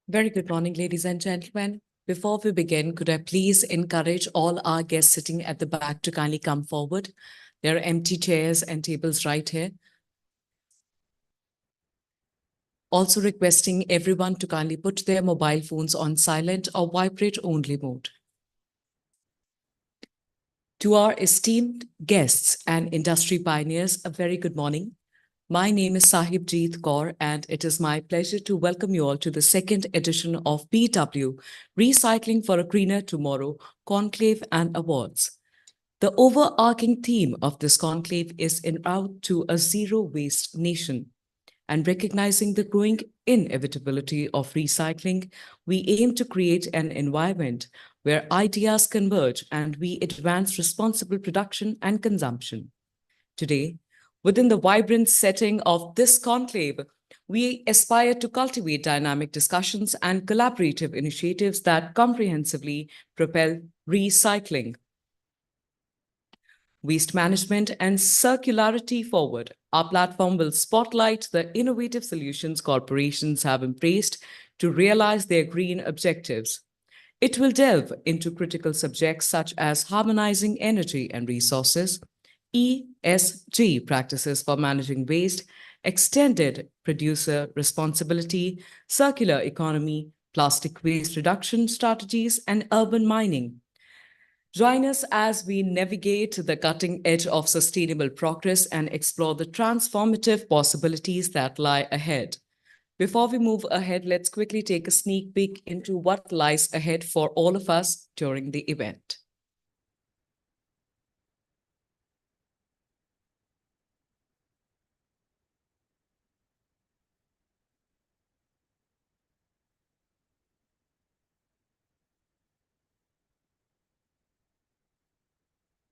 Very good morning, ladies and gentlemen. Before we begin, could I please encourage all our guests sitting at the back to kindly come forward? There are empty chairs and tables right here. Also requesting everyone to kindly put their mobile phones on silent or vibrate only mode. To our esteemed guests and industry pioneers, a very good morning. My name is Sahibjeet Kaur, and it is my pleasure to welcome you all to the second edition of BW, Recycling for a Greener Tomorrow, Conclave and Awards. The overarching theme of this conclave is En route to a zero-waste nation. And recognizing the growing inevitability of recycling, we aim to create an environment where ideas converge and we advance responsible production and consumption. Today, within the vibrant setting of this conclave, we aspire to cultivate dynamic discussions and collaborative initiatives that comprehensively propel recycling, waste management, and circularity forward. Our platform will spotlight the innovative solutions corporations have embraced to realize their green objectives. It will delve into critical subjects such as harmonizing energy and resources, ESG practices for managing waste, extended producer responsibility, circular economy, plastic waste reduction strategies, and urban mining. Join us as we navigate the cutting edge of sustainable progress and explore the transformative possibilities that lie ahead. Before we move ahead, let's quickly take a sneak peek into what lies ahead for all of us during the event.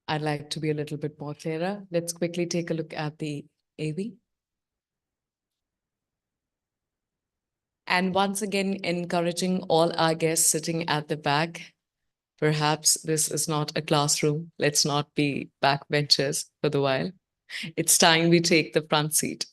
I'd like to be a little bit more clearer. Let's quickly take a look at the AV. And once again, encouraging all our guests sitting at the back. Perhaps this is not a classroom. Let's not be backbenchers for the while. It's time we take the front seat.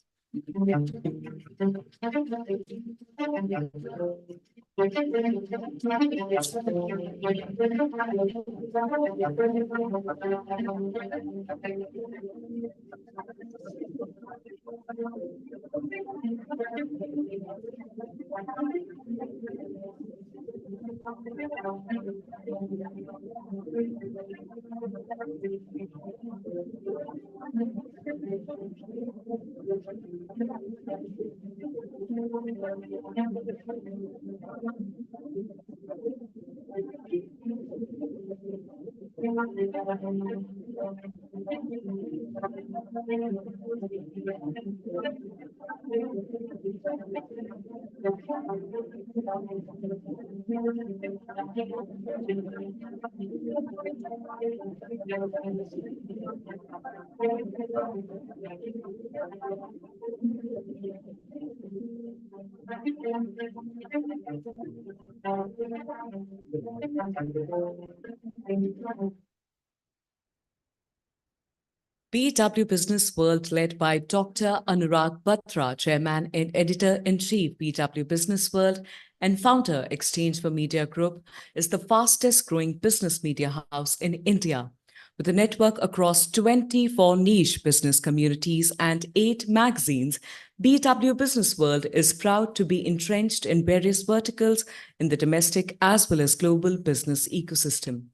BW Businessworld, led by Dr. Anurag Batra, Chairman and Editor-in-Chief, BW Businessworld, and founder, Exchange for Media Group, is the fastest growing business media house in India. With a network across 24 niche business communities and 8 magazines, BW Businessworld is proud to be entrenched in various verticals in the domestic as well as global business ecosystem.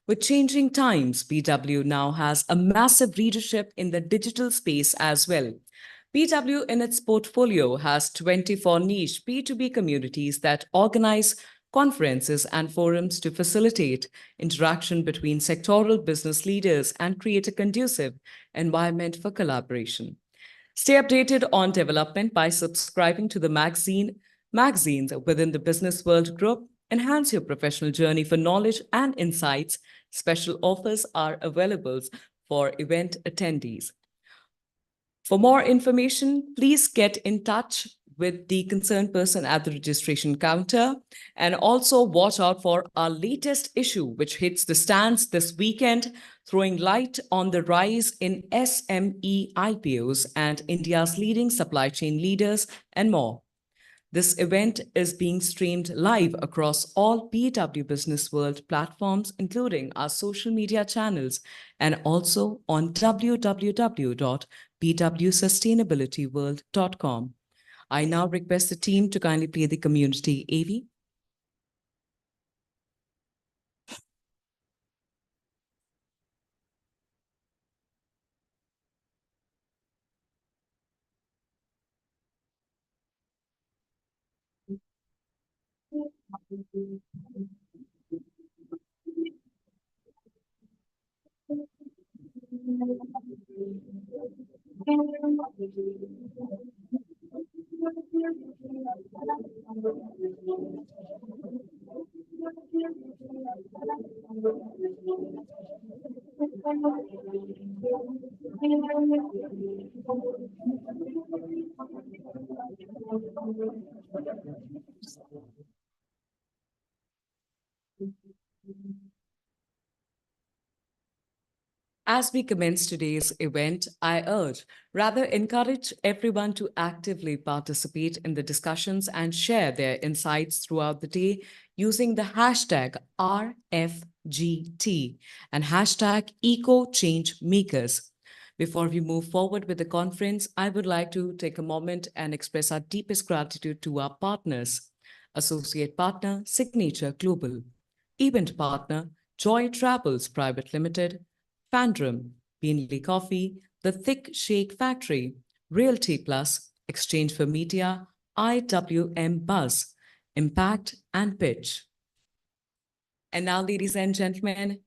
With changing times, BW now has a massive readership in the digital space as well. BW in its portfolio has 24 niche B2B communities that organize conferences and forums to facilitate interaction between sectoral business leaders and create a conducive environment for collaboration. Stay updated on development by subscribing to the magazines within the Businessworld Group. Enhance your professional journey for knowledge and insights. Special offers are available for event attendees. For more information, please get in touch with the concerned person at the registration counter, and also watch out for our latest issue, which hits the stands this weekend. throwing light on the rise in SME IPOs and India's leading supply chain leaders and more. This event is being streamed live across all BW Business World platforms, including our social media channels, and also on www.bwsustainabilityworld.com. I now request the team to kindly play the community AV. As we commence today's event, I rather encourage everyone to actively participate in the discussions and share their insights throughout the day using the hashtag RFGT and hashtag EcoChangemakers. Before we move forward with the conference, I would like to take a moment and express our deepest gratitude to our partners. Associate Partner, Signature Global. Event Partner, Joy Travels Private Limited. Fandrum, Beanley Coffee, The Thick Shake Factory, Realty Plus, Exchange for Media, IWM Buzz, Impact and Pitch. And now, ladies and gentlemen,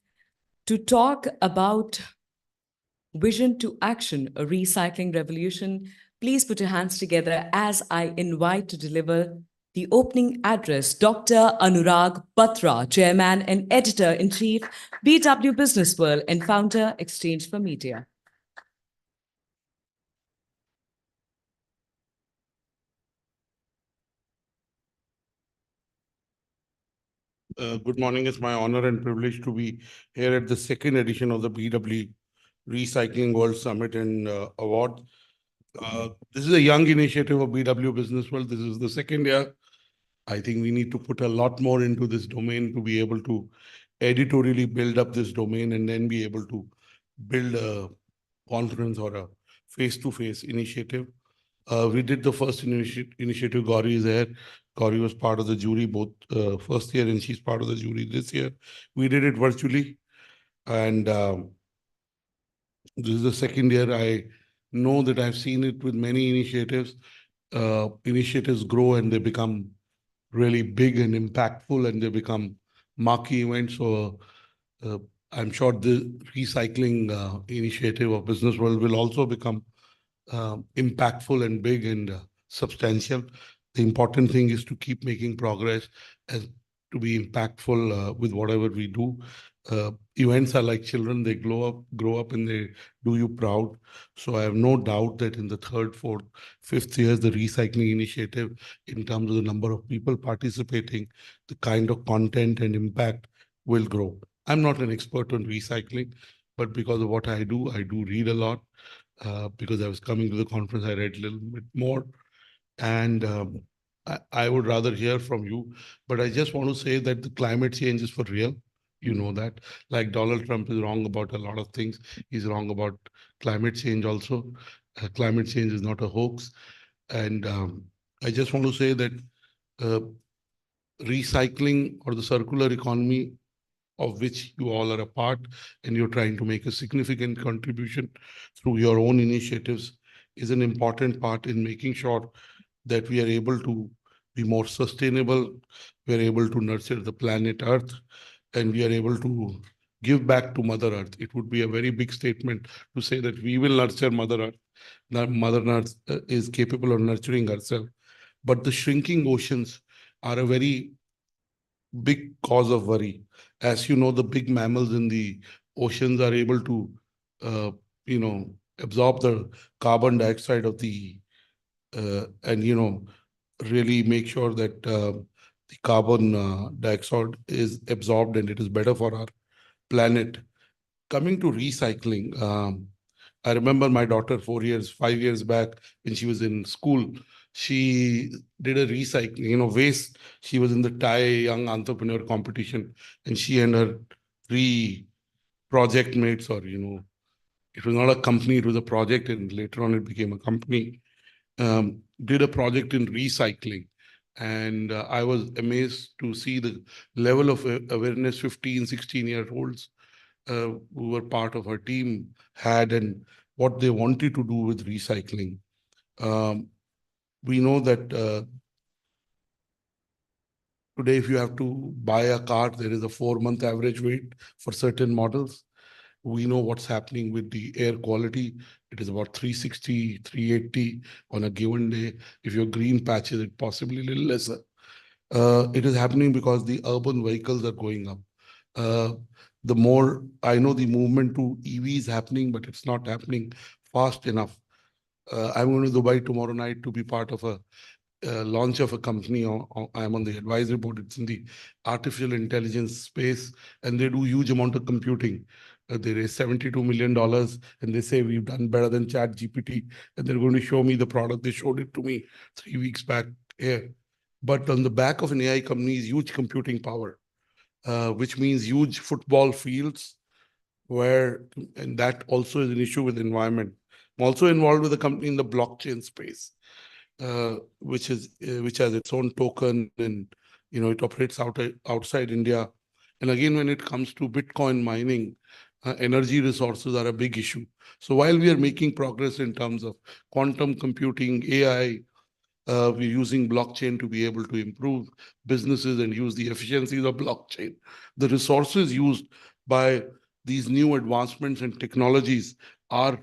to talk about Vision to Action, a recycling revolution, please put your hands together as I invite to deliver the opening address, Dr. Anurag Batra, Chairman and Editor-in-Chief, BW Businessworld and Founder, Exchange for Media. Good morning. It's my honor and privilege to be here at the second edition of the BW Recycling World Summit and Award. This is a young initiative of BW Businessworld. This is the second year. I think we need to put a lot more into this domain to be able to editorially build up this domain and then be able to build a conference or a face-to-face initiative. We did the first initiative. Gauri is there. Gauri was part of the jury both first year and she's part of the jury this year. We did it virtually. And this is the second year. I know that I've seen it with many initiatives. Initiatives grow and they become really big and impactful and they become marquee events. So I'm sure the recycling initiative of Businessworld will also become impactful and big and substantial. The important thing is to keep making progress and to be impactful with whatever we do. Events are like children. They grow up and they do you proud. So I have no doubt that in the third, fourth, fifth years, the recycling initiative, in terms of the number of people participating, the kind of content and impact will grow. I'm not an expert on recycling, but because of what I do read a lot. Because I was coming to the conference, I read a little bit more. And I would rather hear from you. But I just want to say that the climate change is for real. You know that. Like Donald Trump is wrong about a lot of things. He's wrong about climate change also. Climate change is not a hoax. And I just want to say that recycling or the circular economy of which you all are a part and you're trying to make a significant contribution through your own initiatives is an important part in making sure that we are able to be more sustainable, we are able to nurture the planet Earth, and we are able to give back to Mother Earth. It would be a very big statement to say that we will nurture Mother Earth. That Mother Earth is capable of nurturing herself. But the shrinking oceans are a very big cause of worry. As you know, the big mammals in the oceans are able to, absorb the carbon dioxide of the, and really make sure that the carbon dioxide is absorbed and it is better for our planet. coming to recycling, I remember my daughter 5 years back when she was in school, she did a recycling, waste. She was in the Thai Young Entrepreneur competition, and she and her three project mates, or, it was not a company, it was a project, and later on it became a company, did a project in recycling. And I was amazed to see the level of awareness 15, 16-year-olds who were part of her team had, and what they wanted to do with recycling. We know that today, if you have to buy a car, there is a 4-month average wait for certain models. We know what's happening with the air quality. It is about 360, 380 on a given day. If you're green patches, it possibly a little lesser. It is happening because the urban vehicles are going up. Uh, the more I know, the movement to EV is happening, but it's not happening fast enough. I'm going to Dubai tomorrow night to be part of a launch of a company. I'm on the advisory board. It's in the artificial intelligence space, and they do huge amount of computing. They raised $72 million, and they say we've done better than Chat GPT, and they're going to show me the product. They showed it to me 3 weeks back here. But on the back of an AI company is huge computing power, which means huge football fields and that also is an issue with the environment. I'm also involved with a company in the blockchain space, which has its own token, and it operates outside India. And again, when it comes to Bitcoin mining, energy resources are a big issue. So while we are making progress in terms of quantum computing, AI, we're using blockchain to be able to improve businesses and use the efficiencies of blockchain. The resources used by these new advancements and technologies are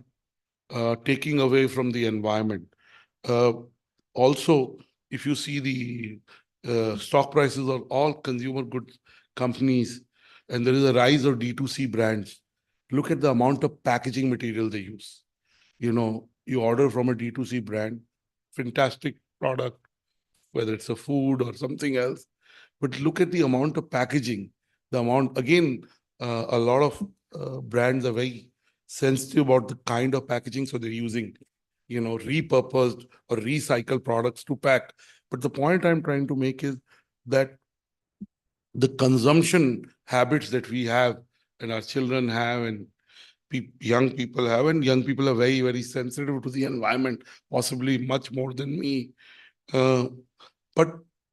taking away from the environment. Uh, Also, if you see the stock prices of all consumer goods companies, and there is a rise of D2C brands, look at the amount of packaging material they use. You order from a D2C brand, fantastic product, whether it's a food or something else. But look at the amount of packaging, the amount, again, a lot of brands are very sensitive about the kind of packaging. So they're using, repurposed or recycled products to pack. But the point I'm trying to make is that the consumption habits that we have and our children have and young people have, and young people are very, very sensitive to the environment, possibly much more than me. But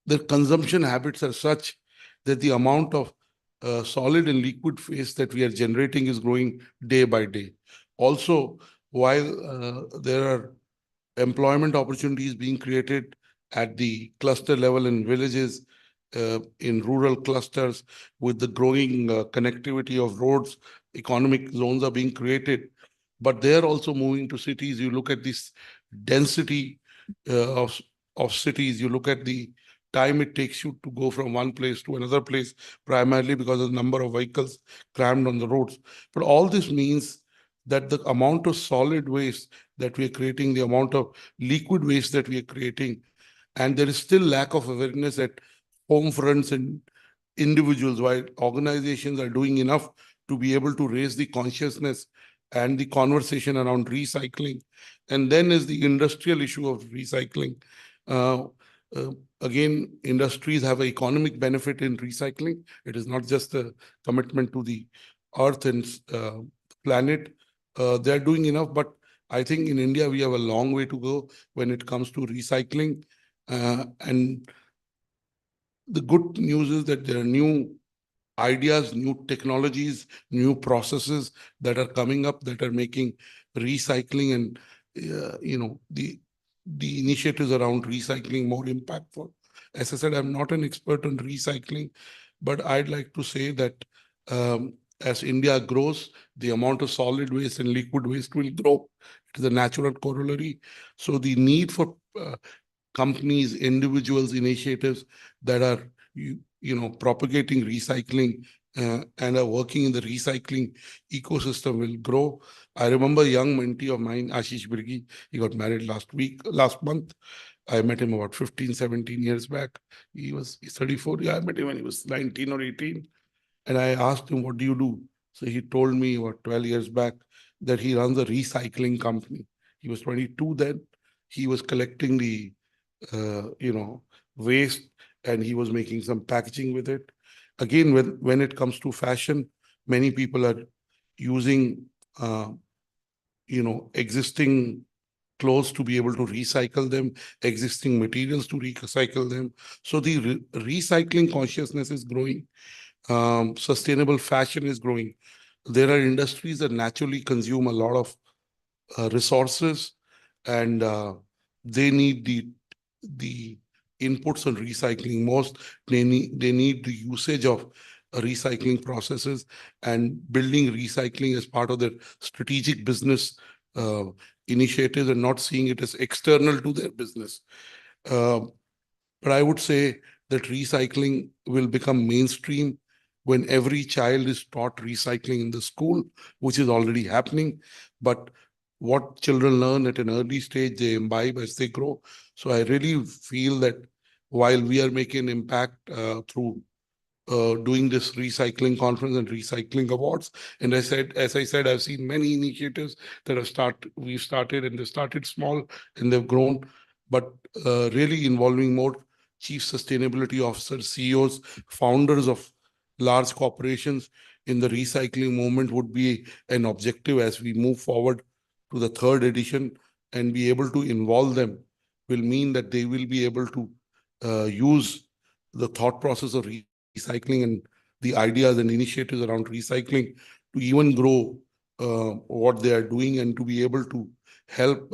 the consumption habits are such that the amount of solid and liquid waste that we are generating is growing day by day. Also, while there are employment opportunities being created at the cluster level in villages, in rural clusters, with the growing connectivity of roads, economic zones are being created. But they're also moving to cities. You look at this density of cities, you look at the time it takes you to go from one place to another place, primarily because of the number of vehicles crammed on the roads. But all this means that the amount of solid waste that we are creating, the amount of liquid waste that we are creating, and there is still lack of awareness at home fronts and individuals, while organizations are doing enough to be able to raise the consciousness and the conversation around recycling. And then is the industrial issue of recycling. Uh, uh, Again, industries have an economic benefit in recycling. It is not just a commitment to the earth and planet. They're doing enough, but I think in India, we have a long way to go when it comes to recycling. And the good news is that there are new ideas, new technologies, new processes that are coming up that are making recycling and the initiatives around recycling more impactful. As I said, I'm not an expert on recycling, but I'd like to say that as India grows, the amount of solid waste and liquid waste will grow. It is a natural corollary. So the need for companies, individuals, initiatives that are propagating recycling and are working in the recycling ecosystem will grow. I remember a young mentee of mine, Ashish Birgi. He got married last month. I met him about 15, 17 years back. He's 34. Yeah, I met him when he was 19 or 18. And I asked him, what do you do? So he told me about 12 years back that he runs a recycling company. He was 22 then. He was collecting the, waste, and he was making some packaging with it. Again, when it comes to fashion, many people are using, existing clothes to be able to recycle them, existing materials to recycle them. So the recycling consciousness is growing. Sustainable fashion is growing. There are industries that naturally consume a lot of resources, and they need the inputs on recycling most. They need the usage of recycling processes, and building recycling as part of their strategic business uh, initiatives, and not seeing it as external to their business. Uh, but I would say that recycling will become mainstream when every child is taught recycling in the school, which is already happening. But what children learn at an early stage, they imbibe as they grow. So I really feel that while we are making an impact through doing this recycling conference and recycling awards. And as I said, I've seen many initiatives that we've started, and they started small and they've grown, but really involving more chief sustainability officers, CEOs, founders of large corporations in the recycling movement would be an objective as we move forward to the third edition. And be able to involve them will mean that they will be able to use the thought process of recycling and the ideas and initiatives around recycling to even grow what they are doing, and to be able to help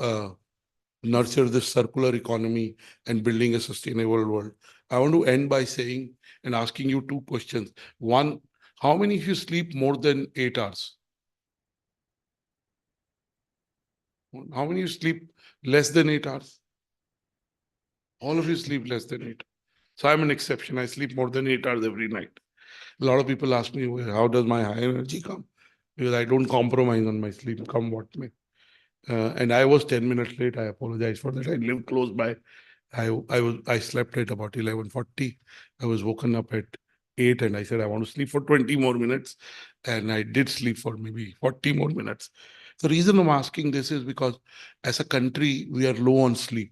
nurture this circular economy and building a sustainable world. I want to end by saying and asking you two questions. One, how many of you sleep more than 8 hours? How many of you sleep less than 8 hours? All of you sleep less than 8. So I'm an exception. I sleep more than 8 hours every night. A lot of people ask me, "Well, how does my high energy come?" Because I don't compromise on my sleep, come what may. And I was 10 minutes late. I apologize for that. I live close by. I slept at about 11:40. I was woken up at 8, and I said, I want to sleep for 20 more minutes. And I did sleep for maybe 40 more minutes. The reason I'm asking this is because as a country, we are low on sleep.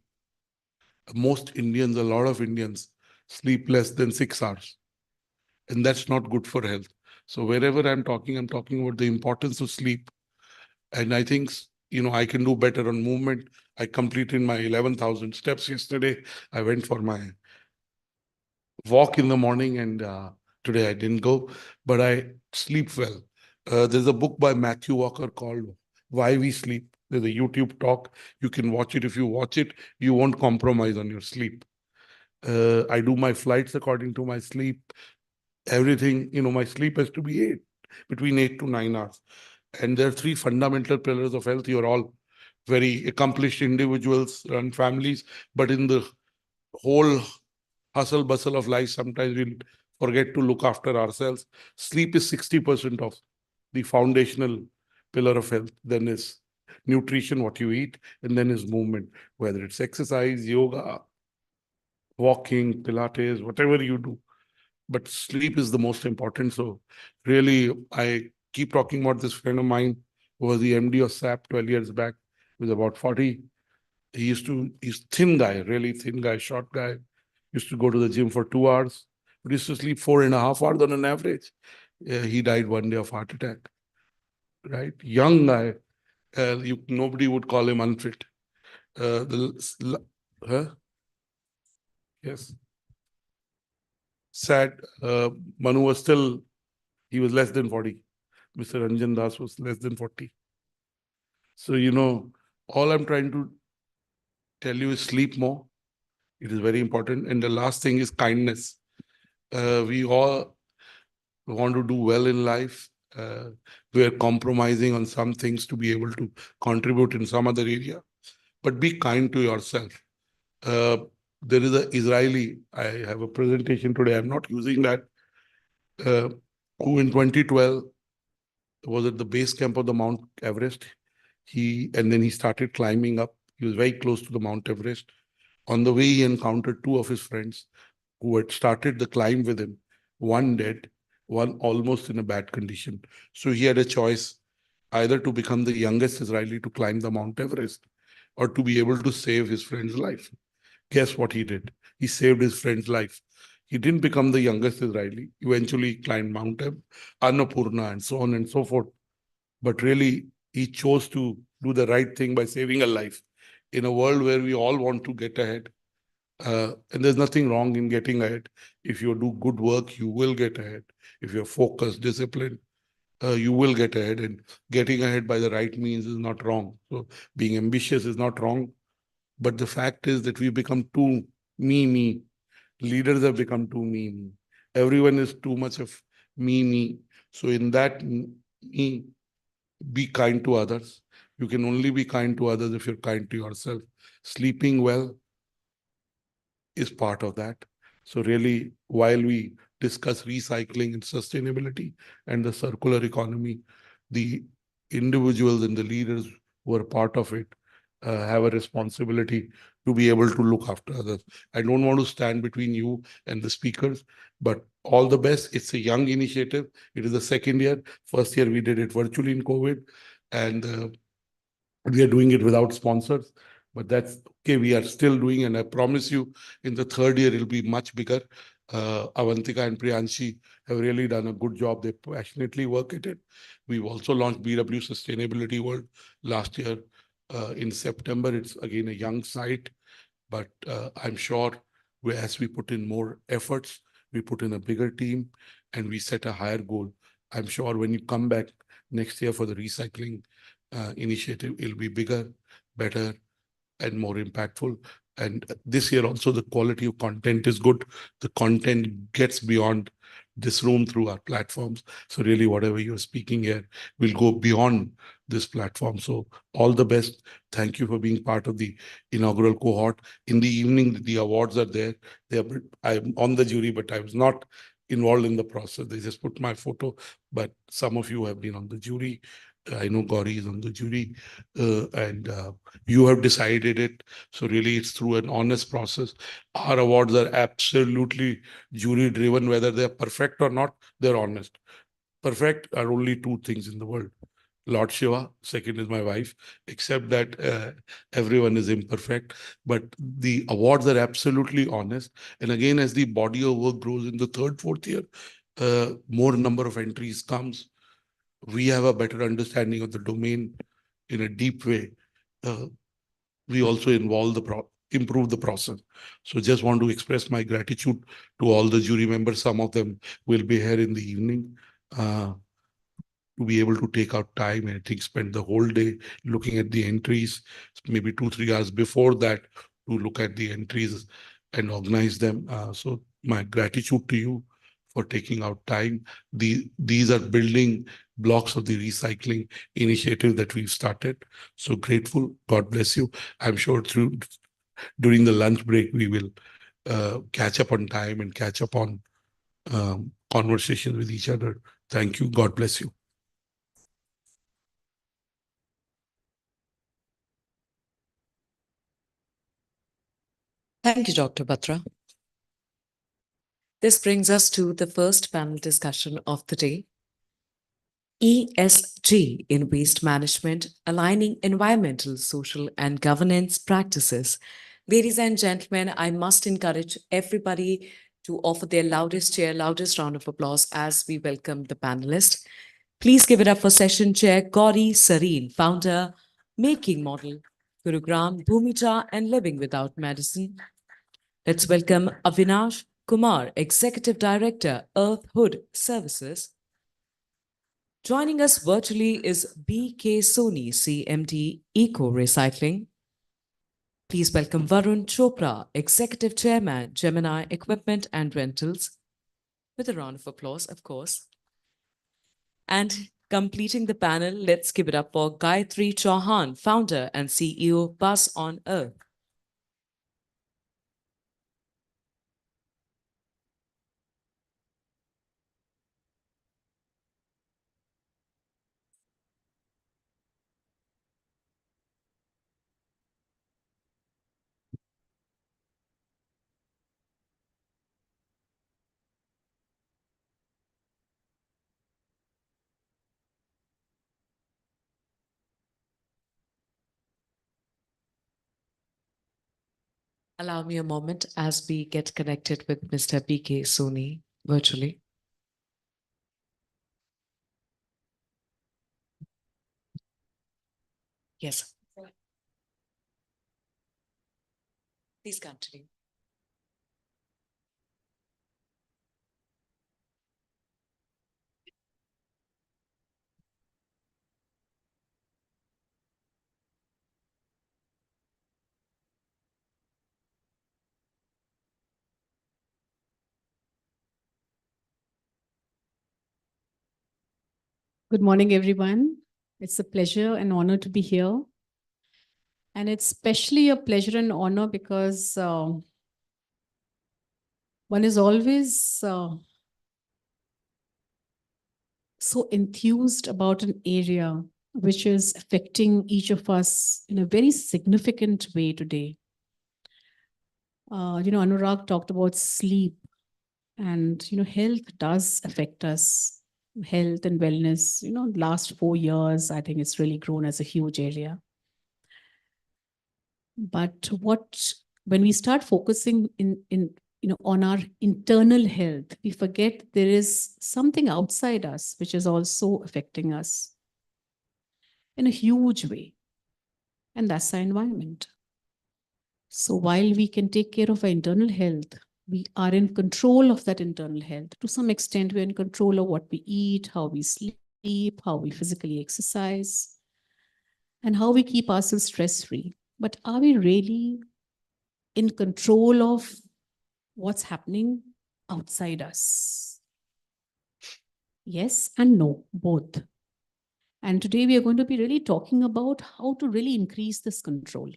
Most Indians, a lot of Indians, sleep less than 6 hours. And that's not good for health. So wherever I'm talking about the importance of sleep. And I think, I can do better on movement. I completed my 11,000 steps yesterday. I went for my walk in the morning, and today I didn't go, but I sleep well. There's a book by Matthew Walker called Why We Sleep. There's a YouTube talk. You can watch it. If you watch it, you won't compromise on your sleep. I do my flights according to my sleep. Everything, my sleep has to be between 8 to 9 hours. And there are three fundamental pillars of health. You're all very accomplished individuals, run families, but in the whole hustle bustle of life, sometimes we forget to look after ourselves. Sleep is 60% of the foundational pillar of health. Then is nutrition, what you eat, and then is movement, whether it's exercise, yoga, walking, Pilates, whatever you do. But sleep is the most important. So really, I keep talking about this friend of mine who was the MD of SAP 12 years back. He was about 40. He's thin guy, really thin guy, short guy. Used to go to the gym for 2 hours, but used to sleep 4.5 hours on an average. He died one day of heart attack, right? Young guy. Nobody would call him unfit. Huh? Yes. Sad. Manu was still, he was less than 40. Mr. Ranjan Das was less than 40. So, all I'm trying to tell you is sleep more. It is very important. And the last thing is kindness. We all want to do well in life. We are compromising on some things to be able to contribute in some other area. But be kind to yourself. Uh, there is an Israeli, I have a presentation today, I'm not using that, who in 2012 was at the base camp of the Mount Everest. And then he started climbing up. He was very close to the Mount Everest. On the way, he encountered two of his friends who had started the climb with him. One dead, one almost in a bad condition. So he had a choice either to become the youngest Israeli to climb the Mount Everest or to be able to save his friend's life. Guess what he did? He saved his friend's life. He didn't become the youngest Israeli. Eventually, he climbed Mount Annapurna and so on and so forth. But really, he chose to do the right thing by saving a life in a world where we all want to get ahead. And there's nothing wrong in getting ahead. If you do good work, you will get ahead. If you're focused, disciplined, you will get ahead. And getting ahead by the right means is not wrong. So being ambitious is not wrong. But the fact is that we've become too me. Leaders have become too me. Everyone is too much of me. So in that me, be kind to others. You can only be kind to others if you're kind to yourself. Sleeping well is part of that. So really, while we discuss recycling and sustainability and the circular economy, the individuals and the leaders who are part of it have a responsibility to be able to look after others. I don't want to stand between you and the speakers, but all the best. It's a young initiative. It is the second year. First year we did it virtually in COVID, and we are doing it without sponsors, but that's okay. We are still doing, and I promise you, in the third year, it'll be much bigger. Avantika and Priyanshi have really done a good job. They passionately work at it. We've also launched BW Sustainability World last year in September. It's again a young site, but I'm sure as we put in more efforts, we put in a bigger team, and we set a higher goal. I'm sure when you come back next year for the recycling initiative, it'll be bigger, better, and more impactful. And this year also, the quality of content is good. The content gets beyond this room through our platforms. So really, whatever you're speaking here will go beyond this platform. So all the best. Thank you for being part of the inaugural cohort. In the evening, the awards are there. I'm on the jury, but I was not involved in the process. They just put my photo, but some of you have been on the jury. I know Gauri is on the jury, and you have decided it. So really, it's through an honest process. Our awards are absolutely jury driven, whether they're perfect or not, they're honest. Perfect are only two things in the world. Lord Shiva, second is my wife, except that everyone is imperfect. But the awards are absolutely honest. And again, as the body of work grows in the third, fourth year, more number of entries comes. We have a better understanding of the domain in a deep way. We also improve the process. So just want to express my gratitude to all the jury members. Some of them will be here in the evening to be able to take out time and I think spend the whole day looking at the entries, maybe 2-3 hours before that to look at the entries and organize them. So my gratitude to you for taking out time. These are building blocks of the recycling initiative that we've started. So grateful. God bless you. I'm sure during the lunch break, we will catch up on time and catch up on conversations with each other. Thank you. God bless you. Thank you, Dr. Batra. This brings us to the first panel discussion of the day. ESG in waste management, aligning environmental, social, and governance practices. Ladies and gentlemen, I must encourage everybody to offer their loudest round of applause as we welcome the panelists. Please give it up for session chair Gauri Sareen, founder, Making Model, Gurugram, Bhumija, and Living Without Medicine. Let's welcome Avinash Kumar, Executive Director, Earth Hood Services. Joining us virtually is B.K. Soni, CMD, Eco Recycling. Please welcome Varun Chopra, Executive Chairman, Gemini Equipment and Rentals, with a round of applause, of course. And completing the panel, let's give it up for Gayatri Chauhan, Founder and CEO, Bus on Earth. Allow me a moment as we get connected with Mr. PK Soni virtually. Yes. Please continue. Good morning, everyone. It's a pleasure and honor to be here. And it's especially a pleasure and honor because one is always so enthused about an area which is affecting each of us in a very significant way today. Anurag talked about sleep, and health does affect us. Health and wellness, last 4 years, I think it's really grown as a huge area. But when we start focusing on our internal health, we forget there is something outside us which is also affecting us in a huge way, and that's our environment. So while we can take care of our internal health, we are in control of that internal health. To some extent, we're in control of what we eat, how we sleep, how we physically exercise, and how we keep ourselves stress-free. But are we really in control of what's happening outside us? Yes and no, both. And today we are going to be really talking about how to really increase this control.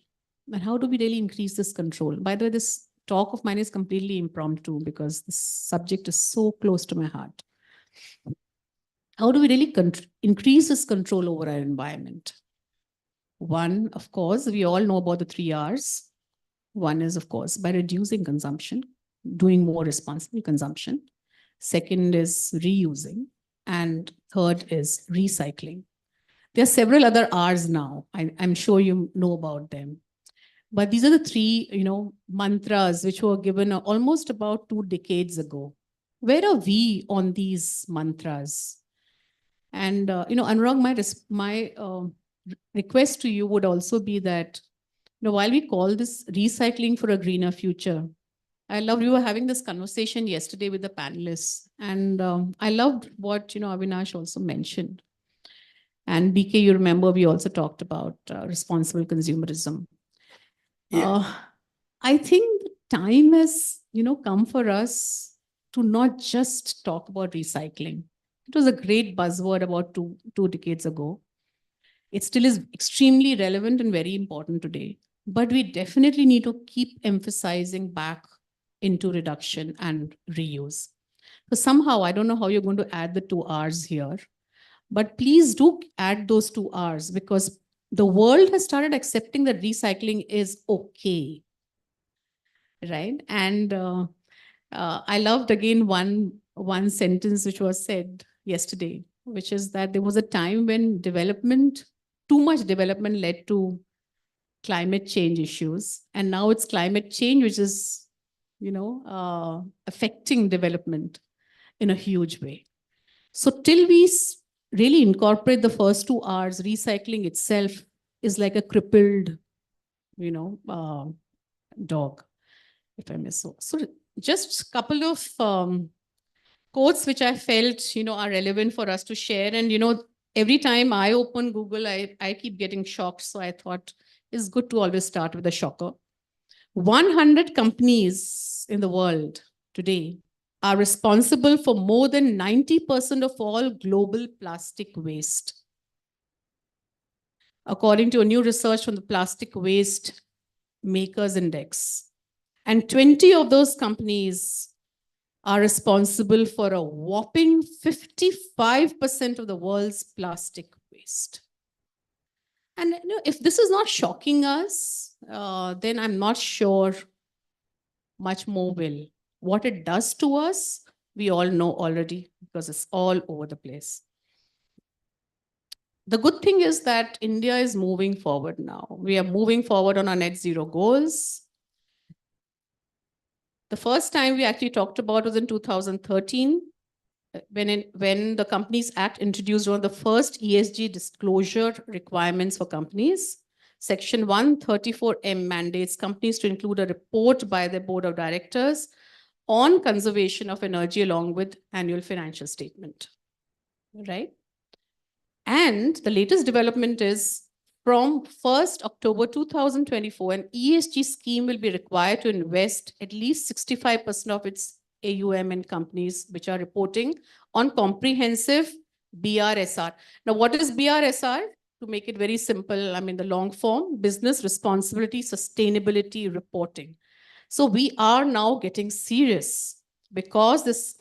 And how do we really increase this control? By the way, this talk of mine is completely impromptu because this subject is so close to my heart. How do we really increase this control over our environment? One, of course, we all know about the 3 R's. One is, of course, by reducing consumption, doing more responsible consumption. Second is reusing. And third is recycling. There are several other R's now. I'm sure you know about them. But these are the three, mantras which were given almost about 2 decades ago. Where are we on these mantras? And, Anurag, my request to you would also be that, while we call this recycling for a greener future, I loved we were having this conversation yesterday with the panelists, and I loved what Avinash also mentioned. And BK, you remember we also talked about responsible consumerism. Yeah. I think the time has come for us to not just talk about recycling. It was a great buzzword about two decades ago. It still is extremely relevant and very important today. But we definitely need to keep emphasizing back into reduction and reuse. So somehow, I don't know how you're going to add the 2 R's here, but please do add those 2 R's because the world has started accepting that recycling is okay, right? And I loved again one sentence which was said yesterday, which is that there was a time when too much development led to climate change issues. And now it's climate change, which is, affecting development in a huge way. So till we really incorporate the first 2 R's, recycling itself is like a crippled, dog, if I may so. So just a couple of quotes which I felt, are relevant for us to share. And, every time I open Google, I keep getting shocked. So I thought it's good to always start with a shocker. 100 companies in the world today are responsible for more than 90% of all global plastic waste. According to a new research from the Plastic Waste Makers Index. And 20 of those companies are responsible for a whopping 55% of the world's plastic waste. And if this is not shocking us, then I'm not sure much more will. What it does to us, we all know already because it's all over the place. The good thing is that India is moving forward now. We are moving forward on our net zero goals. The first time we actually talked about was in 2013, when the Companies Act introduced one of the first ESG disclosure requirements for companies. Section 134M mandates companies to include a report by their board of directors on conservation of energy along with annual financial statement, right? And the latest development is from 1st October 2024, an ESG scheme will be required to invest at least 65% of its AUM in companies which are reporting on comprehensive BRSR. Now, what is BRSR? To make it very simple, I mean, the long form, business responsibility, sustainability reporting. So we are now getting serious because this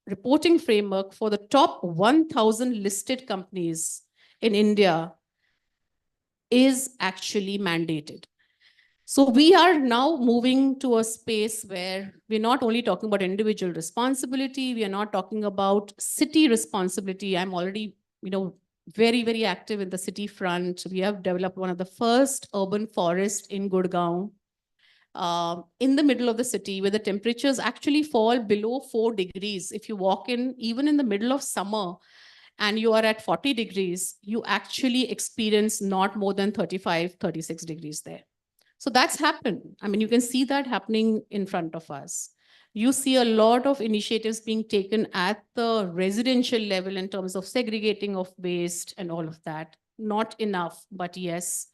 reporting framework for the top 1,000 listed companies in India is actually mandated. So we are now moving to a space where we're not only talking about individual responsibility, we are not talking about city responsibility. I'm already, very, very active in the city front. We have developed one of the first urban forests in Gurgaon, in the middle of the city, where the temperatures actually fall below 4 degrees. If you walk in, even in the middle of summer, and you are at 40 degrees, you actually experience not more than 35, 36 degrees there. So that's happened. I mean, you can see that happening in front of us. You see a lot of initiatives being taken at the residential level in terms of segregating of waste and all of that. Not enough, but yes,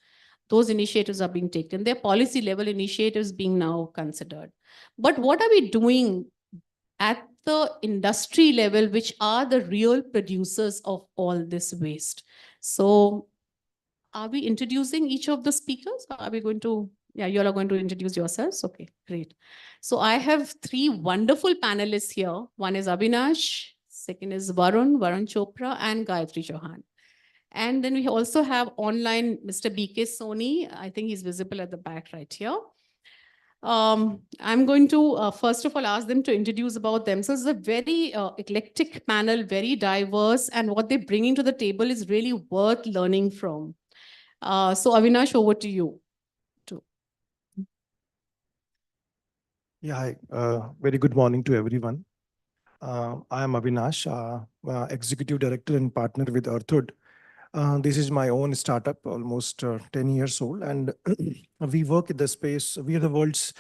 those initiatives are being taken. They're policy level initiatives being now considered. But what are we doing at the industry level, which are the real producers of all this waste? So are we introducing each of the speakers? Are we going to, yeah, you all are going to introduce yourselves? Okay, great. So I have 3 wonderful panelists here. One is Avinash, second is Varun Chopra, and Gayatri Chauhan. And then we also have online Mr. BK Soni. I think he's visible at the back right here. I'm going to, first of all, ask them to introduce about themselves. It's a very eclectic panel, very diverse, and what they're bringing to the table is really worth learning from. So Avinash, over to you. Yeah, hi. Very good morning to everyone. I am Avinash, Executive Director and Partner with Earthwood. This is my own startup, almost 10 years old, and we work in the space. We are the world's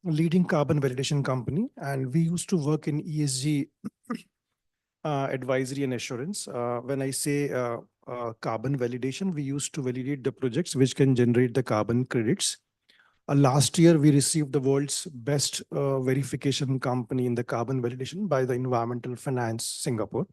leading carbon validation company, and we used to work in ESG advisory and assurance. When I say carbon validation, we used to validate the projects which can generate the carbon credits. Last year, we received the world's best verification company in the carbon validation by the Environmental Finance Singapore.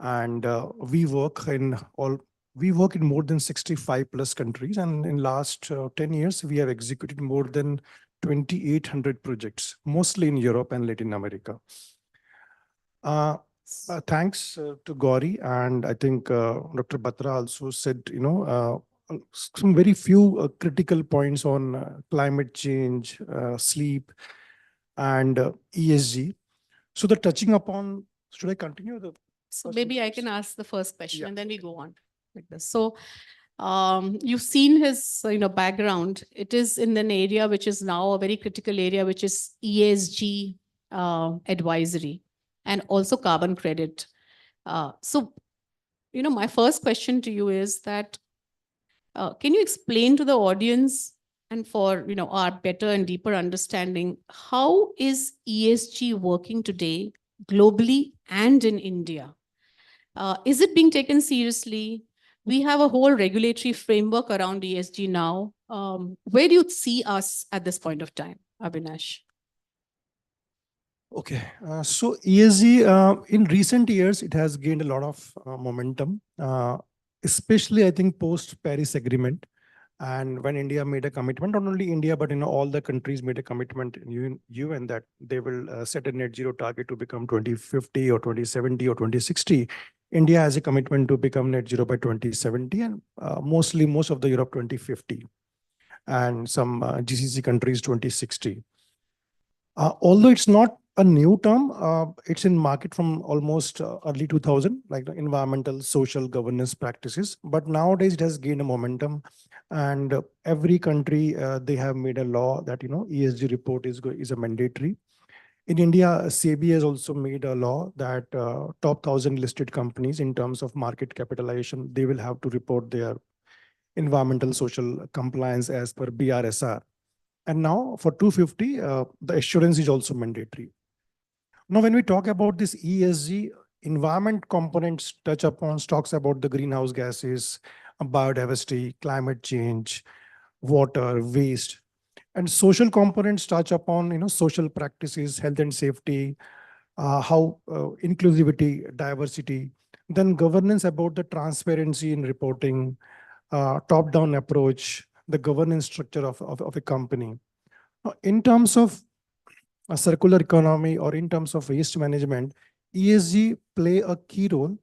And we work in more than 65 plus countries. And in last 10 years, we have executed more than 2,800 projects, mostly in Europe and Latin America. Thanks to Gauri, and I think Dr. Batra also said, some very few critical points on climate change, sleep, and ESG. So the touching upon, should I continue? So maybe I can ask the first question, Yeah. and then we go on like this. So you've seen his background. It is in an area which is now a very critical area, which is ESG advisory and also carbon credit. So my first question to you is that can you explain to the audience, and for our better and deeper understanding, how is ESG working today globally and in India? Is it being taken seriously? We have a whole regulatory framework around ESG now. Where do you see us at this point of time, Avinash? Okay, so ESG in recent years, it has gained a lot of momentum, especially I think post Paris Agreement. And when India made a commitment, not only India, but all the countries made a commitment in UN that they will set a net zero target to become 2050 or 2070 or 2060. India has a commitment to become net zero by 2070, and most of the Europe 2050, and some GCC countries 2060. Although it's not a new term. It's in market from almost early 2000, like the environmental, social governance practices. But nowadays it has gained a momentum, and every country they have made a law that ESG report is a mandatory. In India, SEBI has also made a law that top 1,000 listed companies in terms of market capitalization, they will have to report their environmental social compliance as per BRSR. And now for 250, the assurance is also mandatory. Now, when we talk about this ESG, environment components touch upon, talks about the greenhouse gases, biodiversity, climate change, water, waste. And social components touch upon social practices, health and safety, how inclusivity, diversity. Then governance about the transparency in reporting, top-down approach, the governance structure of a company. In terms of a circular economy or in terms of waste management, ESG play a key role.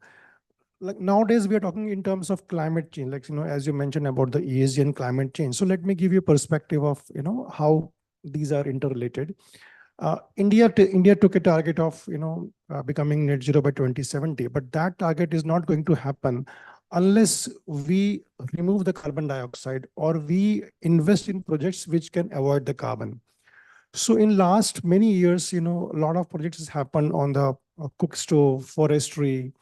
Like nowadays, we are talking in terms of climate change, like, as you mentioned about the ESG and climate change. So let me give you a perspective of, how these are interrelated. India took a target of, becoming net zero by 2070, but that target is not going to happen unless we remove the carbon dioxide or we invest in projects which can avoid the carbon. So in last many years, a lot of projects has happened on the cook stove, forestry.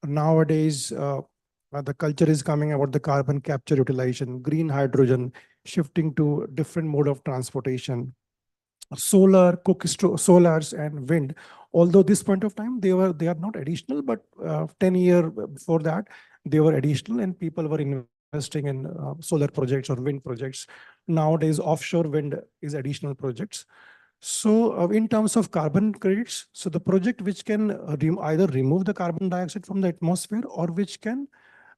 Nowadays, the culture is coming about the carbon capture utilization, green hydrogen, shifting to different mode of transportation, solar, solars and wind. Although this point of time, they are not additional, but 10 years before that, they were additional and people were investing in solar projects or wind projects. Nowadays, offshore wind is additional projects. So in terms of carbon credits, so the project which can either remove the carbon dioxide from the atmosphere or which can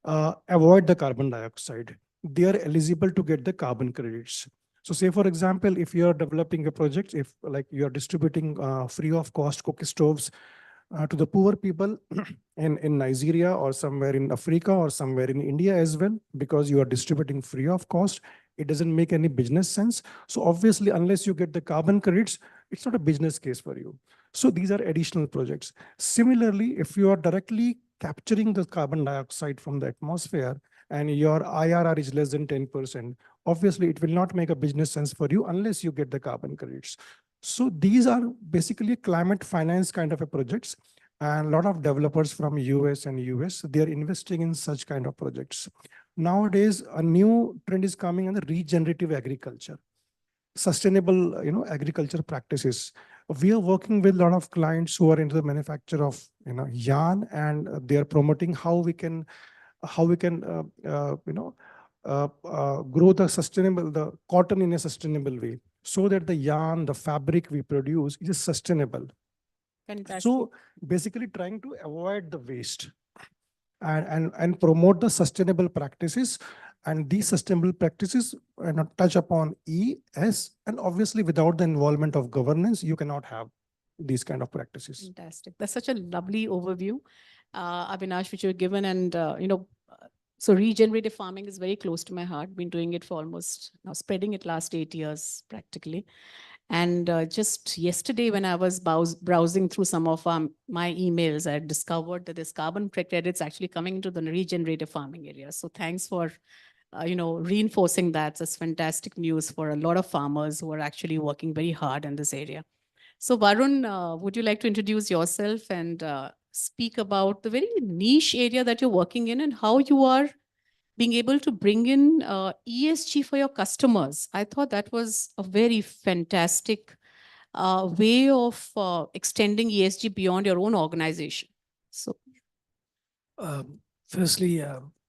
avoid the carbon dioxide, they are eligible to get the carbon credits. So say, for example, if you are developing a project, if like you are distributing free of cost cooking stoves to the poor people in Nigeria or somewhere in Africa or somewhere in India as well, because you are distributing free of cost, it doesn't make any business sense. So obviously, unless you get the carbon credits, it's not a business case for you. So these are additional projects. Similarly, if you are directly capturing the carbon dioxide from the atmosphere and your IRR is less than 10%, obviously it will not make a business sense for you unless you get the carbon credits. So these are basically climate finance kind of a projects, and a lot of developers from US and US, they are investing in such kind of projects. Nowadays, a new trend is coming in the regenerative agriculture, sustainable, agriculture practices. We are working with a lot of clients who are into the manufacture of, yarn, and they are promoting how we can grow the cotton in a sustainable way, so that the yarn, the fabric we produce is sustainable. Fantastic. So basically trying to avoid the waste and promote the sustainable practices. And these sustainable practices touch upon E, S, and obviously without the involvement of governance, you cannot have these kind of practices. Fantastic. That's such a lovely overview, Avinash, which you've given. And, so regenerative farming is very close to my heart. Been doing it for almost, now spreading it last 8 years practically. And just yesterday, when I was browsing through some of my emails, I discovered that this carbon credits actually coming into the regenerative farming area. So thanks for, reinforcing that. It's fantastic news for a lot of farmers who are actually working very hard in this area. So Varun, would you like to introduce yourself and speak about the very niche area that you're working in and how you are being able to bring in ESG for your customers? I thought that was a very fantastic way of extending ESG beyond your own organization. So, firstly,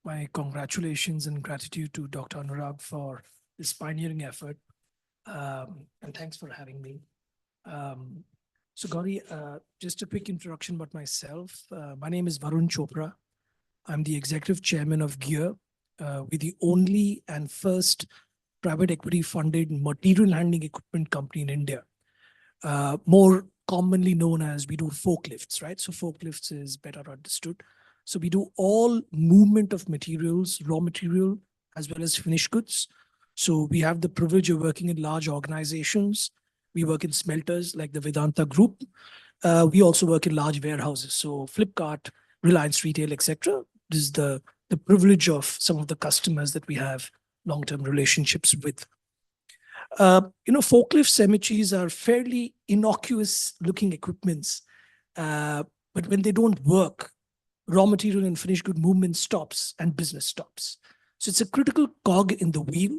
my congratulations and gratitude to Dr. Anurag for this pioneering effort. And thanks for having me. So Gauri, just a quick introduction about myself. My name is Varun Chopra. I'm the executive chairman of Gear. We're the only and first private equity funded material handling equipment company in India. More commonly known as, we do forklifts, right? So forklifts is better understood. So we do all movement of materials, raw material, as well as finished goods. So we have the privilege of working in large organizations We work in smelters like the Vedanta Group. We also work in large warehouses. So Flipkart, Reliance Retail, etc. This is the privilege of some of the customers that we have long-term relationships with. Forklift cemeteries are fairly innocuous looking equipments, but when they don't work, raw material and finished good movement stops and business stops. So it's a critical cog in the wheel.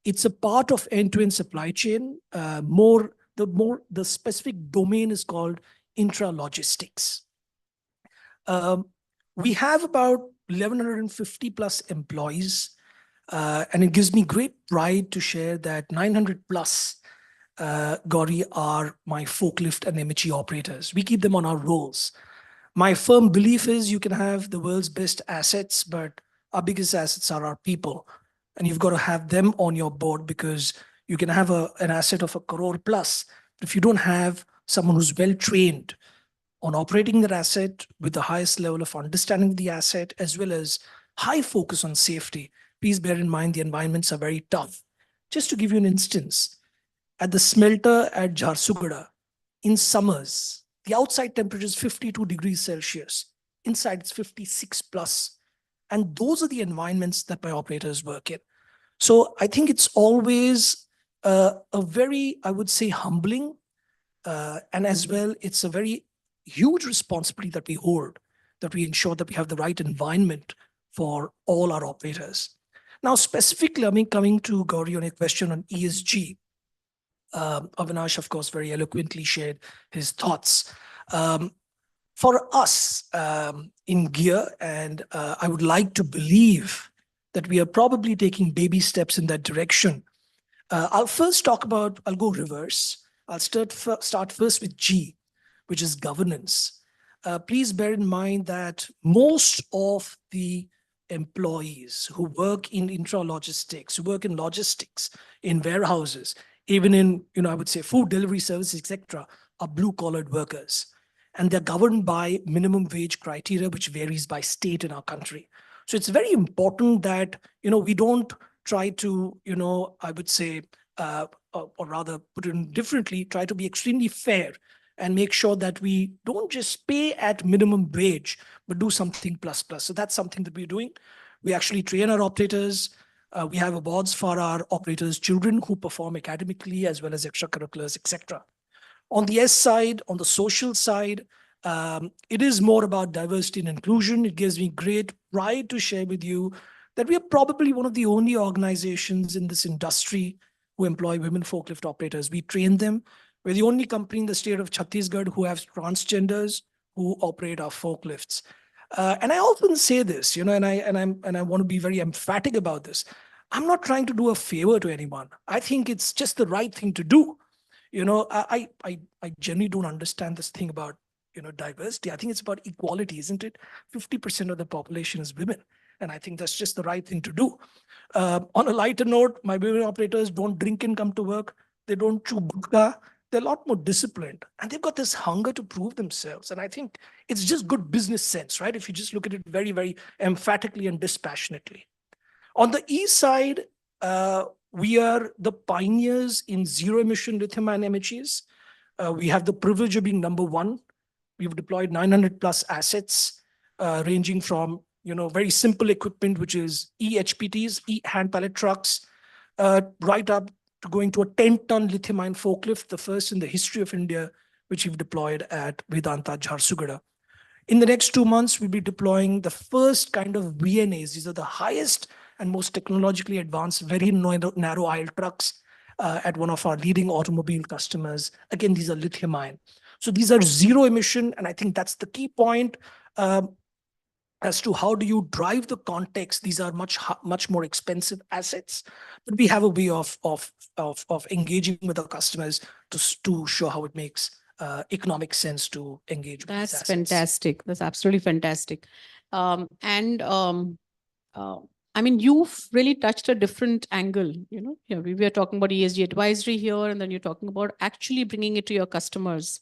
It's a part of end-to-end supply chain. The specific domain is called intralogistics. We have about 1,150 plus employees, and it gives me great pride to share that 900 plus Gauri are my forklift and MHE operators. We keep them on our rolls. My firm belief is you can have the world's best assets, but our biggest assets are our people. And you've got to have them on your board, because you can have an asset of 1 crore plus. But if you don't have someone who's well trained on operating that asset with the highest level of understanding of the asset, as well as high focus on safety, please bear in mind the environments are very tough. Just to give you an instance, at the smelter at Jharsuguda, in summers, the outside temperature is 52 degrees Celsius. Inside it's 56 plus. And those are the environments that my operators work in. So I think it's always a very, I would say, humbling, and as well, it's a very huge responsibility that we hold, that we ensure that we have the right environment for all our operators. Now, specifically, coming to Gauri on a question on ESG, Avinash, of course, very eloquently shared his thoughts. For us in Gear, and I would like to believe that we are probably taking baby steps in that direction. I'll go reverse. I'll start first with G, which is governance. Please bear in mind that most of the employees who work in intralogistics, who work in logistics, in warehouses, even in, I would say food delivery services, etc., are blue-collared workers. And they're governed by minimum wage criteria, which varies by state in our country. So it's very important that, we don't try to, I would say, or rather put it differently, try to be extremely fair and make sure that we don't just pay at minimum wage, but do something plus. So that's something that we're doing. We actually train our operators. We have awards for our operators' children who perform academically as well as extracurriculars, etc. On the S side, on the social side, it is more about diversity and inclusion. It gives me great pride to share with you that we are probably one of the only organizations in this industry who employ women forklift operators. We train them. We're the only company in the state of Chhattisgarh who have transgenders who operate our forklifts. And I often say this, and I want to be very emphatic about this. I'm not trying to do a favor to anyone. I think it's just the right thing to do. I generally don't understand this thing about, diversity. I think it's about equality, isn't it? 50% of the population is women. And I think that's just the right thing to do. On a lighter note, my women operators don't drink and come to work. They don't chew gutta. They're a lot more disciplined. And they've got this hunger to prove themselves. And I think it's just good business sense, right? If you just look at it very, very emphatically and dispassionately. On the E side, we are the pioneers in zero-emission lithium-ion MHEs. We have the privilege of being number one. We've deployed 900 plus assets, ranging from very simple equipment, which is e-HPTs, e-hand pallet trucks, right up to going to a 10-ton lithium-ion forklift, the first in the history of India, which we've deployed at Vedanta Jharsuguda. In the next 2 months, we'll be deploying the first kind of VNAs. These are the highest and most technologically advanced, very narrow aisle trucks at one of our leading automobile customers. Again, these are lithium-ion. So these are zero emission, and I think that's the key point. As to how do you drive the context, these are much more expensive assets, but we have a way of engaging with our customers to show how it makes economic sense to engage with these assets. That's fantastic. That's absolutely fantastic. You've really touched a different angle. We were talking about ESG advisory here, and then you're talking about actually bringing it to your customers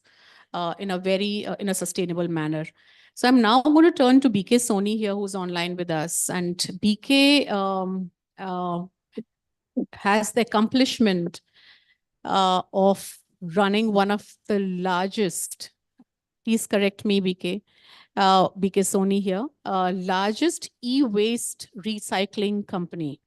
in a sustainable manner. So I'm now going to turn to BK Soni here, who's online with us. And BK has the accomplishment of running one of the largest, please correct me, BK, BK Soni here, largest e-waste recycling company.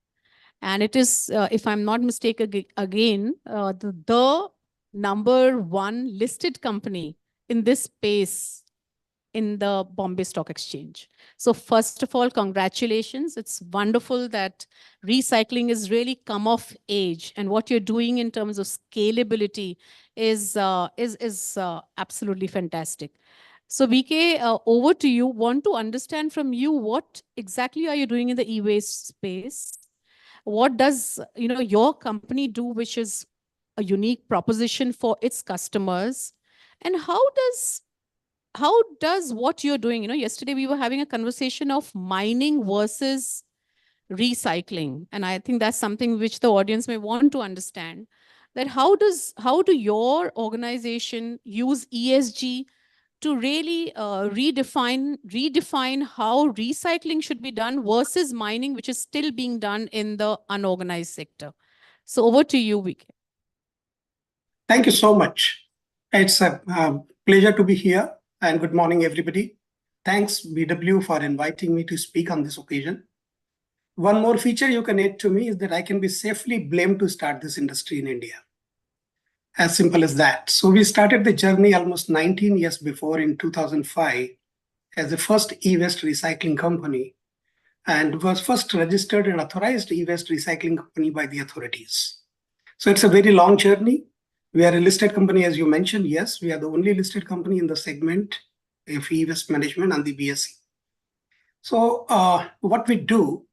And it is, if I'm not mistaken, again, the number one listed company in this space in the Bombay Stock Exchange. So first of all, congratulations. It's wonderful that recycling is really come of age, and what you're doing in terms of scalability is absolutely fantastic. So BK, over to you. Want to understand from you, what exactly are you doing in the e-waste space? What does your company do, which is a unique proposition for its customers? And how does what you're doing, yesterday we were having a conversation of mining versus recycling. And I think that's something which the audience may want to understand, that how do your organization use ESG to really redefine how recycling should be done versus mining, which is still being done in the unorganized sector. So over to you, Vike. Thank you so much. It's a pleasure to be here, and good morning, everybody. Thanks, BW, for inviting me to speak on this occasion. One more feature you can add to me is that I can be safely blamed to start this industry in India. As simple as that. So we started the journey almost 19 years before, in 2005, as the first e-waste recycling company, and was first registered and authorized e-waste recycling company by the authorities. So it's a very long journey. We are a listed company, as you mentioned. Yes, we are the only listed company in the segment of e-waste management on the BSE. So what we do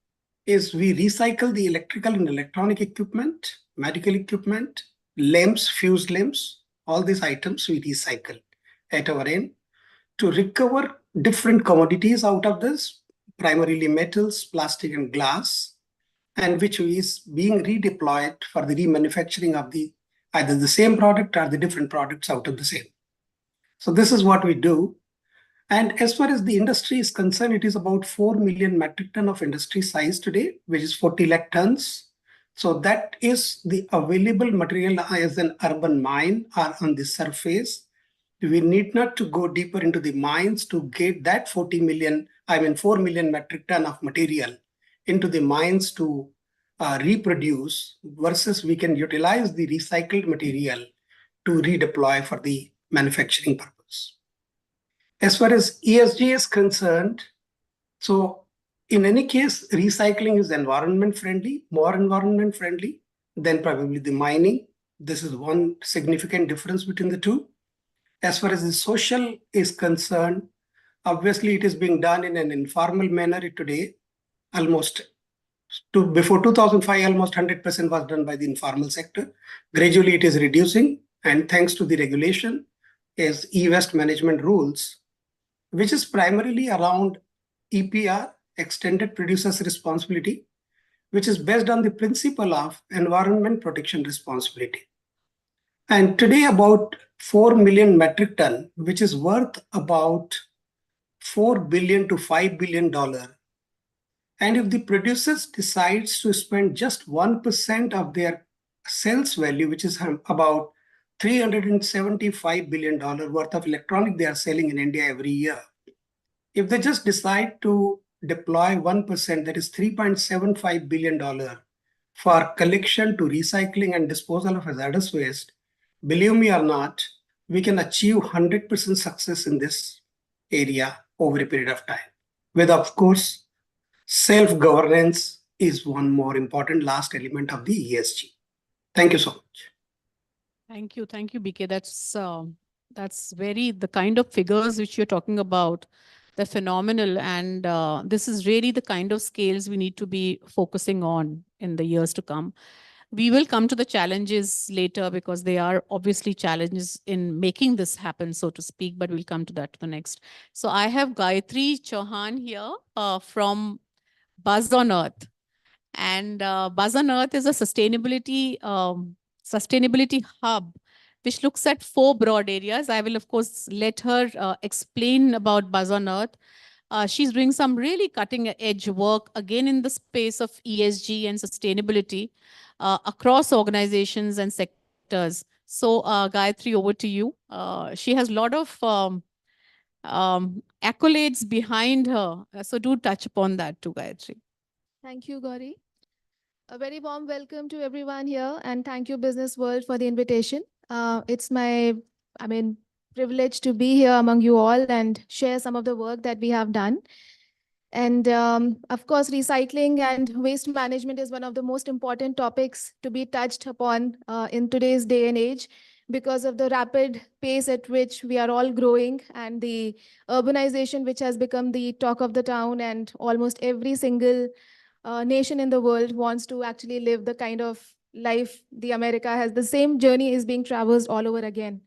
is we recycle the electrical and electronic equipment, medical equipment, lamps, fused lamps, all these items we recycle at our end to recover different commodities out of this, primarily metals, plastic, and glass, and which is being redeployed for the remanufacturing of the either the same product or the different products out of the same. So this is what we do. And as far as the industry is concerned, it is about 4 million metric ton of industry size today, which is 40 lakh tons. So that is the available material as an urban mine or on the surface. We need not to go deeper into the mines to get that 4 million metric ton of material into the mines to reproduce, versus we can utilize the recycled material to redeploy for the manufacturing purpose. As far as ESG is concerned, so in any case, recycling is environment friendly, more environment friendly than probably the mining. This is one significant difference between the two. As far as the social is concerned, obviously it is being done in an informal manner today. Before 2005, almost 100% was done by the informal sector. Gradually it is reducing, and thanks to the regulation is e-waste management rules, which is primarily around EPR, Extended Producer's Responsibility, which is based on the principle of environment protection responsibility. And today about 4 million metric ton, which is worth about $4 billion to $5 billion. And if the producers decides to spend just 1% of their sales value, which is about $375 billion worth of electronic they are selling in India every year, if they just decide to deploy 1%, that is $3.75 billion for collection to recycling and disposal of hazardous waste, believe me or not, we can achieve 100% success in this area over a period of time. With, of course, self-governance is one more important last element of the ESG. Thank you so much. Thank you, BK. That's very the kind of figures which you're talking about. They're phenomenal, and this is really the kind of scales we need to be focusing on in the years to come. We will come to the challenges later, because they are obviously challenges in making this happen, so to speak, but we'll come to that the next. So I have Gayatri Chauhan here from Buzz on Earth. And Buzz on Earth is a sustainability hub which looks at 4 broad areas. I will, of course, let her explain about Buzz on Earth. She's doing some really cutting-edge work, again, in the space of ESG and sustainability across organizations and sectors. So, Gayatri, over to you. She has a lot of accolades behind her. So do touch upon that too, Gayatri. Thank you, Gauri. A very warm welcome to everyone here, and thank you, Business World, for the invitation. It's my, privilege to be here among you all and share some of the work that we have done. And of course, recycling and waste management is one of the most important topics to be touched upon in today's day and age because of the rapid pace at which we are all growing and the urbanization which has become the talk of the town, and almost every single nation in the world wants to actually live the kind of life the America has. The same journey is being traversed all over again.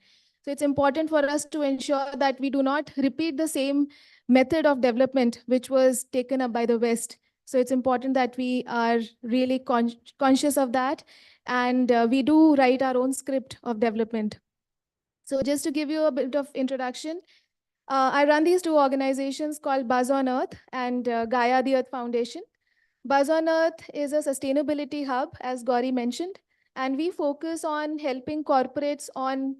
So it's important for us to ensure that we do not repeat the same method of development which was taken up by the West. So it's important that we are really conscious of that, and we do write our own script of development. So just to give you a bit of introduction, I run these two organizations called Buzz on Earth and Gaia the Earth Foundation. Buzz on Earth is a sustainability hub, as Gauri mentioned, and we focus on helping corporates on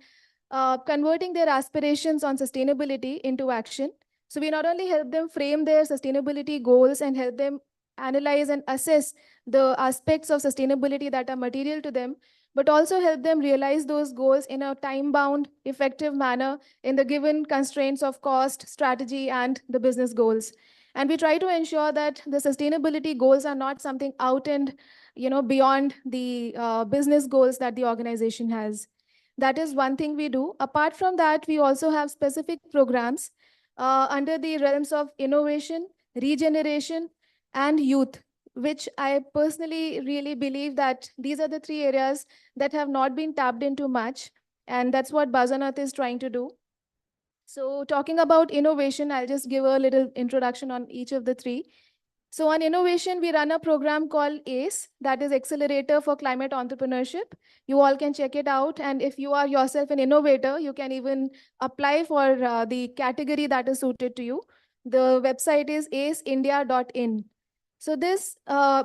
converting their aspirations on sustainability into action. So we not only help them frame their sustainability goals and help them analyze and assess the aspects of sustainability that are material to them, but also help them realize those goals in a time-bound, effective manner in the given constraints of cost, strategy, and the business goals. And we try to ensure that the sustainability goals are not something out and beyond the business goals that the organization has. That is one thing we do. Apart from that, we also have specific programs under the realms of innovation, regeneration, and youth, which I personally really believe that these are the three areas that have not been tapped into much. And that's what Buzz on Earth is trying to do. So talking about innovation, I'll just give a little introduction on each of the three. So on innovation, we run a program called ACE, that is Accelerator for Climate Entrepreneurship. You all can check it out. And if you are yourself an innovator, you can even apply for the category that is suited to you. The website is aceindia.in. So this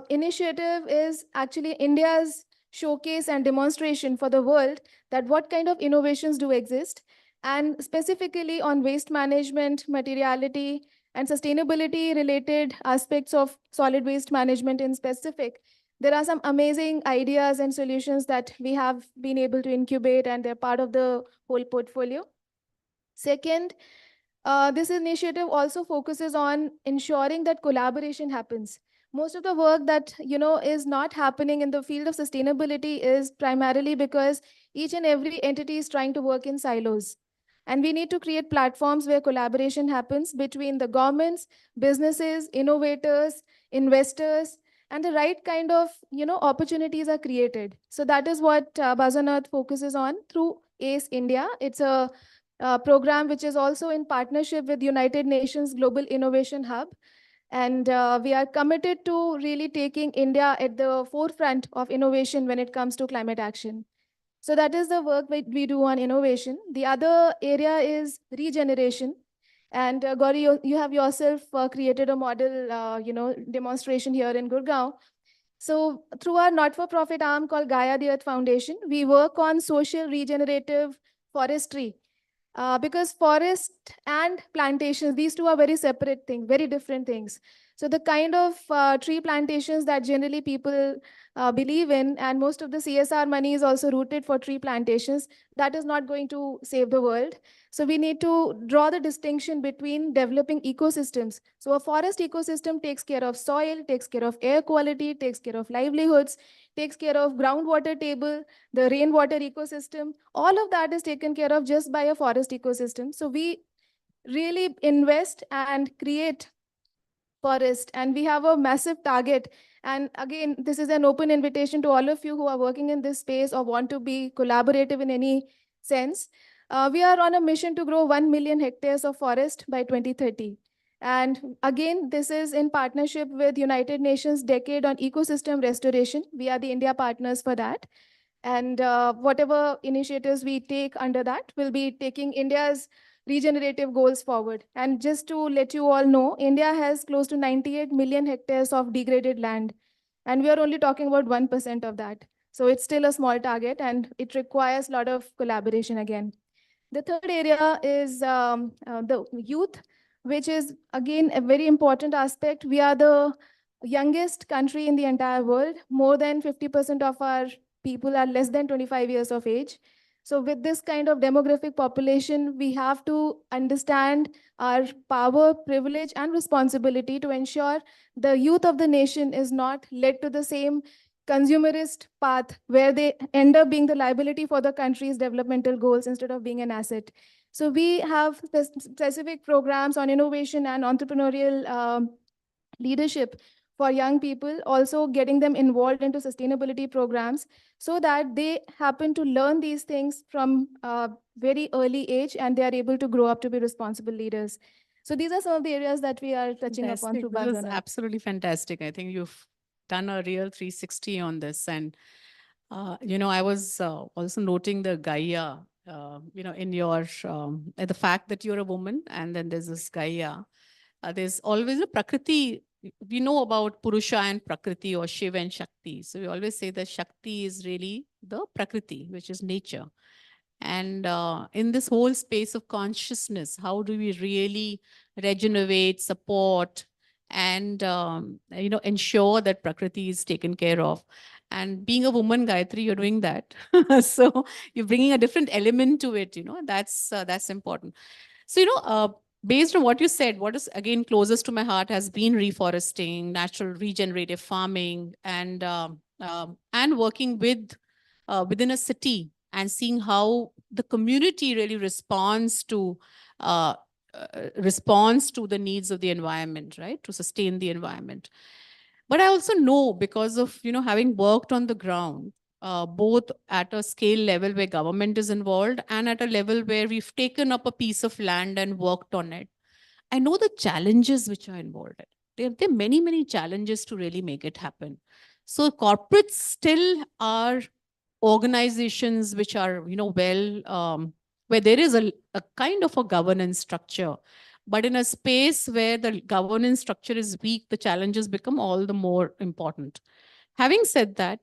initiative is actually India's showcase and demonstration for the world that what kind of innovations do exist, and specifically on waste management, materiality, and sustainability related aspects of solid waste management in specific. There are some amazing ideas and solutions that we have been able to incubate, and they're part of the whole portfolio. Second, this initiative also focuses on ensuring that collaboration happens. Most of the work that is not happening in the field of sustainability is primarily because each and every entity is trying to work in silos. And we need to create platforms where collaboration happens between the governments, businesses, innovators, investors, and the right kind of opportunities are created. So that is what Buzz on Earth focuses on through ACE India. It's a program which is also in partnership with United Nations Global Innovation Hub. And we are committed to really taking India at the forefront of innovation when it comes to climate action. So that is the work we do on innovation. The other area is regeneration. And Gauri, you have yourself created a model, demonstration here in Gurgaon. So through our not-for-profit arm called Gaia the Earth Foundation, we work on social regenerative forestry. Because forest and plantations, these two are very separate things, very different things. So the kind of tree plantations that generally people believe in, and most of the CSR money is also rooted for tree plantations, that is not going to save the world. So we need to draw the distinction between developing ecosystems. So a forest ecosystem takes care of soil, takes care of air quality, takes care of livelihoods, takes care of groundwater table, the rainwater ecosystem. All of that is taken care of just by a forest ecosystem. So we really invest and create forest, and we have a massive target. And again, this is an open invitation to all of you who are working in this space or want to be collaborative in any sense. We are on a mission to grow 1 million hectares of forest by 2030. And again, this is in partnership with United Nations Decade on Ecosystem Restoration. We are the India partners for that. And whatever initiatives we take under that will be taking India's regenerative goals forward. And just to let you all know, India has close to 98 million hectares of degraded land. And we are only talking about 1% of that. So it's still a small target and it requires a lot of collaboration again. The third area is the youth, which is again a very important aspect. We are the youngest country in the entire world. More than 50% of our people are less than 25 years of age. So with this kind of demographic population, we have to understand our power, privilege, and responsibility to ensure the youth of the nation is not led to the same consumerist path where they end up being the liability for the country's developmental goals instead of being an asset. So we have specific programs on innovation and entrepreneurial leadership for young people, also getting them involved into sustainability programs so that they happen to learn these things from a very early age and they are able to grow up to be responsible leaders. So these are some of the areas that we are touching upon Fantastic. through This is Barcelona. absolutely fantastic. I think you've done a real 360 on this. And, I was also noting the Gaia, in your, the fact that you're a woman and then there's this Gaia. There's always a Prakriti. We know about Purusha and Prakriti or Shiva and Shakti. So we always say that Shakti is really the Prakriti, which is nature. And in this whole space of consciousness, how do we really regenerate, support, and ensure that Prakriti is taken care of? And being a woman, Gayatri, you're doing that. So you're bringing a different element to it. That's important. So based on what you said, what is again closest to my heart has been reforesting, natural regenerative farming, and working with within a city and seeing how the community really responds to the needs of the environment, right? To sustain the environment. But I also know, because of having worked on the ground, both at a scale level where government is involved and at a level where we've taken up a piece of land and worked on it, I know the challenges which are involved. There are many, many challenges to really make it happen. So corporates still are organizations which are, where there is a kind of a governance structure. But in a space where the governance structure is weak, the challenges become all the more important. Having said that,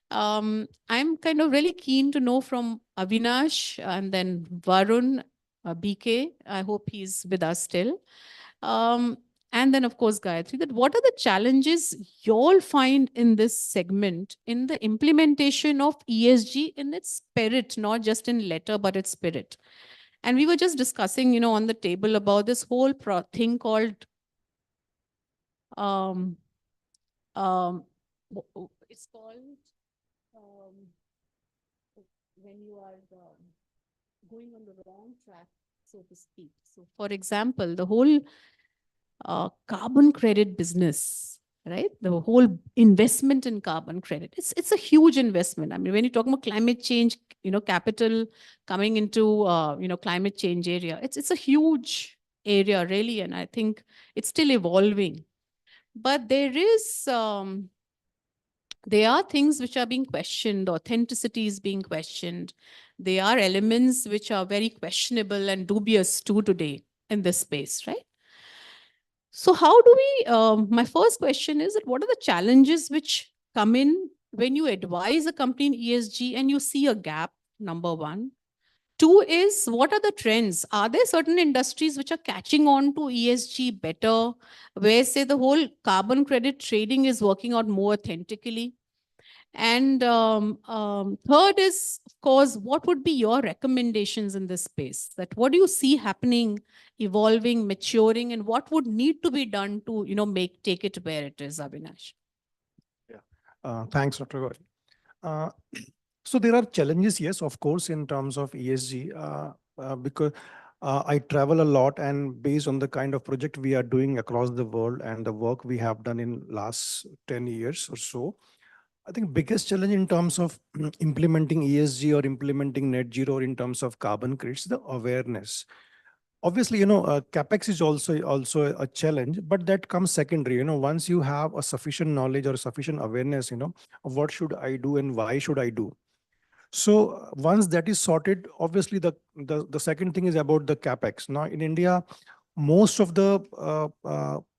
I'm kind of really keen to know from Avinash and then Varun, BK. I hope he's with us still. And then, of course, Gayatri, that what are the challenges you all find in this segment in the implementation of ESG in its spirit, not just in letter, but its spirit? And we were just discussing, on the table about this whole thing called, it's called, when you are going on the wrong track, so to speak. So, for example, the whole carbon credit business, right? The whole investment in carbon credit. It's a huge investment. I mean, when you talk about climate change, capital coming into, climate change area, it's a huge area really. And I think it's still evolving. But there are things which are being questioned, authenticity is being questioned. There are elements which are very questionable and dubious too today in this space, right? So how do we, my first question is that what are the challenges which come in when you advise a company in ESG and you see a gap, number one? Two is, what are the trends? Are there certain industries which are catching on to ESG better, where say the whole carbon credit trading is working out more authentically? And third is, of course, what would be your recommendations in this space? That what do you see happening, evolving, maturing, and what would need to be done to, take it where it is, Avinash? Yeah. Thanks, Dr. Gauri. So there are challenges, yes, of course, in terms of ESG, because I travel a lot, and based on the kind of project we are doing across the world and the work we have done in last 10 years or so, I think biggest challenge in terms of implementing ESG or implementing net zero or in terms of carbon credits, the awareness. Obviously, CapEx is also a challenge, but that comes secondary. Once you have a sufficient knowledge or sufficient awareness, of what should I do and why should I do? So once that is sorted, obviously the second thing is about the CapEx. Now in India, most of the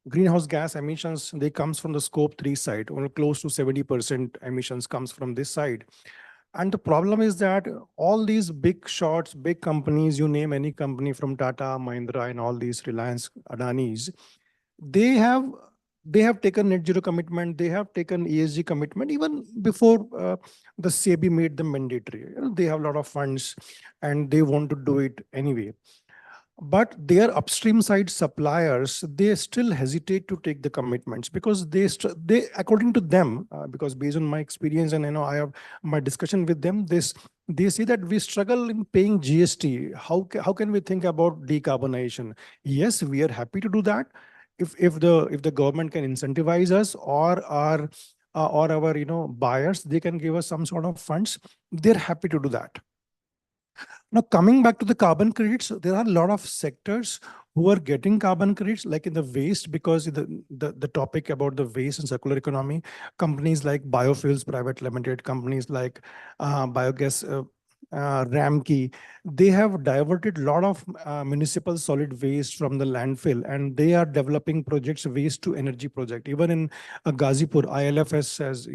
greenhouse gas emissions, they comes from the scope 3 side, or close to 70% emissions comes from this side. And the problem is that all these big shots, big companies, you name any company from Tata, Mahindra, and all these Reliance, Adanis, they have taken net zero commitment, they have taken ESG commitment even before the SEBI made them mandatory. You know, they have a lot of funds and they want to do it anyway. But their upstream side suppliers, they still hesitate to take the commitments because they according to them, because based on my experience and I have my discussion with them, they say that we struggle in paying GST. How can we think about decarbonization? Yes, we are happy to do that if the government can incentivize us, or our buyers, they can give us some sort of funds. They're happy to do that. Now, coming back to the carbon credits, there are a lot of sectors who are getting carbon credits, like in the waste, because the topic about the waste and circular economy, companies like Biofuels Private Limited, companies like Biogas, Ramkey, they have diverted a lot of municipal solid waste from the landfill, and they are developing projects, waste to energy project. Even in Gazipur, ILFS has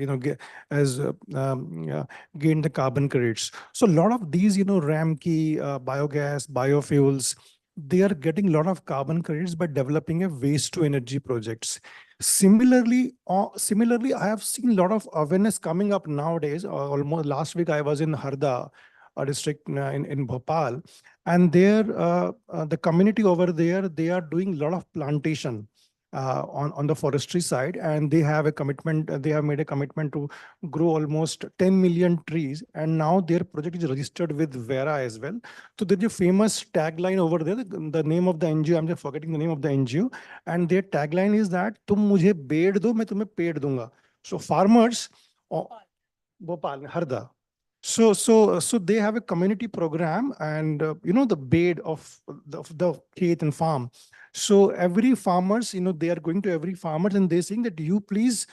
gained the carbon credits. So a lot of these, Ramkey, biogas, biofuels, they are getting a lot of carbon credits by developing a waste to energy projects. Similarly, I have seen a lot of awareness coming up nowadays. Almost last week, I was in Harda, a district in Bhopal, and there the community over there, they are doing a lot of plantation on the forestry side, and they have a commitment. They have made a commitment to grow almost 10 million trees, and now their project is registered with Vera as well. So there's a famous tagline over there. The name of the NGO, I'm just forgetting the name of the NGO, and their tagline is that "Tum mujhe bed do, main tumhe ped dunga." So farmers, Bhopal, Harda. So they have a community program, and the bed of the khet and farm. So every farmers, they are going to every farmers and they're saying that you please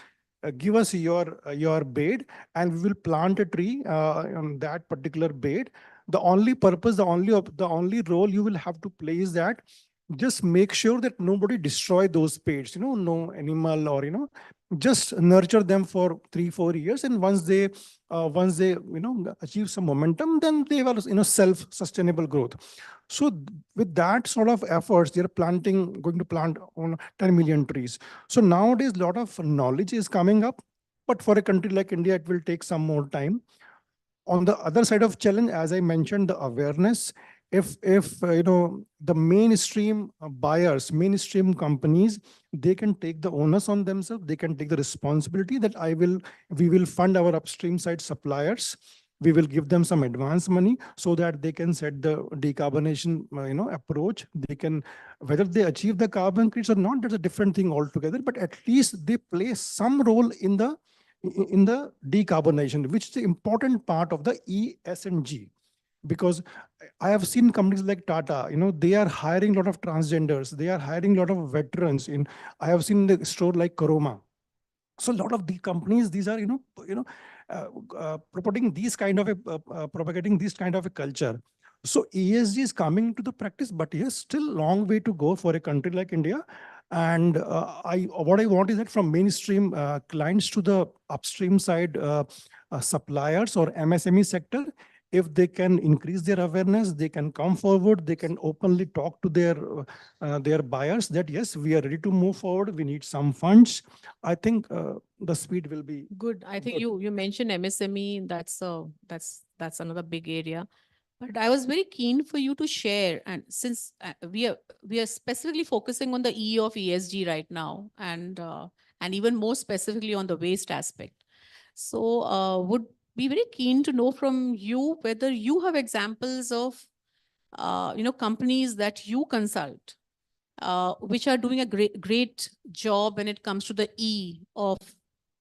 give us your bed, and we will plant a tree on that particular bed. The only purpose, the only role you will have to play is that just make sure that nobody destroy those beds. No animal, or just nurture them for 3-4 years, and once they achieve some momentum, then they will self-sustainable growth. So with that sort of efforts, they're going to plant on 10 million trees. So nowadays, a lot of knowledge is coming up, but for a country like India, it will take some more time. On the other side of challenge, as I mentioned, the awareness. If the mainstream buyers, mainstream companies, they can take the onus on themselves, they can take the responsibility that we will fund our upstream side suppliers. We will give them some advance money so that they can set the decarbonization approach. They can, whether they achieve the carbon credits or not, that's a different thing altogether, but at least they play some role in the decarbonization, which is the important part of the E, S, and G. Because I have seen companies like Tata, they are hiring a lot of transgenders, they are hiring a lot of veterans. I have seen the store like Karoma. So a lot of the companies, these are propagating this kind of a culture. So ESG is coming to the practice, but yes, still long way to go for a country like India. And what I want is that from mainstream clients to the upstream side suppliers or MSME sector, if they can increase their awareness, they can come forward, they can openly talk to their buyers that yes, we are ready to move forward, we need some funds. I think the speed will be Good. I think good. you mentioned MSME. That's another big area. But I was very keen for you to share, and since we are specifically focusing on the E of ESG right now, and even more specifically on the waste aspect. So would be very keen to know from you whether you have examples of companies that you consult which are doing a great job when it comes to the E of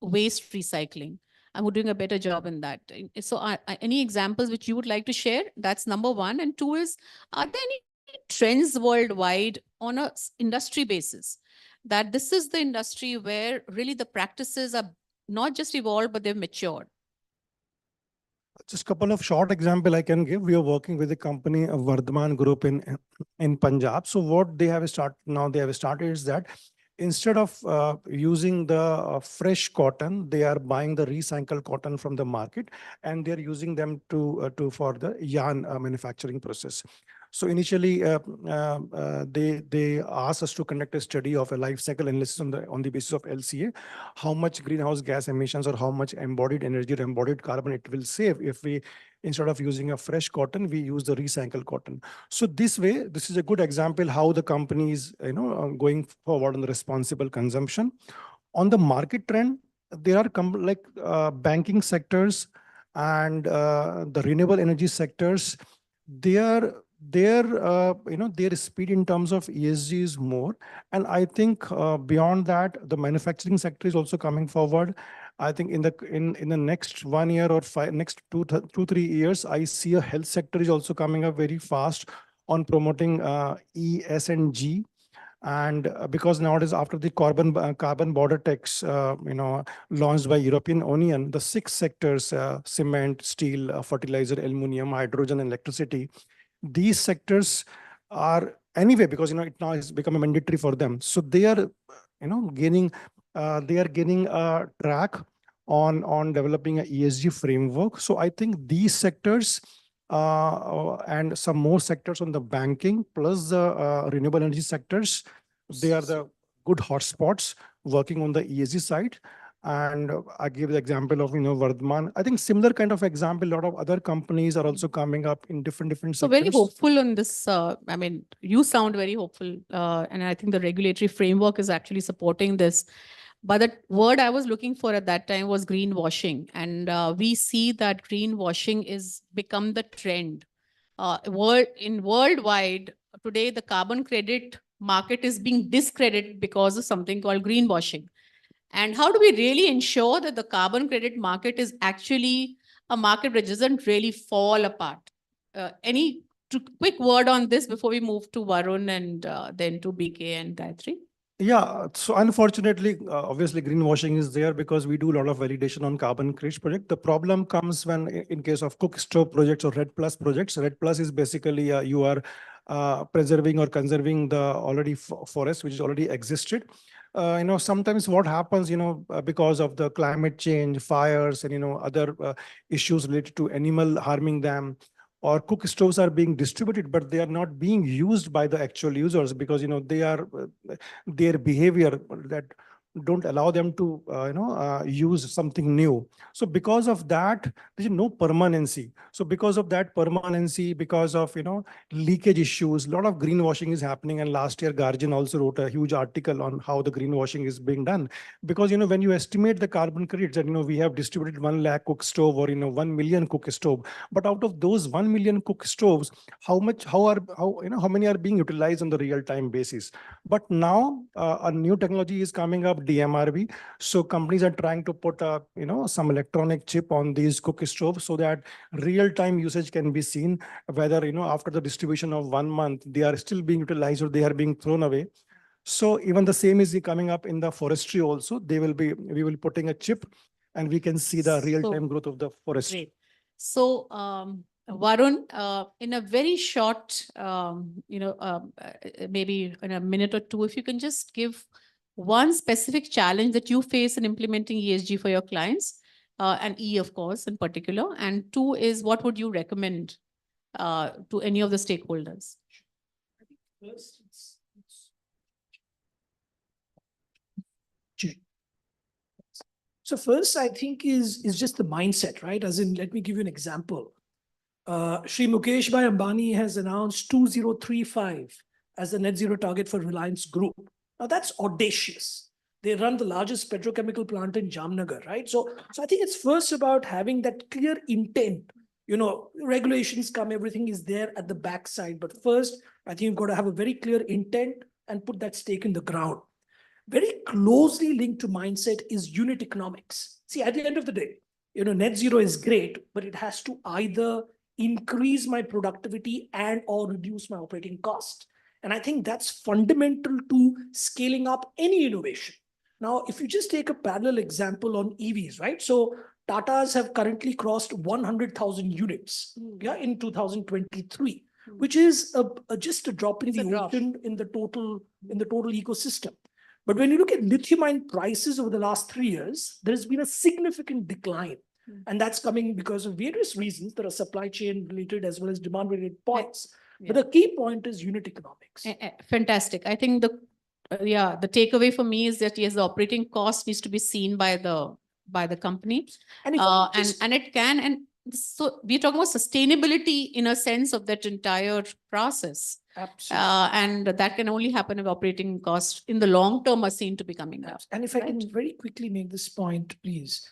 waste recycling, and we're doing a better job in that. So any examples which you would like to share? That's number one. And two is, are there any trends worldwide on a industry basis that this is the industry where really the practices are not just evolved, but they've matured? Just a couple of short example I can give. We are working with a company, a Vardhman Group in Punjab. So what they have started is that instead of using the fresh cotton, they are buying the recycled cotton from the market, and they're using them to for the yarn manufacturing process. So initially, they asked us to conduct a study of a life cycle analysis on the basis of LCA, how much greenhouse gas emissions or how much embodied energy or embodied carbon it will save if we, instead of using a fresh cotton, we use the recycled cotton. So this way, this is a good example how the company is, going forward on the responsible consumption. On the market trend, there are like banking sectors and the renewable energy sectors. Their speed in terms of ESG is more, and I think beyond that, the manufacturing sector is also coming forward. I think in the next 1 year or next 3 years, I see a health sector is also coming up very fast on promoting E, S, and G. And because nowadays, after the carbon border tax, launched by European Union, the 6 sectors: cement, steel, fertilizer, aluminum, hydrogen, and electricity. These sectors are anyway, because it now has become mandatory for them. So they are, gaining a track on developing a ESG framework. So I think these sectors and some more sectors on the banking plus the renewable energy sectors, they are the good hotspots working on the ESG side. And I gave the example of, Vardhman. I think similar kind of example, a lot of other companies are also coming up in different So sectors. very hopeful on this. I mean, you sound very hopeful. And I think the regulatory framework is actually supporting this. But the word I was looking for at that time was greenwashing. And we see that greenwashing is become the trend. Worldwide, today, the carbon credit market is being discredited because of something called greenwashing. And how do we really ensure that the carbon credit market is actually a market that doesn't really fall apart? Any quick word on this before we move to Varun and then to BK and Gayatri? Yeah, so unfortunately, obviously greenwashing is there because we do a lot of validation on carbon credits project. The problem comes when in case of cook stove projects or RED Plus projects. RED Plus is basically you are preserving or conserving the already forest which is already existed. Sometimes what happens, because of the climate change, fires, and, other issues related to animal harming them, or cook stoves are being distributed, but they are not being used by the actual users because, they are their behavior that don't allow them to, use something new. So because of that, there is no permanency. So because of that permanency, because of, leakage issues, a lot of greenwashing is happening. And last year, Guardian also wrote a huge article on how the greenwashing is being done. Because, when you estimate the carbon credits, that, we have distributed 1 lakh cook stove or, 1 million cook stove. But out of those 1 million cook stoves, how many are being utilized on the real-time basis? But now a new technology is coming up, DMRV. So companies are trying to put some electronic chip on these cook stoves so that real-time usage can be seen, whether after the distribution of 1 month they are still being utilized or they are being thrown away. So even the same is coming up in the forestry also. We will be putting a chip and we can see the real-time growth of the forest. Great. So Varun, in a very short, maybe in a minute or two, if you can just give one specific challenge that you face in implementing ESG for your clients, and E, of course, in particular. And 2 is, what would you recommend to any of the stakeholders? I think first So first, I think is just the mindset, right? As in, let me give you an example. Shri Mukesh Bhai Ambani has announced 2035 as the net zero target for Reliance Group. Now that's audacious. They run the largest petrochemical plant in Jamnagar, right? So I think it's first about having that clear intent. Regulations come, everything is there at the backside. But first, I think you've got to have a very clear intent and put that stake in the ground. Very closely linked to mindset is unit economics. See, at the end of the day, net zero is great, but it has to either increase my productivity and or reduce my operating cost. And I think that's fundamental to scaling up any innovation. Now, if you just take a parallel example on EVs, right? So Tatas have currently crossed 100,000 units in 2023, which is just a drop in the ocean in the total ecosystem. But when you look at lithium ion prices over the last 3 years, there has been a significant decline. And that's coming because of various reasons. There are supply chain related as well as demand related points. But the key point is unit economics. Fantastic. I think the takeaway for me is that yes, the operating cost needs to be seen by the company, And if it can, and so we're talking about sustainability in a sense of that entire process. absolutely. And that can only happen if operating costs in the long term are seen to be coming down. And if I can very quickly make this point, please.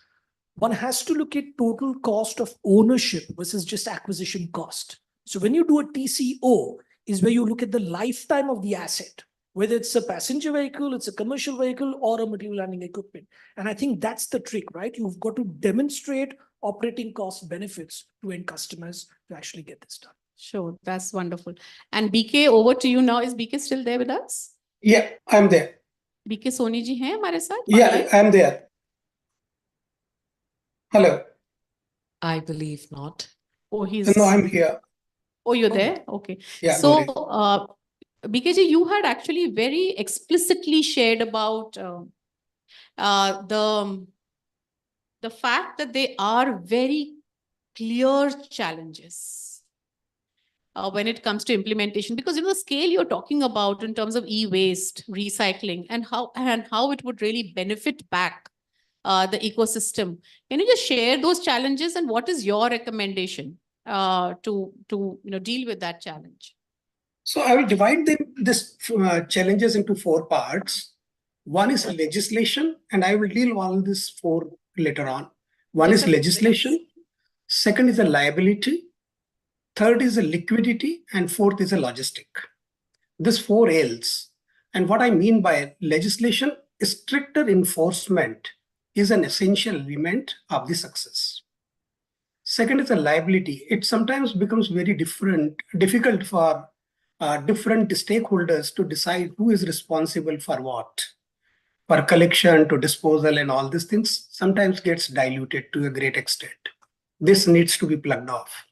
One has to look at total cost of ownership versus just acquisition cost. So when you do a TCO is where you look at the lifetime of the asset, whether it's a passenger vehicle, it's a commercial vehicle or a material handling equipment. And I think that's the trick, right? You've got to demonstrate operating cost benefits to end customers to actually get this done. Sure, that's wonderful. And BK, over to you now. Is BK still there with us? Yeah, I'm there. BK Soni ji hai hamare saath? Yeah, I'm there. Hello. I believe not. Oh, he's. No, I'm here. Oh, you're there? Okay. Yeah. So, Gauri. BK ji, you had actually very explicitly shared about the fact that they are very clear challenges when it comes to implementation, because the scale you're talking about in terms of e-waste, recycling, and how it would really benefit back the ecosystem. Can you just share those challenges and what is your recommendation to deal with that challenge? So I will divide this challenges into 4 parts. One is legislation, and I will deal all these 4 later on. One is legislation. Second is the liability. Third is the liquidity, and fourth is the logistic. This 4 L's. And what I mean by legislation, stricter enforcement is an essential element of the success. Second is the liability. It sometimes becomes very difficult for different stakeholders to decide who is responsible for what. For collection to disposal and all these things sometimes gets diluted to a great extent. This needs to be plugged off.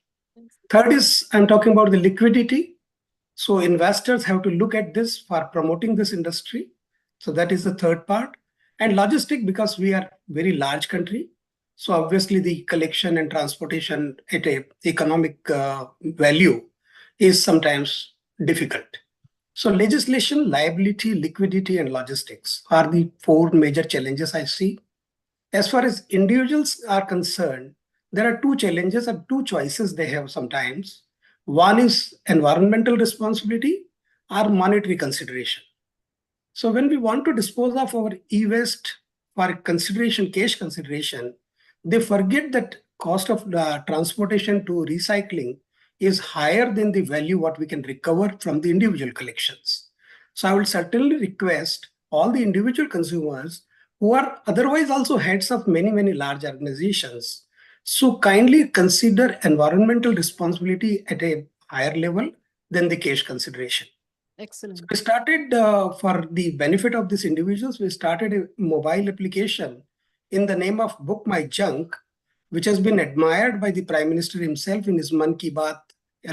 Third is, I'm talking about the liquidity. So investors have to look at this for promoting this industry. So that is the third part. And logistic, because we are very large country. So obviously the collection and transportation at a economic value is sometimes difficult. So legislation, liability, liquidity, and logistics are the 4 major challenges I see. As far as individuals are concerned, there are 2 challenges and 2 choices they have sometimes. One is environmental responsibility or monetary consideration. So when we want to dispose of our e-waste for consideration, cash consideration, they forget that cost of transportation to recycling is higher than the value what we can recover from the individual collections. So I will certainly request all the individual consumers who are otherwise also heads of many large organizations, so kindly consider environmental responsibility at a higher level than the cash consideration. Excellent. So we started for the benefit of these individuals, we started a mobile application in the name of Book My Junk, which has been admired by the Prime Minister himself in his Mann Ki Baat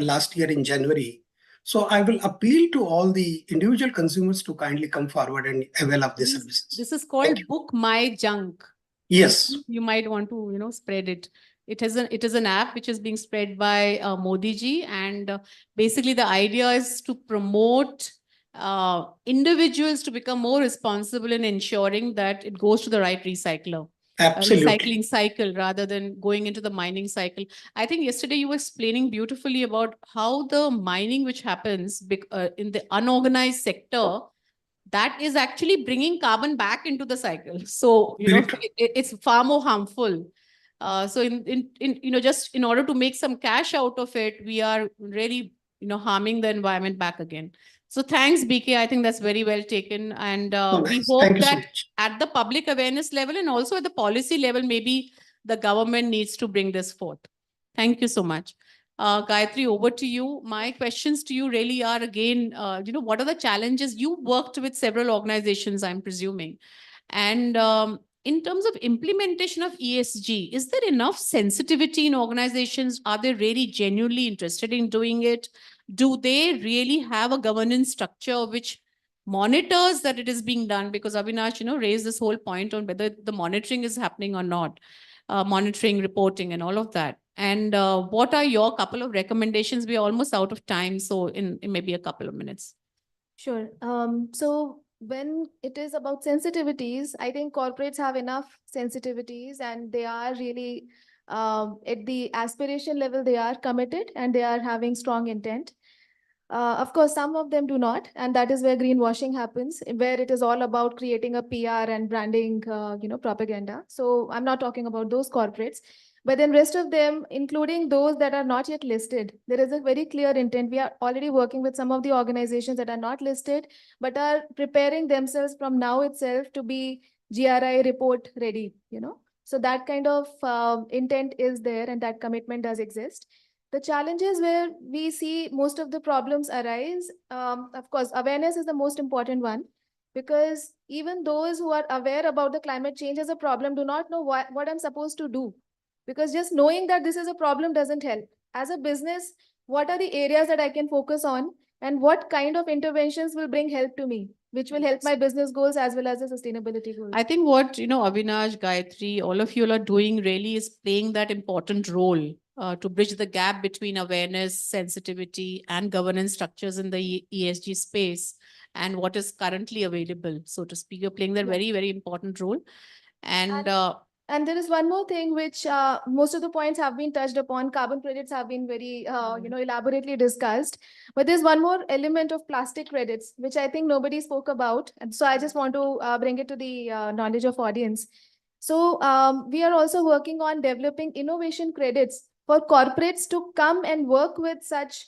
last year in January. So I will appeal to all the individual consumers to kindly come forward and avail of these services. This is called Book My Junk. Yes. You might want to, spread it. It is an app which is being spread by Modi ji, and basically the idea is to promote individuals to become more responsible in ensuring that it goes to the right recycler. Absolutely. Recycling cycle rather than going into the mining cycle. I think yesterday you were explaining beautifully about how the mining which happens in the unorganized sector, that is actually bringing carbon back into the cycle. So, it's far more harmful. So just in order to make some cash out of it, we are really, harming the environment back again. So thanks, BK. I think that's very well taken. And we hope that at the public awareness level and also at the policy level, maybe the government needs to bring this forth. Thank you so much. Gayatri, over to you. My questions to you really are again, what are the challenges? You worked with several organizations, I'm presuming. And in terms of implementation of ESG, is there enough sensitivity in organizations? Are they really genuinely interested in doing it? Do they really have a governance structure which monitors that it is being done, because Avinash, raised this whole point on whether the monitoring is happening or not, monitoring, reporting, and all of that. And what are your couple of recommendations? We are almost out of time, so in maybe a couple of minutes. Sure. So when it is about sensitivities, I think corporates have enough sensitivities and they are really at the aspiration level, they are committed and they are having strong intent. Of course, some of them do not, and that is where greenwashing happens, where it is all about creating a PR and branding, propaganda. So I'm not talking about those corporates, but then rest of them, including those that are not yet listed, there is a very clear intent. We are already working with some of the organizations that are not listed, but are preparing themselves from now itself to be GRI report ready, So that kind of intent is there and that commitment does exist. The challenges where we see most of the problems arise, of course, awareness is the most important one, because even those who are aware about the climate change as a problem do not know what I'm supposed to do. Because just knowing that this is a problem doesn't help. As a business, what are the areas that I can focus on and what kind of interventions will bring help to me, which will help my business goals as well as the sustainability goals? I think what, Avinash, Gayatri, all of you are doing really is playing that important role to bridge the gap between awareness, sensitivity, and governance structures in the ESG space and what is currently available, so to speak. You're playing that Yeah. very, very important role. And And there is one more thing which most of the points have been touched upon. Carbon credits have been very, elaborately discussed. But there's one more element of plastic credits, which I think nobody spoke about. And so I just want to bring it to the knowledge of audience. So we are also working on developing innovation credits for corporates to come and work with such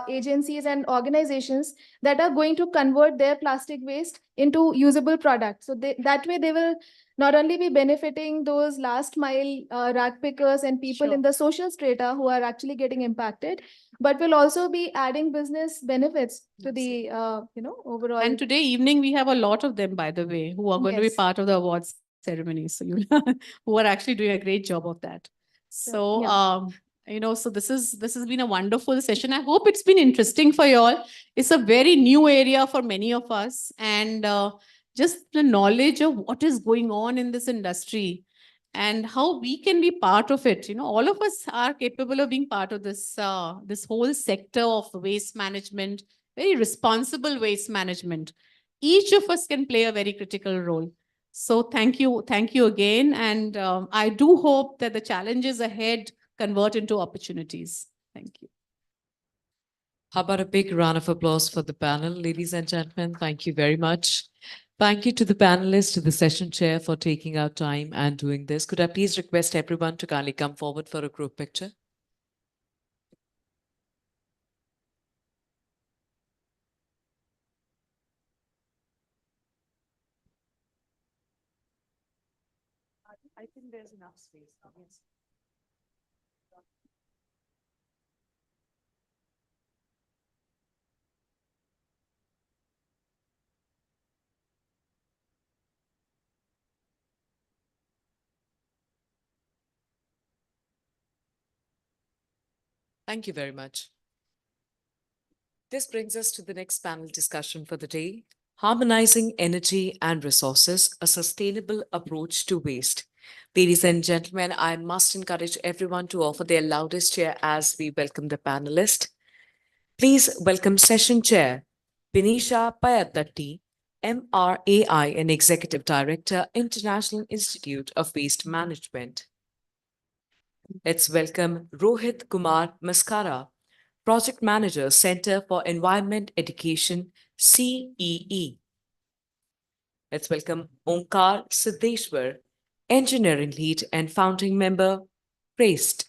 agencies and organizations that are going to convert their plastic waste into usable products. So that way they will not only be benefiting those last mile rag pickers and people Sure. in the social strata who are actually getting impacted, but will also be adding business benefits to the overall. And today evening, we have a lot of them, by the way, who are going to be Yes. part of the awards ceremony. So you who are actually doing a great job of that. So, so this has been a wonderful session. I hope it's been interesting for you all. It's a very new area for many of us, and just the knowledge of what is going on in this industry and how we can be part of it. All of us are capable of being part of this this whole sector of waste management, very responsible waste management. Each of us can play a very critical role. So thank you again. And I do hope that the challenges ahead convert into opportunities. Thank you. How about a big round of applause for the panel, ladies and gentlemen? Thank you very much. Thank you to the panelists, to the session chair for taking out time and doing this. Could I please request everyone to kindly come forward for a group picture? I think there's enough space. Yes. Thank you very much. This brings us to the next panel discussion for the day: harmonizing energy and resources, a sustainable approach to waste. Ladies and gentlemen, I must encourage everyone to offer their loudest cheer as we welcome the panelist. Please welcome Session Chair Binisha Payatatti, MRAI and Executive Director, International Institute of Waste Management. Let's welcome Rohit Kumar Maskara, Project Manager, Center for Environment Education, CEE. Let's welcome Omkar Siddeshwar, Engineering Lead and Founding Member, PRAIST.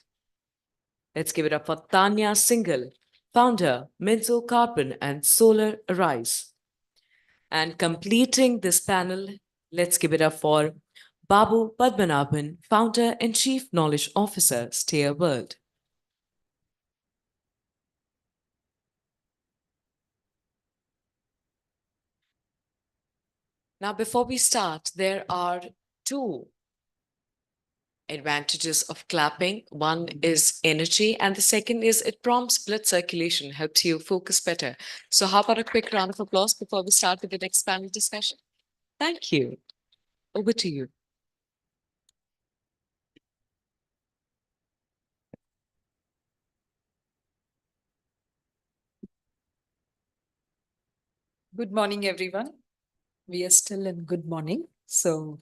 Let's give it up for Tanya Singhal, Founder, Minzo Carbon and Solar Arise. And completing this panel, let's give it up for Babu Padmanabhan, Founder and Chief Knowledge Officer, Steer World. Now, before we start, there are two advantages of clapping. One is energy, and the second is it prompts blood circulation, helps you focus better. So how about a quick round of applause before we start with the next panel discussion? Thank you. Over to you. Good morning, everyone. We are still in good morning. So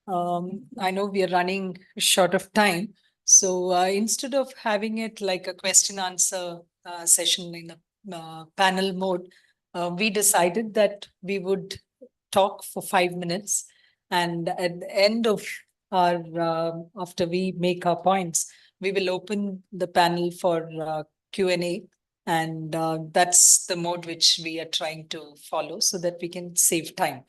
I know we are running short of time. So instead of having it like a question answer session in a panel mode, we decided that we would talk for 5 minutes. And at the end of our, after we make our points, we will open the panel for Q&A. And that's the mode which we are trying to follow so that we can save time.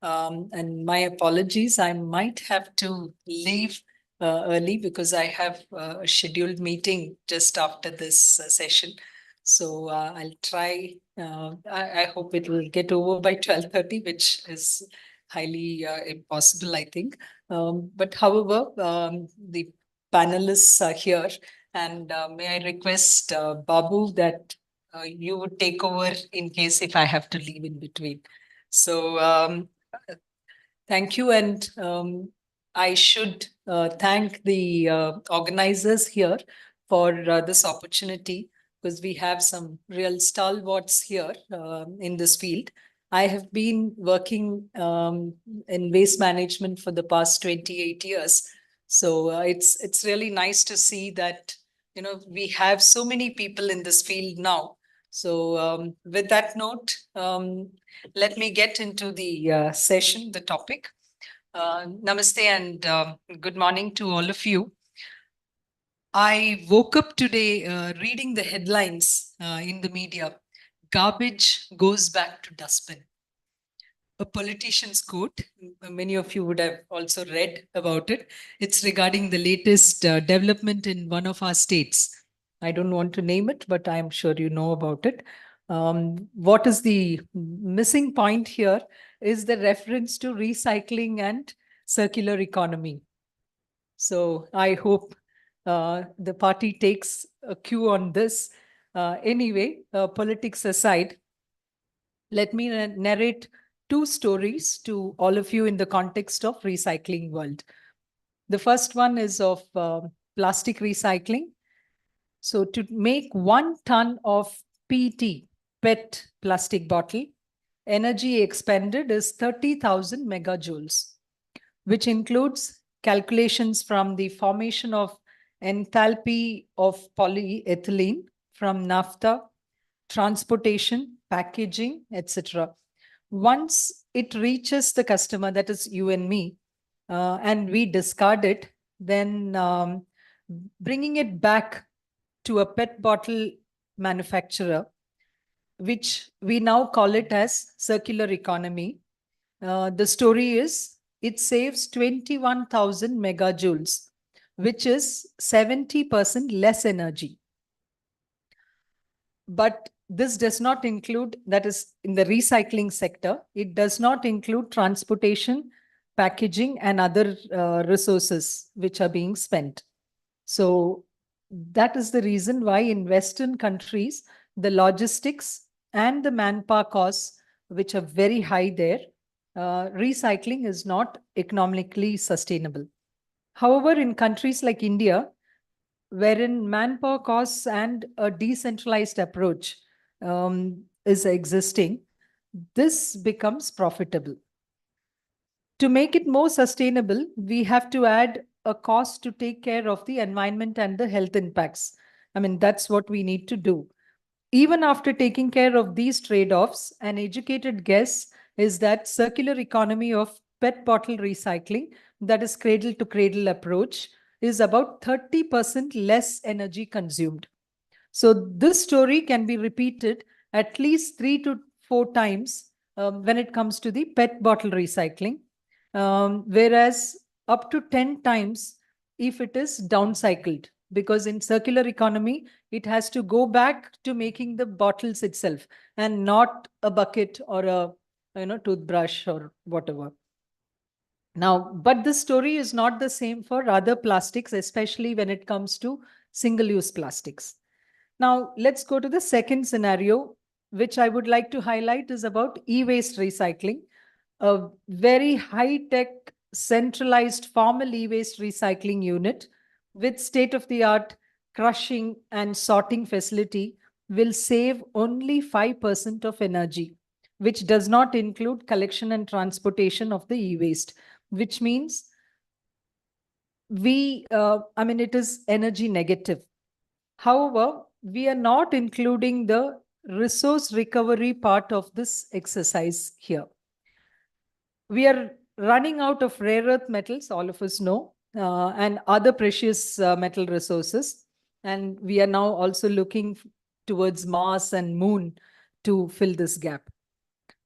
And my apologies, I might have to leave early because I have a scheduled meeting just after this session. So I'll try, I hope it will get over by 12:30, which is highly impossible, I think. But however, the panelists are here. And may I request Babu that you would take over in case if I have to leave in between. So thank you. And I should thank the organizers here for this opportunity because we have some real stalwarts here in this field. I have been working in waste management for the past 28 years. So it's really nice to see that, you know, we have so many people in this field now. So with that note, let me get into the session, the topic. Namaste and good morning to all of you. I woke up today reading the headlines in the media. Garbage goes back to dustbin. A politician's quote. Many of you would have also read about it. It's regarding the latest development in one of our states. I don't want to name it, but I'm sure you know about it. What is the missing point here is the reference to recycling and circular economy. So I hope the party takes a cue on this. Anyway, politics aside, let me narrate two stories to all of you in the context of recycling world. The first one is of plastic recycling. So to make 1 ton of PET plastic bottle, energy expended is 30,000 megajoules, which includes calculations from the formation of enthalpy of polyethylene from naphtha, transportation, packaging, etc. Once it reaches the customer, that is you and me, and we discard it, then bringing it back to a PET bottle manufacturer, which we now call it as circular economy. The story is it saves 21,000 megajoules, which is 70% less energy. But this does not include, that is in the recycling sector, it does not include transportation, packaging, and other resources which are being spent. So that is the reason why in Western countries, the logistics and the manpower costs, which are very high there, recycling is not economically sustainable. However, in countries like India, wherein manpower costs and a decentralized approach is existing, this becomes profitable. To make it more sustainable, we have to add a cost to take care of the environment and the health impacts. I mean, that's what we need to do. Even after taking care of these trade-offs, an educated guess is that circular economy of PET bottle recycling, that is cradle to cradle approach, is about 30% less energy consumed. So this story can be repeated at least 3 to 4 times when it comes to the PET bottle recycling, whereas up to 10 times if it is downcycled, because in circular economy, it has to go back to making the bottles itself and not a bucket or a toothbrush or whatever. Now, but the story is not the same for other plastics, especially when it comes to single-use plastics. Now, let's go to the second scenario, which I would like to highlight is about e-waste recycling, a very high-tech centralized formal e-waste recycling unit with state-of-the-art crushing and sorting facility will save only 5% of energy, which does not include collection and transportation of the e-waste, which means it is energy negative. However, we are not including the resource recovery part of this exercise here. We are running out of rare earth metals, all of us know, and other precious metal resources. And we are now also looking towards Mars and Moon to fill this gap.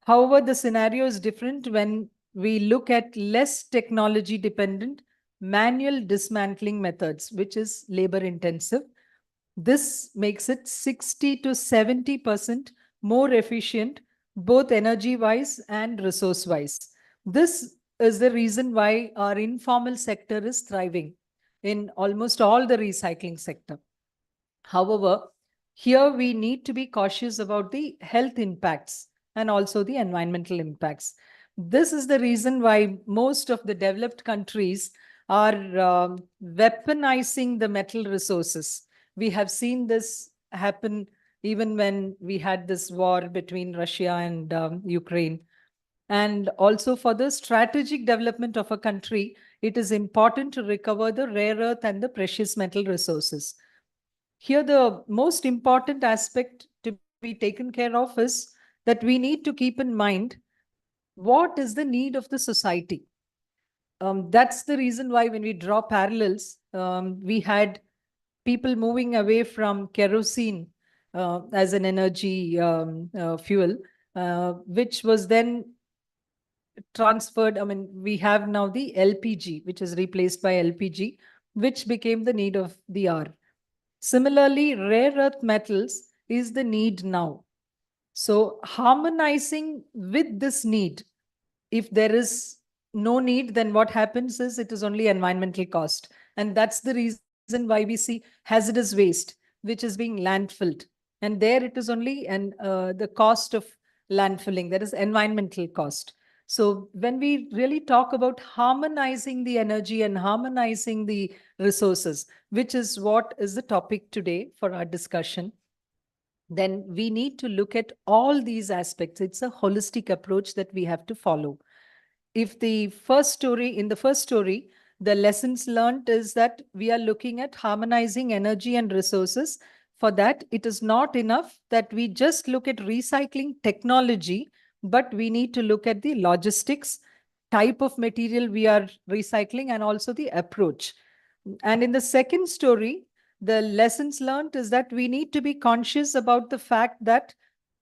However, the scenario is different when we look at less technology dependent manual dismantling methods, which is labor intensive. This makes it 60 to 70% more efficient, both energy wise and resource wise. This is the reason why our informal sector is thriving in almost all the recycling sector. However, here we need to be cautious about the health impacts and also the environmental impacts. This is the reason why most of the developed countries are weaponizing the metal resources. We have seen this happen even when we had this war between Russia and Ukraine. And also for the strategic development of a country, it is important to recover the rare earth and the precious metal resources. Here, the most important aspect to be taken care of is that we need to keep in mind what is the need of the society. That's the reason why when we draw parallels, we had people moving away from kerosene as an energy fuel, which was then transferred. We have now the LPG, which is replaced by LPG, which became the need of the hour. Similarly, rare earth metals is the need now. So harmonizing with this need, if there is no need, then what happens is it is only environmental cost. And that's the reason why we see hazardous waste, which is being landfilled. And there it is only the cost of landfilling, that is environmental cost. So when we really talk about harmonizing the energy and harmonizing the resources, which is what is the topic today for our discussion, then we need to look at all these aspects. It's a holistic approach that we have to follow. If in the first story, the lessons learned is that we are looking at harmonizing energy and resources. For that, it is not enough that we just look at recycling technology, but we need to look at the logistics, type of material we are recycling, and also the approach. And in the second story, the lessons learned is that we need to be conscious about the fact that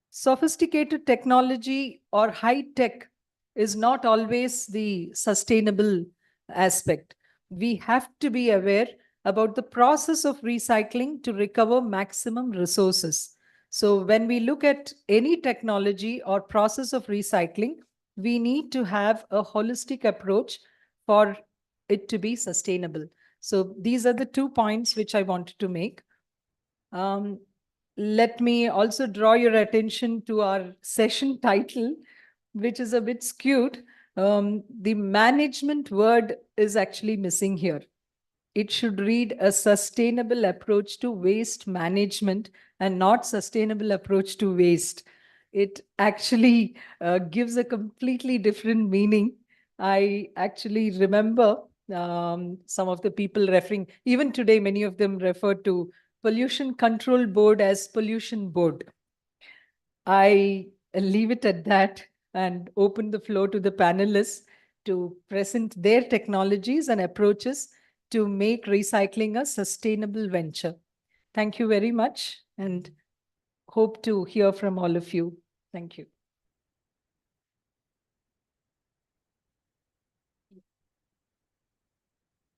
sophisticated technology or high tech is not always the sustainable aspect. We have to be aware about the process of recycling to recover maximum resources. So when we look at any technology or process of recycling, we need to have a holistic approach for it to be sustainable. So these are the 2 points which I wanted to make. Let me also draw your attention to our session title, which is a bit skewed. The management word is actually missing here. It should read a sustainable approach to waste management and not sustainable approach to waste. It actually gives a completely different meaning. I actually remember some of the people referring, even today, many of them refer to Pollution Control Board as Pollution Board. I leave it at that and open the floor to the panelists to present their technologies and approaches to make recycling a sustainable venture. Thank you very much and hope to hear from all of you. Thank you.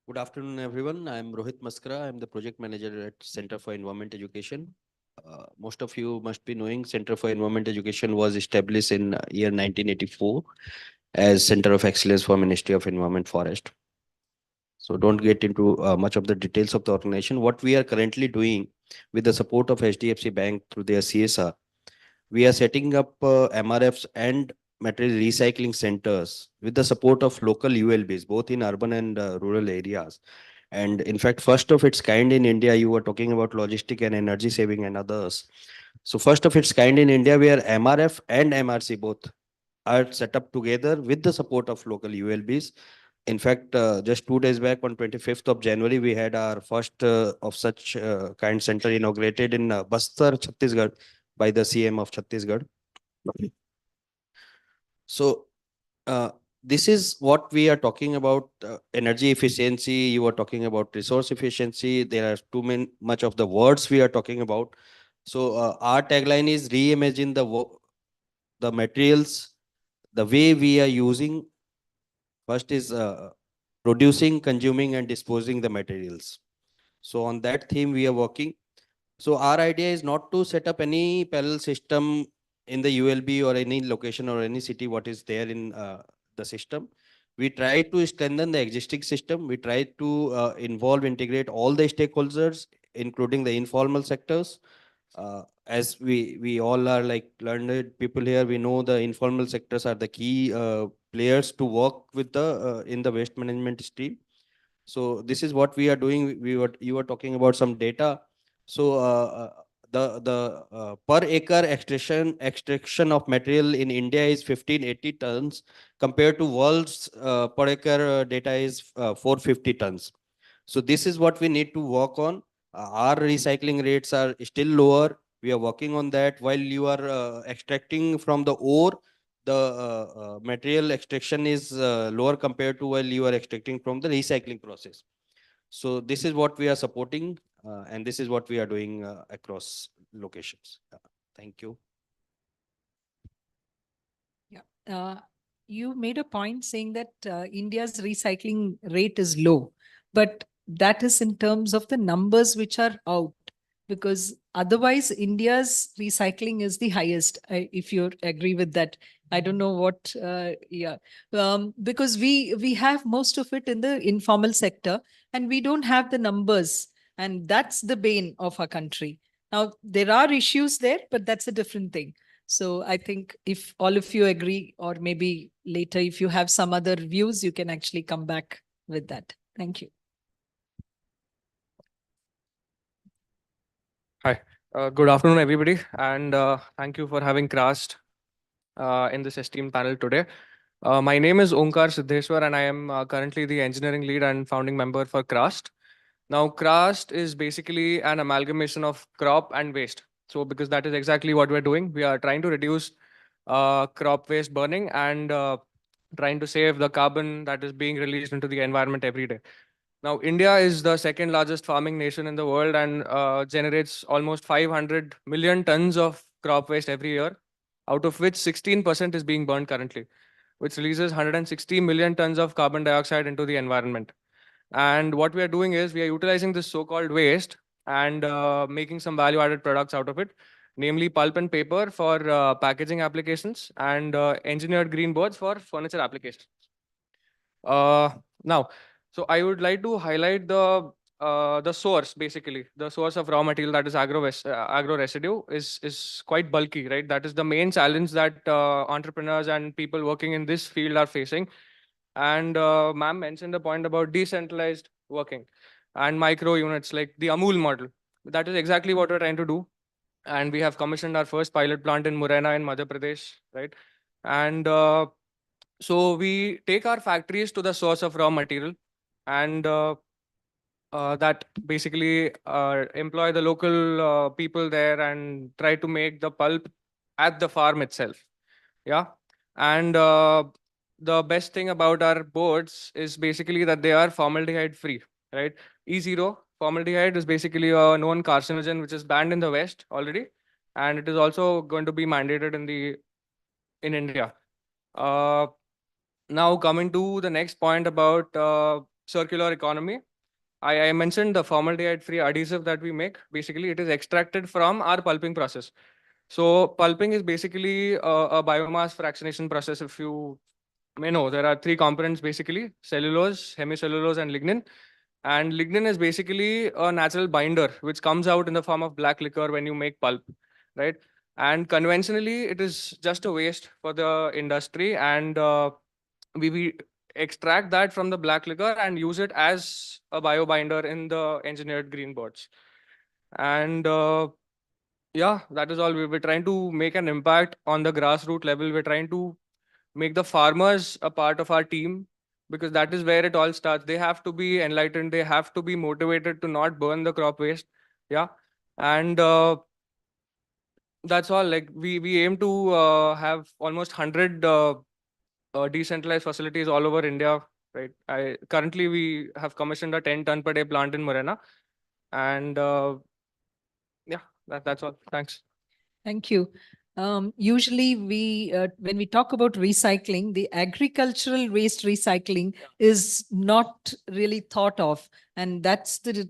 Good afternoon, everyone. I'm Rohit Maskara. I'm the project manager at Center for Environment Education. Most of you must be knowing Center for Environment Education was established in year 1984. as Center of Excellence for Ministry of Environment Forest. So don't get into much of the details of the organization. What we are currently doing with the support of HDFC Bank through their CSR, we are setting up MRFs and material recycling centers with the support of local ULBs, both in urban and rural areas. And in fact, first of its kind in India, you were talking about logistic and energy saving and others. So first of its kind in India, where MRF and MRC both are set up together with the support of local ULBs. In fact, just 2 days back on 25th of January, we had our first of such kind center inaugurated in Bastar, Chhattisgarh by the CM of Chhattisgarh. So this is what we are talking about, energy efficiency. You are talking about resource efficiency. There are much of the words we are talking about. So our tagline is reimagine the materials, the way we are using. First is producing, consuming, and disposing the materials. So on that theme, we are working. So our idea is not to set up any parallel system in the ULB or any location or any city what is there in the system. We try to strengthen the existing system. We try to integrate all the stakeholders, including the informal sectors. As we all are like learned people here, we know the informal sectors are the key players to work with the in the waste management stream. So this is what we are doing. You were talking about some data. So the per acre extraction of material in India is 1580 tons compared to world's per acre data is 450 tons. So this is what we need to work on. Our recycling rates are still lower. We are working on that. While you are extracting from the ore, the material extraction is lower compared to while you are extracting from the recycling process. So this is what we are supporting, and this is what we are doing across locations. Thank you. Yeah. You made a point saying that India's recycling rate is low, but that is in terms of the numbers which are out, because otherwise India's recycling is the highest. If you agree with that, I don't know what. Yeah, because we have most of it in the informal sector, and we don't have the numbers, and that's the bane of our country. Now there are issues there, but that's a different thing. So I think if all of you agree, or maybe later, if you have some other views, you can actually come back with that. Thank you. Hi, good afternoon, everybody, and thank you for having CRAST in this esteemed panel today. My name is Onkar Siddheshwar, and I am currently the engineering lead and founding member for CRAST. Now, CRAST is basically an amalgamation of crop and waste. So, because that is exactly what we're doing, we are trying to reduce crop waste burning and trying to save the carbon that is being released into the environment every day. Now, India is the second largest farming nation in the world and generates almost 500 million tons of crop waste every year, out of which 16% is being burned currently, which releases 160 million tons of carbon dioxide into the environment. And what we are doing is we are utilizing this so-called waste and making some value-added products out of it, namely pulp and paper for packaging applications and engineered green boards for furniture applications. Now, so I would like to highlight the source, basically. The source of raw material, that is agro residue, is quite bulky, right? That is the main challenge that entrepreneurs and people working in this field are facing. And ma'am mentioned the point about decentralized working and micro units like the Amul model. That is exactly what we're trying to do. And we have commissioned our first pilot plant in Morena in Madhya Pradesh, right? And so we take our factories to the source of raw material and that basically employ the local people there and try to make the pulp at the farm itself. Yeah. And the best thing about our boards is basically that they are formaldehyde free, right? E0 formaldehyde is basically a known carcinogen which is banned in the West already, and it is also going to be mandated in India. Now coming to the next point about circular economy, I mentioned the formaldehyde-free adhesive that we make. Basically, it is extracted from our pulping process. So pulping is basically a biomass fractionation process. If you No, there are three components basically: cellulose, hemicellulose, and lignin. And lignin is basically a natural binder which comes out in the form of black liquor when you make pulp, right? And conventionally, it is just a waste for the industry, and we extract that from the black liquor and use it as a bio binder in the engineered green boards. And yeah, that is all. We're trying to make an impact on the grassroots level. We're trying to make the farmers a part of our team, because that is where it all starts. They have to be enlightened. They have to be motivated to not burn the crop waste. Yeah. And that's all. Like we aim to have almost 100 decentralized facilities all over India. Right. Currently we have commissioned a 10-ton per day plant in Morena. And yeah, that's all. Thanks. Thank you. Usually when we talk about recycling, the agricultural waste recycling is not really thought of. And that's the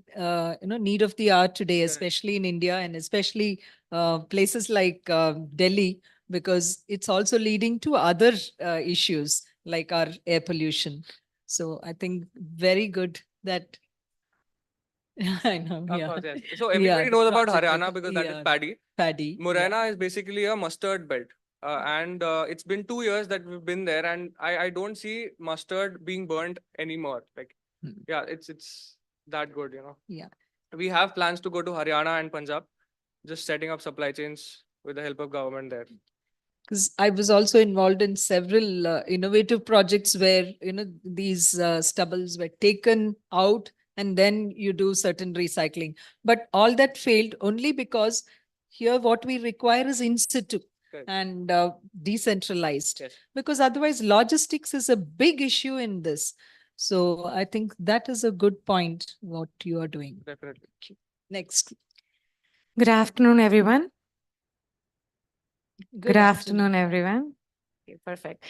need of the hour today, especially in India, and especially places like Delhi, because it's also leading to other issues like our air pollution. So I think very good that I know. Of Yeah. course, yes. So everybody knows about project Haryana of- because that is yeah, paddy. Paddy. Morena is basically a mustard belt. And it's been 2 years that we've been there, and I don't see mustard being burnt anymore. Like, Hmm. yeah, it's that good, you know. Yeah. We have plans to go to Haryana and Punjab, just setting up supply chains with the help of government there. Because I was also involved in several innovative projects where these stubbles were taken out and then you do certain recycling. But all that failed only because here what we require is in situ Correct. and decentralized. Yes. Because otherwise logistics is a big issue in this. So I think that is a good point what you are doing. Definitely. Next. Good afternoon, everyone. Good afternoon, everyone. Okay, perfect.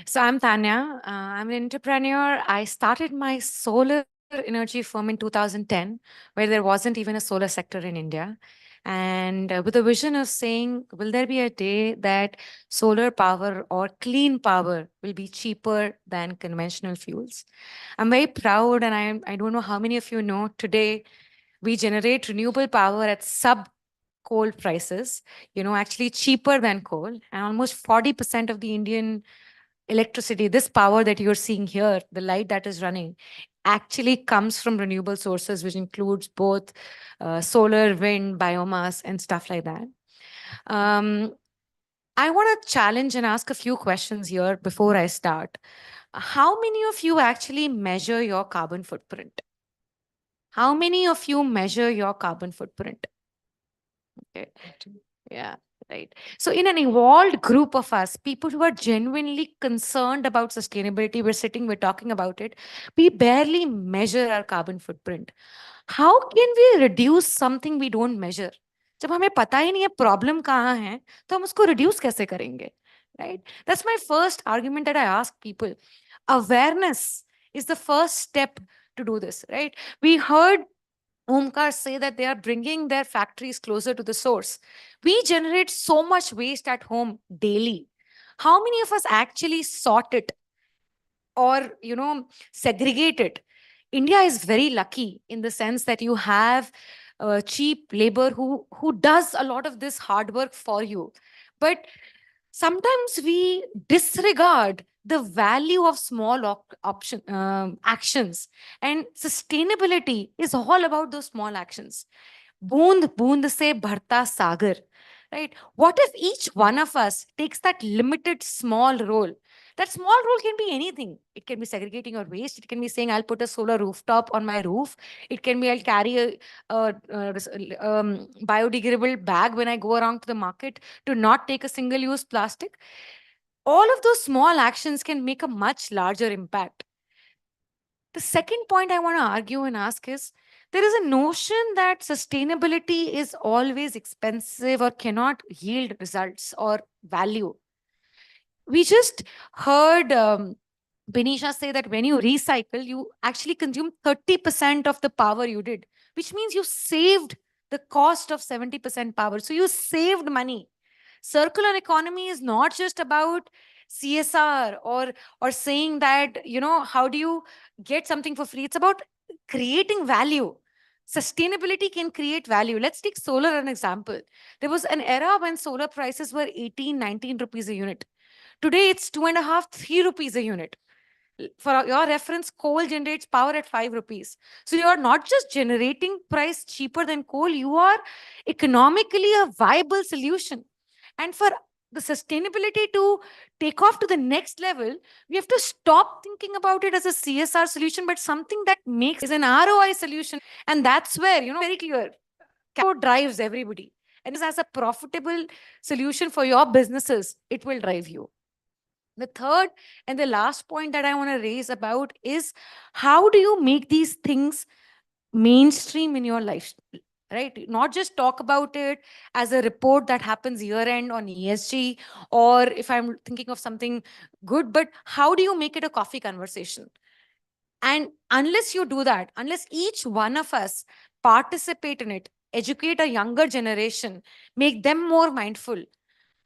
So I'm Tanya. I'm an entrepreneur. I started my solar energy firm in 2010, where there wasn't even a solar sector in India. And with a vision of saying, will there be a day that solar power or clean power will be cheaper than conventional fuels? I'm very proud, and I don't know how many of you know, today we generate renewable power at sub coal prices, actually cheaper than coal. And almost 40% of the Indian electricity, this power that you're seeing here, the light that is running, actually comes from renewable sources, which includes both solar, wind, biomass, and stuff like that. I want to challenge and ask a few questions here before I start. How many of you actually measure your carbon footprint? How many of you measure your carbon footprint? Okay. Yeah, right. So in an evolved group of us, people who are genuinely concerned about sustainability, we're talking about it, we barely measure our carbon footprint. How can we reduce something we don't measure? जब हमें पता ही नहीं है problem कहाँ है तो हम उसको रिड्यूस कैसे करेंगे, right? That's my first argument that I ask people. Awareness is the first step to do this, right? We heard Omkar say that they are bringing their factories closer to the source. We generate so much waste at home daily. How many of us actually sort it or, segregate it? India is very lucky in the sense that you have cheap labor who does a lot of this hard work for you. But sometimes we disregard the value of small actions, and sustainability is all about those small actions. Boond boond se bharta sagar, right? What if each one of us takes that limited small role? That small role can be anything. It can be segregating your waste. It can be saying, I'll put a solar rooftop on my roof. It can be, I'll carry a biodegradable bag when I go around to the market to not take a single-use plastic. All of those small actions can make a much larger impact. The second point I want to argue and ask is, there is a notion that sustainability is always expensive or cannot yield results or value. We just heard Benisha say that when you recycle, you actually consume 30% of the power you did, which means you saved the cost of 70% power. So you saved money. Circular economy is not just about CSR or saying that, how do you get something for free? It's about creating value. Sustainability can create value. Let's take solar as an example. There was an era when solar prices were 18, 19 rupees a unit. Today, it's 2.5, 3 rupees a unit. For your reference, coal generates power at 5 rupees. So you're not just generating price cheaper than coal, you are economically a viable solution. And for the sustainability to take off to the next level, we have to stop thinking about it as a CSR solution, but something that makes is an ROI solution. And that's where, very clear, capital drives everybody. And as a profitable solution for your businesses, it will drive you. The third and the last point that I want to raise about is how do you make these things mainstream in your life, right? Not just talk about it as a report that happens year end on ESG, or if I'm thinking of something good, but how do you make it a coffee conversation? And unless you do that, unless each one of us participate in it, educate a younger generation, make them more mindful,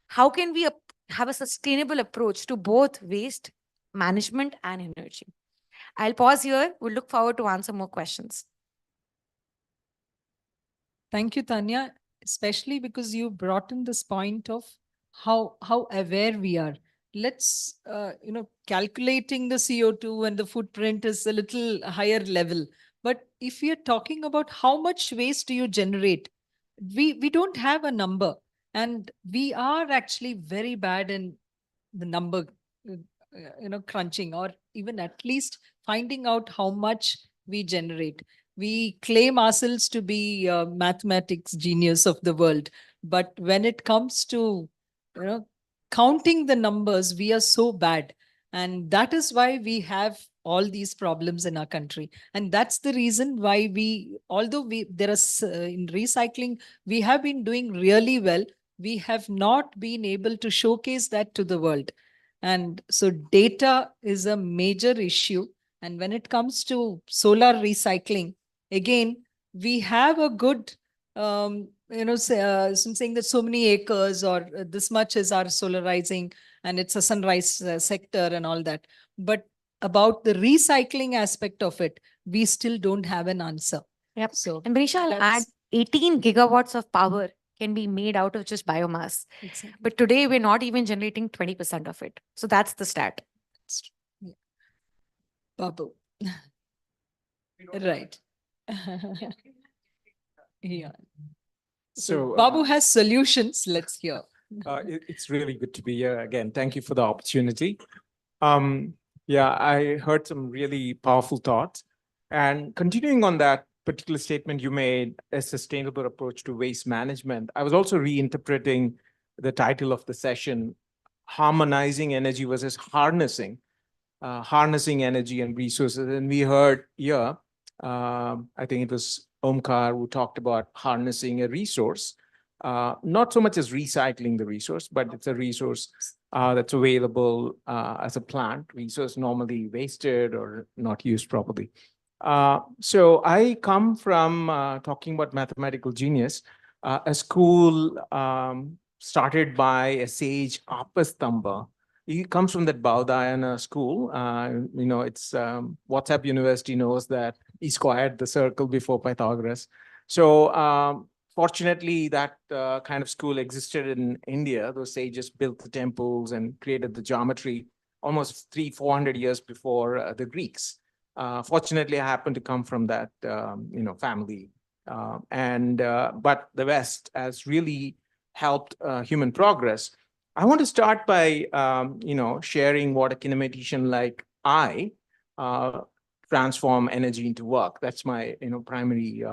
how can we have a sustainable approach to both waste management and energy? I'll pause here. We'll look forward to answer more questions. Thank you, Tanya, especially because you brought in this point of how aware we are. Let's, calculating the CO2 and the footprint is a little higher level. But if we are talking about how much waste do you generate, we don't have a number. And we are actually very bad in the number, crunching, or even at least finding out how much we generate. We claim ourselves to be mathematics genius of the world. But when it comes to, counting the numbers, we are so bad. And that is why we have all these problems in our country. And that's the reason why although there are in recycling, we have been doing really well. We have not been able to showcase that to the world. And so data is a major issue. And when it comes to solar recycling, again, we have a good, saying that so many acres or this much is our solarizing and it's a sunrise sector and all that. But about the recycling aspect of it, we still don't have an answer. Yep. So, and Manisha, I'll add 18 gigawatts of power can be made out of just biomass. Exactly. But today we're not even generating 20% of it. So that's the stat. Yeah. Babu. Right. Yeah. So Babu has solutions. Let's hear. It's really good to be here again. Thank you for the opportunity. Yeah, I heard some really powerful thoughts. And continuing on that particular statement you made, a sustainable approach to waste management, I was also reinterpreting the title of the session, harmonizing energy versus harnessing energy and resources. And we heard here, I think it was Omkar who talked about harnessing a resource, not so much as recycling the resource, but it's a resource that's available as a plant resource, normally wasted or not used properly. So I come from talking about mathematical genius, a school started by a sage Apastamba. He comes from that Baudayana school. It's WhatsApp University knows that he squared the circle before Pythagoras. So fortunately, that kind of school existed in India. Those sages built the temples and created the geometry almost 300-400 years before the Greeks. Fortunately, I happen to come from that family, but the West has really helped human progress. I want to start by sharing what a kinematician like I transform energy into work. That's my primary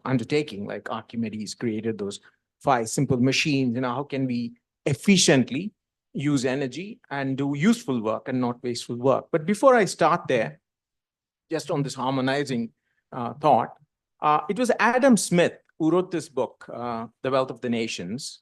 undertaking. Like Archimedes created those 5 simple machines. How can we efficiently use energy and do useful work and not wasteful work? But before I start there, just on this harmonizing thought, it was Adam Smith who wrote this book, The Wealth of the Nations,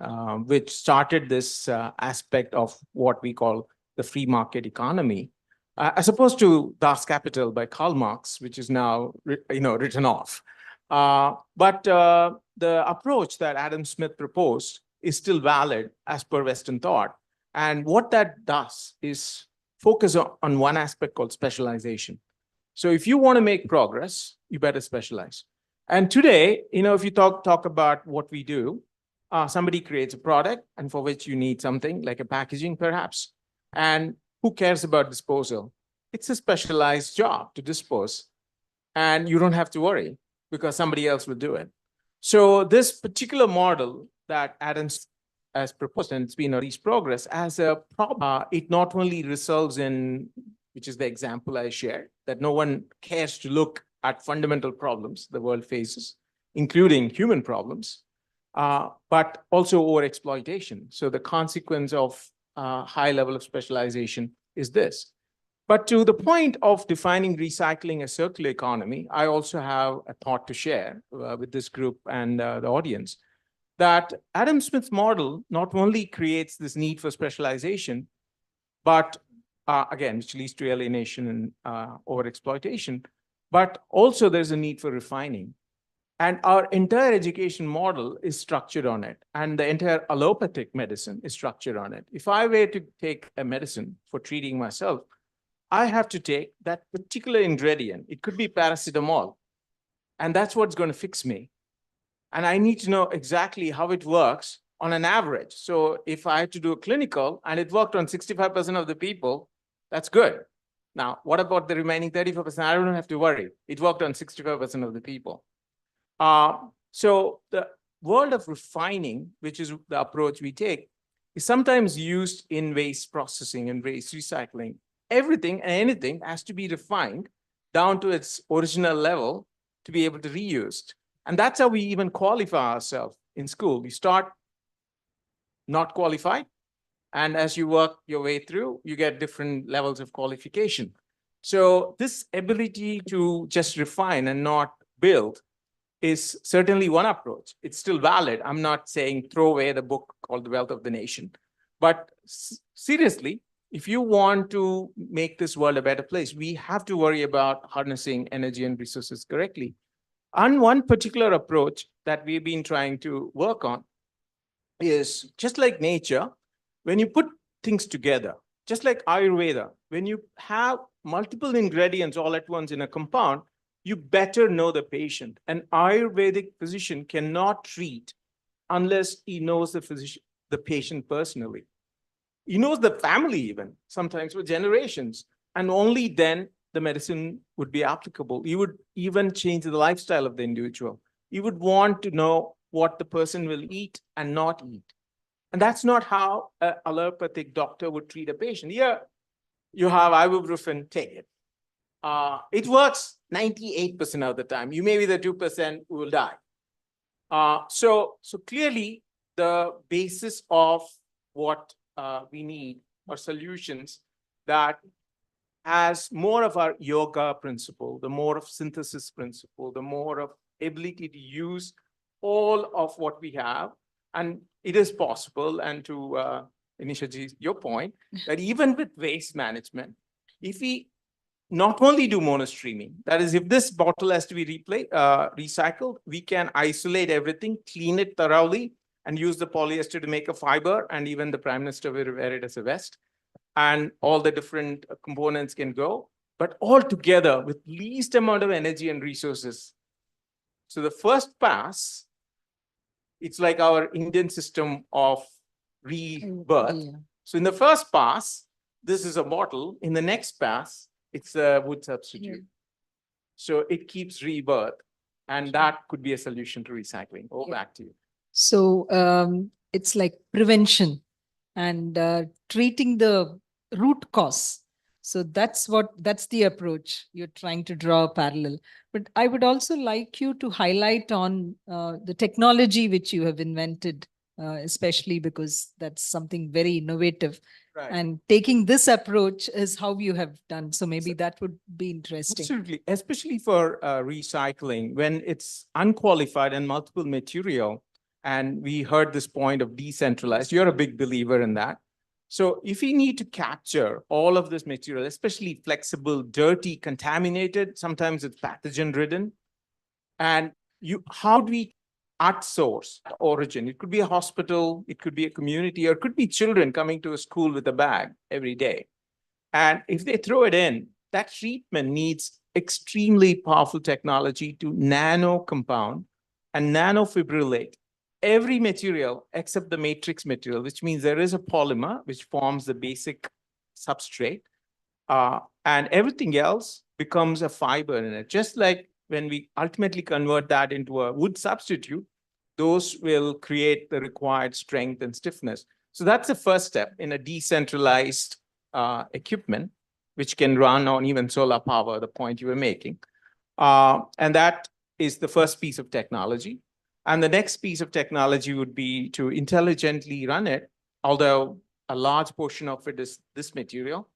which started this aspect of what we call the free market economy, as opposed to Das Kapital by Karl Marx, which is now written off. But the approach that Adam Smith proposed is still valid as per Western thought. And what that does is focus on one aspect called specialization. So if you want to make progress, you better specialize. And today, if you talk about what we do, somebody creates a product and for which you need something like a packaging perhaps. And who cares about disposal? It's a specialized job to dispose. And you don't have to worry because somebody else will do it. So this particular model that Adams has proposed, and it's been a recent progress, as a problem, it not only results in, which is the example I shared, that no one cares to look at fundamental problems the world faces, including human problems, but also overexploitation. So the consequence of high level of specialization is this. But to the point of defining recycling a circular economy, I also have a thought to share with this group and the audience, that Adam Smith's model not only creates this need for specialization, but again, which leads to alienation and overexploitation, but also there's a need for refining. And our entire education model is structured on it. And the entire allopathic medicine is structured on it. If I were to take a medicine for treating myself, I have to take that particular ingredient. It could be paracetamol. And that's what's going to fix me. And I need to know exactly how it works on an average. So if I had to do a clinical and it worked on 65% of the people, that's good. Now, what about the remaining 34%? I don't have to worry. It worked on 65% of the people. So the world of refining, which is the approach we take, is sometimes used in waste processing and waste recycling. Everything and anything has to be refined down to its original level to be able to be reused. And that's how we even qualify ourselves in school. We start not qualified. And as you work your way through, you get different levels of qualification. So this ability to just refine and not build is certainly one approach. It's still valid. I'm not saying throw away the book called The Wealth of the Nation. But seriously, if you want to make this world a better place, we have to worry about harnessing energy and resources correctly. And one particular approach that we've been trying to work on is just like nature, when you put things together, just like Ayurveda, when you have multiple ingredients all at once in a compound, you better know the patient. An Ayurvedic physician cannot treat unless he knows the patient personally. He knows the family even, sometimes for generations, and only then the medicine would be applicable. You would even change the lifestyle of the individual. You would want to know what the person will eat and not eat. And that's not how an allopathic doctor would treat a patient. Here, you have ibuprofen, take it. It works 98% of the time. You may be the 2% who will die. So clearly, the basis of what we need are solutions that has more of our yoga principle, the more of synthesis principle, the more of ability to use all of what we have. And it is possible, and to Anisha, your point, that even with waste management, if we not only do monostreaming, that is, if this bottle has to be recycled, we can isolate everything, clean it thoroughly, and use the polyester to make a fiber, and even the Prime Minister will wear it as a vest. And all the different components can go, but all together with least amount of energy and resources. So the first pass, it's like our Indian system of rebirth. Yeah. So in the first pass, this is a bottle. In the next pass, it's a wood substitute. Yeah. So it keeps rebirth. And that could be a solution to recycling. Back to you. So it's like prevention and treating the root cause. So that's the approach. You're trying to draw a parallel. But I would also like you to highlight on the technology which you have invented, especially because that's something very innovative. Right. And taking this approach is how you have done. So maybe that would be interesting. Absolutely, especially for recycling, when it's unqualified and multiple material. And we heard this point of decentralized. You're a big believer in that. So if we need to capture all of this material, especially flexible, dirty, contaminated, sometimes it's pathogen ridden. And how do we at source, the origin. It could be a hospital, it could be a community, or it could be children coming to a school with a bag every day. And if they throw it in, that treatment needs extremely powerful technology to nano compound and nanofibrillate every material except the matrix material, which means there is a polymer which forms the basic substrate, and everything else becomes a fiber in it. Just like when we ultimately convert that into a wood substitute, those will create the required strength and stiffness. So that's the first step in a decentralized equipment, which can run on even solar power, the point you were making. And that is the first piece of technology. And the next piece of technology would be to intelligently run it, although a large portion of it is this material,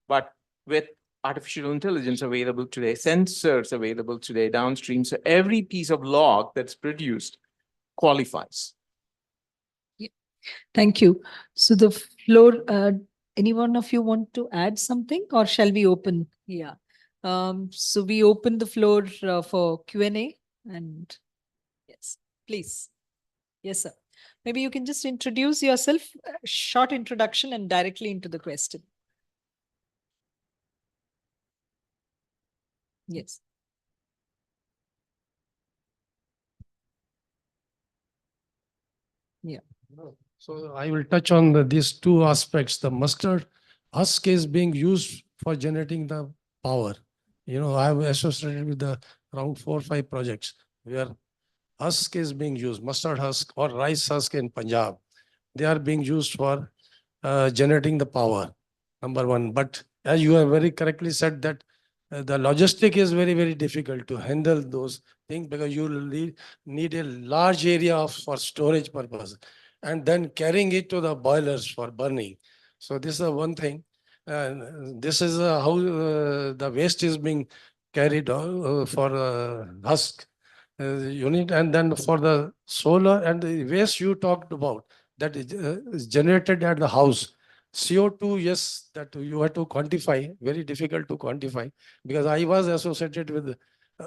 but with artificial intelligence available today, sensors available today downstream. So every piece of log that's produced qualifies. Yeah. Thank you. So the floor, any one of you want to add something, or shall we open? Yeah. So we open the floor for Q&A, and yes, please. Yes, sir. Maybe you can just introduce yourself, a short introduction, and directly into the question. Yes. Yeah. So I will touch on these two aspects. The mustard husk is being used for generating the power. You know, I have associated with the around 4 or 5 projects where husk is being used, mustard husk or rice husk in Punjab. They are being used for generating the power, number one. But as you have very correctly said that the logistic is very, very difficult to handle those things because you need a large area for storage purpose and then carrying it to the boilers for burning. So this is one thing. This is how the waste is being carried for husk unit, and then for the solar and the waste you talked about that is generated at the house. CO2, yes, that you have to quantify, very difficult to quantify because I was associated with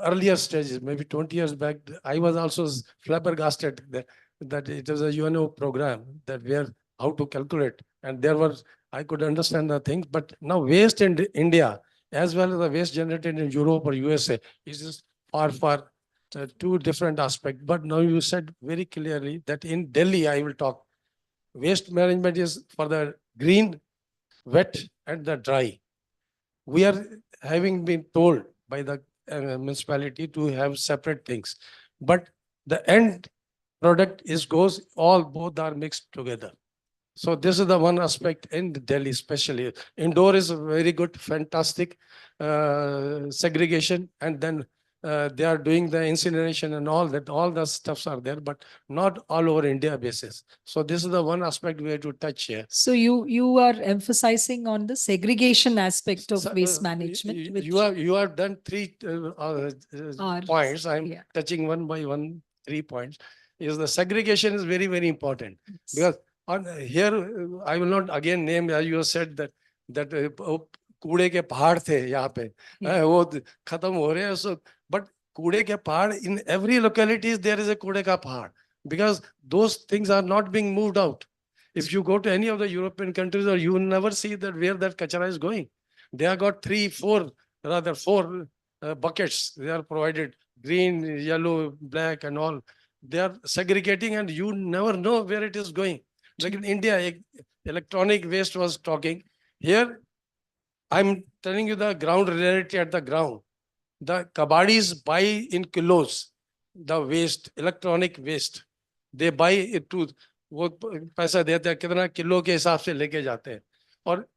earlier stages, maybe 20 years back. I was also flabbergasted that it was a UNO program that where how to calculate, and there was I could understand the things, but now waste in India as well as the waste generated in Europe or USA is far two different aspects. But now you said very clearly that in Delhi, I will talk. Waste management is for the green, wet, and the dry. We are having been told by the municipality to have separate things, but the end product is goes all both are mixed together. So this is the one aspect in Delhi, especially indoor is very good, fantastic segregation, and then they are doing the incineration and all that. All the stuffs are there, but not all over India basis. So this is the one aspect we have to touch here. So you are emphasizing on the segregation aspect of waste management. Which You have done 3 points. I'm touching one by one 3 points. Is the segregation is very, very important because here I will not again name, as you said that कूड़े के पहाड़ थे यहाँ पे वो खत्म हो रहे हैं. So but कूड़े के पहाड़ in every locality there is a कूड़े का पहाड़ because those things are not being moved out. If you go to any of the European countries, or you will never see that where that kachara is going. They have got 4 buckets. They are provided green, yellow, black, and all. They are segregating, and you never know where it is going. Like in India, electronic waste was talking. Here, I'm telling you the ground reality at the ground. The kabadis buy in kilos the waste, electronic waste. They buy it to वो पैसा देते हैं कितना kilo के हिसाब से लेके जाते हैं और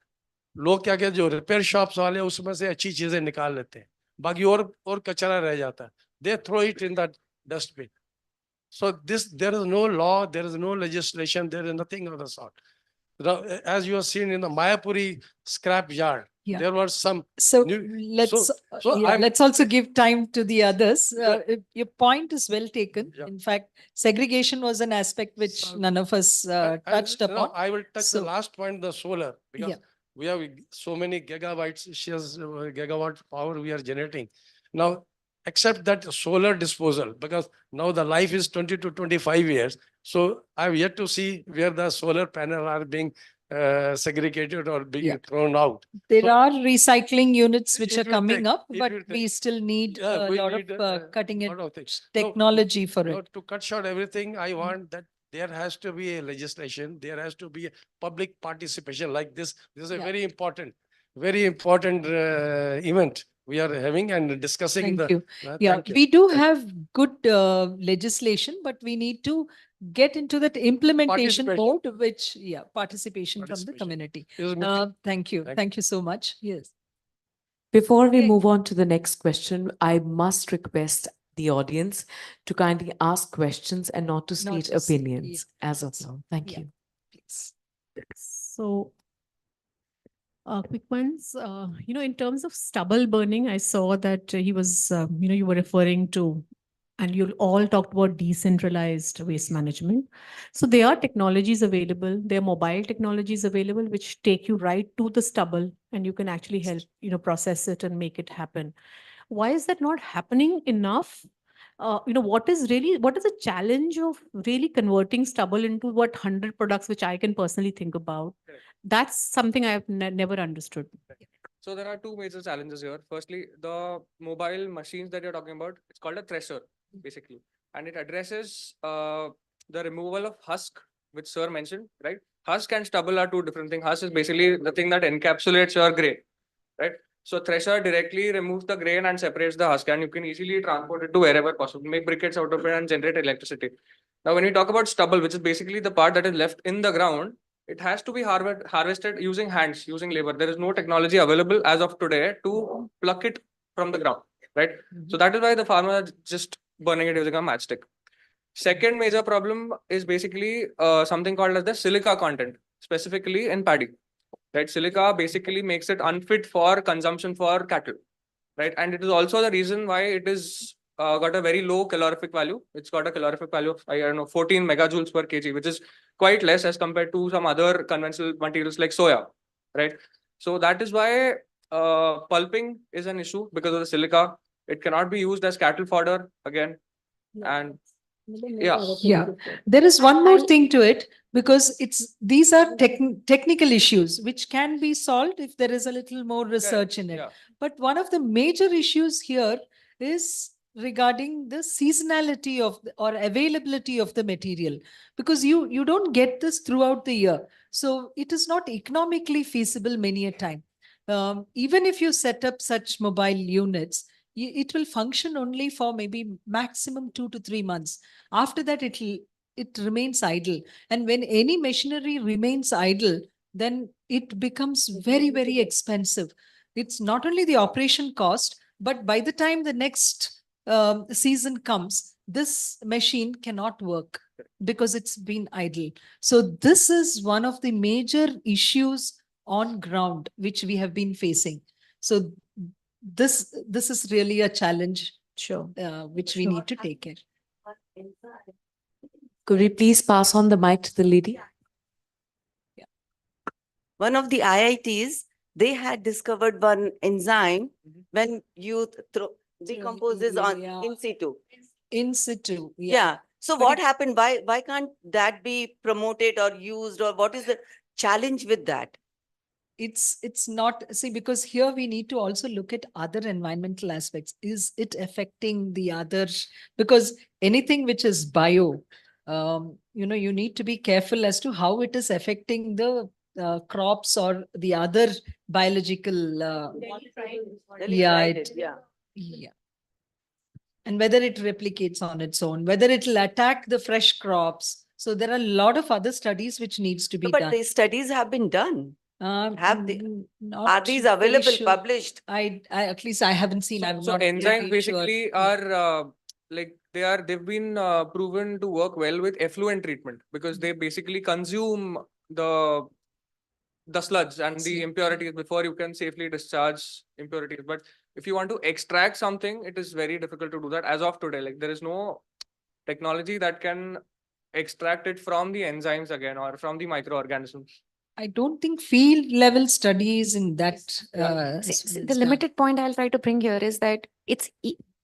लोग क्या कहते हैं जो रिपेयर शॉप्स वाले उसमें से अच्छी चीजें निकाल लेते हैं बाकी और कचरा रह जाता है. They throw it in that dustbin. So there is no law, there is no legislation, there is nothing of the sort. As you have seen in the Mayapuri scrap yard, there were some. So let's also give time to the others. Your point is well taken. In fact, segregation was an aspect which none of us touched upon. I will touch the last point, the solar, because we have so many gigabytes, gigawatt power we are generating. Now, except that solar disposal, because now the life is 20 to 25 years. So I've yet to see where the solar panel are being segregated or being thrown out. There So are recycling units which it are will coming take- up, it but will we take- still need Yeah, a we lot need, of cutting edge lot of things. No, technology for no, it. to cut short everything, I want that there has to be a legislation, there has to be a public participation like this. This is a Yeah. very important event we are having and discussing. Thank you. Yeah, Thank you. we do have good legislation, but we need to get into that implementation Participation. mode, which, participation from the Participation. community. Yes, Mr. Thank you. Thank you so much. Yes. Before we Okay. move on to the next question, I must request the audience to kindly ask questions and not to Not state to s- opinions as of that's- now. Thank yeah. you. Please. So, quick ones. In terms of stubble burning, I saw that he was, you were referring to, and you all talked about decentralized waste management. So there are technologies available. There are mobile technologies available which take you right to the stubble, and you can actually help, process it and make it happen. Why is that not happening enough? What is the challenge of really converting stubble into 100 products, which I can personally think about? Correct. That's something I've never understood. So there are two major challenges here. Firstly, the mobile machines that you're talking about, it's called a thresher, basically. And it addresses the removal of husk, which sir mentioned, right? Husk and stubble are two different things. Husk is basically the thing that encapsulates your grain, right? So thresher directly removes the grain and separates the husk, and you can easily transport it to wherever possible, make briquettes out of it and generate electricity. Now, when you talk about stubble, which is basically the part that is left in the ground, it has to be harvested using hands, using labor. There is no technology available as of today to pluck it from the ground, right? So that is why the farmer are just burning it using a matchstick. Second major problem is basically something called as the silica content, specifically in paddy. Right, silica basically makes it unfit for consumption for cattle, right? And it is also the reason why it is got a very low calorific value. It's got a calorific value of, I don't know, 14 megajoules per kg, which is quite less as compared to some other conventional materials like soya, right? So that is why pulping is an issue because of the silica. It cannot be used as cattle fodder again. And Yeah, there is one more thing to it, because these are technical issues which can be solved if there is a little more research in it. yeah. But one of the major issues here is regarding the seasonality of or availability of the material, because you don't get this throughout the year. So it is not economically feasible many a time. Even if you set up such mobile units, it will function only for maybe maximum 2 to 3 months. After that, it remains idle. And when any machinery remains idle, then it becomes very, very expensive. It's not only the operation cost, but by the time the next season comes, this machine cannot work because it's been idle. So this is one of the major issues on ground which we have been facing. So this is really a challenge, which we need to take care. Could we please pass on the mic to the lady? One of the IITs, they had discovered one enzyme when you decomposes on in situ. In situ, Yeah. So But what happened? Why can't that be promoted or used, or what is the challenge with that? It's not, see, because here we need to also look at other environmental aspects. Is it affecting the other? Because anything which is bio, you need to be careful as to how it is affecting the crops or the other biological. Yeah. And whether it replicates on its own, whether it will attack the fresh crops. So there are a lot of other studies which needs to be But done. these studies have been done. Are these very available, sure. published? I at least I haven't seen. I'm So not enzymes really sure. basically are like they've been proven to work well with effluent treatment, because they basically consume the sludge and the impurities before you can safely discharge impurities. But if you want to extract something, it is very difficult to do that as of today. Like there is no technology that can extract it from the enzymes again or from the microorganisms. I don't think field level studies in that. The limited point I'll try to bring here is that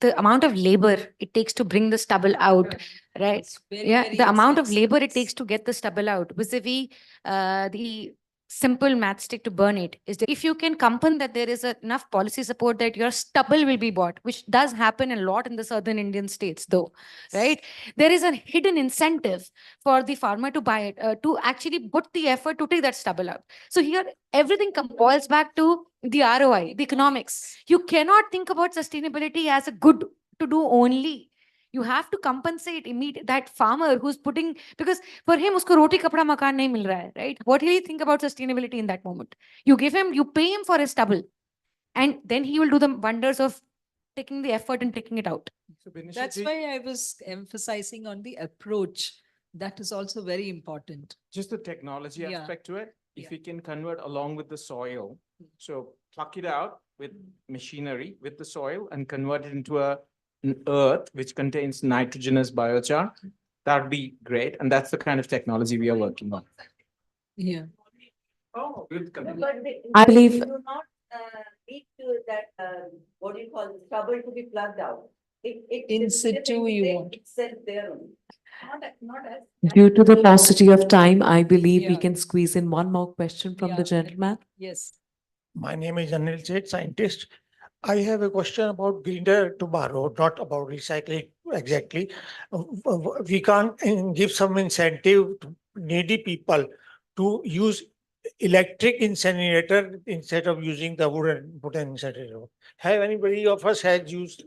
the amount of labor it takes to bring the stubble out, right? It's very, Yeah, very the amount of expensive. labor it takes to get the stubble out vis-a-vis the simple matchstick to burn it is that if you can compensate that there is enough policy support that your stubble will be bought, which does happen a lot in the southern Indian states though, right? There is a hidden incentive for the farmer to buy it, to actually put the effort to take that stubble out. So here everything boils back to the ROI, the economics. You cannot think about sustainability as a good to do only. You have to compensate that farmer who's putting, because for him usko roti kapda makan nahi mil raha hai, right? What will he think about sustainability in that moment? You pay him for his stubble, and then he will do the wonders of taking the effort and taking it out. That's why I was emphasizing on the approach. That is also very important. Just the technology Yeah. aspect to it. If Yeah. we can convert along with the soil, so pluck it out with machinery, with the soil, and convert it into an earth which contains nitrogenous biochar, that would be great. And that's the kind of technology we are working on. Yeah. Oh, good. I believe- You do not need to that, what do you call it, stubble to be plugged out. In situ you want. Itself there only. Not as. Due to the paucity of time, I believe we Yeah. can squeeze in one more question from the Yeah. gentleman. Yes. My name is Anil Seth, scientist. I have a question about greener tomorrow, not about recycling exactly. We can't give some incentive to needy people to use electric incinerator instead of using the wooden incinerator. Have anybody of us has used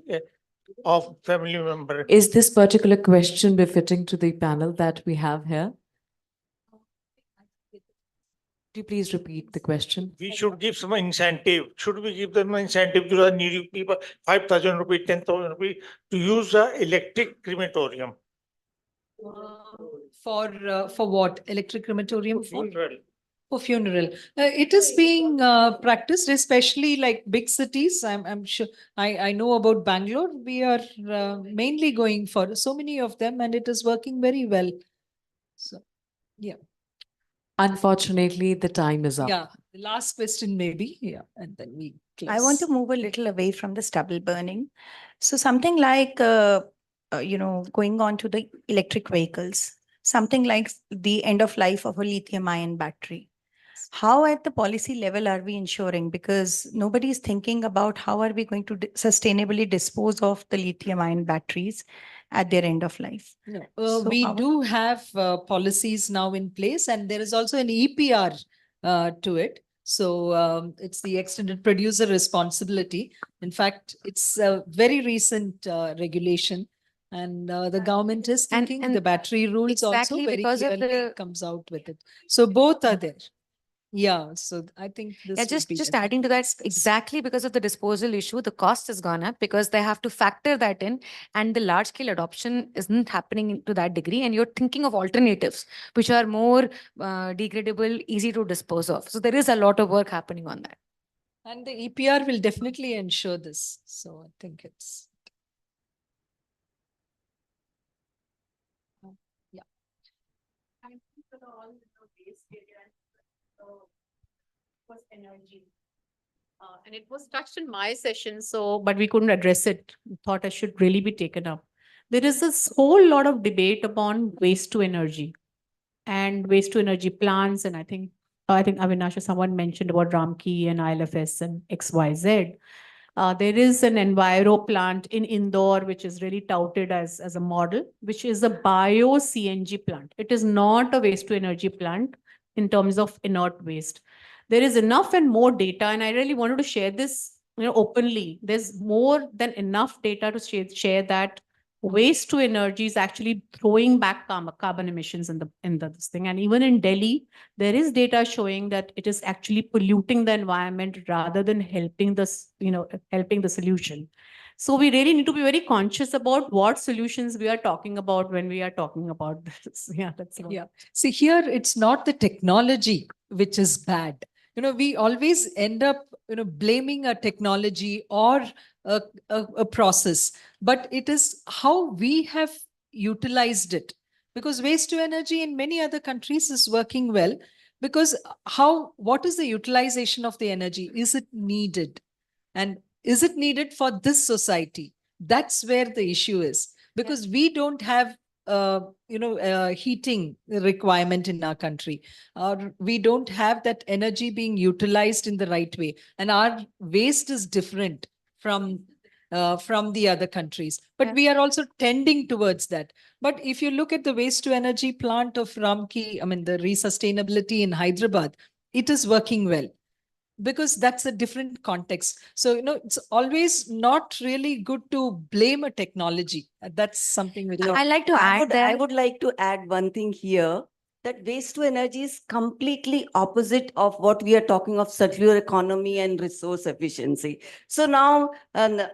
of family member? Is this particular question befitting to the panel that we have here? Could you please repeat the question? We should give some incentive. Should we give them incentive to the needy people, 5,000 rupees, 10,000 rupees to use the electric crematorium? For what? Electric crematorium? Funeral. For funeral. It is being practiced, especially like big cities. I'm sure I know about Bangalore. We are mainly going for so many of them, and it is working very well. So, yeah. Unfortunately, the time is up. Yeah. The last question maybe. Yeah. And then we close. I want to move a little away from the stubble burning. So something like, going on to the electric vehicles, something like the end of life of a lithium ion battery. How at the policy level are we ensuring? Because nobody is thinking about how are we going to sustainably dispose of the lithium ion batteries at their end of life. No, So we our- do have policies now in place, and there is also an EPR to it. So it's the extended producer responsibility. In fact, it's a very recent regulation, and the government is thinking and the battery rules exactly also very because of clearly the- comes out with it. So both are there. Yeah, so I think this Yeah, would just be adding to that, discussed. exactly because of the disposal issue, the cost has gone up because they have to factor that in, and the large scale adoption isn't happening to that degree. And you're thinking of alternatives which are more degradable, easy to dispose of. So there is a lot of work happening on that. And the EPR will definitely ensure this. So I think it's. Yeah. Was energy. And it was touched in my session, so, but we couldn't address it. Thought I should really be taken up. There is this whole lot of debate upon waste to energy and waste to energy plants. And I think Avinash or someone mentioned about Ramki and ILFS and XYZ. There is an Enviro plant in Indore, which is really touted as a model, which is a bio CNG plant. It is not a waste to energy plant in terms of inert waste. There is enough and more data, and I really wanted to share this, openly. There's more than enough data to share that waste to energy is actually throwing back carbon emissions in this thing. And even in Delhi, there is data showing that it is actually polluting the environment rather than helping helping the solution. So we really need to be very conscious about what solutions we are talking about when we are talking about this. Yeah, that's all. Yeah. See, here it's not the technology which is bad. We always end up, blaming a technology or a process, but it is how we have utilized it. Because waste to energy in many other countries is working well. Because what is the utilization of the energy? Is it needed? And is it needed for this society? That's where the issue is, because we don't have heating requirement in our country, or we don't have that energy being utilized in the right way, and our waste is different from the other countries, but we are also tending towards that. But if you look at the waste to energy plant of Ramki, I mean the resustainability in Hyderabad, it is working well, because that's a different context. So, it's always not really good to blame a technology. That's something which I like to add I that. would like to add one thing here, that waste to energy is completely opposite of what we are talking of circular economy and resource efficiency. So now,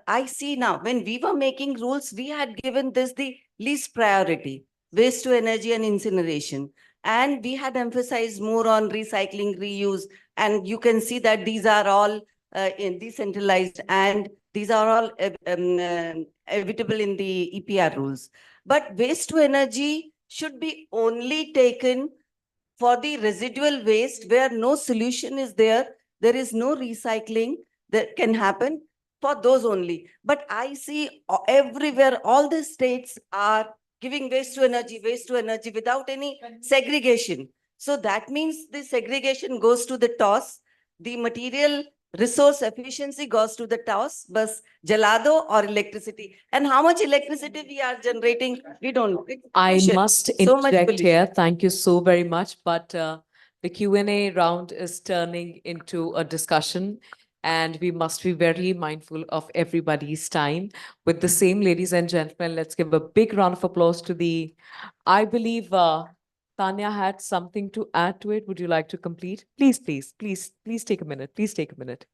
I see now, when we were making rules, we had given this the least priority, waste to energy and incineration. And we had emphasized more on recycling, reuse. And you can see that these are all decentralized, and these are all evitable in the EPR rules. But waste to energy should be only taken for the residual waste where no solution is there. There is no recycling that can happen, for those only. But I see everywhere, all the states are giving waste to energy without any segregation. So that means the segregation goes to the toss. The material resource efficiency goes to the toss, but jalado or electricity. And how much electricity we are generating, we don't know. It's I pollution. must So much interject pollution. here. Thank you so very much. But the Q&A round is turning into a discussion, and we must be very mindful of everybody's time. With the same, ladies and gentlemen, let's give a big round of applause to I believe Tanya had something to add to it. Would you like to complete? Please, please, please, please take a minute. Please take a minute.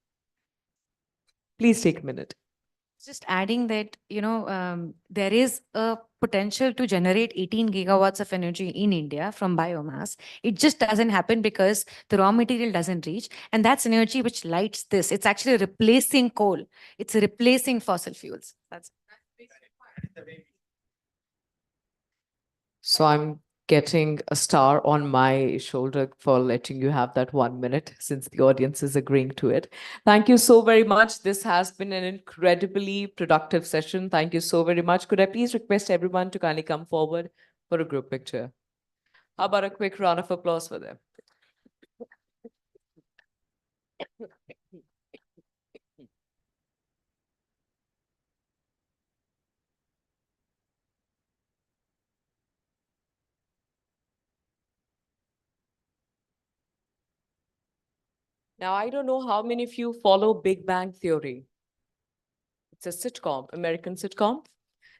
Please take a minute. Just adding that, there is a potential to generate 18 gigawatts of energy in India from biomass. It just doesn't happen because the raw material doesn't reach. And that's energy which lights this. It's actually replacing coal. It's replacing fossil fuels. So I'm getting a star on my shoulder for letting you have that 1 minute, since the audience is agreeing to it. Thank you so very much. This has been an incredibly productive session. Thank you so very much. Could I please request everyone to kindly come forward for a group picture? How about a quick round of applause for them? Now, I don't know how many of you follow Big Bang Theory. It's a sitcom, American sitcom.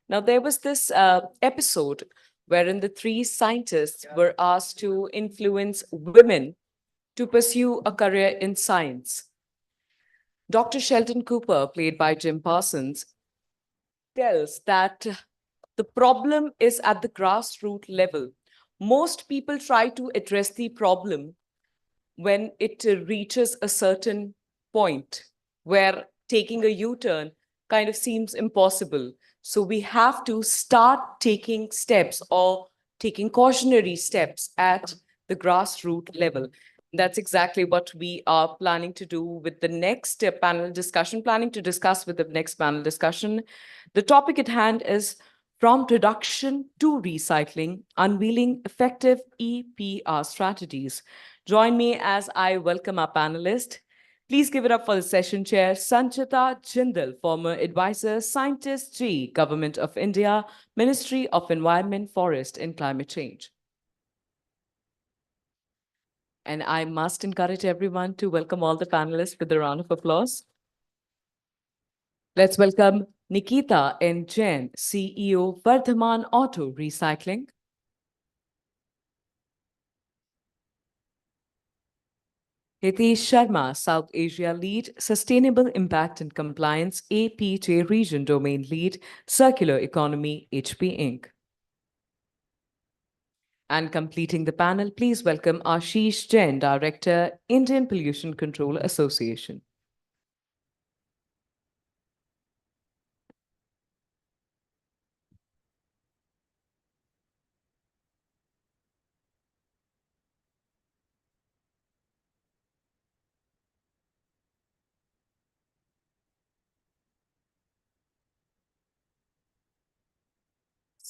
Now, there was this episode wherein the three scientists were asked to influence women to pursue a career in science. Dr. Sheldon Cooper, played by Jim Parsons, tells that the problem is at the grassroots level. Most people try to address the problem when it reaches a certain point where taking a U-turn kind of seems impossible. So we have to start taking steps or taking cautionary steps at the grassroots level. That's exactly what we are planning to do with the next panel discussion, planning to discuss with the next panel discussion. The topic at hand is from production to recycling, unveiling effective EPR strategies. Join me as I welcome our panelists. Please give it up for the session chair, Sanchita Jindal, former advisor, Scientist G, Government of India, Ministry of Environment, Forest and Climate Change. And I must encourage everyone to welcome all the panelists with a round of applause. Let's welcome Nikita N. Jain, CEO, Vardhaman Auto Recycling. Hitesh Sharma, South Asia Lead, Sustainable Impact and Compliance, APJ Region Domain Lead, Circular Economy, HP Inc. And completing the panel, please welcome Ashish Jain, Director, Indian Pollution Control Association.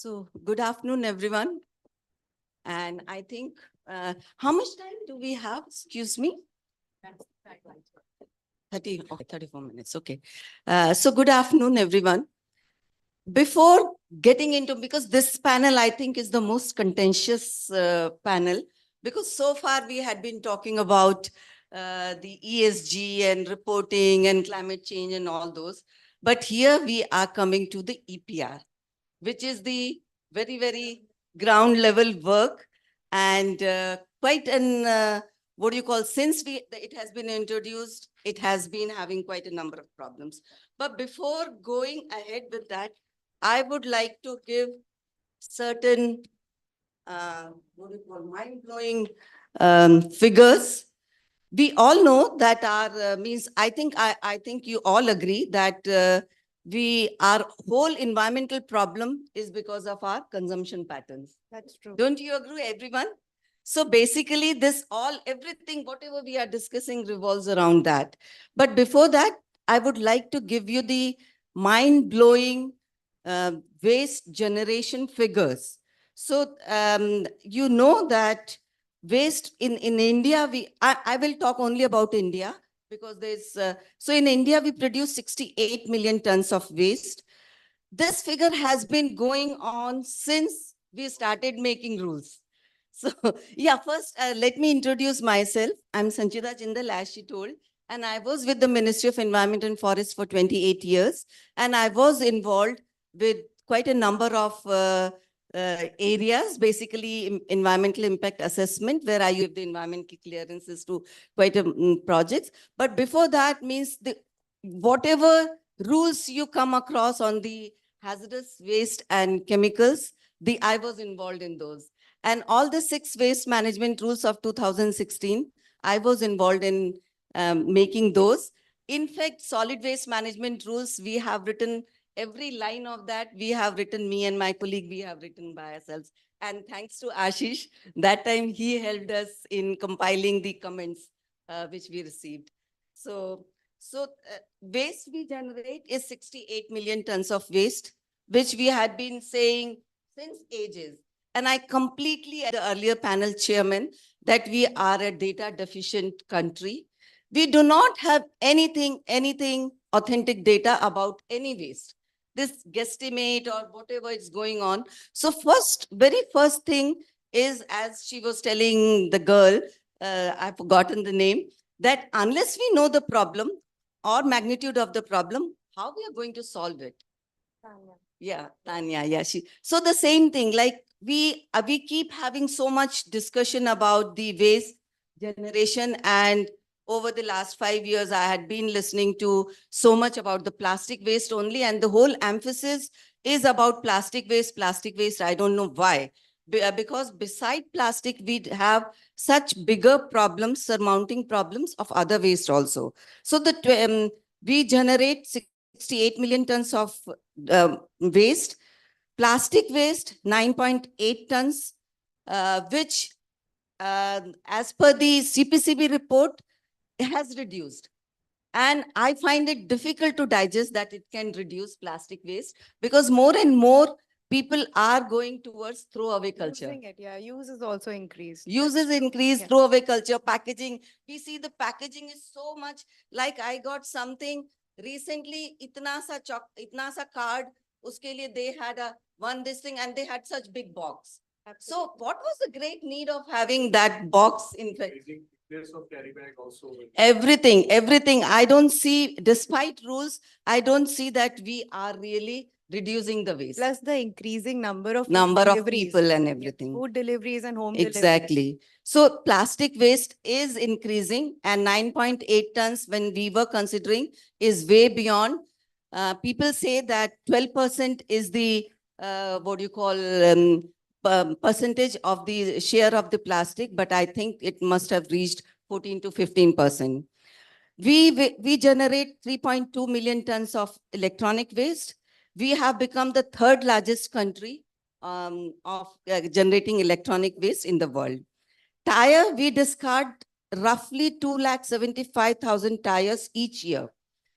So good afternoon, everyone. And I think, how much time do we have? Excuse me? 34 minutes. Okay. So good afternoon, everyone. Before getting into, because this panel, I think, is the most contentious panel, because so far we had been talking about the ESG and reporting and climate change and all those. But here we are coming to the EPR, which is the very, very ground level work, and quite an, what do you call, since it has been introduced, it has been having quite a number of problems. But before going ahead with that, I would like to give certain, what do you call, mind-blowing figures. We all know that our I think you all agree that our whole environmental problem is because of our consumption patterns. That's true. Don't you agree, everyone? So basically everything, whatever we are discussing revolves around that. But before that, I would like to give you the mind-blowing waste generation figures. So you know that waste in India, I will talk only about India, because so in India, we produce 68 million tons of waste. This figure has been going on since we started making rules. So yeah, first, let me introduce myself. I'm Sanchita Jindal, as she told, and I was with the Ministry of Environment and Forest for 28 years. And I was involved with quite a number of areas, basically environmental impact assessment, where I give the environmental clearances to quite a projects. But before that means whatever rules you come across on the hazardous waste and chemicals, I was involved in those. And all the 6 waste management rules of 2016, I was involved in making those. In fact, solid waste management rules, we have written every line of that. We have written, me and my colleague, we have written by ourselves. And thanks to Ashish, that time he helped us in compiling the comments which we received. So waste we generate is 68 million tons of waste, which we had been saying since ages. And I completely, as the earlier panel chairman, that we are a data deficient country. We do not have anything authentic data about any waste. This guesstimate or whatever is going on. So very first thing is, as she was telling the girl, I've forgotten the name, that unless we know the problem or magnitude of the problem, how we are going to solve it? Tanya. Yeah, Tanya, yeah. So the same thing, like we keep having so much discussion about the waste generation, and over the last 5 years, I had been listening to so much about the plastic waste only, and the whole emphasis is about plastic waste. I don't know why. Because beside plastic, we have such bigger problems, surmounting problems of other waste also. So we generate 68 million tons of waste. Plastic waste, 9.8 tons, which as per the CPCB report, has reduced. And I find it difficult to digest that it can reduce plastic waste, because more and more people are going towards throwaway culture. Using it, yeah. Use is also increased. Use is increased, Yeah. throwaway culture, packaging. We see the packaging is so much, like I got something recently, itna sa card, uske liye they had this thing, and they had such big box. So what was the great need of having that box in fact? Everything. I don't see, despite rules, I don't see that we are really reducing the waste. Plus the increasing number of People and everything. Food deliveries and home Exactly. So plastic waste is increasing, and 9.8 tons when we were considering is way beyond. People say that 12% is the, percentage of the share of the plastic, but I think it must have reached 14 to 15%. We generate 3.2 million tons of electronic waste. We have become the 3rd largest country of generating electronic waste in the world. Tire, we discard roughly 275,000 tires each year,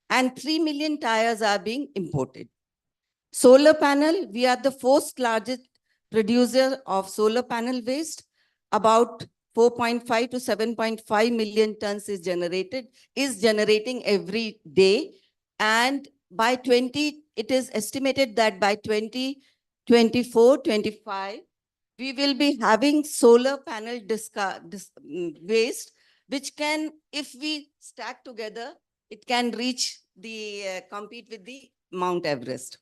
and 3 million tires are being imported. Solar panel, we are the fourth largest producer of solar panel waste. About 4.5 to 7.5 million tons is generating every day. And by it is estimated that by 2024-25, we will be having solar panel waste, which can, if we stack together, it can reach compete with the Mount Everest.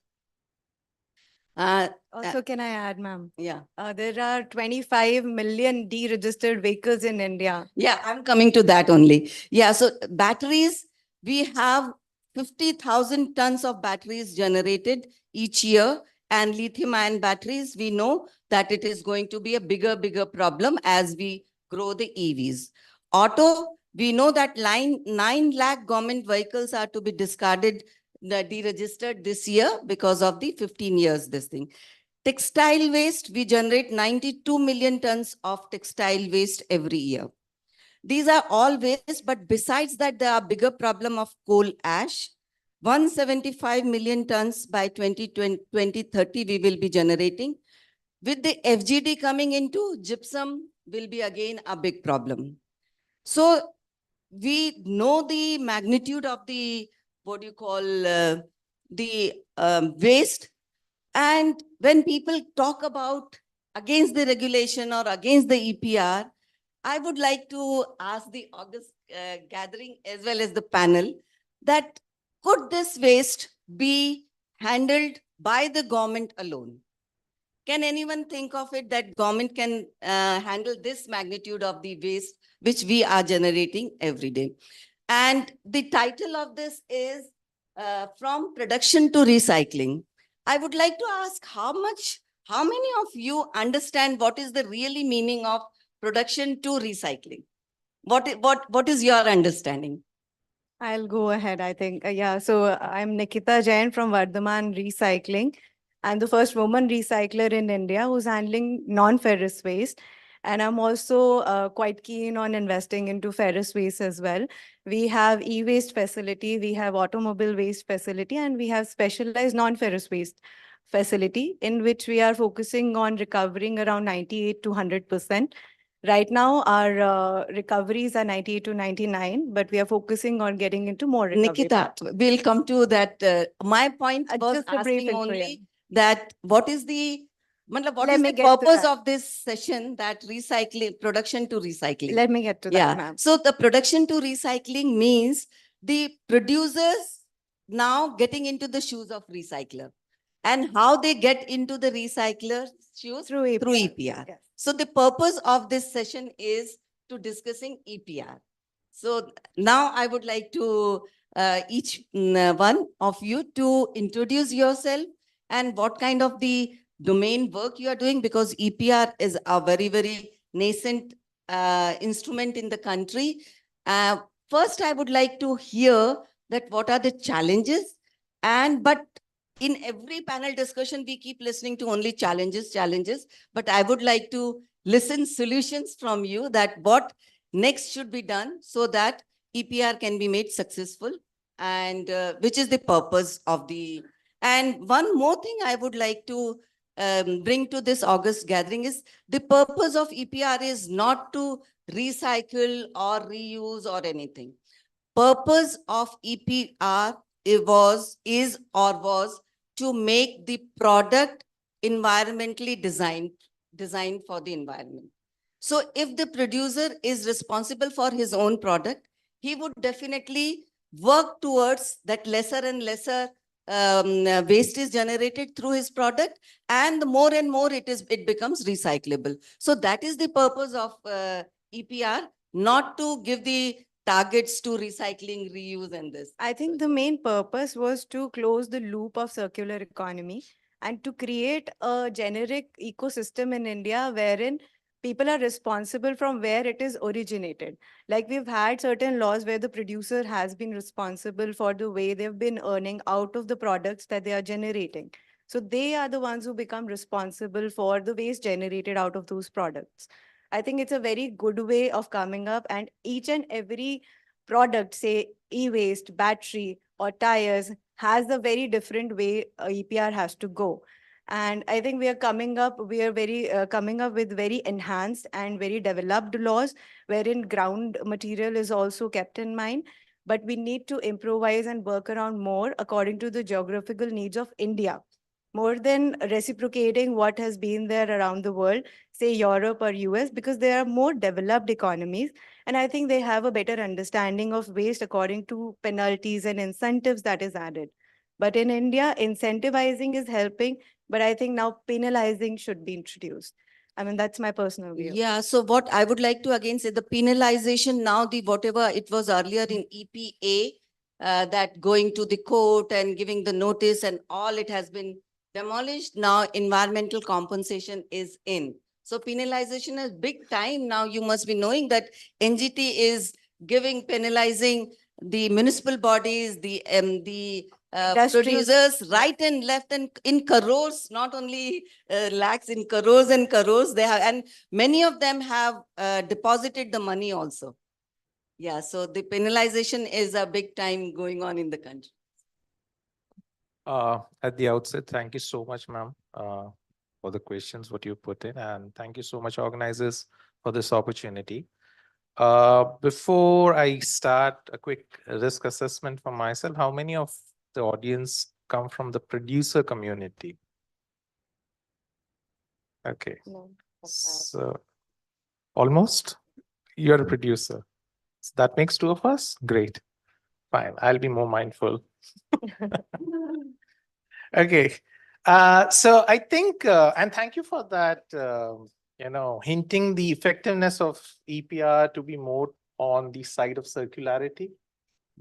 Also, can I add, ma'am? Yeah. There are 25 million deregistered vehicles in India. Yeah, I'm coming to that only. Yeah, so batteries, we have 50,000 tons of batteries generated each year. And lithium-ion batteries, we know that it is going to be a bigger problem as we grow the EVs. Auto, we know that 9 lakh government vehicles are to be discarded, deregistered this year because of the 15 years this thing. Textile waste, we generate 92 million tons of textile waste every year. These are all waste, but besides that, there are bigger problem of coal ash. 175 million tons by 2030 we will be generating. With the FGD coming into, gypsum will be again a big problem. So we know the magnitude of the, what you call, the waste. And when people talk about against the regulation or against the EPR, I would like to ask the August gathering as well as the panel that could this waste be handled by the government alone? Can anyone think of it that government can handle this magnitude of the waste which we are generating every day? And the title of this is From Production to Recycling. I would like to ask how many of you understand what is the really meaning of production to recycling? What is your understanding? I'll go ahead, I think. Yeah, so I'm Nikita Jain from Vardhaman Recycling. I'm the first woman recycler in India who's handling non-ferrous waste. And I'm also quite keen on investing into ferrous waste as well. We have e-waste facility, we have automobile waste facility, and we have specialized non-ferrous waste facility in which we are focusing on recovering around 98 to 100%. Right now, our recoveries are 98 to 99, but we are focusing on getting into more recovery. Nikita, we'll come to that. My point was just a brief asking intro, yeah. only that what is the Let me get to purpose that. of this session, that recycling, production to recycling? Let me get to that, ma'am. So the production to recycling means the producers now getting into the shoes of recycler. And how they get into the recycler shoes? Through EPR. Yes. So the purpose of this session is to discussing EPR. So now I would like to each one of you to introduce yourself and what kind of the domain work you are doing, because EPR is a very nascent instrument in the country. First, I would like to hear that what are the challenges, but in every panel discussion, we keep listening to only challenges, but I would like to listen solutions from you that what next should be done so that EPR can be made successful, and which is the purpose of the, and one more thing I would like to bring to this August gathering is the purpose of EPR is not to recycle or reuse or anything. Purpose of EPR was to make the product environmentally designed for the environment. So if the producer is responsible for his own product, he would definitely work towards that lesser and lesser waste is generated through his product, and the more and more it becomes recyclable. So that is the purpose of EPR, not to give the targets to recycling, reuse, and this. I think the main purpose was to close the loop of circular economy and to create a generic ecosystem in India wherein people are responsible from where it is originated. Like we've had certain laws where the producer has been responsible for the way they've been earning out of the products that they are generating. So they are the ones who become responsible for the waste generated out of those products. I think it's a very good way of coming up, and each and every product, say e-waste, battery or tires, has a very different way EPR has to go. And I think we are coming up with very enhanced and very developed laws wherein ground material is also kept in mind. But we need to improvise and work around more according to the geographical needs of India, more than reciprocating what has been there around the world, say Europe or US, because they are more developed economies. And I think they have a better understanding of waste according to penalties and incentives that is added. But in India, incentivizing is helping, but I think now penalizing should be introduced. I mean, that's my personal view. Yeah, so what I would like to again say, the penalization now, the whatever it was earlier in EPA, that going to the court and giving the notice and all, it has been demolished. Now environmental compensation is in. So penalization is big time. Now you must be knowing that NGT is penalizing the municipal bodies, the producers, right and left, and in crores, not only lakhs, in crores and crores they have, and many of them have deposited the money also. Yeah, so the penalization is a big time going on in the country. At the outset, thank you so much, ma'am, for the questions what you put in, and thank you so much, organizers, for this opportunity. Before I start, a quick risk assessment for myself. How many of the audience come from the producer community? Okay. No, So almost you're a producer. So that makes two of us. Great. Fine. I'll be more mindful. Okay. So I think, and thank you for that, hinting the effectiveness of EPR to be more on the side of circularity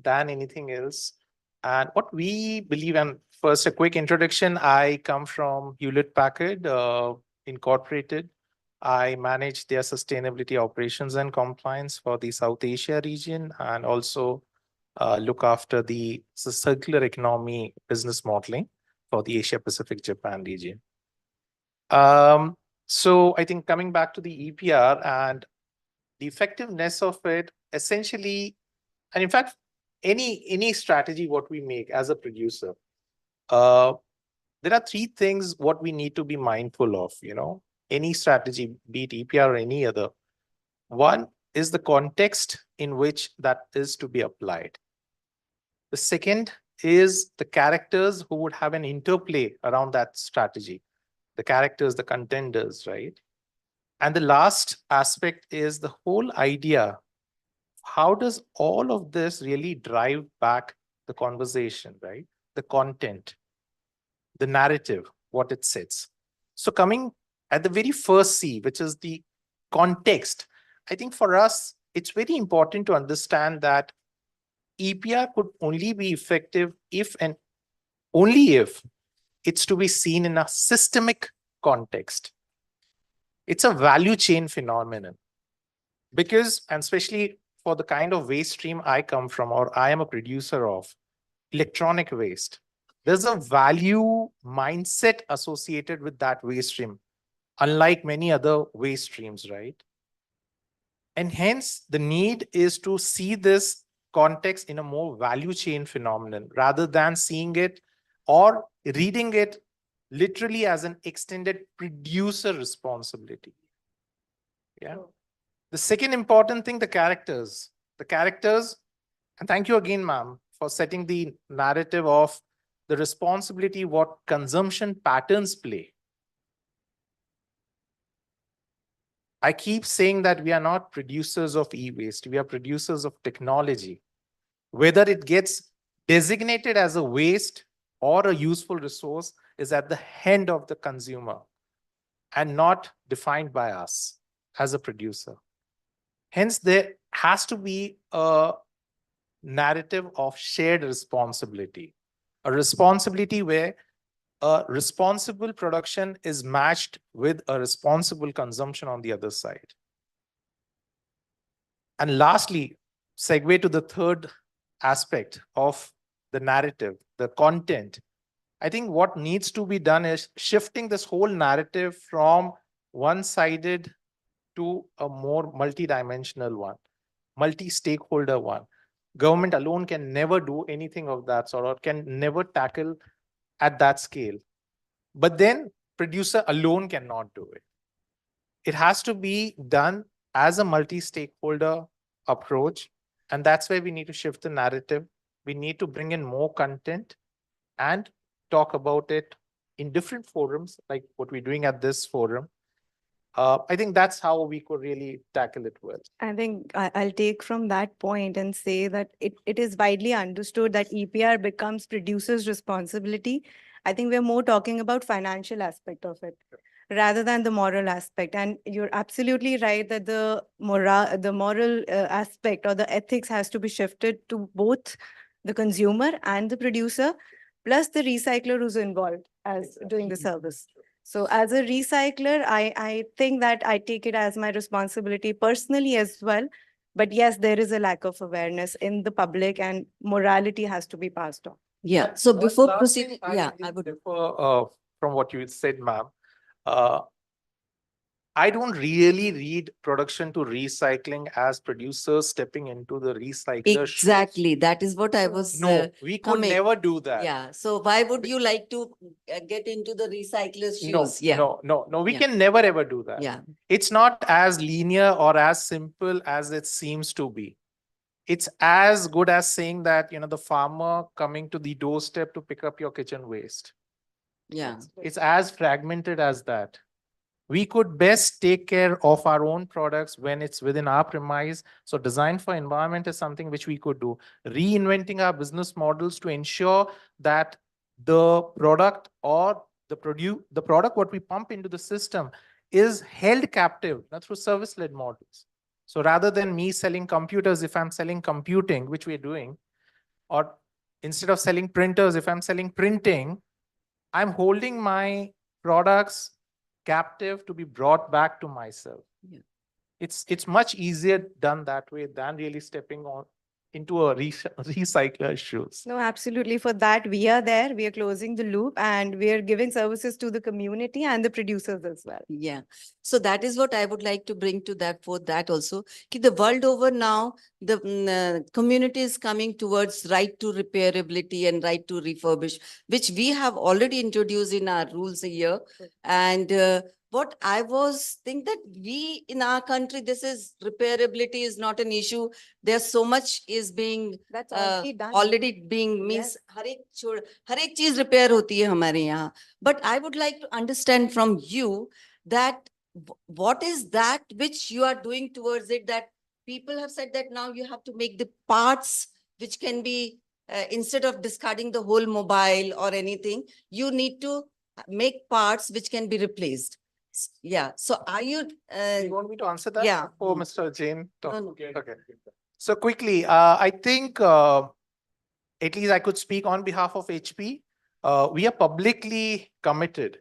than anything else. And what we believe, and first a quick introduction, I come from Hewlett-Packard Incorporated. I manage their sustainability operations and compliance for the South Asia region, and also look after the circular economy business modeling for the Asia Pacific Japan region. So I think coming back to the EPR and the effectiveness of it, essentially, and in fact, any strategy what we make as a producer, there are three things what we need to be mindful of, any strategy, be it EPR or any other. One is the context in which that is to be applied. The second is the characters who would have an interplay around that strategy. The characters, the contenders, right? And the last aspect is the whole idea. How does all of this really drive back the conversation, right? The content, the narrative, what it sets. So coming at the very first C, which is the context, I think for us, it's very important to understand that EPR could only be effective if and only if it's to be seen in a systemic context. It's a value chain phenomenon. Because, and especially for the kind of waste stream I come from, or I am a producer of, electronic waste, there's a value mindset associated with that waste stream, unlike many other waste streams, right? And hence, the need is to see this context in a more value chain phenomenon rather than seeing it or reading it literally as an extended producer responsibility. Yeah. The second important thing, the characters. The characters, and thank you again, ma'am, for setting the narrative of the responsibility what consumption patterns play. I keep saying that we are not producers of e-waste. We are producers of technology. Whether it gets designated as a waste or a useful resource is at the hand of the consumer and not defined by us as a producer. Hence, there has to be a narrative of shared responsibility, a responsibility where a responsible production is matched with a responsible consumption on the other side. And lastly, segue to the third aspect of the narrative, the content. I think what needs to be done is shifting this whole narrative from one-sided to a more multidimensional one, multi-stakeholder one. government alone can never do anything of that sort, or can never tackle at that scale. But then producer alone cannot do it. It has to be done as a multi-stakeholder approach. And that's where we need to shift the narrative. We need to bring in more content and talk about it in different forums, like what we're doing at this forum. I think that's how we could really tackle it well. I think I'll take from that point and say that it is widely understood that EPR becomes producer's responsibility. I think we're more talking about financial aspect of it rather than the moral aspect. And you're absolutely right that the moral aspect or the ethics has to be shifted to both the consumer and the producer, plus the recycler who's involved as doing the service. So as a recycler, I think that I take it as my responsibility personally as well. But yes, there is a lack of awareness in the public and morality has to be passed on. Yeah. So before Last proceeding, thing, yeah, I I would. differ from what you said, ma'am. I don't really read production to recycling as producers stepping into the recycler shoes. Exactly. That is what I was. No, we could coming. never do that. Yeah. So why would you like to get into the recycler's shoes? No, Yeah. no. We Yeah. can never ever do that. Yeah. It's not as linear or as simple as it seems to be. It's as good as saying that, the farmer coming to the doorstep to pick up your kitchen waste. Yeah. It's as fragmented as that. We could best take care of our own products when it's within our premise. So design for environment is something which we could do. Reinventing our business models to ensure that the product or the product what we pump into the system is held captive through service-led models. So rather than me selling computers, if I'm selling computing, which we're doing, or instead of selling printers, if I'm selling printing, I'm holding my products captive to be brought back to myself. Yeah. It's much easier done that way than really stepping on into a recycler's shoes. No, absolutely. For that, we are there. We are closing the loop and we are giving services to the community and the producers as well. Yeah. So that is what I would like to bring to that for that also. The world over now, the community is coming towards right to repairability and right to refurbish, which we have already introduced in our rules here. And what I was think that we in our country, this is repairability is not an issue. There's so much is being That's already done. already being means हर एक चीज repair होती है हमारे यहाँ. But I would like to understand from you that what is that which you are doing towards it, that people have said that now you have to make the parts which can be instead of discarding the whole mobile or anything, you need to make parts which can be replaced. Yeah. So are you? You want me to answer that? Yeah. Oh, Mr. Jain. No. Okay. So quickly, I think at least I could speak on behalf of HP. We are publicly committed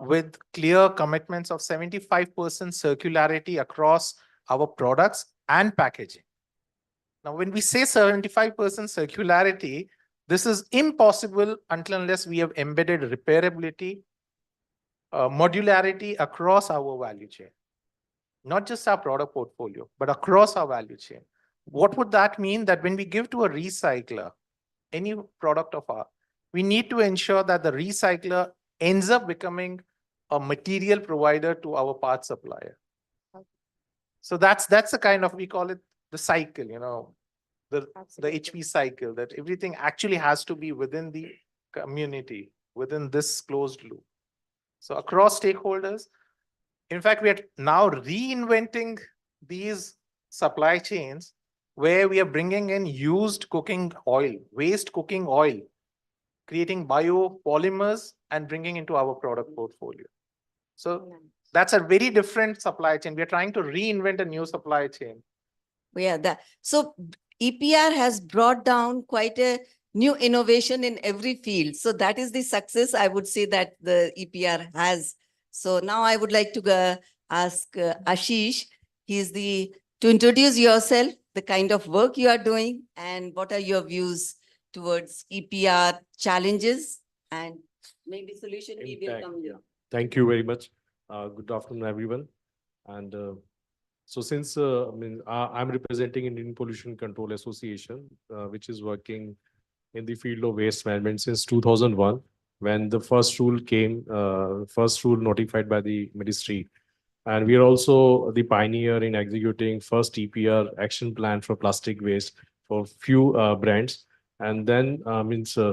with clear commitments of 75% circularity across our products and packaging. Now, when we say 75% circularity, this is impossible unless we have embedded repairability, modularity across our value chain. Not just our product portfolio, but across our value chain. What would that mean? That when we give to a recycler any product of ours, we need to ensure that the recycler ends up becoming a material provider to our part supplier. So that's the kind of, we call it the cycle, the HP cycle, that everything actually has to be within the community, within this closed loop. So across stakeholders, in fact, we are now reinventing these supply chains where we are bringing in used cooking oil, waste cooking oil, creating biopolymers and bringing into our product portfolio. So that's a very different supply chain. We are trying to reinvent a new supply chain. Yeah, so EPR has brought down quite a new innovation in every field. So that is the success I would say that the EPR has. So now I would like to ask Ashish, to introduce yourself, the kind of work you are doing, and what are your views towards EPR challenges and maybe solution we will come here. Thank you very much. Good afternoon, everyone. And So since I'm representing Indian Pollution Control Association, which is working in the field of waste management since 2001, when the first rule came, first rule notified by the ministry. And we are also the pioneer in executing first EPR action plan for plastic waste for few brands. And then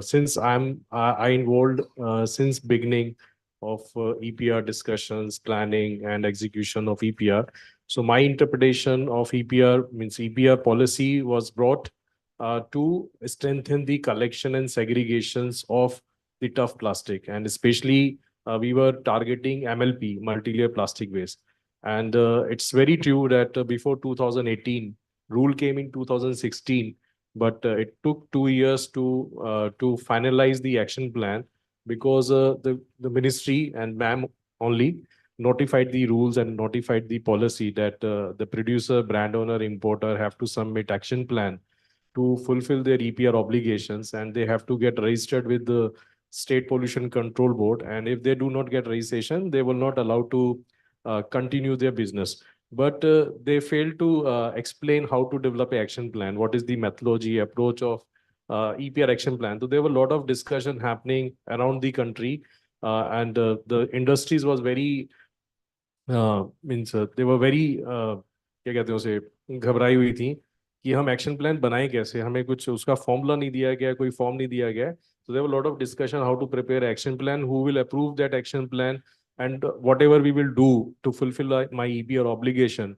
since I involved since beginning of EPR discussions, planning and execution of EPR. So my interpretation of EPR means EPR policy was brought to strengthen the collection and segregations of the tough plastic, and especially we were targeting MLP, multi-layer plastic waste. And it's very true that before 2018, rule came in 2016, but it took 2 years to finalize the action plan, because the ministry and ma'am only notified the rules and notified the policy that the producer, brand owner, importer have to submit action plan to fulfill their EPR obligations, and they have to get registered with the State Pollution Control Board. And if they do not get registration, they will not allow to continue their business. But they failed to explain how to develop an action plan. What is the methodology approach of EPR action plan? So there were a lot of discussion happening around the country, and the industries was very they were very क्या कहते हैं उसे, घबराई हुई थी कि हम action plan बनाएं कैसे, हमें कुछ उसका फॉर्मूला नहीं दिया गया, कोई फॉर्म नहीं दिया गया. So there were a lot of discussion how to prepare action plan, who will approve that action plan, and whatever we will do to fulfill my EPR obligation,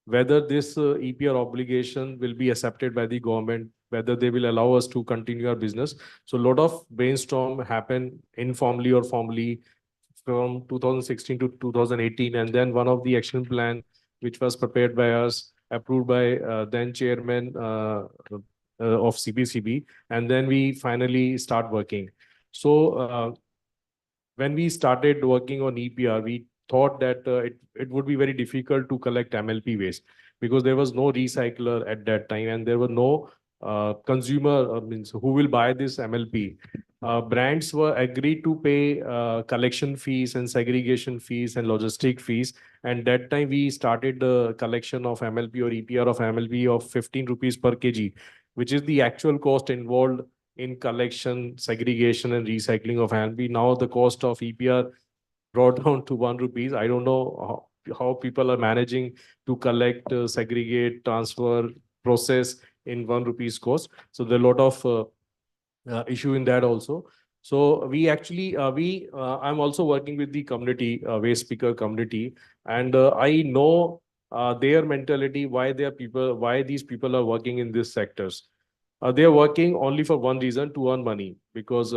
whether this EPR obligation will be accepted by the government, whether they will allow us to continue our business. So a lot of brainstorm happened informally or formally from 2016 to 2018, and then one of the action plan which was prepared by us, approved by then chairman of CPCB, and then we finally start working. So when we started working on EPR, we thought that it would be very difficult to collect MLP waste, because there was no recycler at that time, and there were no consumer means who will buy this MLP. Brands were agreed to pay collection fees and segregation fees and logistic fees. And that time we started the collection of MLP or EPR of MLP of 15 rupees per kg, which is the actual cost involved in collection, segregation and recycling of MLP. Now the cost of EPR brought down to 1 rupees. I don't know how people are managing to collect, segregate, transfer, process in 1 rupees cost. So there are a lot of issue in that also. So we actually, I'm also working with the community, waste picker community, and I know their mentality, why these people are working in these sectors. They are working only for one reason, to earn money, because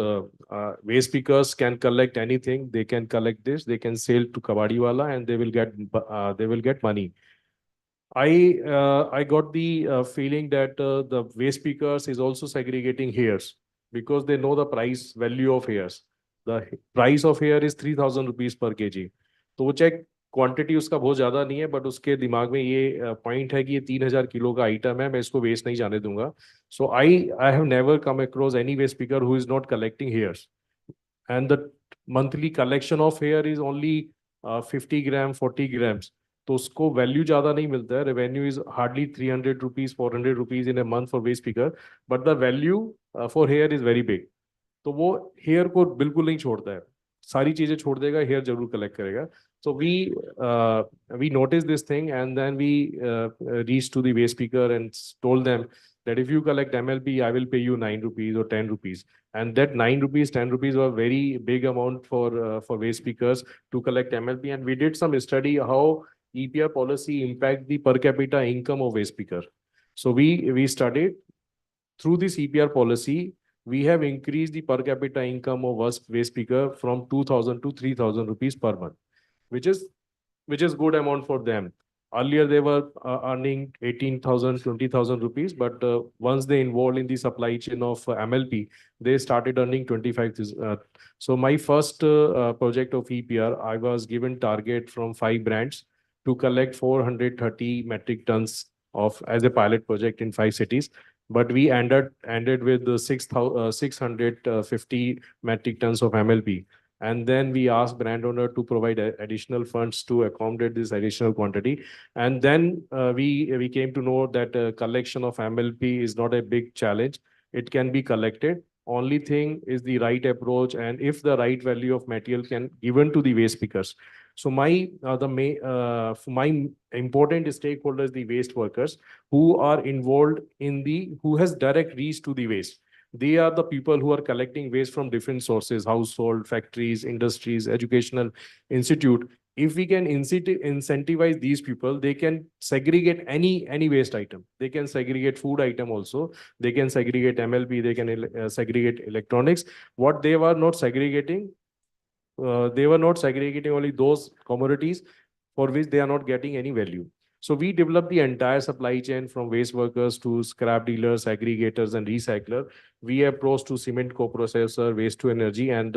waste pickers can collect anything. They can collect this, they can sell to kabadiwala, and they will get money. I got the feeling that the waste pickers is also segregating hairs, because they know the price value of hairs. The price of hair is 3,000 rupees per kg. तो वो check quantity उसका बहुत ज्यादा नहीं है, but उसके दिमाग में ये पॉइंट है कि ये 3,000 किलो का आइटम है, मैं इसको वेस्ट नहीं जाने दूंगा. So I have never come across any waste picker who is not collecting hairs, and the monthly collection of hair is only 50 gram 40 grams. तो उसको वैल्यू ज्यादा नहीं मिलता है. Revenue is hardly 300 rupees 400 rupees in a month for waste picker, but the value for hair is very big. तो वो hair को बिल्कुल नहीं छोड़ता है, सारी चीजें छोड़ देगा, हेयर जरूर कलेक्ट करेगा. So we noticed this thing, and then we reached to the waste picker and told them that if you collect MLP, I will pay you 9 rupees or 10 rupees. And that 9 rupees, 10 rupees were very big amount for waste pickers to collect MLP. And we did some study how EPR policy impact the per capita income of waste picker. So we studied through this EPR policy, we have increased the per capita income of waste picker from 2,000 to 3,000 rupees per month, which is good amount for them. Earlier they were earning 18,000, 20,000 rupees, but once they involved in the supply chain of MLP, they started earning 25,000. So my first project of EPR, I was given target from 5 brands to collect 430 metric tons of as a pilot project in 5 cities. But we ended with 650 metric tons of MLP. And then we asked brand owner to provide additional funds to accommodate this additional quantity. And then we came to know that collection of MLP is not a big challenge. It can be collected. Only thing is the right approach, and if the right value of material can given to the waste pickers. So my important stakeholders, the waste workers, who are involved in who has direct reach to the waste. They are the people who are collecting waste from different sources: household, factories, industries, educational institute. If we can incentivize these people, they can segregate any waste item. They can segregate food item also. They can segregate MLP. They can segregate electronics. What they were not segregating, they were not segregating only those commodities for which they are not getting any value. So we developed the entire supply chain from waste workers to scrap dealers, aggregators, and recycler. We approach to cement co-processor, waste to energy, and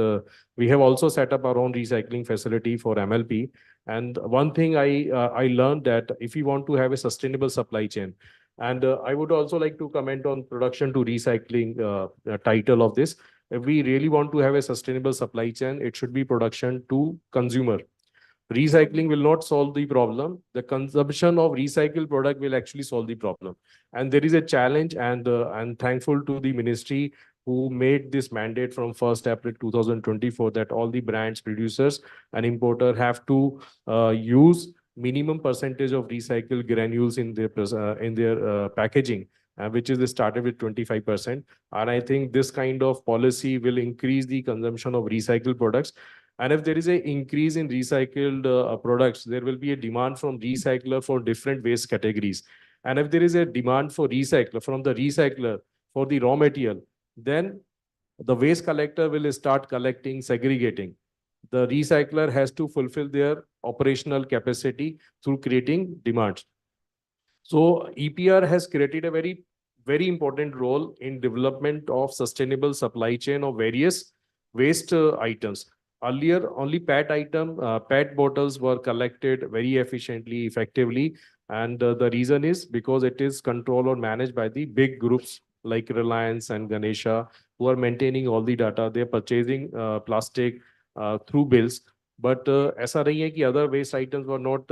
we have also set up our own recycling facility for MLP. And one thing I learned that if we want to have a sustainable supply chain, and I would also like to comment on production to recycling title of this. If we really want to have a sustainable supply chain, it should be production to consumer. Recycling will not solve the problem. The consumption of recycled product will actually solve the problem. And there is a challenge, and I'm thankful to the ministry who made this mandate from 1st April 2024 that all the brands, producers, and importer have to use minimum percentage of recycled granules in their packaging, which is started with 25%. And I think this kind of policy will increase the consumption of recycled products. And if there is an increase in recycled products, there will be a demand from recycler for different waste categories. And if there is a demand for recycler from the recycler for the raw material, then the waste collector will start collecting, segregating. The recycler has to fulfill their operational capacity through creating demands. So EPR has created a very important role in development of sustainable supply chain of various waste items. Earlier, only PET bottles were collected very efficiently, effectively. And the reason is because it is controlled or managed by the big groups like Reliance and Ganesha, who are maintaining all the data. They're purchasing plastic through bills. But ऐसा नहीं है कि other waste items were not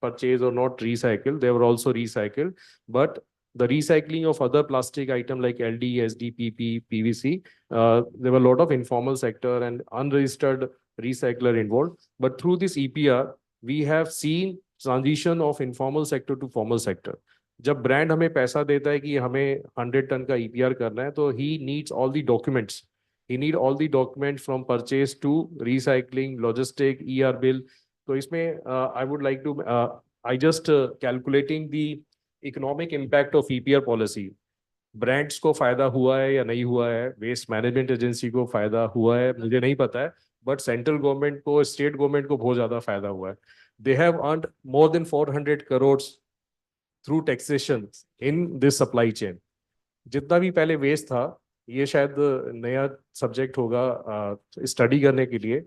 purchased or not recycled. They were also recycled. But the recycling of other plastic items like LD, SD, PP, PVC, there were a lot of informal sector and unregistered recycler involved. But through this EPR, we have seen transition of informal sector to formal sector. जब brand हमें पैसा देता है कि हमें 100 ton का EPR करना है, तो he needs all the documents. He need all the documents from purchase to recycling, logistic, ER bill. तो इसमें I would like to I just calculating the economic impact of EPR policy. Brands को फायदा हुआ है या नहीं हुआ है, वेस्ट मैनेजमेंट एजेंसी को फायदा हुआ है, मुझे नहीं पता है, बट सेंट्रल गवर्नमेंट को, स्टेट गवर्नमेंट को बहुत ज्यादा फायदा हुआ है. They have earned more than 400 crores through taxation in this supply chain. जितना भी पहले वेस्ट था, ये शायद नया सब्जेक्ट होगा स्टडी करने के लिए.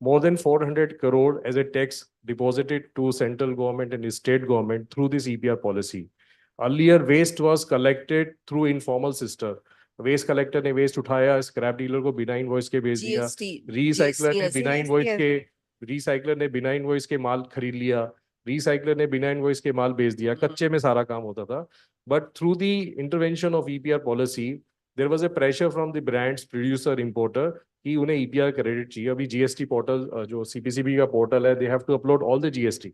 More than 400 crore as a tax deposited to central government and state government through this EPR policy. Earlier, waste was collected through informal system. Waste collector ने waste उठाया, scrap dealer को बिना invoice के भेज दिया, recycler ने बिना invoice के, recycler ने बिना invoice के माल खरीद लिया, recycler ने बिना invoice के माल बेच दिया, कच्चे में सारा काम होता था. But through the intervention of EPR policy, there was a pressure from the brands, producer, importer कि उन्हें EPR क्रेडिट चाहिए. अभी GST पोर्टल जो CPCB का पोर्टल है, they have to upload all the GST.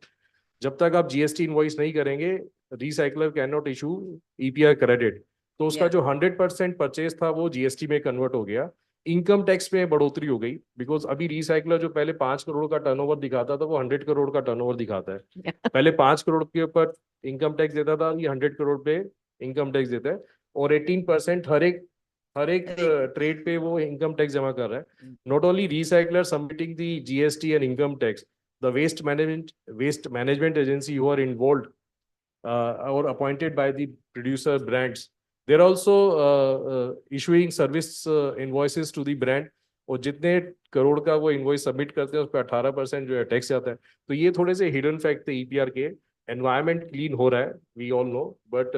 जब तक आप GST इनवॉइस नहीं करेंगे, recycler can not issue EPR credit. तो उसका जो 100% परचेज था वो GST में कन्वर्ट हो गया. इनकम टैक्स में बढ़ोतरी हो गई, बिकॉज अभी रिसाइकलर जो पहले 5 करोड़ का टर्नओवर दिखाता था, वो 100 करोड़ का टर्नओवर दिखाता है. पहले 5 करोड़ के ऊपर इनकम टैक्स देता था, ये 100 करोड़ पे इनकम टैक्स देता है. और 18% हर एक ट्रेड पे वो इनकम टैक्स जमा कर रहा है. Not only recycler submitting the GST and income tax, the waste management agency who are involved or appointed by the producer brands, they're also issuing service invoices to the brand. और जितने करोड़ का वो invoice submit करते हैं उस पर 18% जो है टैक्स जाता है. तो ये थोड़े से हिडन फैक्ट थे EPR के. एनवायरमेंट क्लीन हो रहा है, वी ऑल नो, बट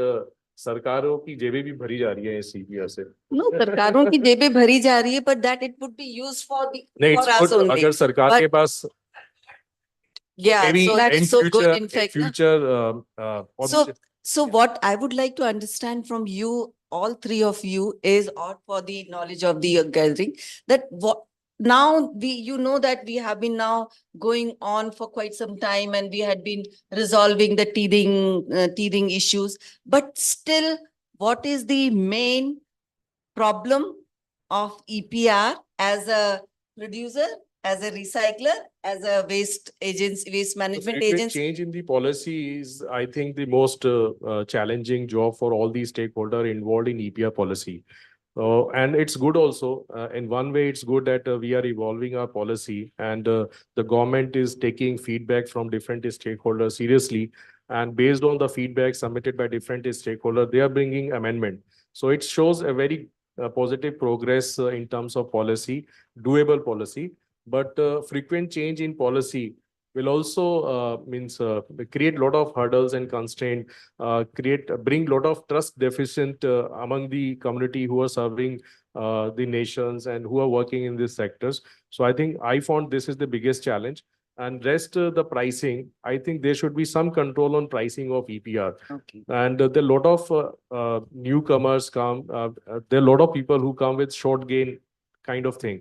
सरकारों की जेबें भी भरी जा रही है इस CPR से. No, सरकारों की जेबें भरी जा रही है, but that it would be used for the नहीं, for it's us good only. अगर सरकार But के पास yeah, maybe so in that's so good. future, In fact, na? future So what I would like to understand from you, all three of you, is, or for the knowledge of the gathering, that what now you know that we have been now going on for quite some time, and we had been resolving the teething issues, but still, what is the main problem of EPR as a producer, as a recycler, as a waste agency, waste management frequent agency? change in the policy is, I think, the most challenging job for all the stakeholders involved in EPR policy. And it's good also. In one way, it's good that we are evolving our policy, and the government is taking feedback from different stakeholders seriously. And based on the feedback submitted by different stakeholders, they are bringing amendment. So it shows a very positive progress in terms of policy, doable policy. But frequent change in policy will also create a lot of hurdles and constraint, bring a lot of trust deficit among the community who are serving the nations and who are working in these sectors. So I think I found this is the biggest challenge. And rest, the pricing, I think there should be some control on pricing of EPR. Okay. And there are a lot of newcomers come. There are a lot of people who come with short gain kind of thing.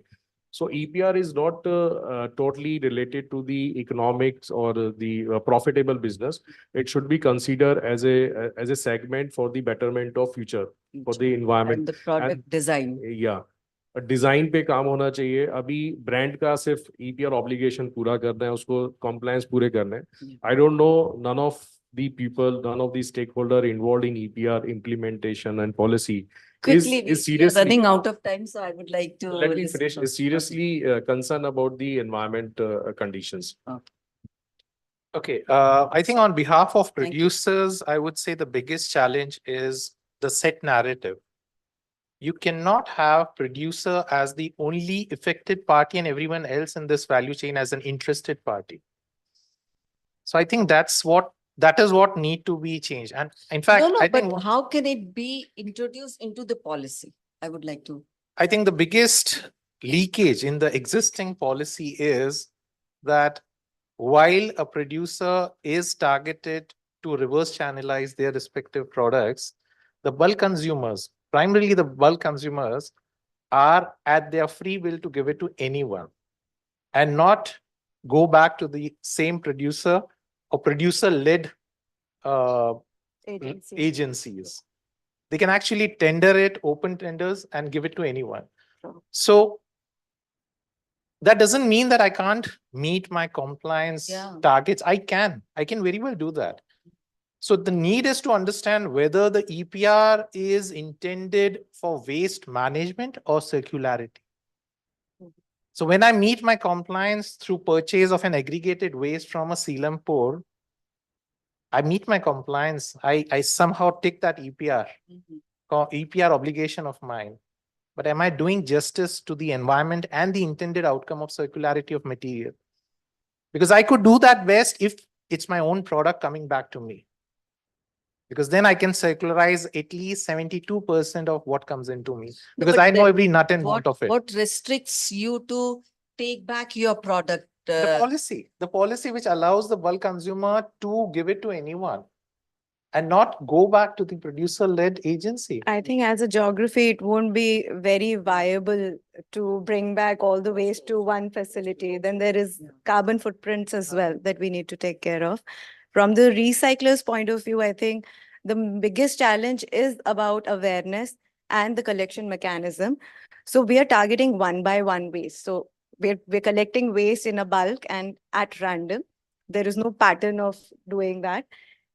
So EPR is not totally related to the economics or the profitable business. It should be considered as a segment for the betterment of future, for the environment. And the product design. Yeah. Design पे काम होना चाहिए. अभी brand का सिर्फ EPR obligation पूरा करना है, उसको कंप्लायंस पूरे करना है. I don't know, none of the people, none of the stakeholder involved in EPR implementation and policy Quickly, is we are seriously running out of time, so I would like to let me listen finish. from- Is seriously concerned about the environment conditions. Okay, I think on behalf of producers, I would say the biggest challenge is the set narrative. You cannot have producer as the only affected party and everyone else in this value chain as an interested party. So I think that is what need to be changed. And in fact, No, I but think how can it be introduced into the policy? I would like to. I think the biggest leakage in the existing policy is that while a producer is targeted to reverse channelize their respective products, the bulk consumers, primarily the bulk consumers, are at their free will to give it to anyone and not go back to the same producer or producer-led agencies. They can actually tender it, open tenders, and give it to anyone. So that doesn't mean that I can't meet my compliance targets. I can very well do that. So the need is to understand whether the EPR is intended for waste management or circularity. So when I meet my compliance through purchase of an aggregated waste from a Selampur, I meet my compliance. I somehow tick that EPR, EPR obligation of mine. But am I doing justice to the environment and the intended outcome of circularity of material? Because I could do that best if it's my own product coming back to me. Because then I can circularize at least 72% of what comes into me. Because But I know then every nut and bolt of it. What restricts you to take back your product? The policy which allows the bulk consumer to give it to anyone and not go back to the producer-led agency. I think as a geography, it won't be very viable to bring back all the waste to one facility. Then there is carbon footprints as well that we need to take care of. From the recycler's point of view, I think the biggest challenge is about awareness and the collection mechanism. So we are targeting one by one waste. So we're collecting waste in a bulk and at random. There is no pattern of doing that.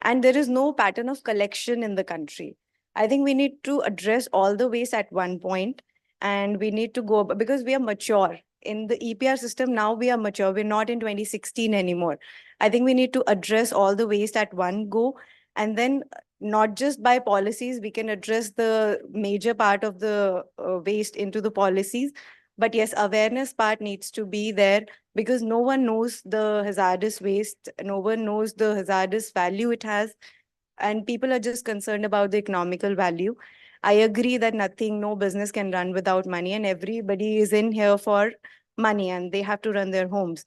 And there is no pattern of collection in the country. I think we need to address all the waste at one point, and we need to go, because we are mature. In the EPR system, now we are mature. We're not in 2016 anymore. I think we need to address all the waste at one go, and then not just by policies, we can address the major part of the waste into the policies. But yes, awareness part needs to be there, because no one knows the hazardous waste. No one knows the hazardous value it has. and people are just concerned about the economical value. I agree that no business can run without money, and everybody is in here for money and they have to run their homes.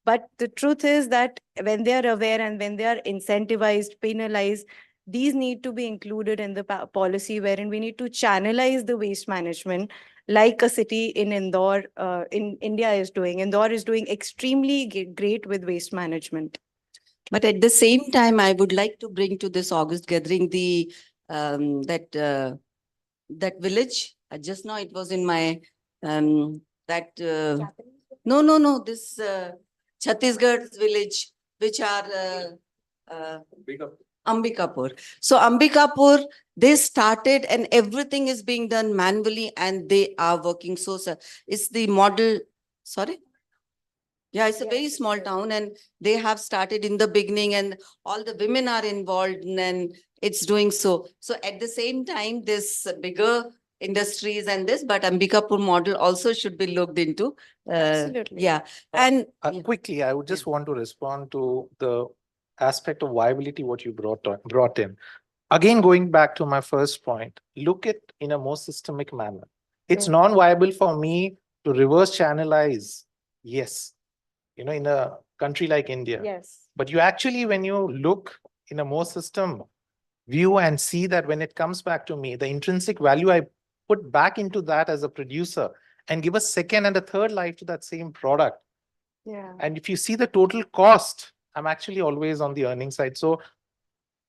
But the truth is that when they are aware and when they are incentivized, penalized, these need to be included in the policy, wherein we need to channelize the waste management like a city in Indore, in India is doing. Indore is doing extremely great with waste management. But at the same time, I would like to bring to this August gathering the that village. Just now it was in my this Chhattisgarh's village, which are Ambikapur. So Ambikapur, they started and everything is being done manually and they are working. So it's the model, sorry? Yeah, it's a very small town and they have started in the beginning and all the women are involved and it's doing so. So at the same time, this bigger industries and this, but Ambikapur model also should be looked into. Absolutely. Yeah. And quickly, I would just want to respond to the aspect of viability, what you brought in. Again, going back to my first point, look at in a more systemic manner. It's non-viable for me to reverse channelize. Yes. In a country like India. Yes. But you actually, when you look in a more system view and see that when it comes back to me, the intrinsic value I put back into that as a producer and give a second and a third life to that same product. Yeah. And if you see the total cost, I'm actually always on the earning side. So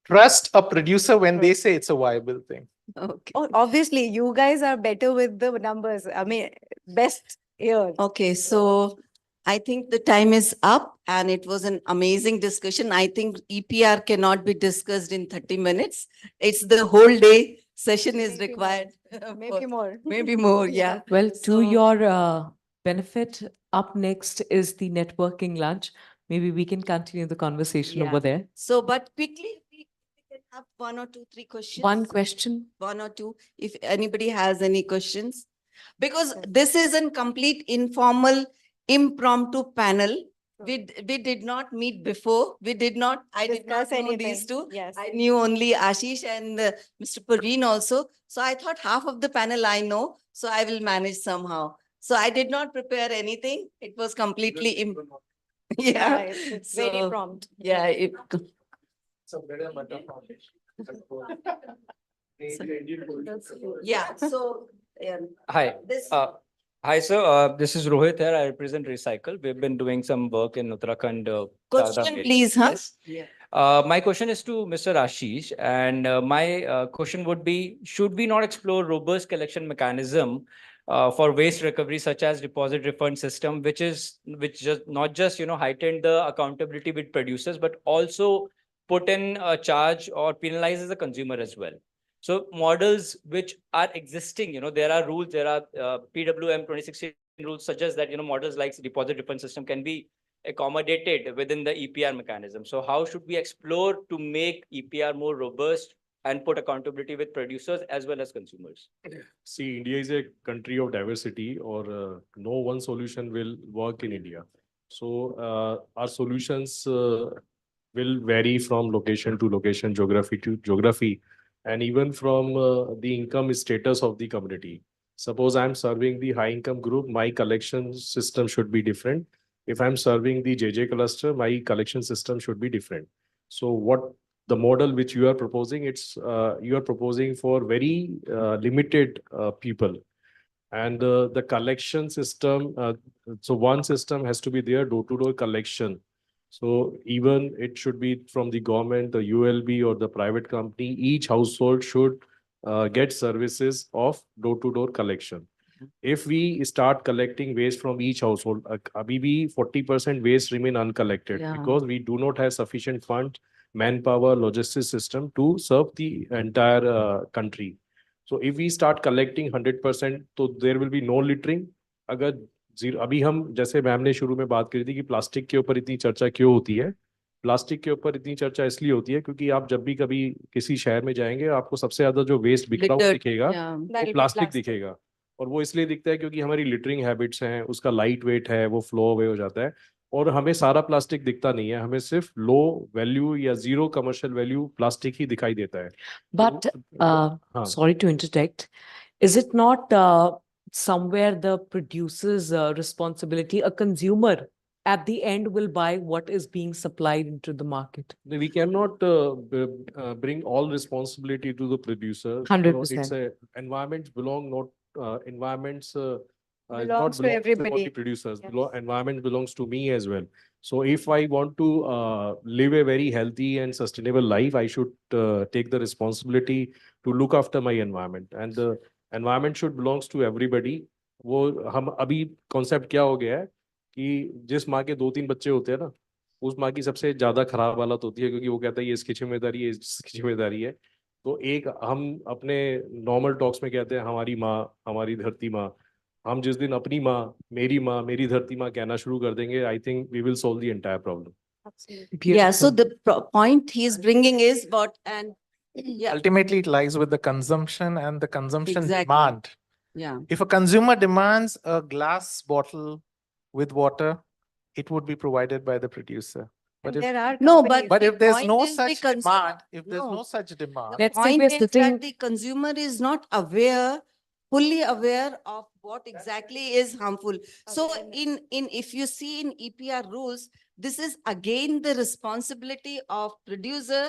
trust a producer when they say it's a viable thing. Okay. Oh, obviously, you guys are better with the numbers. I mean, best here. Okay, so I think the time is up and it was an amazing discussion. I think EPR cannot be discussed in 30 minutes. It's the whole day session is required. Maybe more. Maybe more, yeah. Well, to your benefit, up next is the networking lunch. Maybe we can continue the conversation over there. So, but quickly, we can have 1 or 2, 3 questions. One question. 1 or 2, if anybody has any questions. Because this is a complete informal, impromptu panel. We did not meet before. I did not know these two. Yes. I knew only Ashish and Mr. Parveen also. So I thought half of the panel I know, so I will manage somehow. So I did not prepare anything. It was completely Yeah, it's very prompt. Yeah. Yeah. So Hi. Hi, sir. This is Rohit here. I represent Recycle. We've been doing some work in Uttarakhand. Question, please, huh? Yes. My question is to Mr. Ashish, and my question would be: should we not explore robust collection mechanism for waste recovery, such as deposit refund system, which just not just heighten the accountability with producers, but also put in a charge or penalizes the consumer as well? So models which are existing, there are rules, there are PWM 2016 rules suggest that, models like deposit refund system can be accommodated within the EPR mechanism. So how should we explore to make EPR more robust and put accountability with producers as well as consumers? See, India is a country of diversity, or no one solution will work in India. So our solutions will vary from location to location, geography to geography, and even from the income status of the community. Suppose I'm serving the high income group, my collection system should be different. If I'm serving the JJ cluster, my collection system should be different. So what the model which you are proposing, you are proposing for very limited people. And the collection system, so one system has to be there, door-to-door collection. So even it should be from the government, the ULB or the private company, each household should get services of door-to-door collection. If we start collecting waste from each household, maybe 40% waste remain uncollected because we do not have sufficient fund, manpower, logistics system to serve the entire country. So if we start collecting 100%, so there will be no littering. अगर अभी हम जैसे ma'am ने शुरू में बात करी थी कि प्लास्टिक के ऊपर इतनी चर्चा क्यों होती है, प्लास्टिक के ऊपर इतनी चर्चा इसलिए होती है क्योंकि आप जब भी कभी किसी शहर में जाएंगे आपको सबसे ज्यादा जो वेस्ट बिखरा हुआ दिखेगा वो प्लास्टिक दिखेगा, और वो इसलिए दिखता है क्योंकि हमारी लिटरिंग हैबिट्स हैं, उसका लाइट वेट है, वो फ्लो अवे हो जाता है. और हमें सारा प्लास्टिक दिखता नहीं है, हमें सिर्फ लो वैल्यू या जीरो कमर्शियल वैल्यू प्लास्टिक ही दिखाई देता है. But हाँ. sorry to interject, is it not somewhere the producer's responsibility? A consumer at the end will buy what is being supplied into the market. We cannot bring all responsibility to the producer. 100%. It's a environments belong not environments Belongs not to belong to everybody. only producers. Yes. Environment belongs to me as well. So if I want to live a very healthy and sustainable life, I should take the responsibility to look after my environment, and the environment should belongs to everybody. वो हम अभी concept क्या हो गया है कि जिस माँ के 2-3 बच्चे होते हैं ना, उस माँ की सबसे ज्यादा खराब हालत होती है, क्योंकि वो कहता है ये इसकी जिम्मेदारी है, इसकी जिम्मेदारी है. तो एक हम अपने नॉर्मल टॉक्स में कहते हैं हमारी माँ, हमारी धरती माँ. हम जिस दिन अपनी माँ, मेरी धरती माँ कहना शुरू कर देंगे, I think we will solve the entire problem. Yeah, so the point he is bringing is what, and yeah, Ultimately, it lies with the consumption and the consumption Exactly. demand. yeah. If a consumer demands a glass bottle with water, it would be provided by the producer. But And if, there are No, companies. but the if there's point no is the such consumer- demand, if there's No. no such demand, The Let's say point we're is sitting- that the consumer is not aware, fully aware of what exactly is harmful. So in if you see in EPR rules, this is again the responsibility of producer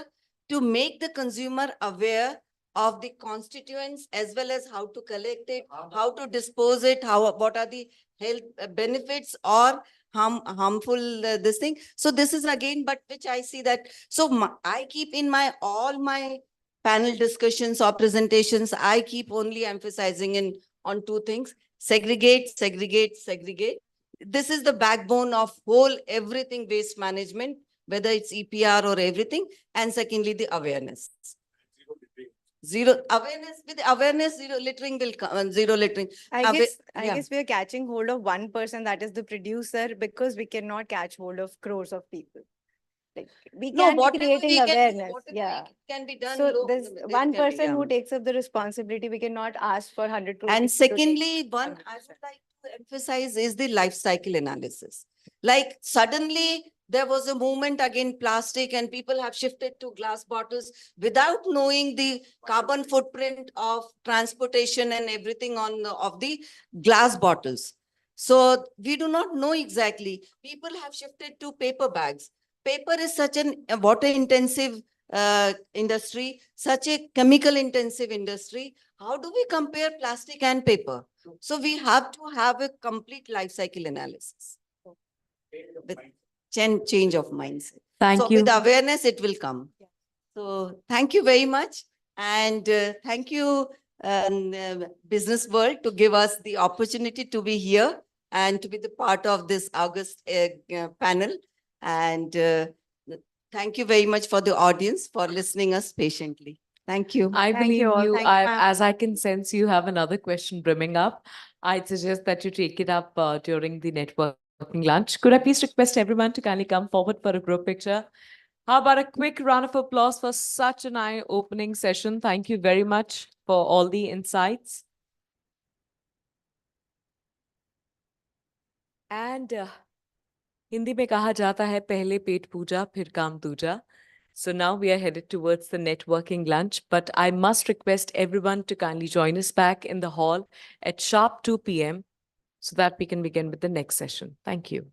to make the consumer aware of the constituents as well as how to collect it, how to dispose it, what are the health benefits or harmful this thing. So this is again, but which I see that, so I keep in my all my panel discussions or presentations, I keep only emphasizing on two things: segregate, segregate, segregate. This is the backbone of whole everything waste management, whether it's EPR or everything. And secondly, the awareness. Zero awareness, with awareness, zero littering will come, zero littering. I guess Yeah. we are catching hold of one person, that is the producer, because we cannot catch hold of crores of people. Like, we No, can be whatever creating we can do, awareness. whatever Yeah. can be done. So there's it one can be, person yeah. who takes up the responsibility. We cannot ask for 100 crore. And people to take secondly, one I would like to emphasize is the life cycle analysis. Like suddenly there was a movement against plastic and people have shifted to glass bottles without knowing the carbon footprint of transportation and everything of the glass bottles. So we do not know exactly. People have shifted to paper bags. Paper is such an water intensive industry, such a chemical intensive industry. How do we compare plastic and paper? So we have to have a complete life cycle analysis with change of mindset. Thank So you. with awareness, it will come. So thank you very much. And thank you, Business World, to give us the opportunity to be here and to be the part of this August panel. And thank you very much for the audience for listening us patiently. Thank you. I Thank believe you all. you, Thank you, ma'am. as I can sense, you have another question brimming up. I'd suggest that you take it up during the networking lunch. Could I please request everyone to kindly come forward for a group picture? How about a quick round of applause for such an eye-opening session? Thank you very much for all the insights. And Hindi में कहा जाता है पहले पेट पूजा फिर काम दूजा. So now we are headed towards the networking lunch, but I must request everyone to kindly join us back in the hall at sharp 2 p.m. so that we can begin with the next session. Thank you.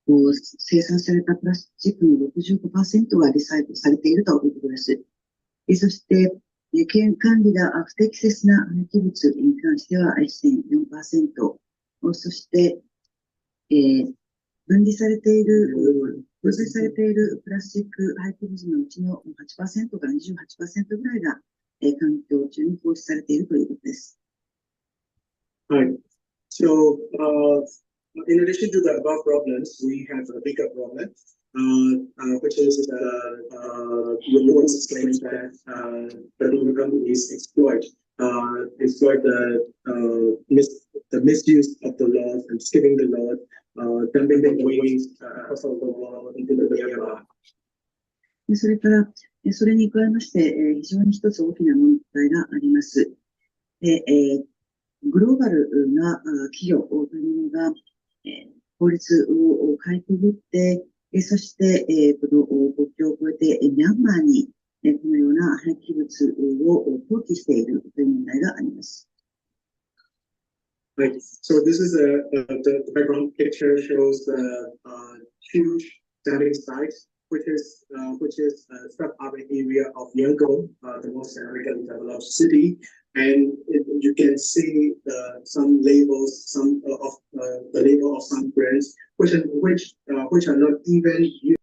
生産されたプラスチックの65%がリサイクルされているということです。そして、管理が不適切な廃棄物に関しては 1.4%、そして、分離されているプラスチック廃棄物のうちの8%から28%ぐらいが、環境中に放出されているということです。Right. So, in addition to the above problems, we have a bigger problem, which is the reports claims that the companies exploit the misuse of the laws and skipping the law, dumping the waste of the law into the river. それから、それに加えまして、非常に一つ大きな問題があります。でグローバルな企業というのが、法律をかいくぐって、そして、この国境を越えてミャンマーに、このような廃棄物を投棄しているという問題があります。Right. So this is the background picture shows the huge dumping site, which is sub-urban area of Yangon, the most American developed city, and you can see some labels, the label of some brands, which are not even used.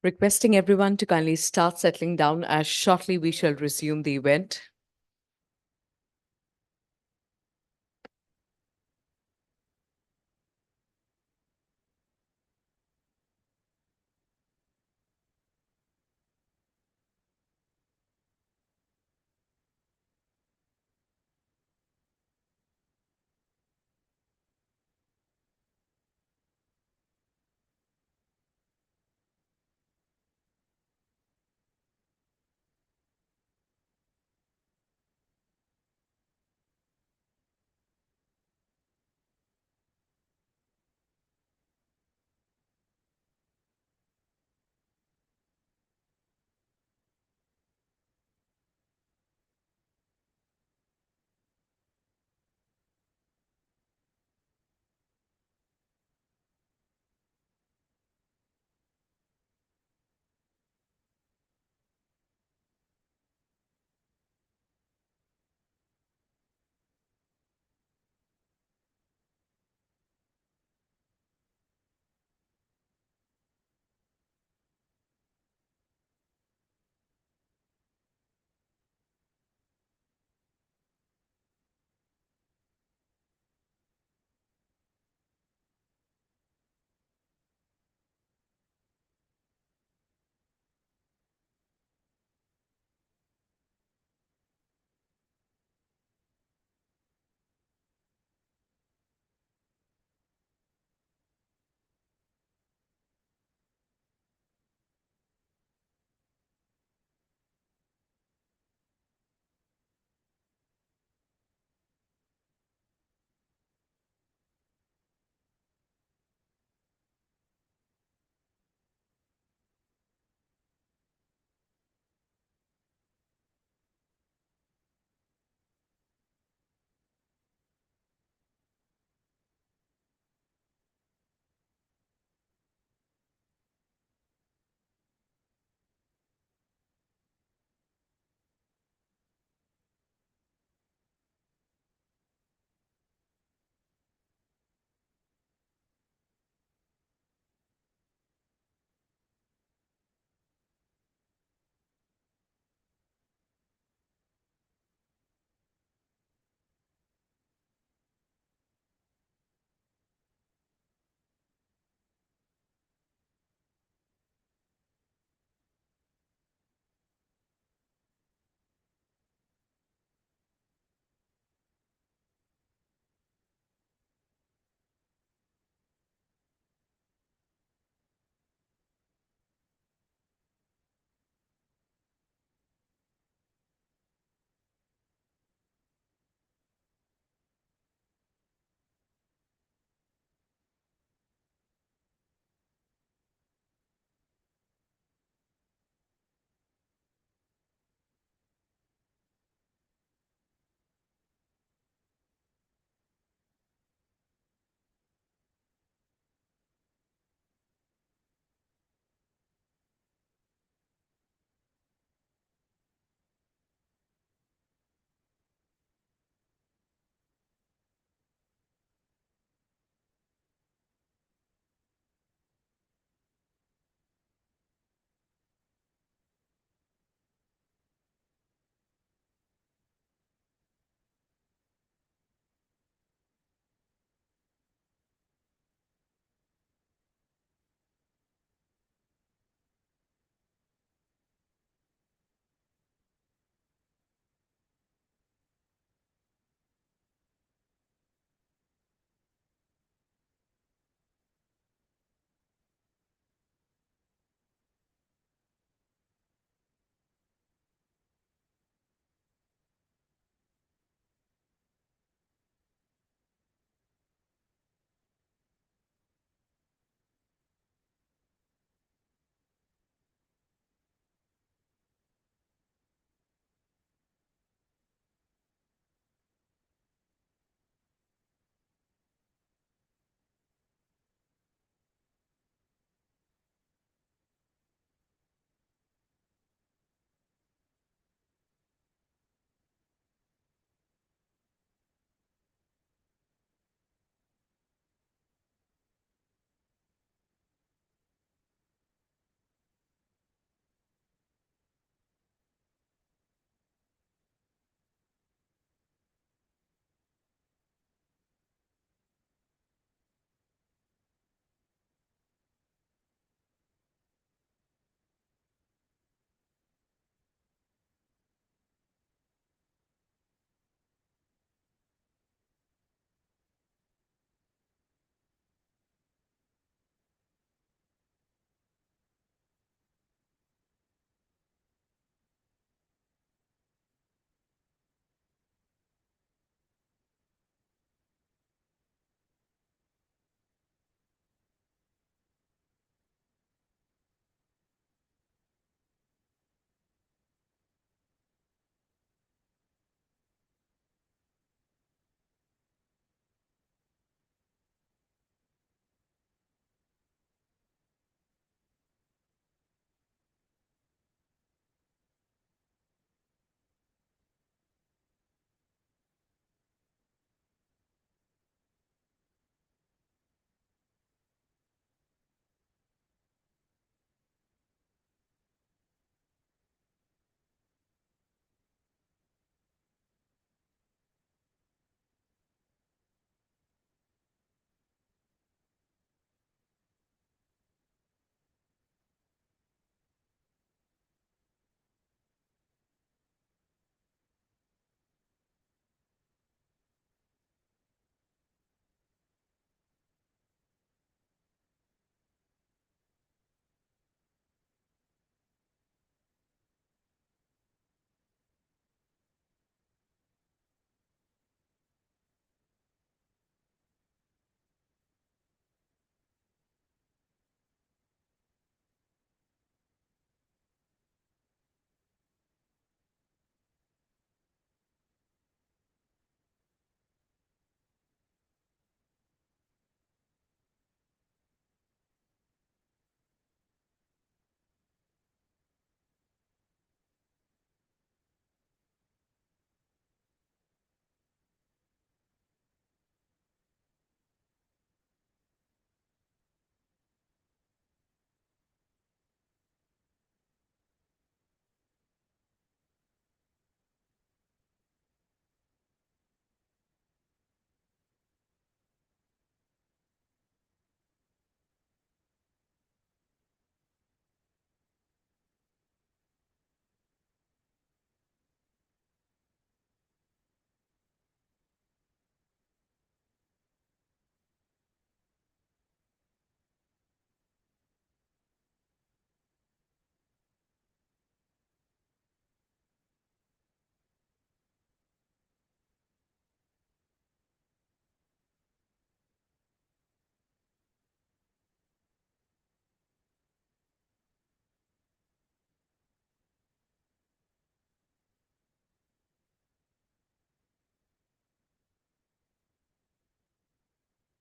Requesting everyone to kindly start settling down as shortly we shall resume the event.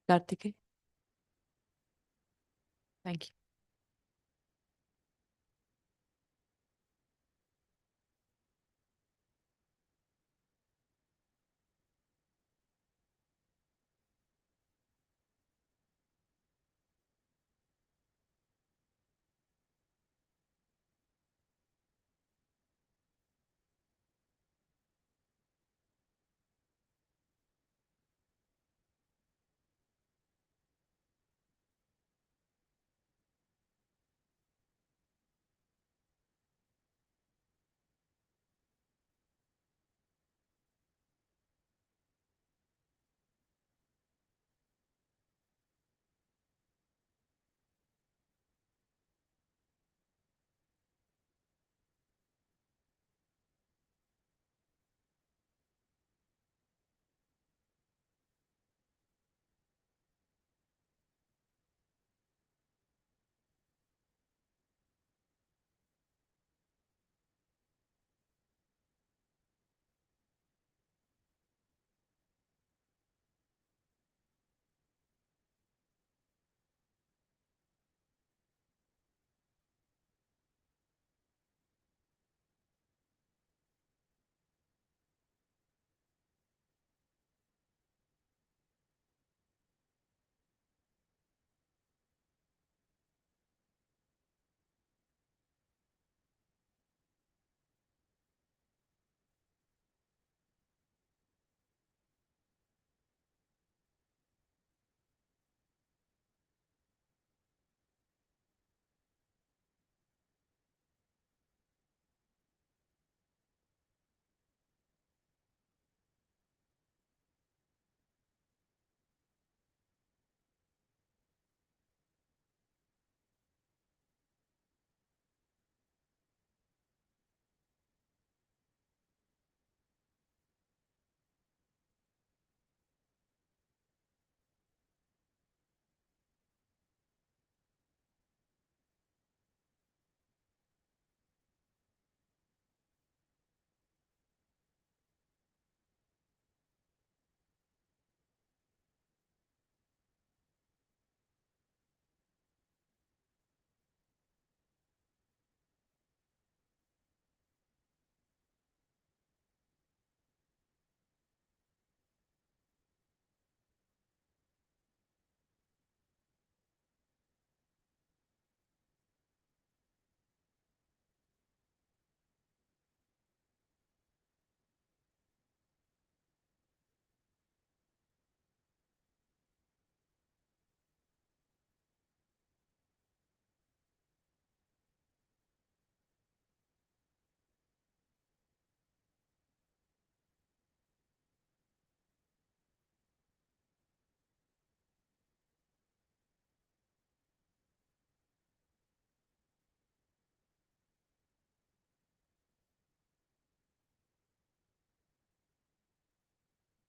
Kartike? Thank you.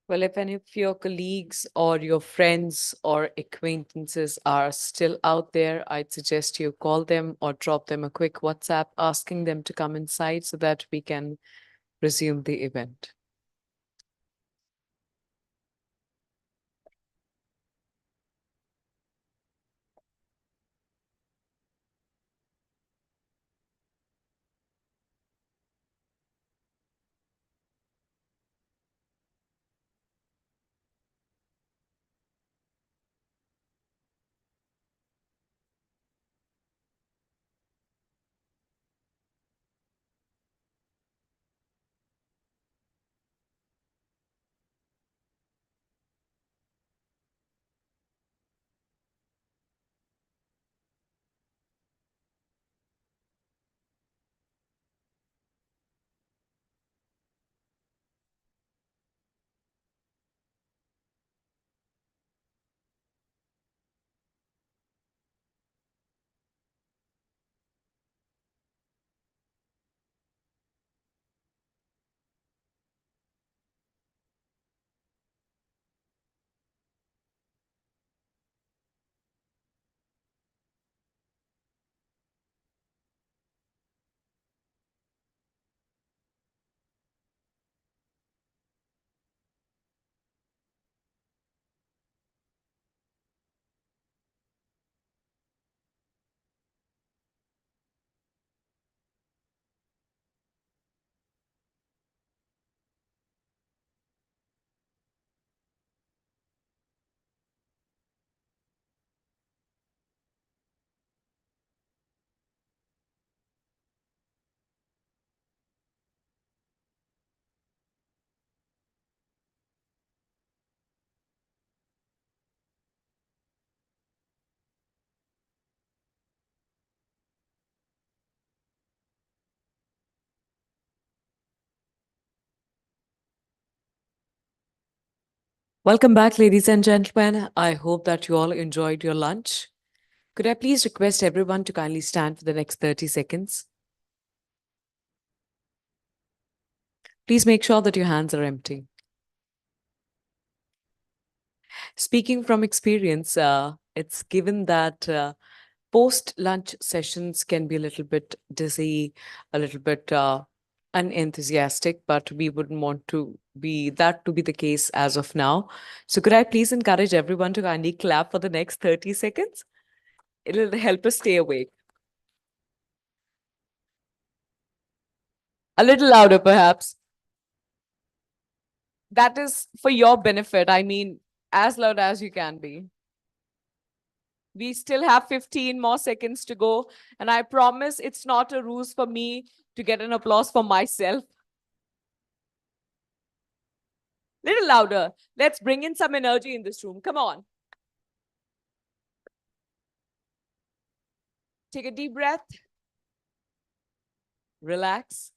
Well, if any of your colleagues or your friends or acquaintances are still out there, I'd suggest you call them or drop them a quick WhatsApp asking them to come inside so that we can resume the event. Welcome back, ladies and gentlemen. I hope that you all enjoyed your lunch. Could I please request everyone to kindly stand for the next 30 seconds? Please make sure that your hands are empty. Speaking from experience, it's given that post-lunch sessions can be a little bit dizzy, a little bit unenthusiastic, but we wouldn't want to be the case as of now. So could I please encourage everyone to kindly clap for the next 30 seconds? It'll help us stay awake. A little louder, perhaps. That is for your benefit. I mean, as loud as you can be. We still have 15 more seconds to go. And I promise it's not a ruse for me to get an applause for myself. Little louder. Let's bring in some energy in this room. Come on. Take a deep breath. Relax.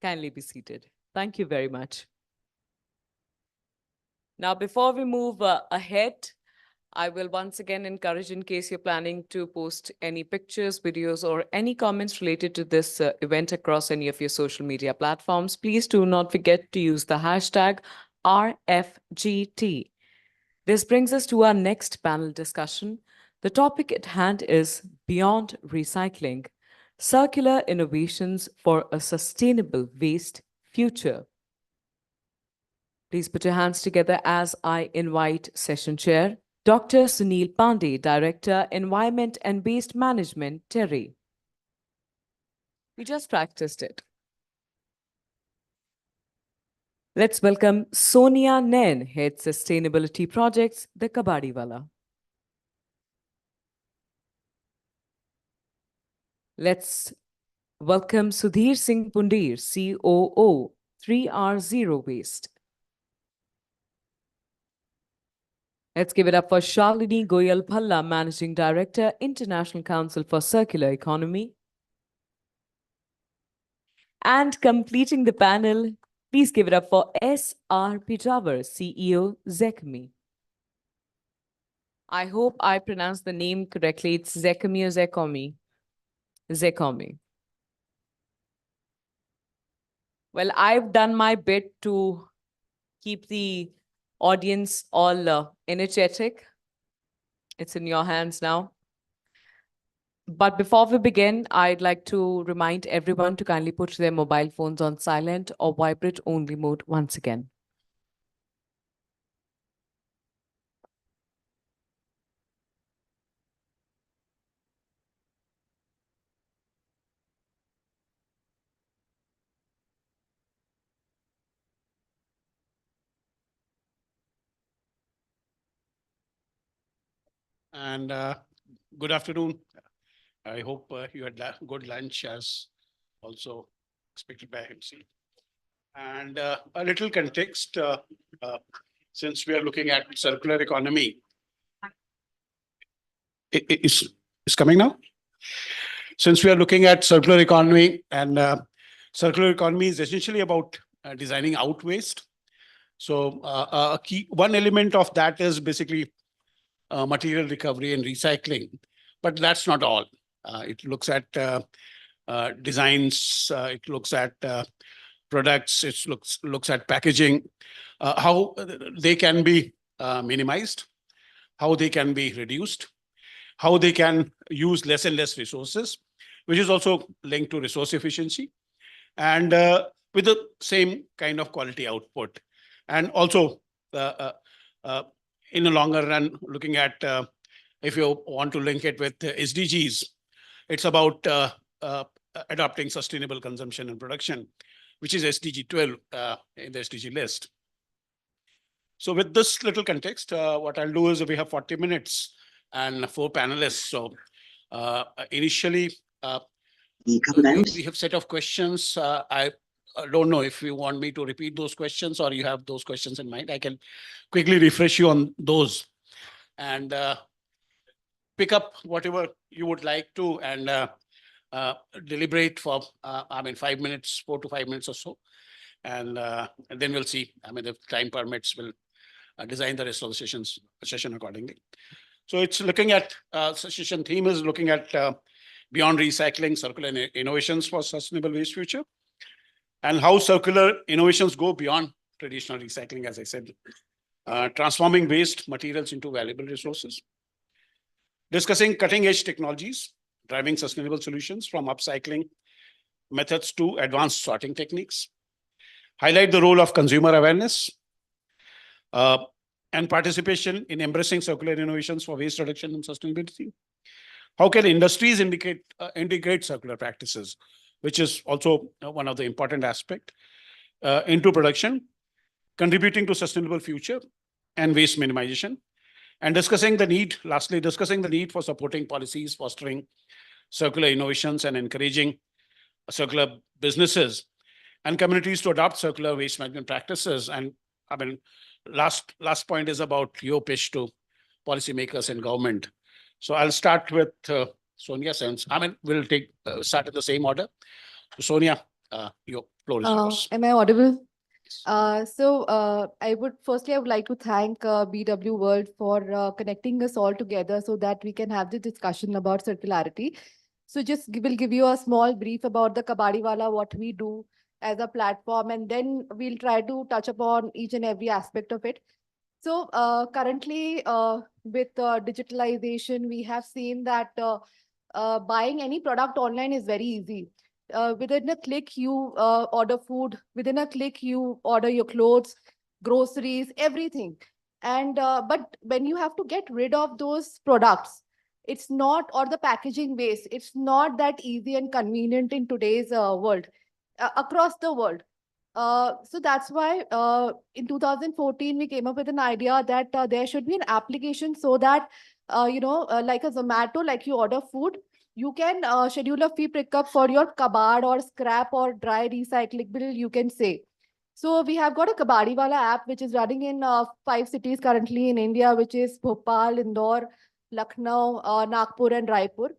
Kindly be seated. Thank you very much. Now, before we move ahead, I will once again encourage, in case you're planning to post any pictures, videos, or any comments related to this event across any of your social media platforms, please do not forget to use the hashtag RFGT. This brings us to our next panel discussion. The topic at hand is Beyond Recycling, Circular Innovations for a Sustainable Waste Future. Please put your hands together as I invite Session Chair, Dr. Sunil Pandey, Director, Environment and Waste Management, TERI. We just practiced it. Let's welcome Sonia Nain, Head Sustainability Projects, the Kabadiwala. Let's welcome Sudhir Singh Pundir, COO, 3R Zero Waste. Let's give it up for Shalini Goyal Phalla, Managing Director, International Council for Circular Economy. And completing the panel, please give it up for S.R. Pijawar, CEO, Zekmi. I hope I pronounced the name correctly. It's Zekmi or Zekomi? Zekomi. Well, I've done my bit to keep the audience all energetic. It's in your hands now. But before we begin, I'd like to remind everyone to kindly put their mobile phones on silent or vibrate only mode once again. And good afternoon. I hope you had good lunch as also expected by MC. And a little context, since we are looking at circular economy. It's coming now? Since we are looking at circular economy, and circular economy is essentially about designing out waste. So one element of that is basically material recovery and recycling, but that's not all. It looks at designs, it looks at products, it looks at packaging, how they can be minimized, how they can be reduced, how they can use less and less resources, which is also linked to resource efficiency, and with the same kind of quality output. And also, in the longer run, looking at if you want to link it with SDGs, it's about adopting sustainable consumption and production, which is SDG 12 in the SDG list. So with this little context, what I'll do is we have 40 minutes and 4 panelists. So initially, we have set of questions. I don't know if you want me to repeat those questions or you have those questions in mind. I can quickly refresh you on those and pick up whatever you would like to and deliberate for, 5 minutes, 4 to 5 minutes or so. And then we'll see, if time permits, we'll design the rest of the session accordingly. So it's looking at, session theme is looking at beyond recycling, circular innovations for sustainable waste future, and how circular innovations go beyond traditional recycling, as I said, transforming waste materials into valuable resources. Discussing cutting edge technologies, driving sustainable solutions from upcycling methods to advanced sorting techniques. Highlight the role of consumer awareness and participation in embracing circular innovations for waste reduction and sustainability. How can industries integrate circular practices, which is also one of the important aspects, into production, contributing to sustainable future and waste minimization. And discussing the need, lastly, discussing the need for supporting policies, fostering circular innovations and encouraging circular businesses and communities to adopt circular waste management practices. And I mean, last point is about your pitch to policymakers and government. So I'll start with Sonia, since we'll start in the same order. So Sonia, your floor is yours. Am I audible? I would like to thank BW World for connecting us all together so that we can have the discussion about circularity. So we'll give you a small brief about the Kabadiwala, what we do as a platform, and then we'll try to touch upon each and every aspect of it. So currently with digitalization, we have seen that buying any product online is very easy. Within a click, you order food. Within a click, you order your clothes, groceries, everything. And but when you have to get rid of those products, it's not, or the packaging waste, it's not that easy and convenient in today's world, across the world. So that's why in 2014, we came up with an idea that there should be an application so that, like a Zomato, like you order food, you can schedule a fee pickup for your kabad or scrap or dry recyclable, you can say. So we have got a Kabadiwala app, which is running in 5 cities currently in India, which is Bhopal, Indore, Lucknow, Nagpur, and Raipur.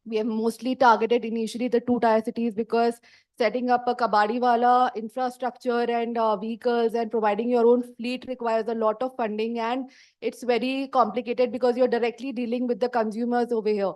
We have mostly targeted initially the 2 tier cities because setting up a Kabadiwala infrastructure and vehicles and providing your own fleet requires a lot of funding, and it's very complicated because you're directly dealing with the consumers over here.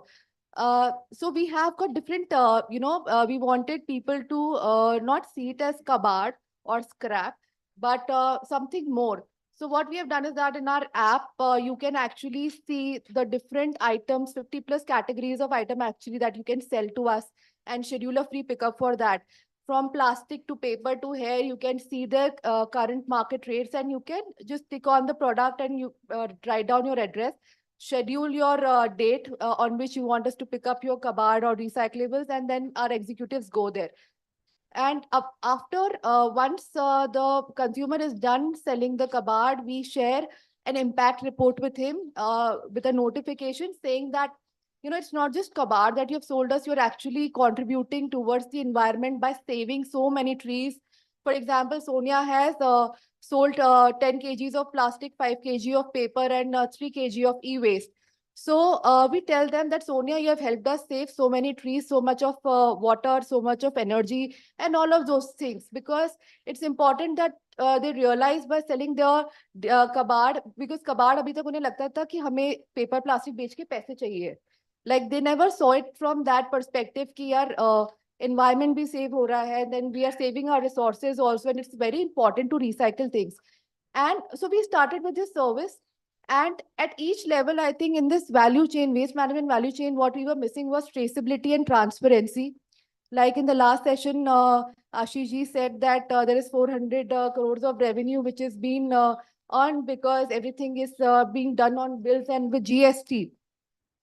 So we have got different, we wanted people to not see it as kabad or scrap, but something more. So what we have done is that in our app, you can actually see the different items, 50 plus categories of item actually that you can sell to us and schedule a free pickup for that. From plastic to paper to hair, you can see the current market rates, and you can just click on the product and you write down your address, schedule your date on which you want us to pick up your kabad or recyclables, and then our executives go there. And after, once the consumer is done selling the kabad, we share an impact report with him with a notification saying that, it's not just kabad that you have sold us, you're actually contributing towards the environment by saving so many trees. For example, Sonia has sold 10 kgs of plastic, 5 kg of paper, and 3 kg of e-waste. So we tell them that, Sonia, you have helped us save so many trees, so much of water, so much of energy, and all of those things, because it's important that they realize by selling their kabad, because kabad abhi tak unhe lagta tha ki hame paper plastic bech ke paise chahiye. Like they never saw it from that perspective ki yaar environment bhi save ho raha hai, then we are saving our resources also, and it's very important to recycle things. And so we started with this service. And at each level, I think in this value chain, waste management value chain, what we were missing was traceability and transparency. Like in the last session, Ashish ji said that there is 400 crores of revenue which is being earned because everything is being done on bills and with GST.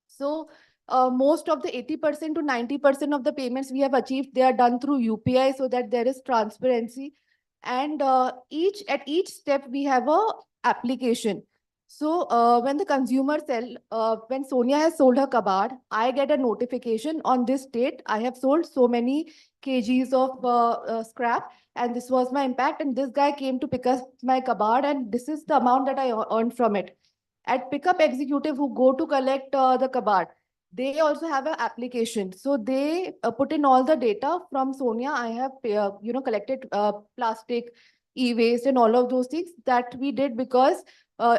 So most of the 80% to 90% of the payments we have achieved, they are done through UPI so that there is transparency. And at each step, we have a application. So when the consumer when Sonia has sold her kabad, I get a notification on this date. I have sold so many kgs of scrap, and this was my impact. And this guy came to pick up my kabad, and this is the amount that I earned from it. At pickup executive who go to collect the kabad, they also have an application. So they put in all the data from Sonia. I have, collected plastic, e-waste and all of those things that we did because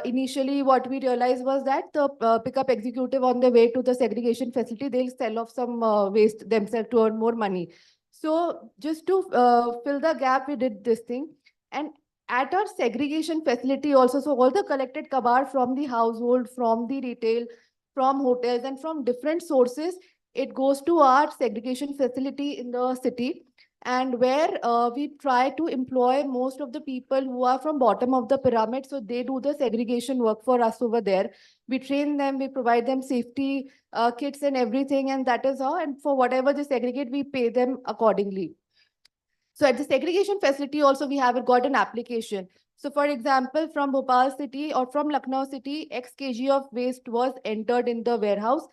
initially what we realized was that the pickup executive on the way to the segregation facility, they'll sell off some waste themselves to earn more money. So just to fill the gap, we did this thing. And at our segregation facility also, so all the collected kabar from the household, from the retail, from hotels and from different sources, it goes to our segregation facility in the city, and where we try to employ most of the people who are from bottom of the pyramid. So they do the segregation work for us over there. We train them, we provide them safety kits and everything, and that is how, and for whatever they segregate, we pay them accordingly. So at the segregation facility also, we have got an application. So for example, from Bhopal city or from Lucknow city, X kg of waste was entered in the warehouse.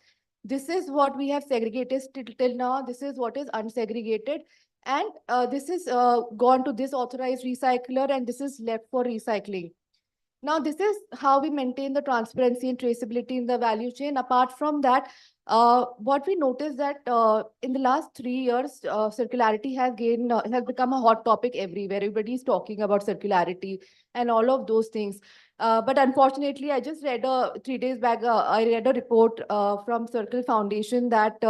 This is what we have segregated till now. This is what is unsegregated. And this is gone to this authorized recycler, and this is left for recycling. Now, this is how we maintain the transparency and traceability in the value chain. Apart from that, what we noticed that in the last 3 years, circularity has become a hot topic everywhere. Everybody is talking about circularity and all of those things. But unfortunately, I just read 3 days back, I read a report from Circle Foundation that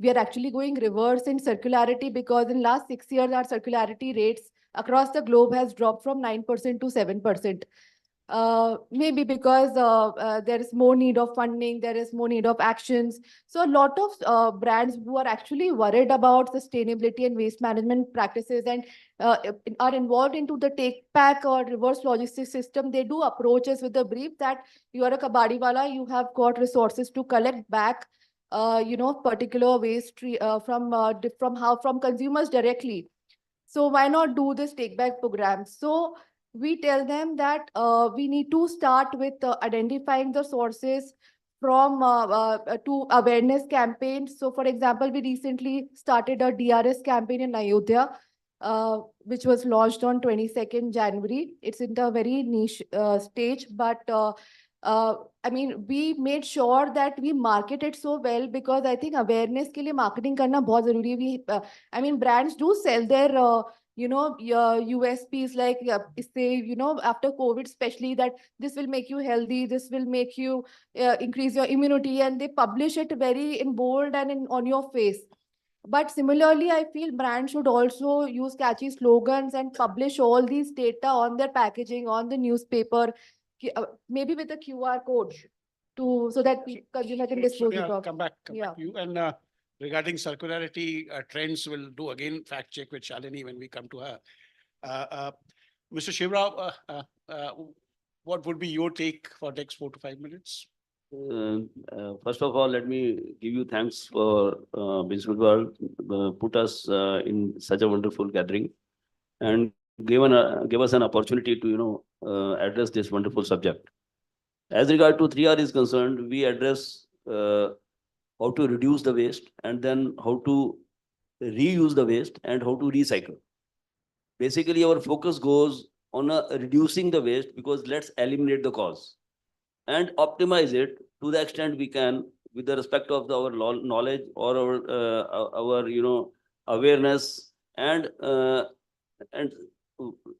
we are actually going reverse in circularity, because in last 6 years, our circularity rates across the globe has dropped from 9% to 7%. Maybe because there is more need of funding, there is more need of actions. So a lot of brands who are actually worried about sustainability and waste management practices and are involved into the take back or reverse logistics system, they do approach us with the brief that you are a kabadiwala, you have got resources to collect back particular waste from consumers directly. So why not do this take back program? So we tell them that we need to start with identifying the sources from to awareness campaigns. So for example, we recently started a DRS campaign in Ayodhya, which was launched on 22nd January. It's in a very niche stage, but I mean, we made sure that we market it so well, because I think awareness के लिए marketing करना बहुत ज़रूरी है. I mean, brands do sell their USPs like say, after COVID, especially, that this will make you healthy, this will make you increase your immunity, and they publish it very in bold and on your face. But similarly, I feel brands should also use catchy slogans and publish all these data on their packaging, on the newspaper, maybe with a QR code so that consumer can dispose it off. Come back to you. And regarding circularity trends, we'll do again fact check with Shalini when we come to her. Mr. Shivrao, what would be your take for next 4 to 5 minutes? First of all, let me give you thanks for Businessworld put us in such a wonderful gathering and give us an opportunity to address this wonderful subject. As regard to 3R is concerned, we address how to reduce the waste, and then how to reuse the waste, and how to recycle. Basically, our focus goes on reducing the waste, because let's eliminate the cause and optimize it to the extent we can with the respect of our knowledge or our awareness. And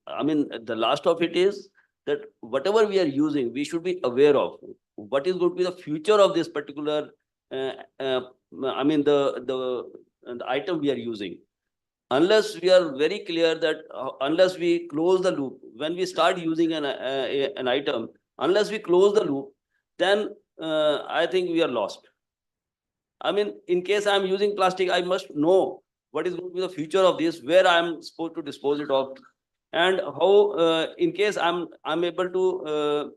I mean, the last of it is that whatever we are using, we should be aware of what is going to be the future of this particular I mean the item we are using. Unless we are very clear that unless we close the loop, when we start using an item, unless we close the loop, then I think we are lost. I mean, in case I'm using plastic, I must know what is going to be the future of this, where I'm supposed to dispose it of, and how in case I'm able to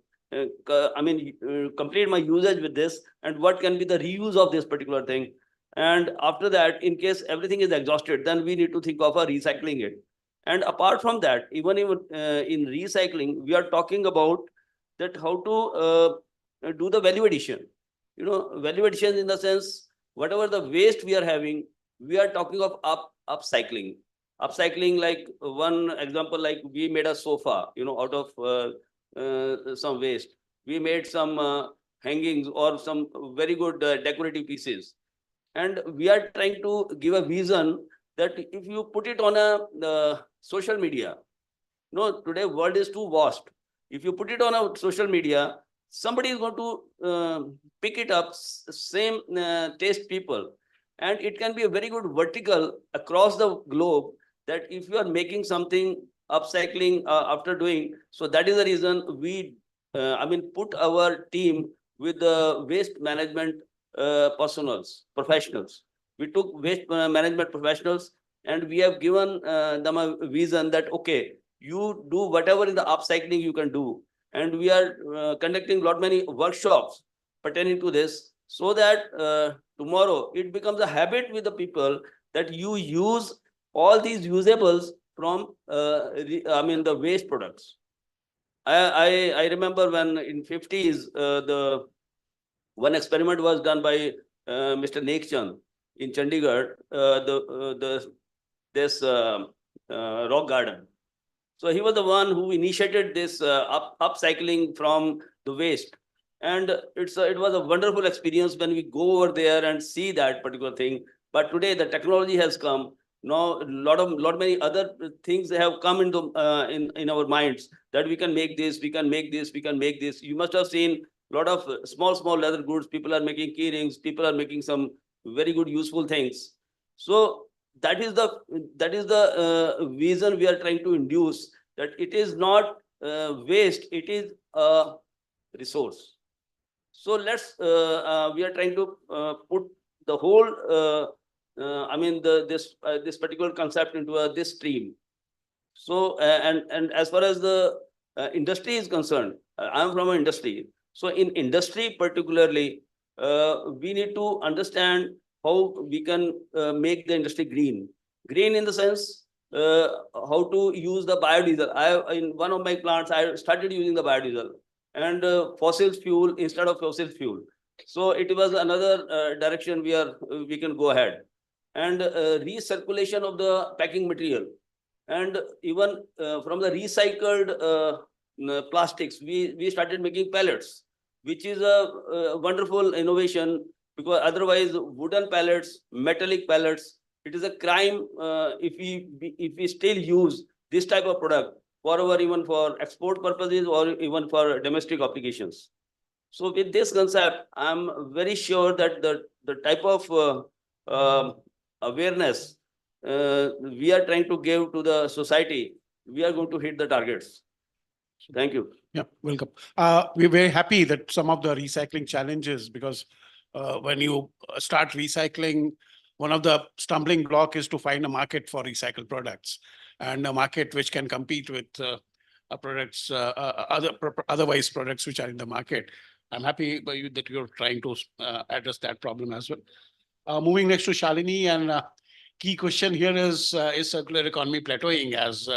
complete my usage with this, and what can be the reuse of this particular thing. And after that, in case everything is exhausted, then we need to think of recycling it. And apart from that, even in recycling, we are talking about that how to do the value addition. Value addition in the sense, whatever the waste we are having, we are talking of upcycling. Upcycling, like one example, like we made a sofa, out of some waste. We made some hangings or some very good decorative pieces. And we are trying to give a vision that if you put it on a social media, No, today world is too vast. If you put it on a social media, somebody is going to pick it up, same taste people. And it can be a very good vertical across the globe that if you are making something upcycling after doing, so that is the reason we, put our team with the waste management professionals. We took waste management professionals and we have given them a vision that, okay, you do whatever in the upcycling you can do. And we are conducting many workshops pertaining to this, so that tomorrow it becomes a habit with the people that you use all these usables from the waste products. I remember when in 50s the one experiment was done by Mr. Nekchand in Chandigarh, this rock garden. So he was the one who initiated this upcycling from the waste. And it was a wonderful experience when we go over there and see that particular thing. But today the technology has come. Now many other things have come into in our minds that we can make this, we can make this, we can make this. You must have seen a lot of small leather goods. People are making key rings. People are making some very good useful things. So that is the vision we are trying to induce, that it is not waste, it is a resource. So let's we are trying to put the whole this particular concept into this stream. So and as far as the industry is concerned, I am from an industry. So in industry particularly, we need to understand how we can make the industry green. Green in the sense, how to use the biodiesel. In one of my plants, I started using the biodiesel and fossil fuel instead of fossil fuel. So it was another direction we can go ahead. And recirculation of the packing material. And even from the recycled plastics, we started making pellets, which is a wonderful innovation, because otherwise wooden pellets, metallic pellets, it is a crime if we still use this type of product even for export purposes or even for domestic applications. So with this concept, I'm very sure that the type of awareness we are trying to give to the society, we are going to hit the targets. Thank you. Yeah, welcome. We're very happy that some of the recycling challenges, because when you start recycling, one of the stumbling block is to find a market for recycled products, and a market which can compete with products, otherwise products which are in the market. I'm happy by you that you're trying to address that problem as well. Moving next to Shalini, and key question here is circular economy plateauing, as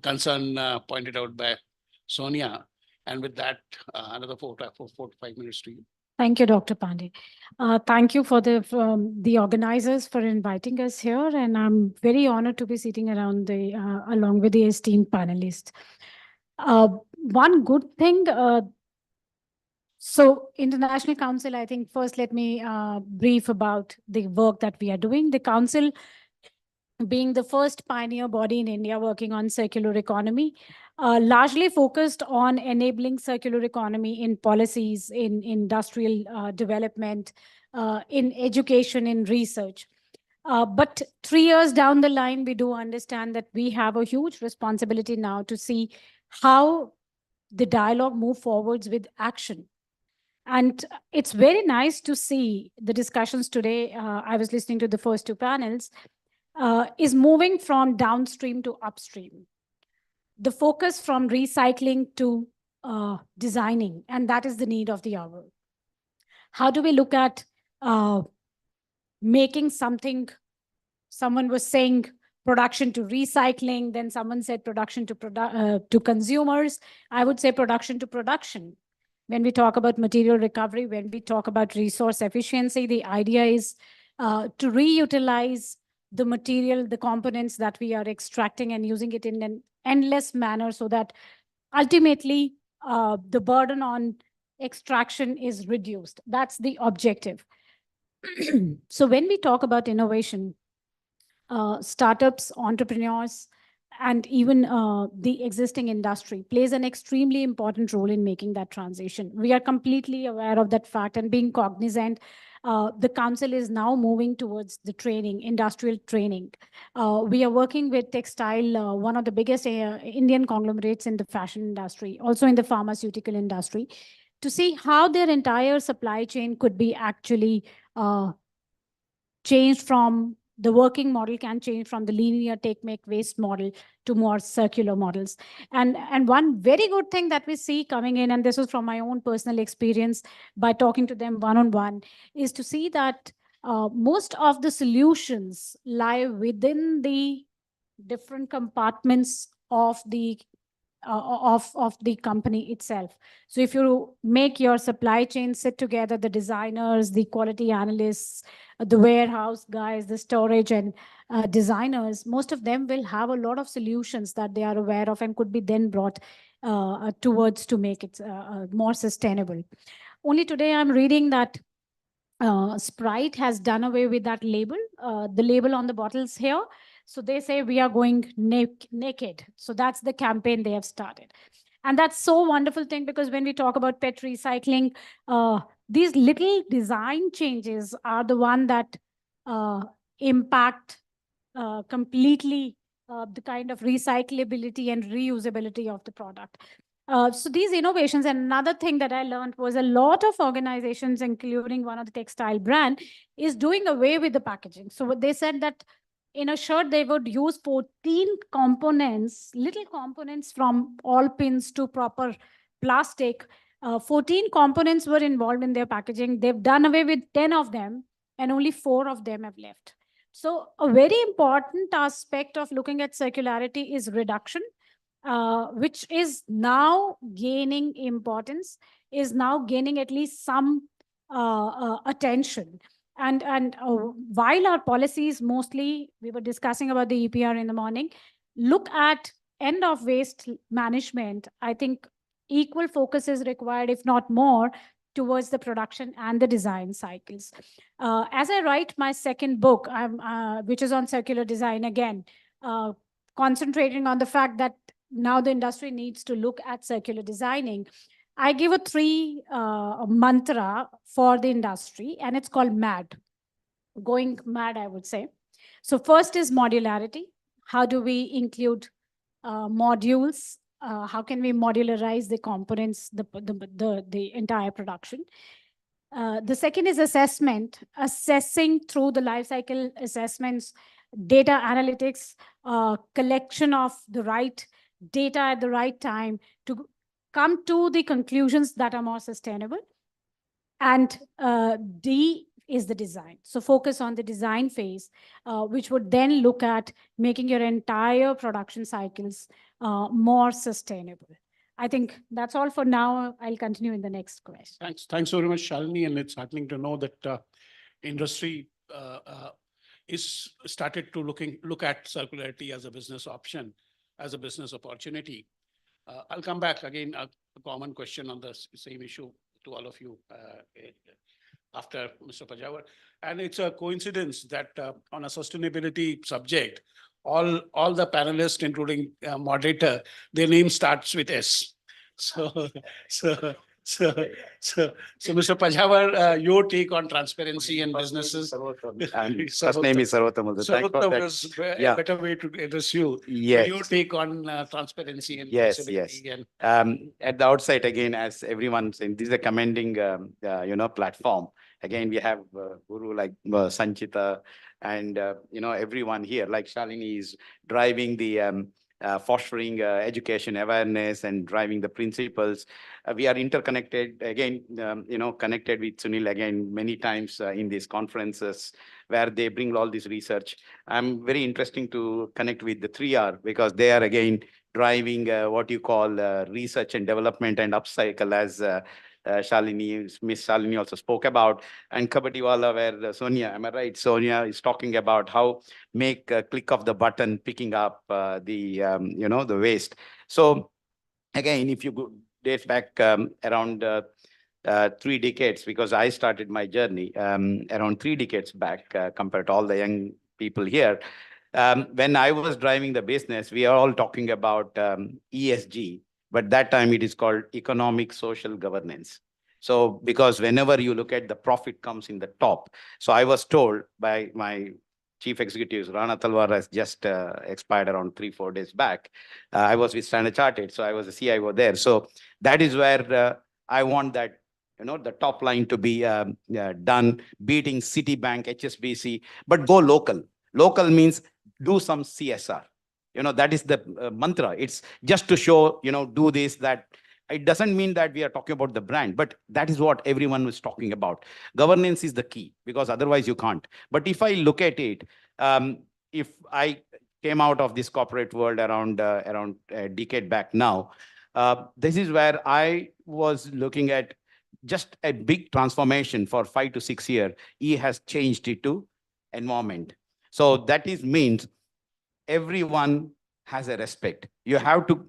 concern pointed out by Sonia. And with that, another 4 to 5 minutes to you. Thank you, Dr. Pandey. Thank you for the organizers for inviting us here, and I'm very honored to be sitting around along with the esteemed panelists. One good thing, so International Council, I think first let me brief about the work that we are doing. The Council, being the first pioneer body in India working on circular economy, largely focused on enabling circular economy in policies, in industrial development, in education, in research. But 3 years down the line, we do understand that we have a huge responsibility now to see how the dialogue move forwards with action. And it's very nice to see the discussions today. I was listening to the first 2 panels, is moving from downstream to upstream. The focus from recycling to designing, and that is the need of the hour. How do we look at making something? Someone was saying production to recycling, then someone said production to consumers. I would say production to production. When we talk about material recovery, when we talk about resource efficiency, the idea is to reutilize the material, the components that we are extracting and using it in an endless manner, so that ultimately the burden on extraction is reduced. That's the objective. So when we talk about innovation, startups, entrepreneurs, and even the existing industry plays an extremely important role in making that transition. We are completely aware of that fact and being cognizant. The council is now moving towards the training, industrial training. We are working with textile, one of the biggest Indian conglomerates in the fashion industry, also in the pharmaceutical industry, to see how their entire supply chain could be actually changed from the working model can change from the linear take, make, waste model to more circular models. And one very good thing that we see coming in, and this is from my own personal experience by talking to them one-on-one, is to see that most of the solutions lie within the different compartments of the company itself. So if you make your supply chain sit together, the designers, the quality analysts, the warehouse guys, the storage and designers, most of them will have a lot of solutions that they are aware of and could be then brought towards to make it more sustainable. Only today I'm reading that Sprite has done away with that label, the label on the bottles here. So they say we are going naked. So that's the campaign they have started. And that's so wonderful thing, because when we talk about PET recycling, these little design changes are the one that impact completely the kind of recyclability and reusability of the product. So these innovations, and another thing that I learned was a lot of organizations, including one of the textile brand, is doing away with the packaging. So what they said that in a shirt, they would use 14 components, little components from all pins to proper plastic. 14 components were involved in their packaging. They've done away with 10 of them, and only 4 of them have left. So a very important aspect of looking at circularity is reduction, which is now gaining importance, is now gaining at least some attention. And while our policies mostly, we were discussing about the EPR in the morning, look at end of waste management, I think equal focus is required, if not more, towards the production and the design cycles. As I write my second book, which is on circular design, again, concentrating on the fact that now the industry needs to look at circular designing, I give a 3 mantra for the industry, and it's called MAD, going mad, I would say. So first is modularity. How do we include modules? How can we modularize the components, the entire production? The second is assessment, assessing through the life cycle assessments, data analytics, collection of the right data at the right time to come to the conclusions that are more sustainable. And D is the design. So focus on the design phase, which would then look at making your entire production cycles more sustainable. I think that's all for now. I'll continue in the next question. Thanks very much, Shalini. And it's heartening to know that industry is started to look at circularity as a business option, as a business opportunity. I'll come back again, a common question on the same issue to all of you after Mr. Pajawar. And it's a coincidence that on a sustainability subject, all the panelists, including moderator, their name starts with S. So Mr. Pajawar, your take on transparency in businesses. First name is Sarvottam. Sarvottam is a better way to address you. Yes. Your take on transparency and Yes. traceability. At the outside, again, as everyone saying, this is a commending, platform. Again, we have guru like Sanchita and, everyone here, like Shalini is driving the fostering education awareness and driving the principles. We are interconnected again, connected with Sunil again many times in these conferences where they bring all this research. I'm very interesting to connect with the 3R because they are again driving what you call research and development and upcycle, as Miss Shalini also spoke about, and Kabadiwala, where Sonia, am I right? Sonia is talking about how make a click of the button, picking up the waste. So again, if you go date back around 3 decades, because I started my journey around 3 decades back compared to all the young people here. When I was driving the business, we are all talking about ESG, but that time it is called economic social governance. So because whenever you look at the profit comes in the top. So I was told by my chief executives, Rana Talwar has just expired around 3-4 days back. I was with Standard Chartered, so I was a CIO there. So that is where I want that, the top line to be done, beating Citibank, HSBC, but go local. Local means do some CSR. That is the mantra. It's just to show, do this, that. It doesn't mean that we are talking about the brand, but that is what everyone was talking about. Governance is the key, because otherwise you can't. But if I look at it, if I came out of this corporate world around a decade back now, this is where I was looking at just a big transformation for 5 to 6 years. He has changed it to environment. So that means everyone has a respect. You have to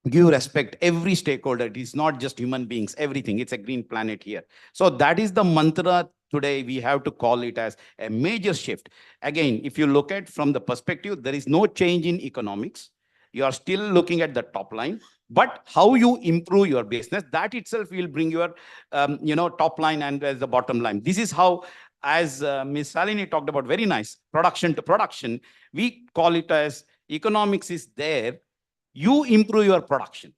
give respect every stakeholder. It is not just human beings, everything. It's a green planet here. So that is the mantra today. We have to call it as a major shift. Again, if you look at from the perspective, there is no change in economics. You are still looking at the top line, but how you improve your business, that itself will bring your top line and as the bottom line. This is how, as Ms. Salini talked about, very nice, production to production. We call it as economics is there. You improve your production.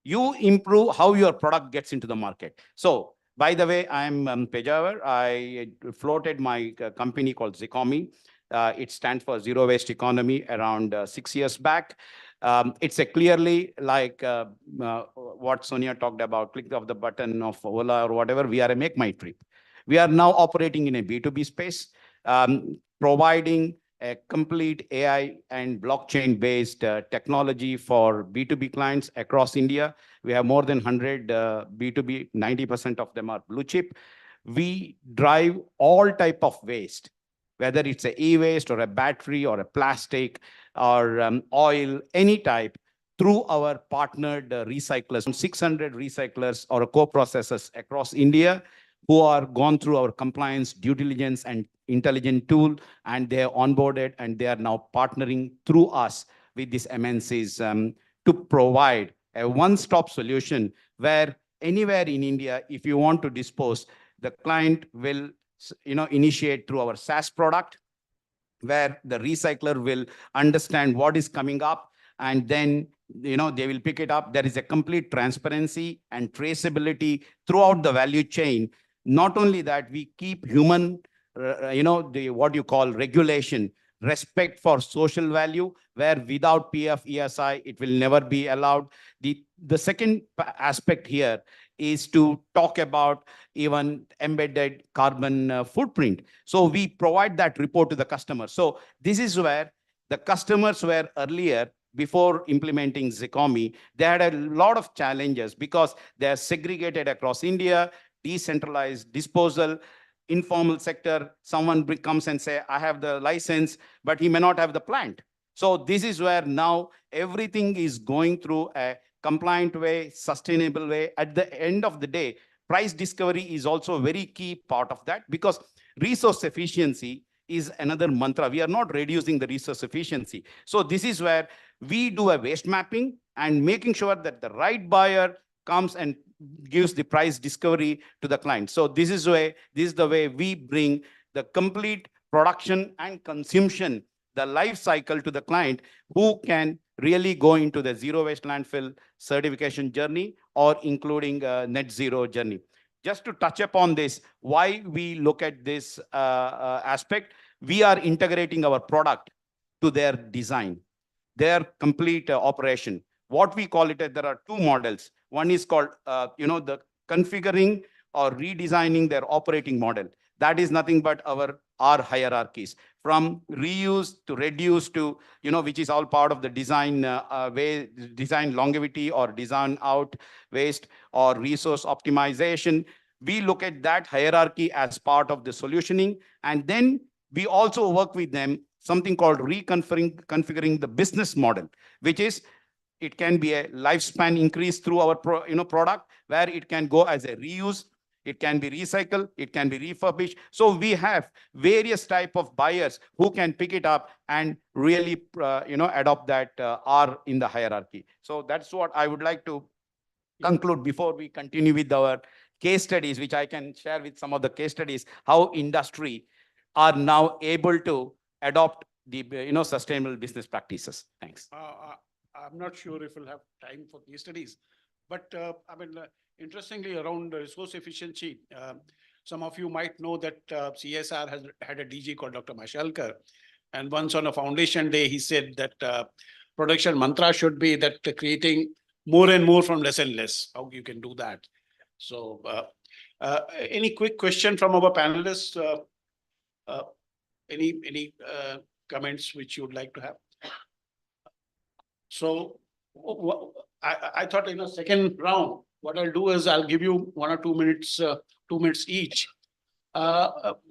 You improve how your product gets into the market. So, by the way, I'm Pejawar. I floated my company called Zikomi. It stands for Zero Waste Economy around 6 years back. It's a clearly like what Sonia talked about, click of the button of Ola or whatever. We are a Make My Trip. We are now operating in a B2B space, providing a complete AI and blockchain-based technology for B2B clients across India. We have more than 100 B2B, 90% of them are blue chip. We drive all type of waste, whether it's a e-waste or a battery or a plastic or oil, any type, through our partnered recyclers. 600 recyclers or co-processors across India who are gone through our compliance, due diligence, and intelligent tool, and they are onboarded, and they are now partnering through us with these MNCs to provide a one-stop solution where anywhere in India, if you want to dispose, the client will initiate through our SaaS product, where the recycler will understand what is coming up, and then they will pick it up. There is a complete transparency and traceability throughout the value chain. Not only that, we keep human, what you call regulation, respect for social value, where without PF, ESI, it will never be allowed. The second aspect here is to talk about even embedded carbon footprint. So we provide that report to the customer. So this is where the customers were earlier, before implementing Zikomi, they had a lot of challenges because they are segregated across India, decentralized disposal, informal sector. Someone comes and say, I have the license, but he may not have the plant. So this is where now everything is going through a compliant way, sustainable way. At the end of the day, price discovery is also a very key part of that, because resource efficiency is another mantra. We are not reducing the resource efficiency. So this is where we do a waste mapping and making sure that the right buyer comes and gives the price discovery to the client. So this is the way we bring the complete production and consumption, the life cycle to the client, who can really go into the zero waste landfill certification journey or including net zero journey. Just to touch upon this, why we look at this aspect, we are integrating our product to their design, their complete operation. What we call it, there are two models. One is called, the configuring or redesigning their operating model. That is nothing but our hierarchies, from reuse to reduce to, which is all part of the design design longevity or design out waste or resource optimization. We look at that hierarchy as part of the solutioning. And then we also work with them, something called configuring the business model, which is, it can be a lifespan increase through our product, where it can go as a reuse. it can be recycled, it can be refurbished. So we have various type of buyers who can pick it up and really, adopt that R in the hierarchy. So that's what I would like to conclude before we continue with our case studies, which I can share with some of the case studies, how industry are now able to adopt the sustainable business practices. Thanks. I'm not sure if we'll have time for case studies, but interestingly, around resource efficiency, some of you might know that CSR has had a DG called Dr. Mashalkar, and once on a foundation day, he said that production mantra should be that creating more and more from less and less. How you can do that? So, any quick question from our panelists? Any comments which you would like to have? So, I thought in a second round, what I'll do is I'll give you 1 or 2 minutes, 2 minutes each.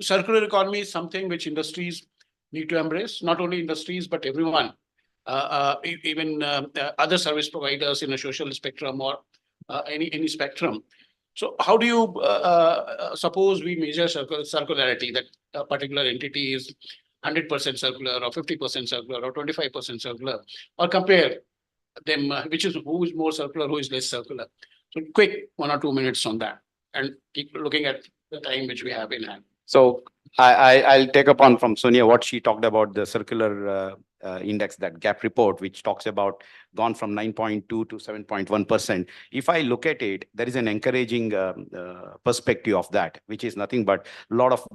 Circular economy is something which industries need to embrace. Not only industries, but everyone. Even other service providers in a social spectrum or any spectrum. So how do you suppose we measure circularity, that a particular entity is 100% circular or 50% circular or 25% circular, or compare them, who is more circular, who is less circular? So quick 1 or 2 minutes on that, and keep looking at the time which we have in hand. So I'll take upon from Sonia what she talked about, the circular index, that gap report, which talks about gone from 9.2 to 7.1%. If I look at it, there is an encouraging perspective of that, which is nothing but a lot of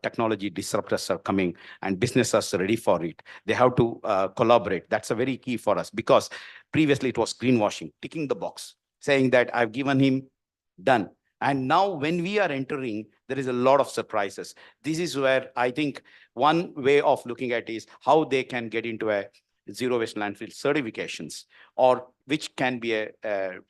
technology disruptors are coming and businesses are ready for it. They have to collaborate. That's a very key for us, because previously it was greenwashing, ticking the box, saying that I've given him, done. And now when we are entering, there is a lot of surprises. This is where I think one way of looking at is how they can get into a zero waste landfill certifications, or which can be a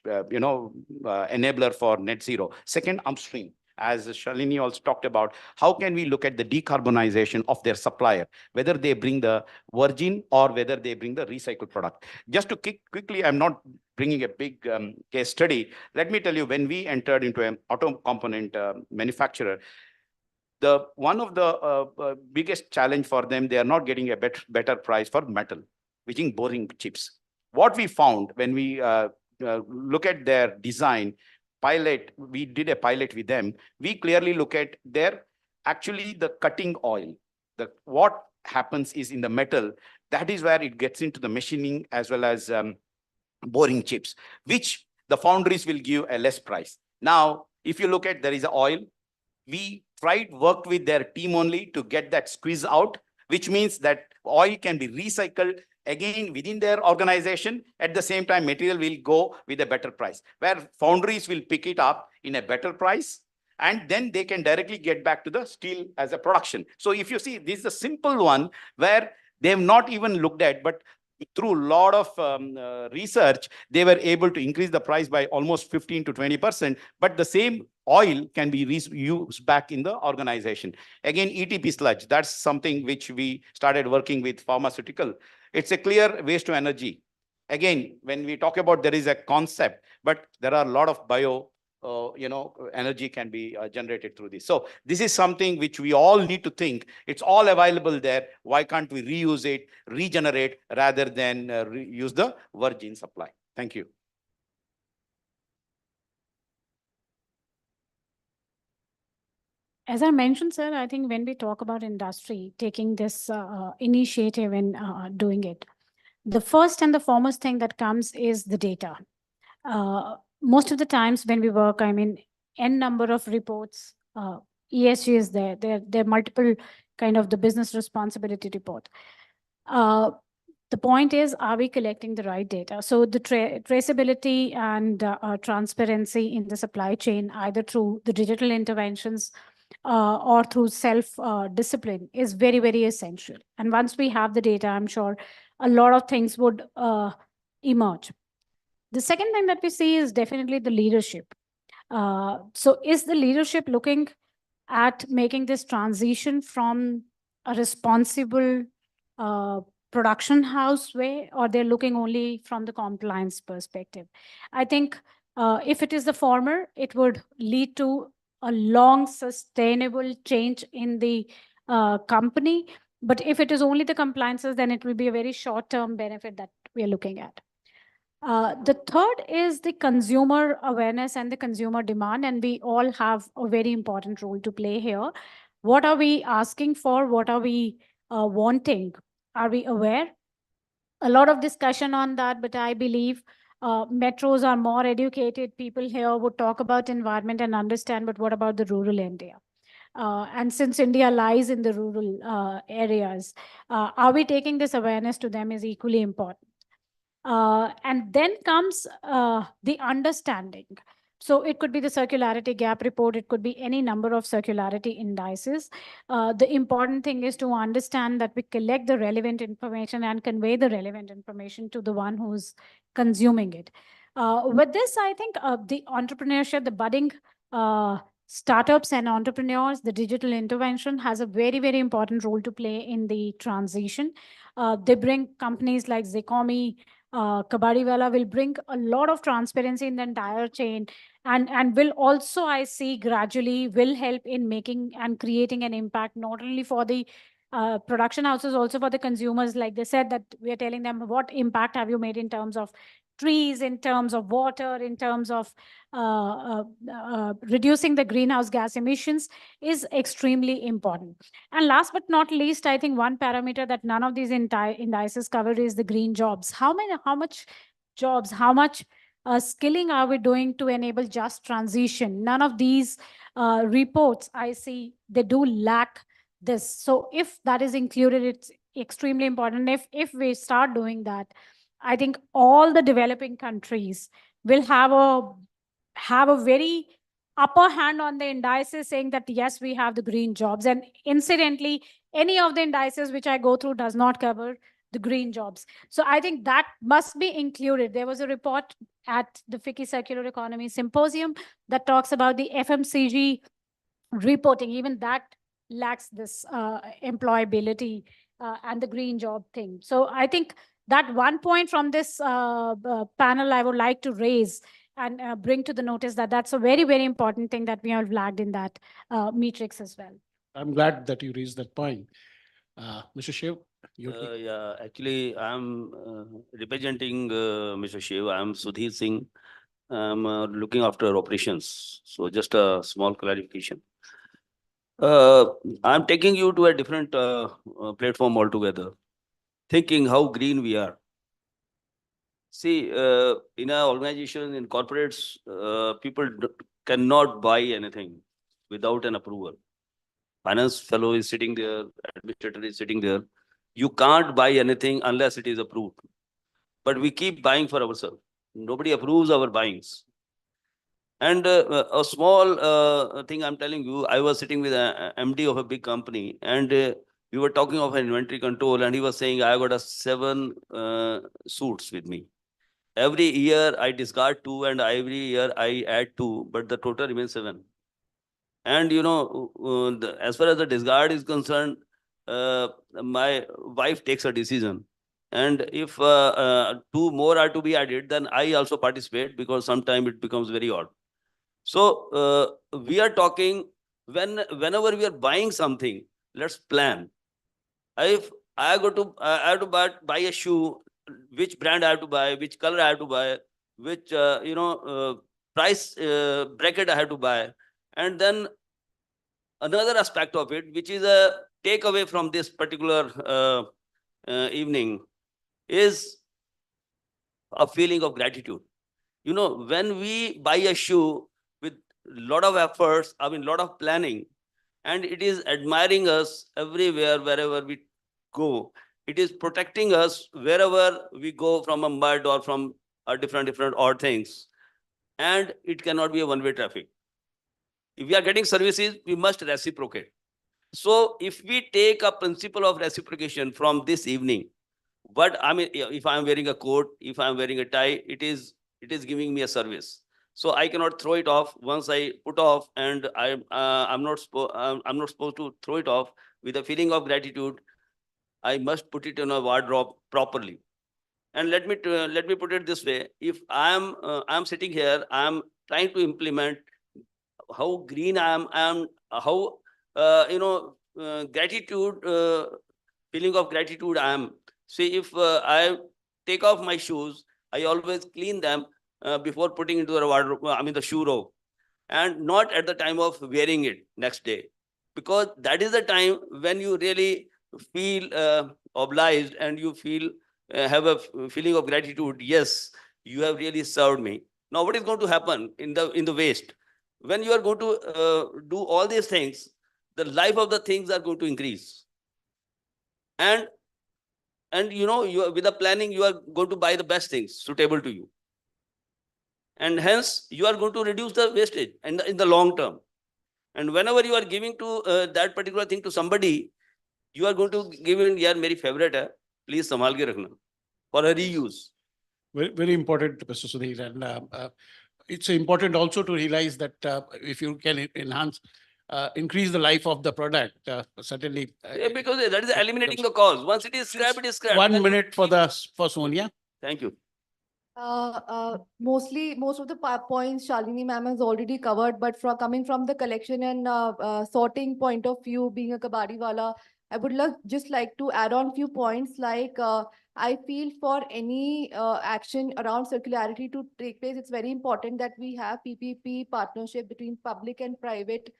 enabler for net zero. Second, upstream. As Shalini also talked about, how can we look at the decarbonization of their supplier, whether they bring the virgin or whether they bring the recycled product. Just to quickly, I'm not bringing a big case study. Let me tell you, when we entered into an auto component manufacturer, one of the biggest challenge for them, they are not getting a better price for metal, which is boring chips. What we found when we look at their design, we did a pilot with them. We clearly look at actually the cutting oil. What happens is in the metal, that is where it gets into the machining as well as boring chips, which the foundries will give a less price. Now, if you look at, there is oil, we worked with their team only to get that squeeze out, which means that oil can be recycled again within their organization. At the same time, material will go with a better price, where foundries will pick it up in a better price, and then they can directly get back to the steel as a production. So if you see, this is a simple one where they have not even looked at, but through a lot of research, they were able to increase the price by almost 15 to 20%, but the same oil can be used back in the organization. Again, ETP sludge, that's something which we started working with pharmaceutical. It's a clear waste to energy. Again, when we talk about, there is a concept, but there are a lot of energy can be generated through this. So this is something which we all need to think. It's all available there. Why can't we reuse it, regenerate, rather than use the virgin supply? Thank you. As I mentioned, sir, I think when we talk about industry taking this initiative and doing it, the first and the foremost thing that comes is the data. Most of the times when we work, I mean, n number of reports, ESG is there. There are multiple kind of the business responsibility report. The point is, are we collecting the right data? So the traceability and transparency in the supply chain, either through the digital interventions or through self-discipline, is very, very essential. And once we have the data, I'm sure a lot of things would emerge. The second thing that we see is definitely the leadership. So is the leadership looking at making this transition from a responsible production house way, or they're looking only from the compliance perspective? I think if it is the former, it would lead to a long sustainable change in the company. But if it is only the compliances, then it will be a very short-term benefit that we are looking at. The third is the consumer awareness and the consumer demand, and we all have a very important role to play here. What are we asking for? What are we wanting? Are we aware? A lot of discussion on that, but I believe metros are more educated. People here would talk about environment and understand, but what about the rural India? And since India lies in the rural areas, are we taking this awareness to them is equally important. And then comes the understanding. So it could be the circularity gap report. It could be any number of circularity indices. The important thing is to understand that we collect the relevant information and convey the relevant information to the one who's consuming it. With this, I think the entrepreneurship, the budding startups and entrepreneurs, the digital intervention has a very, very important role to play in the transition. They bring companies like Zecomi, Kabadiwala will bring a lot of transparency in the entire chain, and will also, I see, gradually will help in making and creating an impact, not only for the production houses, also for the consumers. Like they said, that we are telling them what impact have you made in terms of trees, in terms of water, in terms of reducing the greenhouse gas emissions is extremely important. And last but not least, I think one parameter that none of these indices cover is the green jobs. How much jobs, how much skilling are we doing to enable just transition? None of these reports I see, they do lack this. So if that is included, it's extremely important. If we start doing that, I think all the developing countries will have a very upper hand on the indices, saying that yes, we have the green jobs. And incidentally, any of the indices which I go through does not cover the green jobs. So I think that must be included. There was a report at the FICCI Circular Economy Symposium that talks about the FMCG reporting. Even that lacks this employability and the green job thing. So I think that one point from this panel I would like to raise and bring to the notice, that that's a very, very important thing that we have lagged in that matrix as well. I'm glad that you raised that point. Mr. Shiv? Yeah, actually, I'm representing Mr. Shiv. I'm Sudhir Singh. I'm looking after operations. So just a small clarification. I'm taking you to a different platform altogether, thinking how green we are. See, in our organization, in corporates, people cannot buy anything without an approval. Finance fellow is sitting there, administrator is sitting there. You can't buy anything unless it is approved. But we keep buying for ourselves. Nobody approves our buyings. And a small thing I'm telling you, I was sitting with an MD of a big company, and we were talking of an inventory control, and he was saying, I got 7 suits with me. Every year I discard 2, and every year I add 2, but the total remains 7. And you know, as far as the discard is concerned, my wife takes a decision. And if 2 more are to be added, then I also participate, because sometimes it becomes very odd. So we are talking, whenever we are buying something, let's plan. If I have to buy a shoe, which brand I have to buy, which color I have to buy, which price bracket I have to buy. And then another aspect of it, which is a takeaway from this particular evening, is a feeling of gratitude. You know, when we buy a shoe with a lot of efforts, I mean, lot of planning, and it is admiring us everywhere, wherever we go. It is protecting us wherever we go from a mud or from a different odd things. And it cannot be a one-way traffic. If we are getting services, we must reciprocate. So if we take a principle of reciprocation from this evening, but I mean, if I'm wearing a coat, if I'm wearing a tie, it is giving me a service. So I cannot throw it off once I put off, and I'm not supposed to throw it off. With a feeling of gratitude, I must put it in a wardrobe properly. And let me put it this way: if I'm sitting here, I'm trying to implement how green I am, how, gratitude, feeling of gratitude I am. See, if I take off my shoes, I always clean them before putting into the wardrobe, the shoe row, and not at the time of wearing it next day, because that is the time when you really feel obliged, and you feel have a feeling of gratitude. Yes, you have really served me. Now, what is going to happen in the waste? When you are going to do all these things, the life of the things are going to increase, and you with the planning, you are going to buy the best things suitable to you, and hence you are going to reduce the wastage in the long term. And whenever you are giving to that particular thing to somebody, you are going to give in, yeah, very favorite hai, please sambhal ke rakhna, for a reuse. Very, very important, Mr. Sudhir. And it's important also to realize that if you can enhance, increase the life of the product, certainly. Yeah, because that is eliminating the cost. Once it is scrap, it is scrap. 1 minute for Sonia. Thank you. Most of the points Shalini ma'am has already covered, but coming from the collection and sorting point of view, being a kabadi wala, I would just like to add on few points. Like I feel for any action around circularity to take place, it's very important that we have PPP partnership between public and private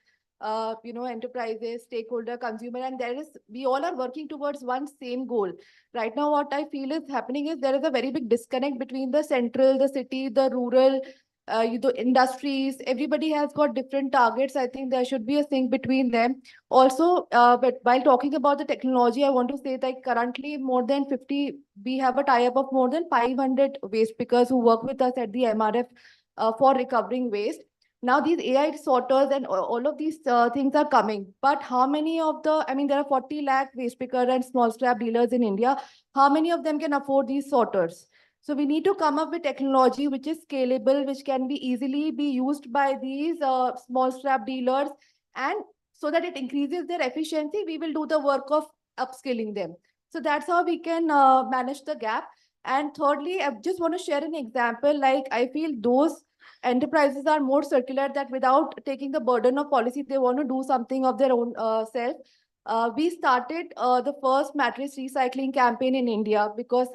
enterprises, stakeholder, consumer, and we all are working towards one same goal. Right now, what I feel is happening is there is a very big disconnect between the central, the city, the rural, the industries. Everybody has got different targets. I think there should be a sync between them. Also, but while talking about the technology, I want to say that currently we have a tie-up of more than 500 waste pickers who work with us at the MRF for recovering waste. Now these AI sorters and all of these things are coming. But how many of there are 40 lakh waste picker and small scrap dealers in India. How many of them can afford these sorters? So we need to come up with technology which is scalable, which can be easily be used by these small scrap dealers. And so that it increases their efficiency, we will do the work of upskilling them. So that's how we can manage the gap. And thirdly, I just want to share an example. Like I feel those enterprises are more circular, that without taking the burden of policy, they want to do something of their own self. We started the first mattress recycling campaign in India because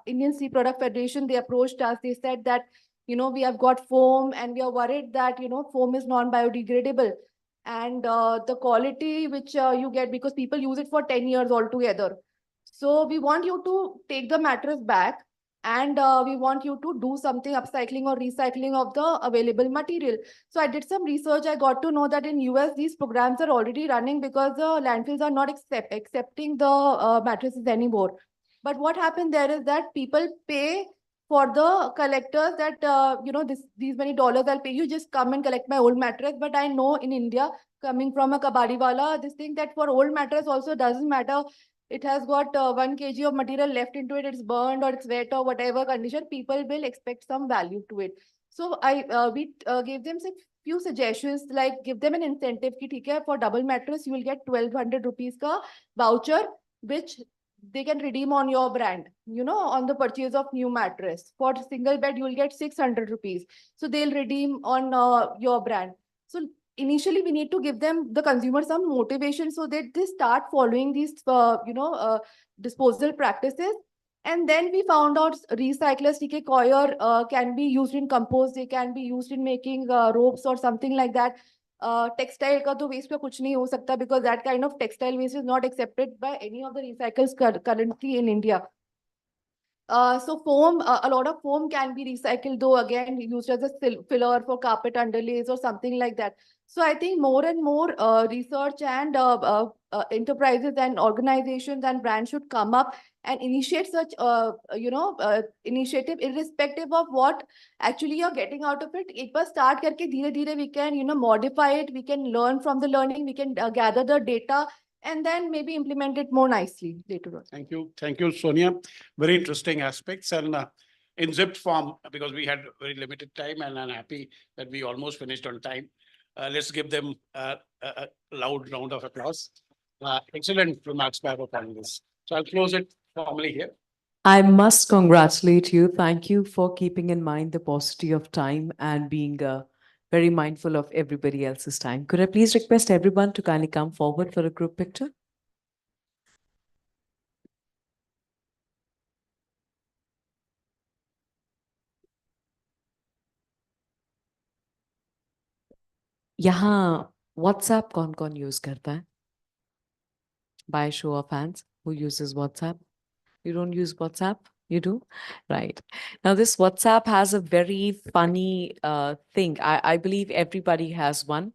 Indian Steel Product Federation, they approached us. They said that, we have got foam and we are worried that, foam is non-biodegradable. And the quality which you get, because people use it for 10 years altogether. So we want you to take the mattress back, and we want you to do something upcycling or recycling of the available material. So I did some research. I got to know that in US, these programs are already running because the landfills are not accepting the mattresses anymore. But what happened there is that people pay for the collectors that, these many dollars I'll pay you, just come and collect my old mattress. But I know in India, coming from a kabadiwala, this thing that for old mattress also doesn't matter. It has got 1 kg of material left into it, it's burned or it's wet or whatever condition, people will expect some value to it. So we gave them some few suggestions, like give them an incentive ki, theek hai, for double mattress, you will get 1200 rupees ka voucher, which they can redeem on your brand, on the purchase of new mattress. For single bed, you will get 600 rupees. So they'll redeem on your brand. So initially we need to give them, the consumer, some motivation so that they start following these disposal practices. And then we found out recyclers coir can be used in compost, they can be used in making ropes or something like that. Textile ka to waste ka kuch nahi ho sakta, because that kind of textile waste is not accepted by any of the recyclers currently in India. So foam, a lot of foam can be recycled, though again used as a filler for carpet underlays or something like that. So I think more and more research and enterprises and organizations and brands should come up and initiate such initiative, irrespective of what actually you're getting out of it. Ek baar start karke dheere dheere we can modify it, we can learn from the learning, we can gather the data, and then maybe implement it more nicely later on. Thank you, Sonia. Very interesting aspects. And in zipped form, because we had very limited time, and I'm happy that we almost finished on time. Let's give them a loud round of applause. Excellent remarks by our panelists. So I'll close it formally here. I must congratulate you. Thank you for keeping in mind the paucity of time and being very mindful of everybody else's time. Could I please request everyone to kindly come forward for a group picture? यहाँ WhatsApp कौन-कौन use करता है? By show of hands, who uses WhatsApp? You don't use WhatsApp? You do? Right. Now, this WhatsApp has a very funny thing. I believe everybody has one.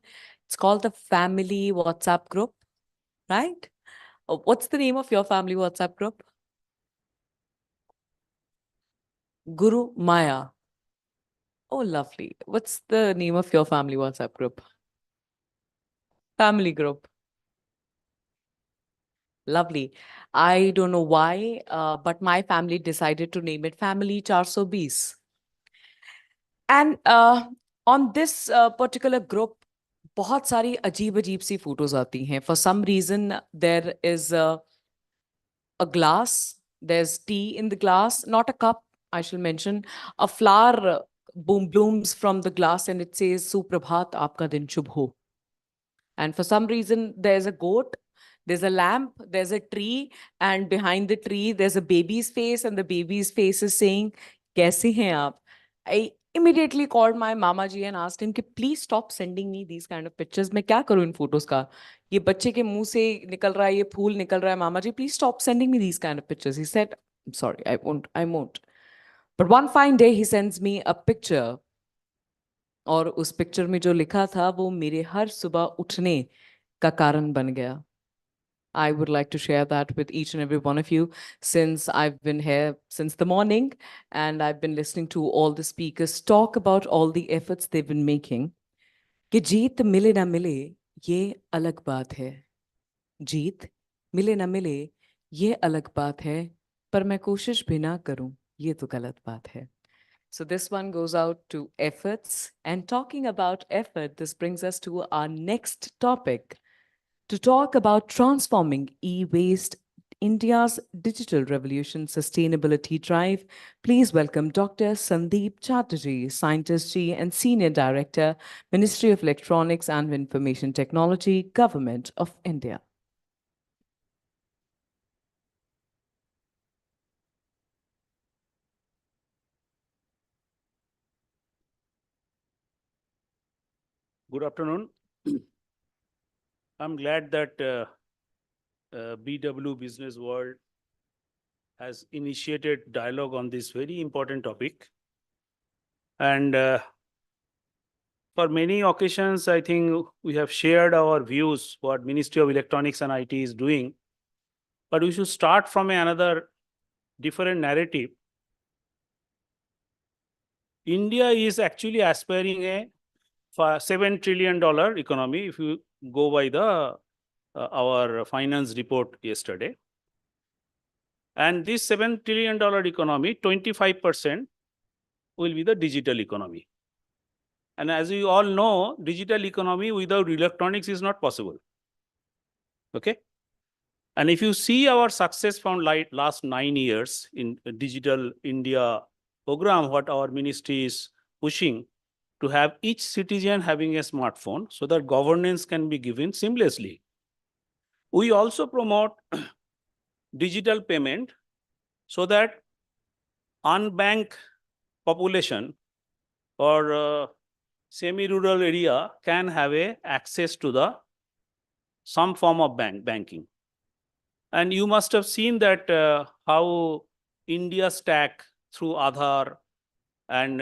It's called the family WhatsApp group, right? What's the name of your family WhatsApp group? Guru Maya. Oh, lovely. What's the name of your family WhatsApp group? Family group. Lovely. I don't know why, but my family decided to name it Family 420. And on this particular group, बहुत सारी अजीब सी photos आती हैं. For some reason, there is a glass, there's tea in the glass, not a cup, I shall mention. A flower blooms from the glass and it says, Suprabhat, aapka din shubh ho. And for some reason, there's a goat, there's a lamp, there's a tree, and behind the tree, there's a baby's face, and the baby's face is saying, Kaise hain aap? I immediately called my mama ji and asked him, please stop sending me these kind of pictures. मैं क्या करूँ इन photos का? ये बच्चे के मुंह से निकल रहा है, ये फूल निकल रहा है, mama ji, please stop sending me these kind of pictures. He said, I'm sorry, I won't. But one fine day, he sends me a picture. और उस पिक्चर में जो लिखा था वो मेरे हर सुबह उठने का कारण बन गया. I would like to share that with each and every one of you since I've been here since the morning and I've been listening to all the speakers talk about all the efforts they've been making. कि जीत मिले ना मिले ये अलग बात है. जीत मिले ना मिले ये अलग बात है, पर मैं कोशिश भी ना करूं ये तो गलत बात है. So this one goes out to efforts. And talking about effort, this brings us to our next topic to talk about transforming e-waste, India's digital revolution sustainability drive. Please welcome Dr. Sandeep Chatterjee, Scientist G and Senior Director, Ministry of Electronics and Information Technology, Government of India. Good afternoon. I'm glad that BW Business World has initiated dialogue on this very important topic. And for many occasions, I think we have shared our views what Ministry of Electronics and IT is doing. But we should start from another different narrative. India is actually aspiring a $7 trillion economy if you go by the our finance report yesterday. And this $7 trillion economy, 25% will be the digital economy. And as you all know, digital economy without electronics is not possible. Okay? And if you see our success from last 9 years in Digital India program, what our ministry is pushing, to have each citizen having a smartphone so that governance can be given seamlessly. We also promote digital payment so that unbanked population or semi-rural area can have access to some form of banking. And you must have seen that how India stack through Aadhaar and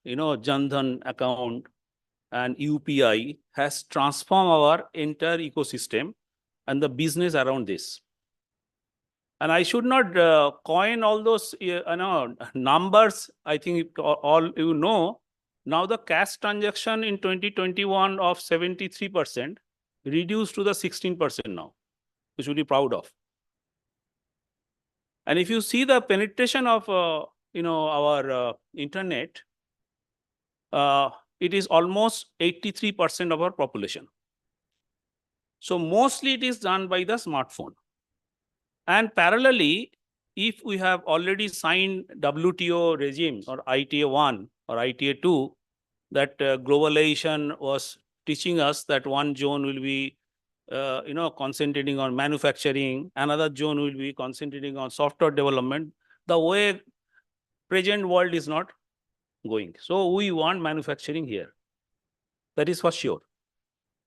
Jan Dhan account and UPI has transformed our entire ecosystem and the business around this. And I should not coin all those numbers. I think all you know. Now the cash transaction in 2021 of 73% reduced to the 16% now, which we'll be proud of. And if you see the penetration of our internet, it is almost 83% of our population. So mostly it is done by the smartphone. And parallelly, if we have already signed WTO regime or ITA 1 or ITA 2, that globalization was teaching us that one zone will be concentrating on manufacturing, another zone will be concentrating on software development. The way present world is not going. So we want manufacturing here. That is for sure.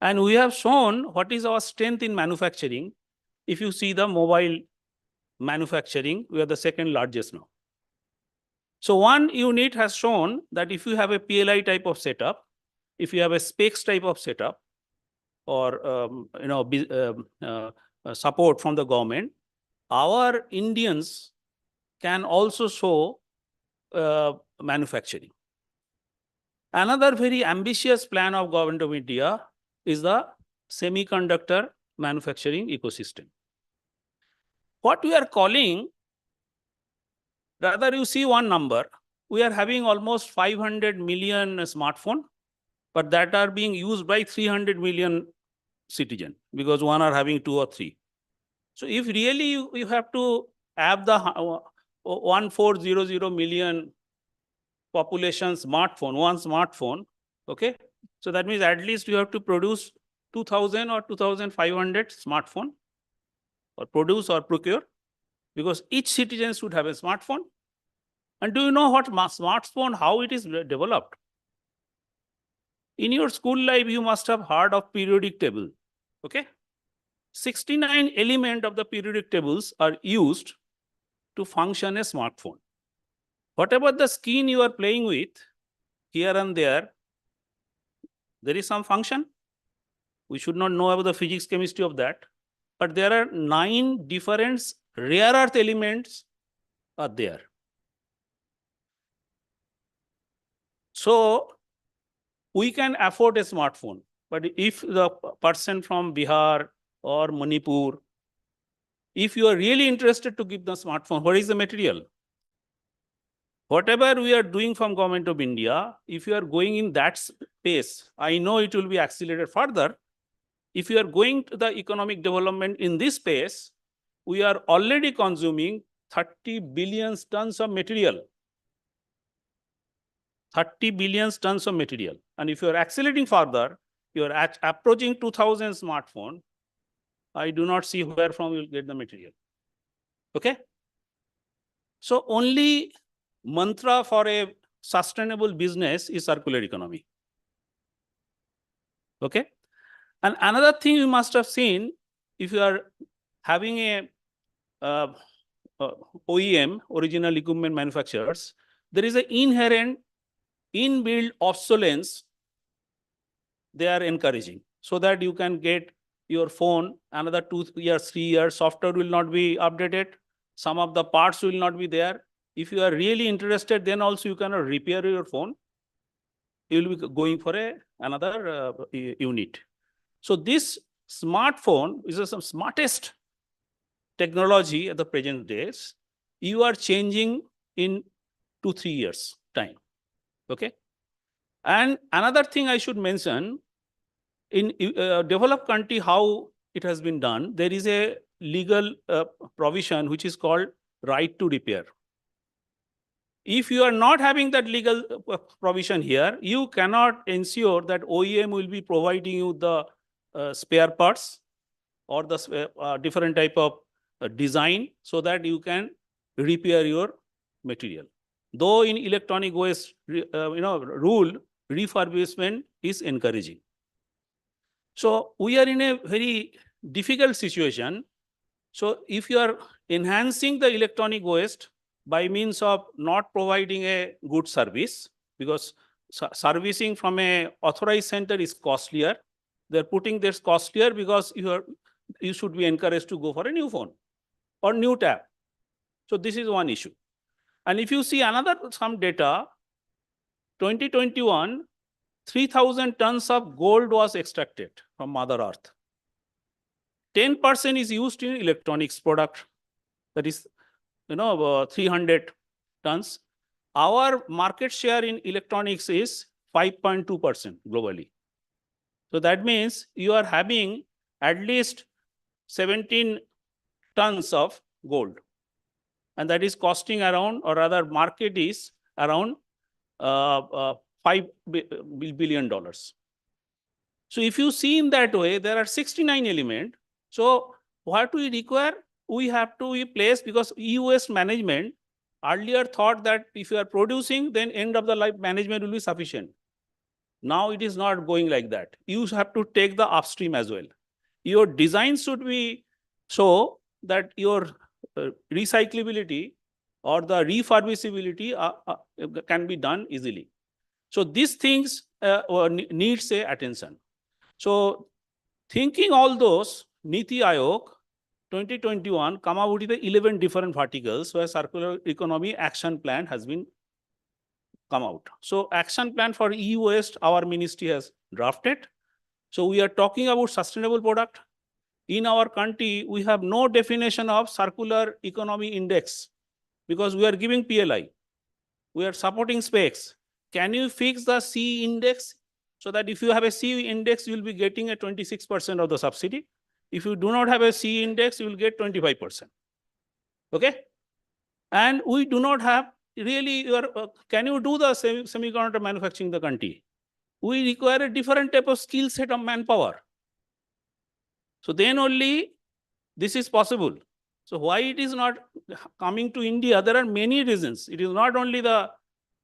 And we have shown what is our strength in manufacturing. If you see the mobile manufacturing, we are the second largest now. So one unit has shown that if you have a PLI type of setup, if you have a specs type of setup, or support from the government, our Indians can also show manufacturing. Another very ambitious plan of government of India is the semiconductor manufacturing ecosystem. What we are calling, rather you see one number, we are having almost 500 million smartphones, but that are being used by 300 million citizens, because one are having 2 or 3. So if really you have to have the 1400 million population smartphone, one smartphone, okay? So that means at least you have to produce 2000 or 2500 smartphone, or produce or procure, because each citizen should have a smartphone. And do you know what smartphone, how it is developed? In your school life, you must have heard of periodic table, okay? 69 elements of the periodic tables are used to function a smartphone. Whatever the skin you are playing with, here and there is some function. We should not know about the physics, chemistry of that. But there are 9 different rare earth elements are there. So we can afford a smartphone. But if the person from Bihar or Manipur, if you are really interested to give the smartphone, what is the material? Whatever we are doing from Government of India, if you are going in that space, I know it will be accelerated further. If you are going to the economic development in this space, we are already consuming 30 billion tons of material. 30 billion tons of material. And if you are accelerating further, you are approaching 2000 smartphone. I do not see where from you will get the material. Okay? So only mantra for a sustainable business is circular economy. Okay? And another thing you must have seen, if you are having a OEM, original equipment manufacturers, there is an inherent inbuilt obsolescence they are encouraging, so that you can get your phone another 2 years, 3 years, software will not be updated, some of the parts will not be there. If you are really interested, then also you cannot repair your phone. You will be going for another unit. So this smartphone is the smartest technology at the present days. You are changing in 2-3 years time. Okay. And another thing I should mention, in developed country, how it has been done, there is a legal provision which is called right to repair. If you are not having that legal provision here, you cannot ensure that OEM will be providing you the spare parts or the different type of design, so that you can repair your material. Though in electronic waste rule, refurbishment is encouraging. So we are in a very difficult situation. So if you are enhancing the electronic waste by means of not providing a good service, because servicing from a authorized center is costlier. They're putting this costlier because you should be encouraged to go for a new phone or new tab. So this is one issue. And if you see some data, 2021, 3,000 tons of gold was extracted from Mother Earth. 10% is used in electronics product. That is, 300 tons. Our market share in electronics is 5.2% globally. So that means you are having at least 17 tons of gold. And that is costing around, or rather market is around $5 billion. So if you see in that way, there are 69 elements. So what we require, we have to be placed, because e-waste management earlier thought that if you are producing, then end of the life management will be sufficient. Now it is not going like that. You have to take the upstream as well. Your design should be so that your recyclability or the refurbishability can be done easily. So these things needs a attention. So thinking all those, Niti Aayog 2021 come out with the 11 different verticals where circular economy action plan has been come out. So action plan for e-waste, our ministry has drafted. So we are talking about sustainable product. In our country, we have no definition of circular economy index because we are giving PLI. We are supporting specs. Can you fix the C index so that if you have a C index, you will be getting a 26% of the subsidy. If you do not have a C index, you will get 25%. Okay? And we do not have really, can you do the semiconductor manufacturing in the country? We require a different type of skill set of manpower. So then only this is possible. So why it is not coming to India? There are many reasons. It is not only the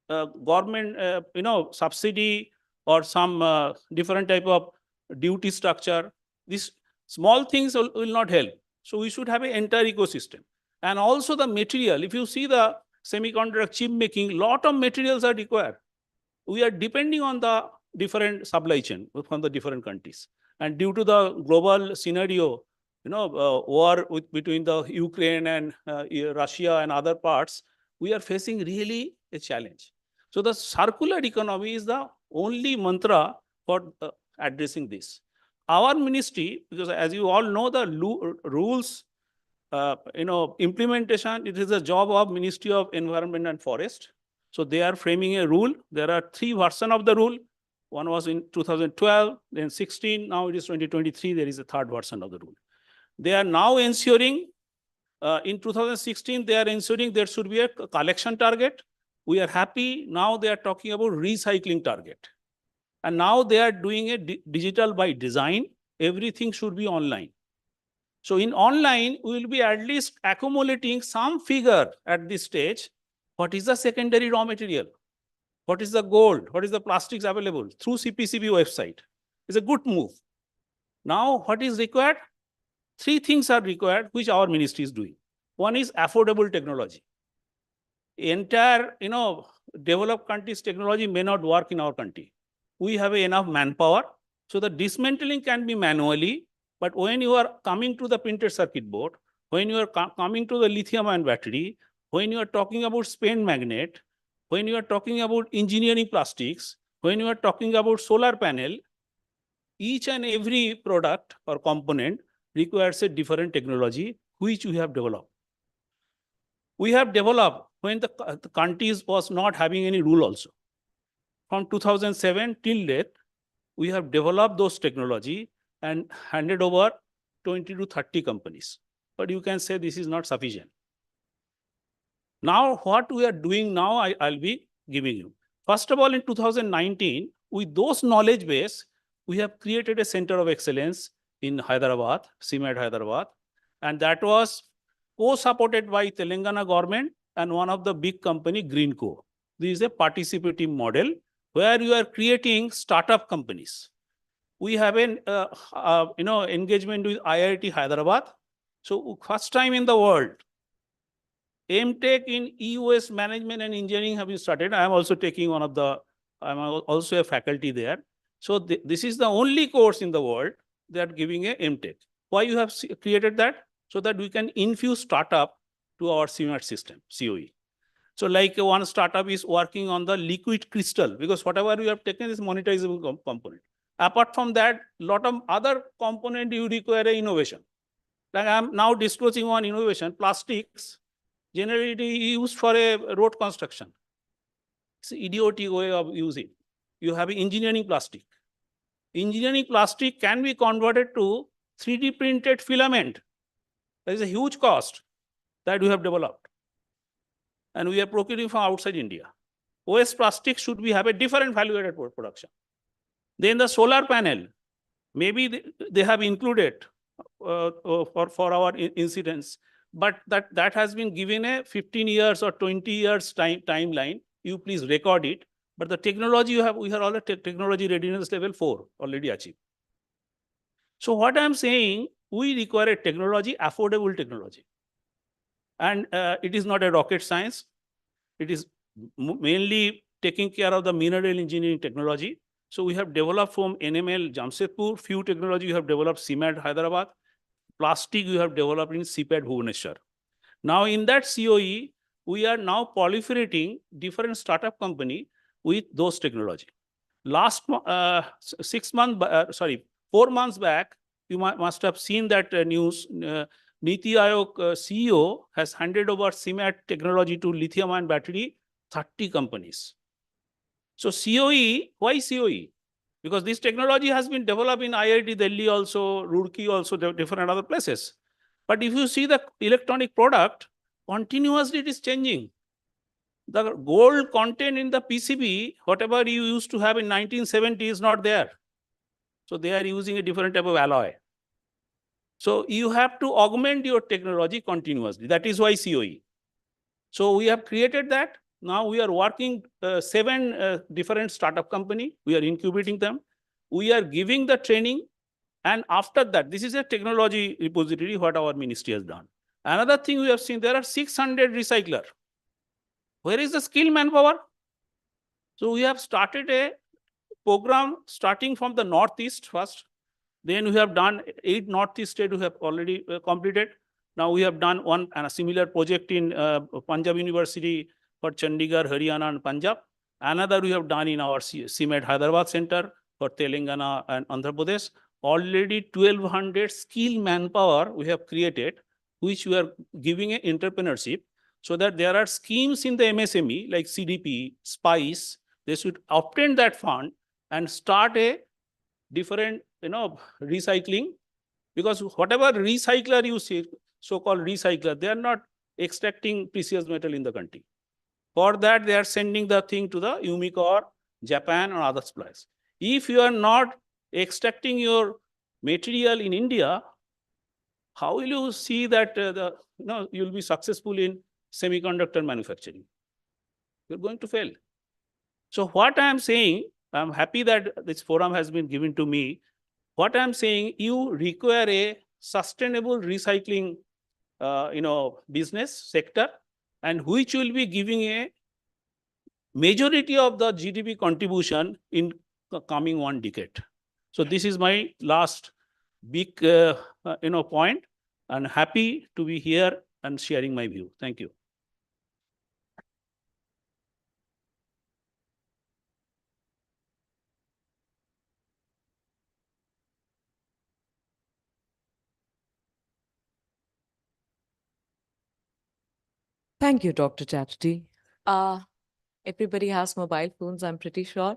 government, subsidy or some different type of duty structure. These small things will not help. So we should have an entire ecosystem. And also the material. If you see the semiconductor chip making, lot of materials are required. We are depending on the different supply chain from the different countries. And due to the global scenario, war between the Ukraine and Russia and other parts, we are facing really a challenge. So the circular economy is the only mantra for addressing this. Our ministry, because as you all know, the rules, implementation, it is a job of Ministry of Environment and Forest. So they are framing a rule. There are 3 versions of the rule. One was in 2012, then 16, now it is 2023, there is a 3rd version of the rule. They are now ensuring, in 2016, they are ensuring there should be a collection target. We are happy, now they are talking about recycling target. And now they are doing a digital by design, everything should be online. So in online, we will be at least accumulating some figure at this stage. What is the secondary raw material? What is the gold? What is the plastics available through CPCB website? It's a good move. Now, what is required? 3 things are required, which our ministry is doing. One is affordable technology. Entire, developed countries' technology may not work in our country. We have enough manpower, so the dismantling can be manually. But when you are coming to the printed circuit board, when you are coming to the lithium-ion battery, when you are talking about spent magnet, when you are talking about engineering plastics, when you are talking about solar panel, each and every product or component requires a different technology, which we have developed. We have developed when the countries was not having any rule also. From 2007 till date, we have developed those technology and handed over 20 to 30 companies. But you can say this is not sufficient. Now, what we are doing now, I'll be giving you. First of all, in 2019, with those knowledge base, we have created a center of excellence in Hyderabad, CMAT Hyderabad, and that was co-supported by Telangana government and one of the big company, Greenco. This is a participative model where you are creating startup companies. We have an engagement with IIT Hyderabad. So first time in the world, MTech in e-waste management and engineering have been started. I am also taking I'm also a faculty there. So this is the only course in the world that giving a MTech. Why you have created that? So that we can infuse startup to our CMAT system, COE. So like one startup is working on the liquid crystal, because whatever we have taken is monetizable component. Apart from that, lot of other component you require a innovation. Like I'm now disclosing one innovation, plastics, generally used for a road construction. It's an idiotic way of using. You have engineering plastic. Engineering plastic can be converted to 3D printed filament. There is a huge cost that we have developed. And we are procuring from outside India. waste plastic should have a different value-added production. Then the solar panel, maybe they have included for our incidents, but that has been given a 15 years or 20 years timeline. You please record it. But the technology you have, we are all at technology readiness level 4 already achieved. So what I'm saying, we require a technology, affordable technology. And it is not a rocket science. It is mainly taking care of the mineral engineering technology. So we have developed from NML Jamshedpur, few technology we have developed CMAT Hyderabad, plastic we have developed in CPAD Bhubaneswar. Now in that COE, we are now proliferating different startup company with those technology. Last 4 months back, you must have seen that news. Niti Aayog CEO has handed over CMAT technology to lithium-ion battery, 30 companies. So COE, why COE? Because this technology has been developed in IIT Delhi also, Roorkee also, different other places. But if you see the electronic product, continuously it is changing. The gold content in the PCB, whatever you used to have in 1970 is not there. So they are using a different type of alloy. So you have to augment your technology continuously. That is why COE. So we have created that. Now we are working 7 different startup company. We are incubating them. We are giving the training. And after that, this is a technology repository, what our ministry has done. Another thing we have seen, there are 600 recyclers. Where is the skilled manpower? So we have started a program starting from the Northeast first. Then we have done 8 Northeast states we have already completed. Now we have done one and a similar project in Punjab University for Chandigarh, Haryana and Punjab. Another we have done in our CMAT Hyderabad Center for Telangana and Andhra Pradesh. Already 1,200 skilled manpower we have created, which we are giving an entrepreneurship, so that there are schemes in the MSME like CDP, SPICE. They should obtain that fund and start a different, recycling. Because whatever recycler you see, so-called recycler, they are not extracting precious metal in the country. For that, they are sending the thing to the Umicore, Japan or other suppliers. If you are not extracting your material in India, how will you see that you will be successful in semiconductor manufacturing? You're going to fail. So what I am saying, I'm happy that this forum has been given to me. What I'm saying, you require a sustainable recycling, business sector, and which will be giving a majority of the GDP contribution in the coming 1 decade. So this is my last big, point, and happy to be here and sharing my view. Thank you. Thank you, Dr. Chatterjee. Everybody has mobile phones, I'm pretty sure.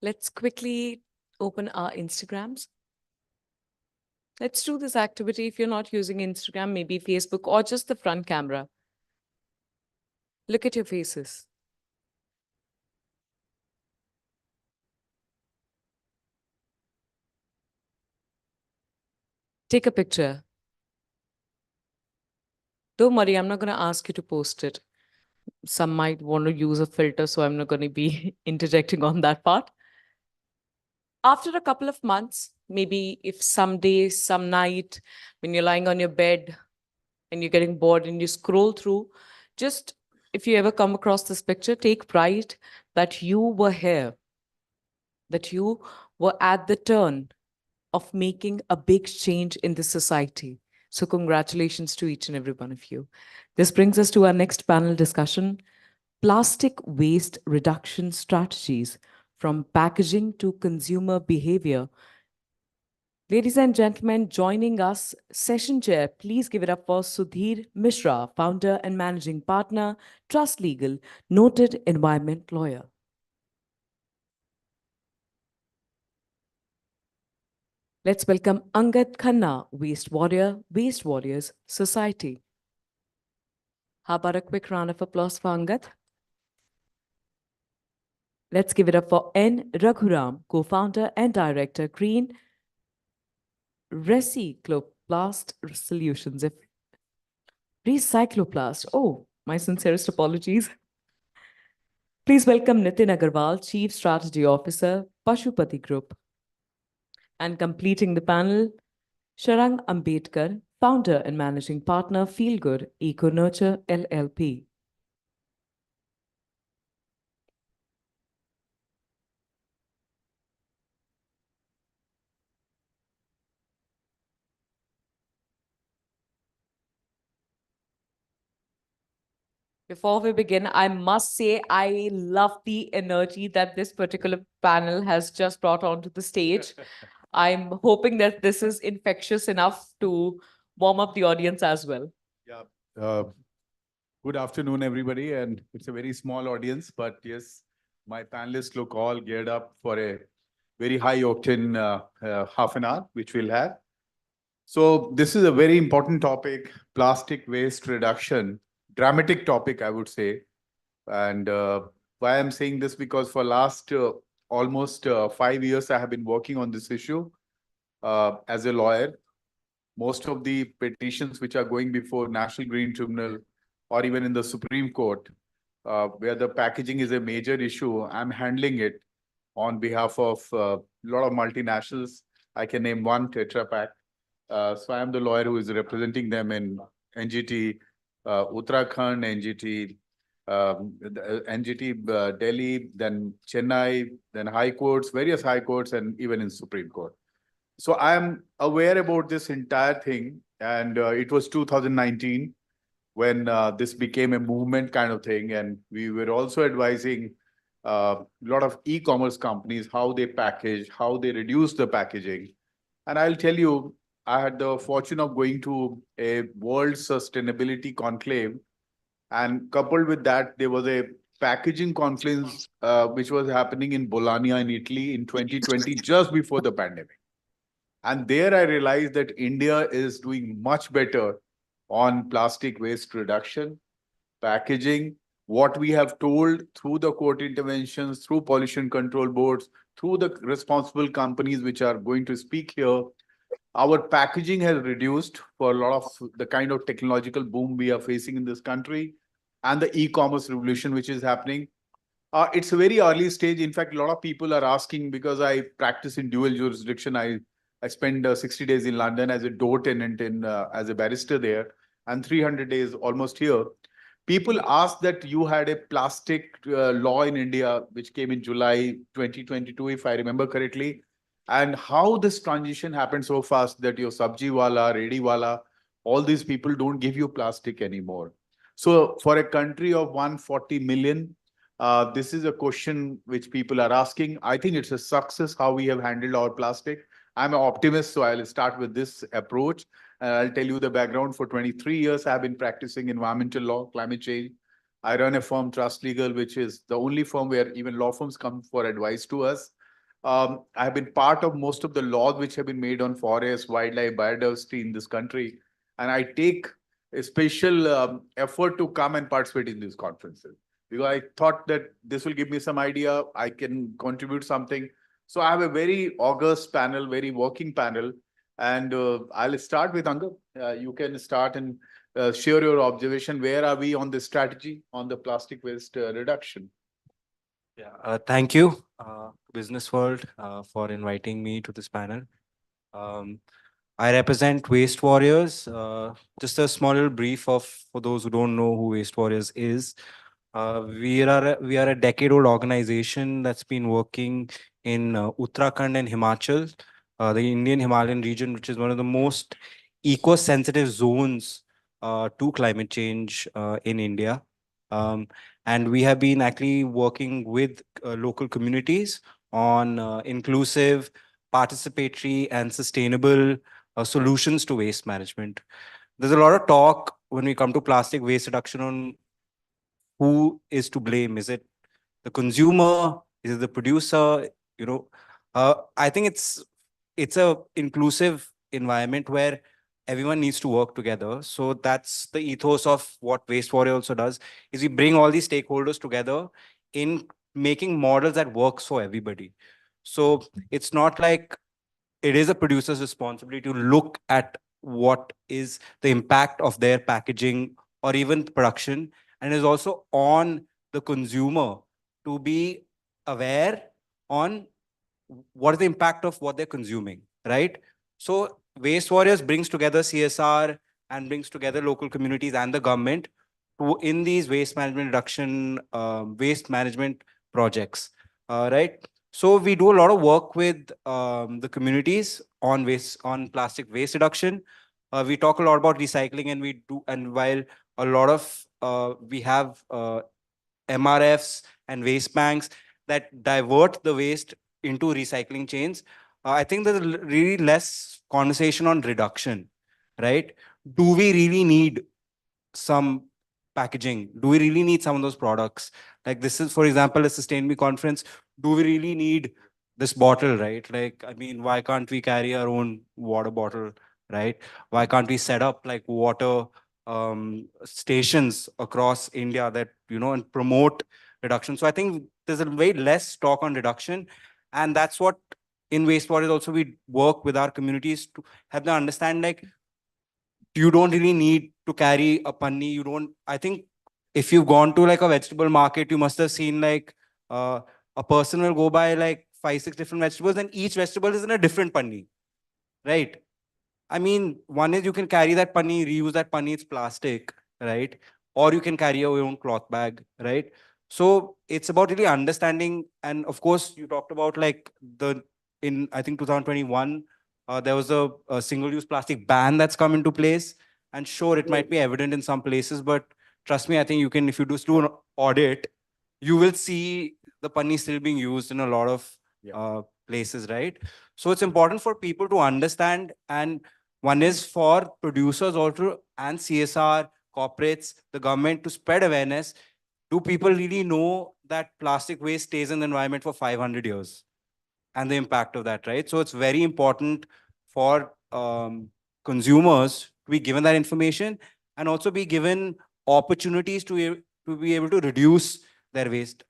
Let's quickly open our Instagrams. Let's do this activity. If you're not using Instagram, maybe Facebook or just the front camera. Look at your faces. Take a picture. Don't worry, I'm not going to ask you to post it. Some might want to use a filter, so I'm not going to be interjecting on that part. After a couple of months, maybe if some day, some night, when you're lying on your bed and you're getting bored and you scroll through, just if you ever come across this picture, take pride that you were here, that you were at the turn of making a big change in this society. So congratulations to each and every one of you. This brings us to our next panel discussion, plastic waste reduction strategies from packaging to consumer behavior. Ladies and gentlemen, joining us, session chair, please give it up for Sudhir Mishra, founder and managing partner, Trust Legal, noted environment lawyer. Let's welcome Angad Khanna, Waste Warrior, Waste Warriors Society. How about a quick round of applause for Angad? Let's give it up for N. Raghuram, co-founder and director, Green Recycloplast Solutions. Recycloplast. Oh, my sincerest apologies. Please welcome Nitin Agarwal, Chief Strategy Officer, Pashupati Group. And completing the panel, Sharang Ambedkar, founder and managing partner, Feel Good Eco Nurture LLP. Before we begin, I must say I love the energy that this particular panel has just brought onto the stage. I'm hoping that this is infectious enough to warm up the audience as well. Yeah. Good afternoon, everybody. And it's a very small audience, but yes, my panelists look all geared up for a very high octane half an hour, which we'll have. So this is a very important topic, plastic waste reduction, dramatic topic, I would say. And why I'm saying this, because for last almost 5 years, I have been working on this issue as a lawyer. Most of the petitions which are going before National Green Tribunal or even in the Supreme Court, where the packaging is a major issue, I'm handling it on behalf of a lot of multinationals. I can name one, Tetra Pak. So I'm the lawyer who is representing them in NGT, Uttarakhand, NGT, NGT Delhi, then Chennai, then high courts, various high courts, and even in Supreme Court. So I'm aware about this entire thing. And it was 2019 when this became a movement kind of thing. And we were also advising a lot of e-commerce companies, how they package, how they reduce the packaging. And I'll tell you, I had the fortune of going to a World Sustainability Conclave. And coupled with that, there was a packaging conference which was happening in Bologna in Italy in 2020, just before the pandemic. And there I realized that India is doing much better on plastic waste reduction, packaging, what we have told through the court interventions, through pollution control boards, through the responsible companies which are going to speak here. Our packaging has reduced for a lot of the kind of technological boom we are facing in this country and the e-commerce revolution which is happening. It's a very early stage. In fact, a lot of people are asking, because I practice in dual jurisdiction. I spend 60 days in London as a door tenant in as a barrister there, and 300 days almost here. People ask that you had a plastic law in India, which came in July 2022, if I remember correctly, and how this transition happened so fast that your sabji wala, ready wala, all these people don't give you plastic anymore. So for a country of 140 million, this is a question which people are asking. I think it's a success how we have handled our plastic. I'm an optimist, so I'll start with this approach. I'll tell you the background. For 23 years, I've been practicing environmental law, climate change. I run a firm, Trust Legal, which is the only firm where even law firms come for advice to us. I've been part of most of the laws which have been made on forest, wildlife, biodiversity in this country. And I take a special effort to come and participate in these conferences, because I thought that this will give me some idea. I can contribute something. So I have a very august panel, very working panel. And I'll start with Anga. You can start and share your observation. Where are we on the strategy on the plastic waste reduction? Yeah, thank you, Businessworld, for inviting me to this panel. I represent Waste Warriors. Just a small little brief for those who don't know who Waste Warriors is. We are a decade-old organization that's been working in Uttarakhand and Himachal, the Indian Himalayan region, which is one of the most eco-sensitive zones to climate change in India. And we have been actually working with local communities on inclusive, participatory, and sustainable solutions to waste management. There's a lot of talk when we come to plastic waste reduction on who is to blame. Is it the consumer? Is it the producer? You know, I think it's a inclusive environment where everyone needs to work together. So that's the ethos of what Waste Warrior also does, is we bring all these stakeholders together in making models that works for everybody. So it's not like it is a producer's responsibility to look at what is the impact of their packaging or even production, and is also on the consumer to be aware on what is the impact of what they're consuming, right? So Waste Warriors brings together CSR and brings together local communities and the government in these waste management reduction, waste management projects, right? So we do a lot of work with the communities on plastic waste reduction. We talk a lot about recycling, and while a lot of we have MRFs and waste banks that divert the waste into recycling chains, I think there's really less conversation on reduction, right? Do we really need some packaging? Do we really need some of those products? Like this is, for example, a Sustain Me conference. Do we really need this bottle, right? Like, I mean, why can't we carry our own water bottle, right? Why can't we set up like water stations across India that, and promote reduction? So I think there's a way less talk on reduction. And that's what in wastewater is also we work with our communities to have them understand, like, you don't really need to carry a panni. I think if you've gone to like a vegetable market, you must have seen like a person will go buy like 5-6 different vegetables, and each vegetable is in a different panni, right? I mean, one is you can carry that panni, reuse that panni, it's plastic, right? Or you can carry your own cloth bag, right? So it's about really understanding. And of course, you talked about like in I think 2021, there was a single-use plastic ban that's come into place. And sure, it might be evident in some places, but trust me, I think you can, if you do an audit, you will see the panni still being used in a lot of places, right? So it's important for people to understand, and one is for producers also and CSR, corporates, the government to spread awareness. Do people really know that plastic waste stays in the environment for 500 years and the impact of that, right? So it's very important for consumers to be given that information and also be given opportunities to be able to reduce their waste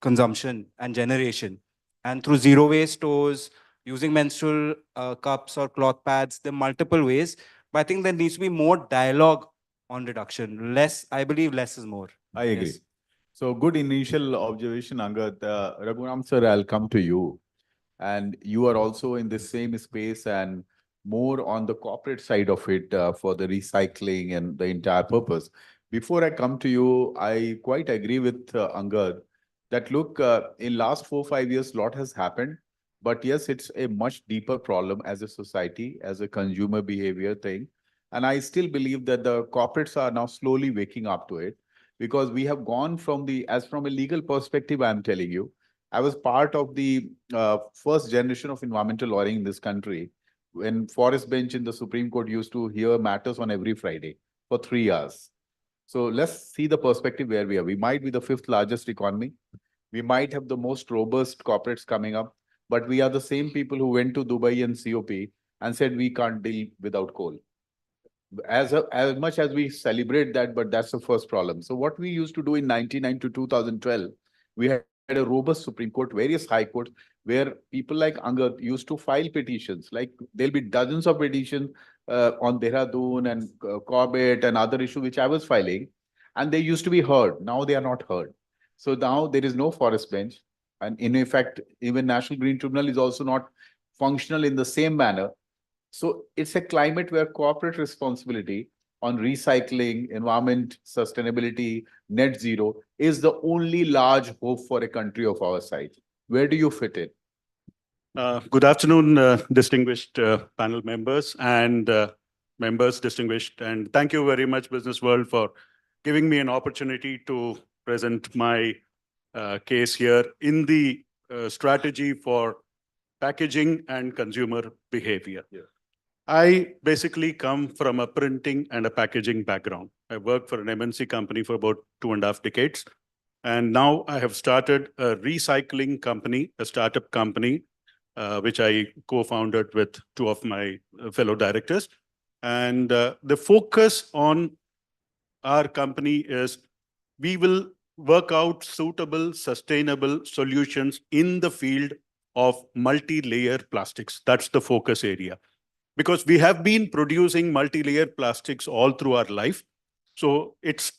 consumption and generation. And through zero waste stores, using menstrual cups or cloth pads, there are multiple ways. But I think there needs to be more dialogue on reduction. I believe less is more. I agree. Yes. So good initial observation, Angad. Raghuram sir, I'll come to you. And you are also in the same space and more on the corporate side of it for the recycling and the entire purpose. Before I come to you, I quite agree with Angad that look, in last 4-5 years, a lot has happened. But yes, it's a much deeper problem as a society, as a consumer behavior thing. And I still believe that the corporates are now slowly waking up to it, because we have gone from from a legal perspective, I'm telling you, I was part of the first generation of environmental lawyering in this country when Forest Bench in the Supreme Court used to hear matters on every Friday for 3 hours. So let's see the perspective where we are. We might be the 5th largest economy. We might have the most robust corporates coming up, but we are the same people who went to Dubai and COP and said we can't deal without coal. As much as we celebrate that, but that's the first problem. So what we used to do in 1999 to 2012, we had a robust Supreme Court, various high courts, where people like Angad used to file petitions. Like there'll be dozens of petitions on Dehradun and Corbett and other issues which I was filing, and they used to be heard. Now they are not heard. So now there is no Forest Bench, and in effect, even National Green Tribunal is also not functional in the same manner. So it's a climate where corporate responsibility on recycling, environment, sustainability, net zero is the only large hope for a country of our size. Where do you fit in? Good afternoon, distinguished panel members and members distinguished. And thank you very much, Businessworld, for giving me an opportunity to present my case here in the strategy for packaging and consumer behavior. Yeah. I basically come from a printing and a packaging background. I worked for an MNC company for about 2.5 decades. And now I have started a recycling company, a startup company, which I co-founded with 2 of my fellow directors. And the focus on our company is we will work out suitable, sustainable solutions in the field of multi-layer plastics. That's the focus area. Because we have been producing multi-layer plastics all through our life. So it's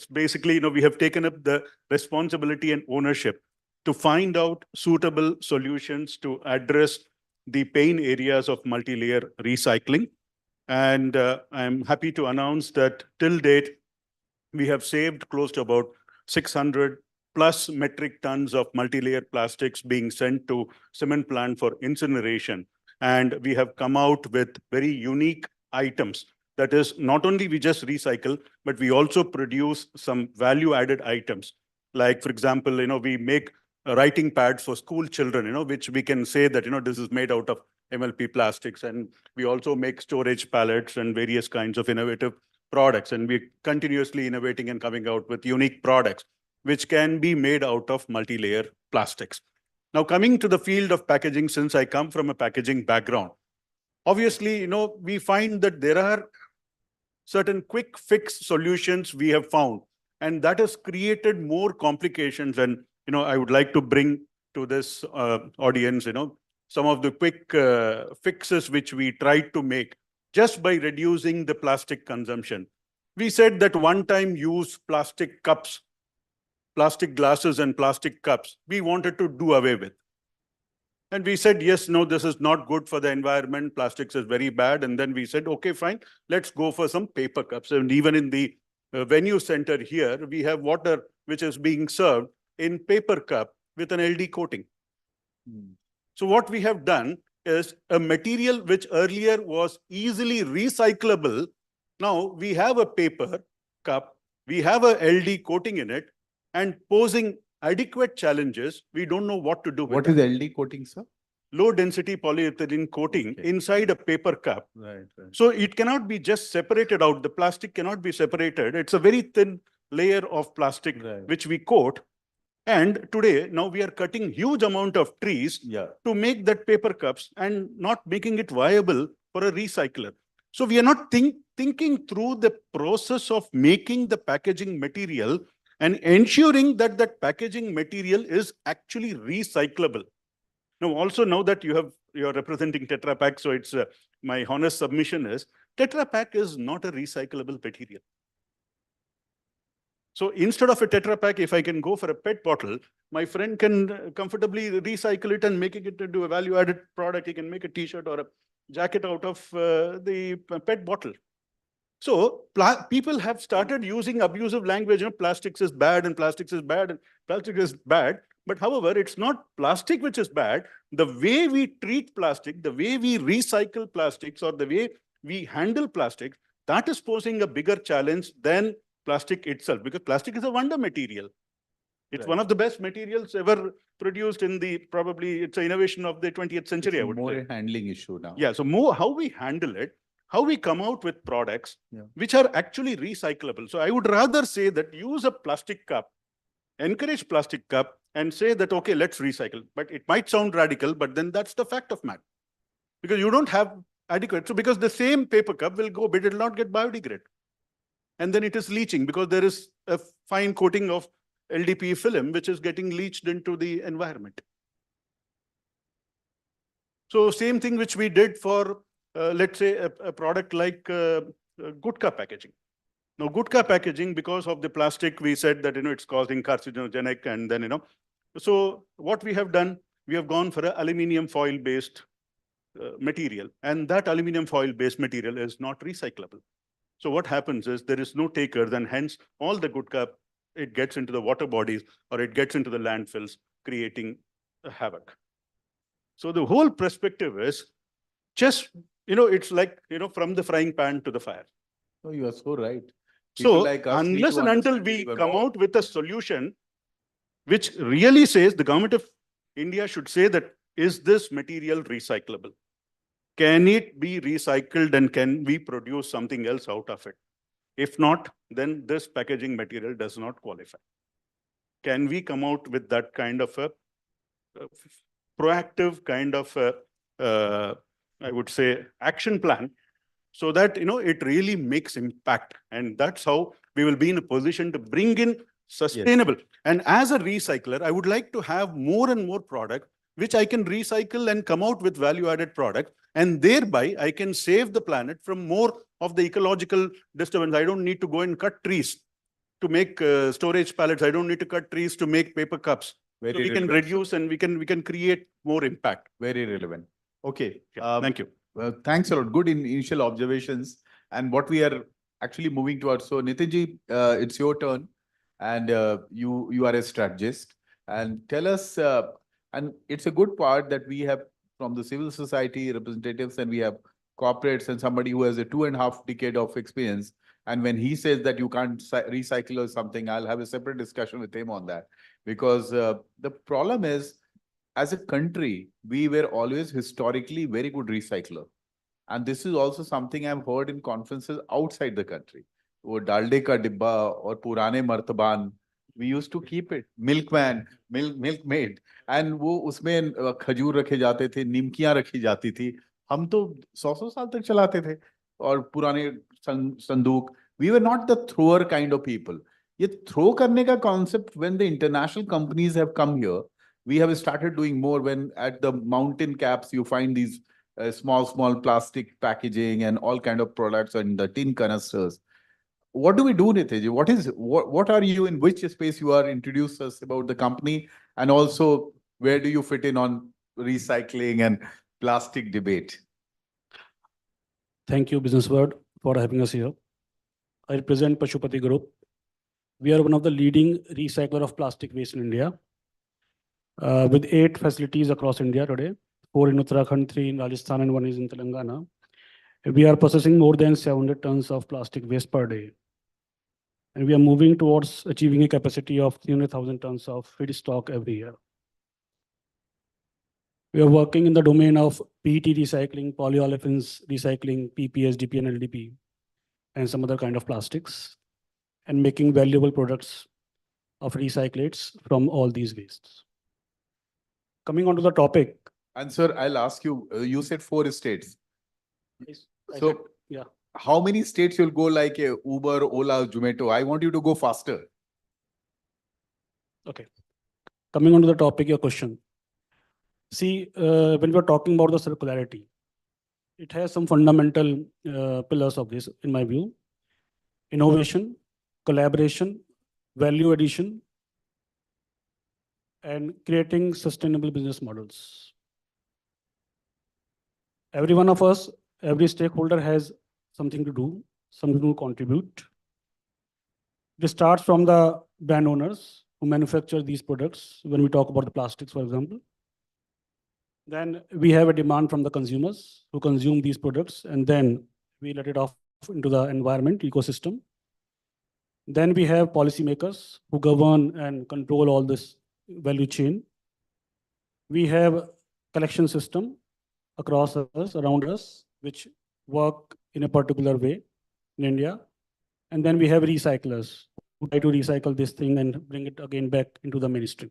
basically, we have taken up the responsibility and ownership to find out suitable solutions to address the pain areas of multi-layer recycling. And I'm happy to announce that till date, we have saved close to about 600 plus metric tons of multi-layer plastics being sent to cement plant for incineration. And we have come out with very unique items. That is, not only we just recycle, but we also produce some value-added items. Like, for example, we make writing pads for school children, which we can say that, this is made out of MLP plastics. And we also make storage pallets and various kinds of innovative products. And we're continuously innovating and coming out with unique products, which can be made out of multi-layer plastics. Now, coming to the field of packaging, since I come from a packaging background, obviously, we find that there are certain quick fix solutions we have found, and that has created more complications. And, I would like to bring to this audience, some of the quick fixes which we tried to make just by reducing the plastic consumption. We said that one-time use plastic cups, plastic glasses and plastic cups, we wanted to do away with. And we said, yes, no, this is not good for the environment. Plastics is very bad. And then we said, okay, fine, let's go for some paper cups. And even in the venue center here, we have water which is being served in paper cup with an LD coating. So what we have done is a material which earlier was easily recyclable. Now we have a paper cup, we have a LD coating in it, and posing adequate challenges, we don't know what to do with it. What is LD coating, sir? Low density polyethylene coating inside a paper cup. Right, right. So it cannot be just separated out. The plastic cannot be separated. It's a very thin layer of plastic which we coat. And today, now we are cutting huge amount of trees to make that paper cups and not making it viable for a recycler. So we are not thinking through the process of making the packaging material and ensuring that that packaging material is actually recyclable. Now, also now that you're representing Tetra Pak, so it's my honest submission is Tetra Pak is not a recyclable material. So instead of a Tetra Pak, if I can go for a PET bottle, my friend can comfortably recycle it and making it into a value-added product. He can make a T-shirt or a jacket out of the PET bottle. So people have started using abusive language. Plastics is bad and plastics is bad and plastic is bad. But however, it's not plastic which is bad. The way we treat plastic, the way we recycle plastics, or the way we handle plastic, that is posing a bigger challenge than plastic itself, because plastic is a wonder material. It's one of the best materials ever produced in probably it's an innovation of the 20th century, I would say. More a handling issue now. Yeah, so more how we handle it, how we come out with products which are actually recyclable. So I would rather say that use a plastic cup, encourage plastic cup, and say that, okay, let's recycle. But it might sound radical, but then that's the fact of matter. Because you don't have adequate, so because the same paper cup will go, but it will not get biodegraded. And then it is leaching because there is a fine coating of LDPE film which is getting leached into the environment. So same thing which we did for, let's say, a product like gutka packaging. Now, gutka packaging, because of the plastic, we said that, it's causing carcinogenic, and then, so what we have done, we have gone for an aluminum foil-based material, and that aluminum foil-based material is not recyclable. So what happens is there is no taker, then hence all the gutka, it gets into the water bodies or it gets into the landfills, creating a havoc. So the whole perspective is just, it's like, from the frying pan to the fire. Oh, you are so right. People So like us need unless to and until understand we even come more. out with a solution which really says the government of India should say that, is this material recyclable? Can it be recycled and can we produce something else out of it? If not, then this packaging material does not qualify. Can we come out with that kind of a proactive kind of I would say, action plan so that, it really makes impact. And that's how we will be in a position to bring in sustainable. And as a recycler, I would like to have more and more product which I can recycle and come out with value-added product. And thereby, I can save the planet from more of the ecological disturbance. I don't need to go and cut trees to make storage pallets. I don't need to cut trees to make paper cups. So we can reduce and we can create more impact. Very relevant. Okay. Thank you. Well, thanks a lot. Good initial observations. And what we are actually moving towards. So Nitinji, it's your turn. And you are a strategist. And tell us, and it's a good part that we have from the civil society representatives and we have corporates and somebody who has a 2.5 decade of experience. And when he says that you can't recycle or something, I'll have a separate discussion with him on that. Because the problem is, as a country, we were always historically very good recycler. And this is also something I've heard in conferences outside the country. वो डालडे का डिब्बा और पुराने मर्तबान, we used to keep it. Milkman, milkmaid. And वो उसमें खजूर रखे जाते थे, निमकियां रखी जाती थी. हम तो 100 साल तक चलाते थे. और पुराने संदूक. We were not the thrower kind of people. ये throw करने का concept, when the international companies have come here, we have started doing more. When at the mountain caps, you find these small plastic packaging and all kind of products and the tin canisters. What do we do, Nitesh? What are you, in which space you are? Introduce us about the company, and also where do you fit in on recycling and plastic debate? Thank you, Businessworld, for having us here. I represent Pashupati Group. We are one of the leading recycler of plastic waste in India, with 8 facilities across India today, 4 in Uttarakhand, 3 in Rajasthan, and 1 is in Telangana. We are processing more than 700 tons of plastic waste per day. And we are moving towards achieving a capacity of 300,000 tons of feedstock every year. We are working in the domain of PET recycling, polyolefins recycling, PP, SDP, and LDP, and some other kind of plastics, and making valuable products of recyclates from all these wastes. Coming on to the topic. And sir, I'll ask you, you said 4 states. So yeah, how many states you'll go like Uber, Ola, Zomato? I want you to go faster. Okay. Coming on to the topic, your question. See, when we're talking about the circularity, it has some fundamental pillars of this, in my view. Innovation, collaboration, value addition, and creating sustainable business models. Every one of us, every stakeholder has something to do, something to contribute. This starts from the brand owners who manufacture these products. When we talk about the plastics, for example, then we have a demand from the consumers who consume these products, and then we let it off into the environment ecosystem. Then we have policymakers who govern and control all this value chain. We have collection system across us, around us, which work in a particular way in India. And then we have recyclers who try to recycle this thing and bring it again back into the mainstream.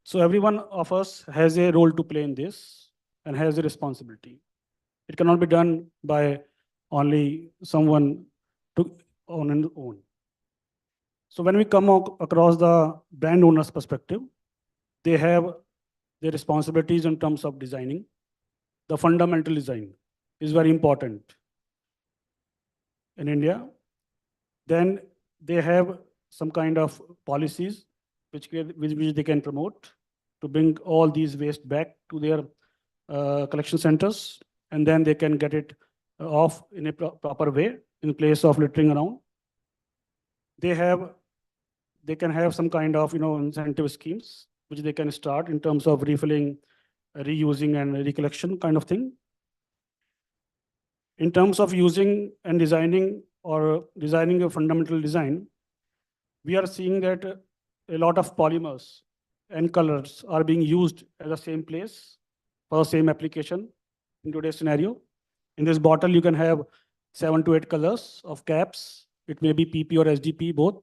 So every one of us has a role to play in this and has a responsibility. It cannot be done by only someone on his own. So when we come across the brand owner's perspective, they have their responsibilities in terms of designing. The fundamental design is very important in India. Then they have some kind of policies which they can promote to bring all these waste back to their collection centers, and then they can get it off in a proper way in place of littering around. They can have some kind of incentive schemes which they can start in terms of refilling, reusing, and recollection kind of thing. In terms of using and designing or designing a fundamental design, we are seeing that a lot of polymers and colors are being used at the same place for the same application in today's scenario. In this bottle, you can have 7 to 8 colors of caps. It may be PP or SDP, both.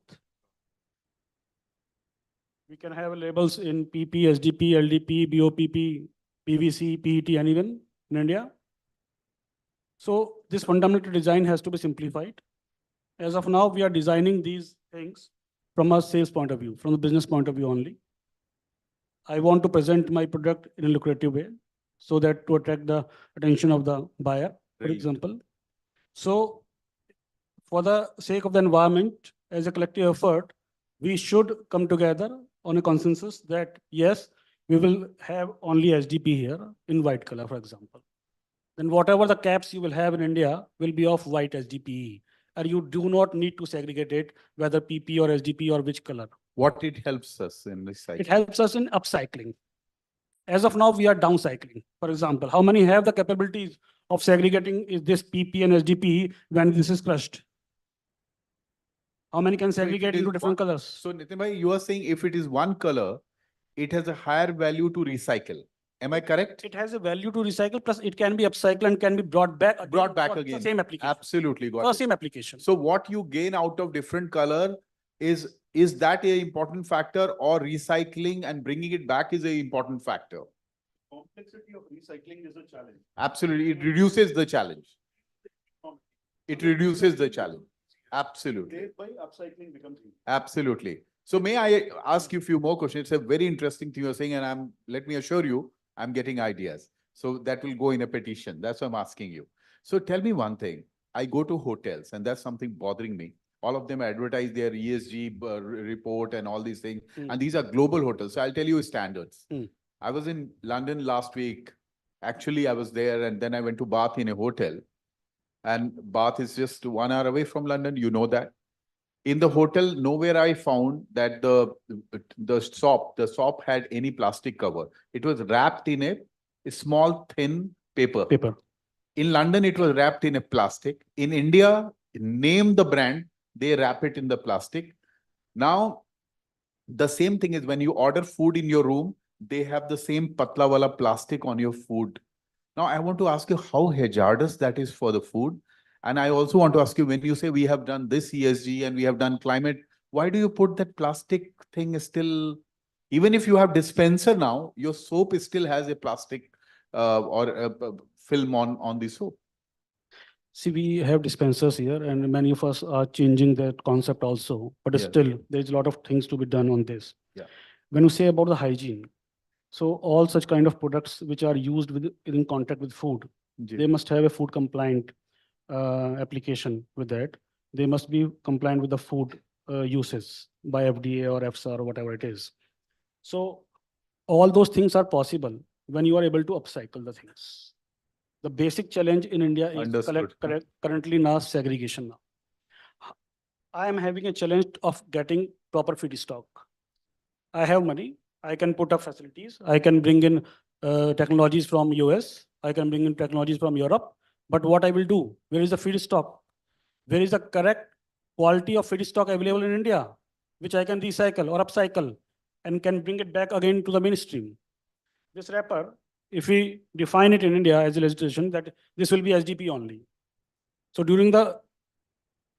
We can have labels in PP, SDP, LDP, BOPP, PVC, PET, and even in India. So this fundamental design has to be simplified. As of now, we are designing these things from a sales point of view, from the business point of view only. I want to present my product in a lucrative way so that to attract the attention of the buyer, for Right. example. So for the sake of the environment, as a collective effort, we should come together on a consensus that yes, we will have only HDP here in white color, for example. Then whatever the caps you will have in India will be of white HDPE. And you do not need to segregate it, whether PP or HDPE or which color. What it helps us in recycling? It helps us in upcycling. As of now, we are downcycling. For example, how many have the capabilities of segregating is this PP and HDPE when this is crushed? How many can So if it segregate is into different one- colors? So Nitin bhai, you are saying if it is one color, it has a higher value to recycle. Am I correct? It has a value to recycle, plus it can be upcycled and can be brought back again. Brought back for the again. Same application. Absolutely got For it. same application. So what you gain out of different color is that a important factor, or recycling and bringing it back is a important factor? Complexity of recycling is a challenge. Absolutely. It reduces the challenge. It reduces the challenge. Absolutely. Thereby upcycling becomes easy. Absolutely. So may I ask you a few more questions? It's a very interesting thing you're saying, and let me assure you, I'm getting ideas. So that will go in a petition. That's why I'm asking you. So tell me one thing. I go to hotels, and that's something bothering me. All of them advertise their ESG report and all these things. And these are global hotels. So I'll tell you standards. I was in London last week. Actually, I was there, and then I went to Bath in a hotel. And Bath is just 1 hour away from London. You know that. In the hotel, nowhere I found that the shop had any plastic cover. It was wrapped in a small, thin paper. In London, it was wrapped in a plastic. In India, name the brand, they wrap it in the plastic. Now, the same thing is when you order food in your room, they have the same patla wala plastic on your food. Now, I want to ask you how hazardous that is for the food. And I also want to ask you, when you say we have done this ESG and we have done climate, why do you put that plastic thing still, even if you have dispenser now, your soap still has a plastic or a film on the soap? See, we have dispensers here, and many of us are changing that concept also. But Yes. still, there's a lot of things to be done on this. Yeah. When you say about the hygiene, so all such kind of products which are used in contact with food, they must have a food compliant application with that. They must be compliant with the food uses by FDA or EFSA or whatever it is. So all those things are possible when you are able to upcycle the things. The basic challenge in India is Understood. currently now segregation now. I am having a challenge of getting proper feedstock. I have money. I can put up facilities. I can bring in technologies from US. I can bring in technologies from Europe. But what I will do? Where is the feedstock? Where is the correct quality of feedstock available in India, which I can recycle or upcycle and can bring it back again to the mainstream? This wrapper, if we define it in India as a legislation that this will be HDP only. So during the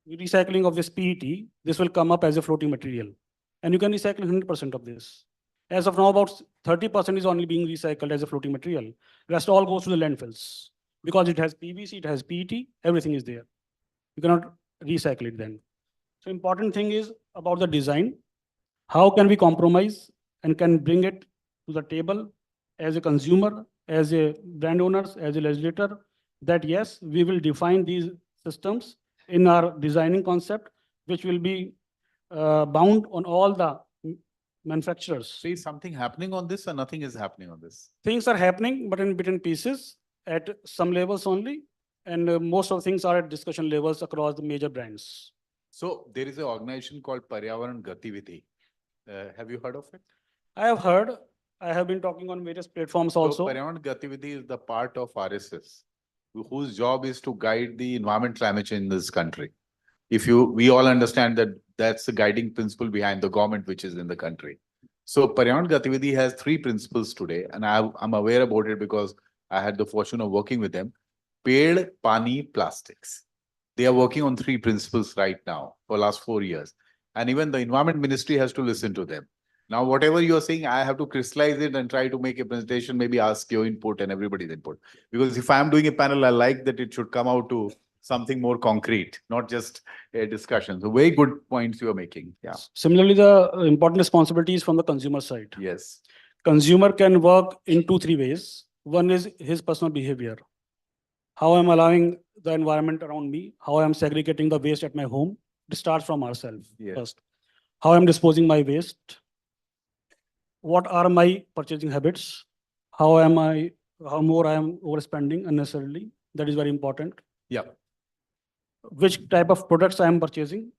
recycling of this PET, this will come up as a floating material. And you can recycle 100% of this. As of now, about 30% is only being recycled as a floating material. Rest all goes to the landfills. Because it has PVC, it has PET, everything is there. You cannot recycle it then. So important thing is about the design. How can we compromise and can bring it to the table as a consumer, as a brand owners, as a legislator, that yes, we will define these systems in our designing concept, which will be bound on all the manufacturers. So is something happening on this or nothing is happening on this? Things are happening, but in bit and pieces at some levels only. And most of things are at discussion levels across the major brands. So there is an organization called Paryavaran Gatividhi. Have you heard of it? I have heard. I have been talking on various platforms also. So Paryavaran Gatividhi is the part of RSS, whose job is to guide the environment climate change in this country. We all understand that that's the guiding principle behind the government which is in the country. So Paryavaran Gatividhi has 3 principles today, and I'm aware about it because I had the fortune of working with them. Ped, Pani, Plastics. They are working on 3 principles right now for the last 4 years. And even the Environment Ministry has to listen to them. Now, whatever you're saying, I have to crystallize it and try to make a presentation, maybe ask your input and everybody's input. Because if I'm doing a panel, I like that it should come out to something more concrete, not just a discussion. So very good points you are making. Yeah. Similarly, the important responsibility is from the consumer side. Yes. Consumer can work in 2-3 ways. One is his personal behavior. How I'm allowing the environment around me, how I'm segregating the waste at my home. It starts from ourselves first. How I'm disposing my waste. What are my purchasing habits? How more I am overspending unnecessarily. That is very important. Yeah. Which type of products I am purchasing,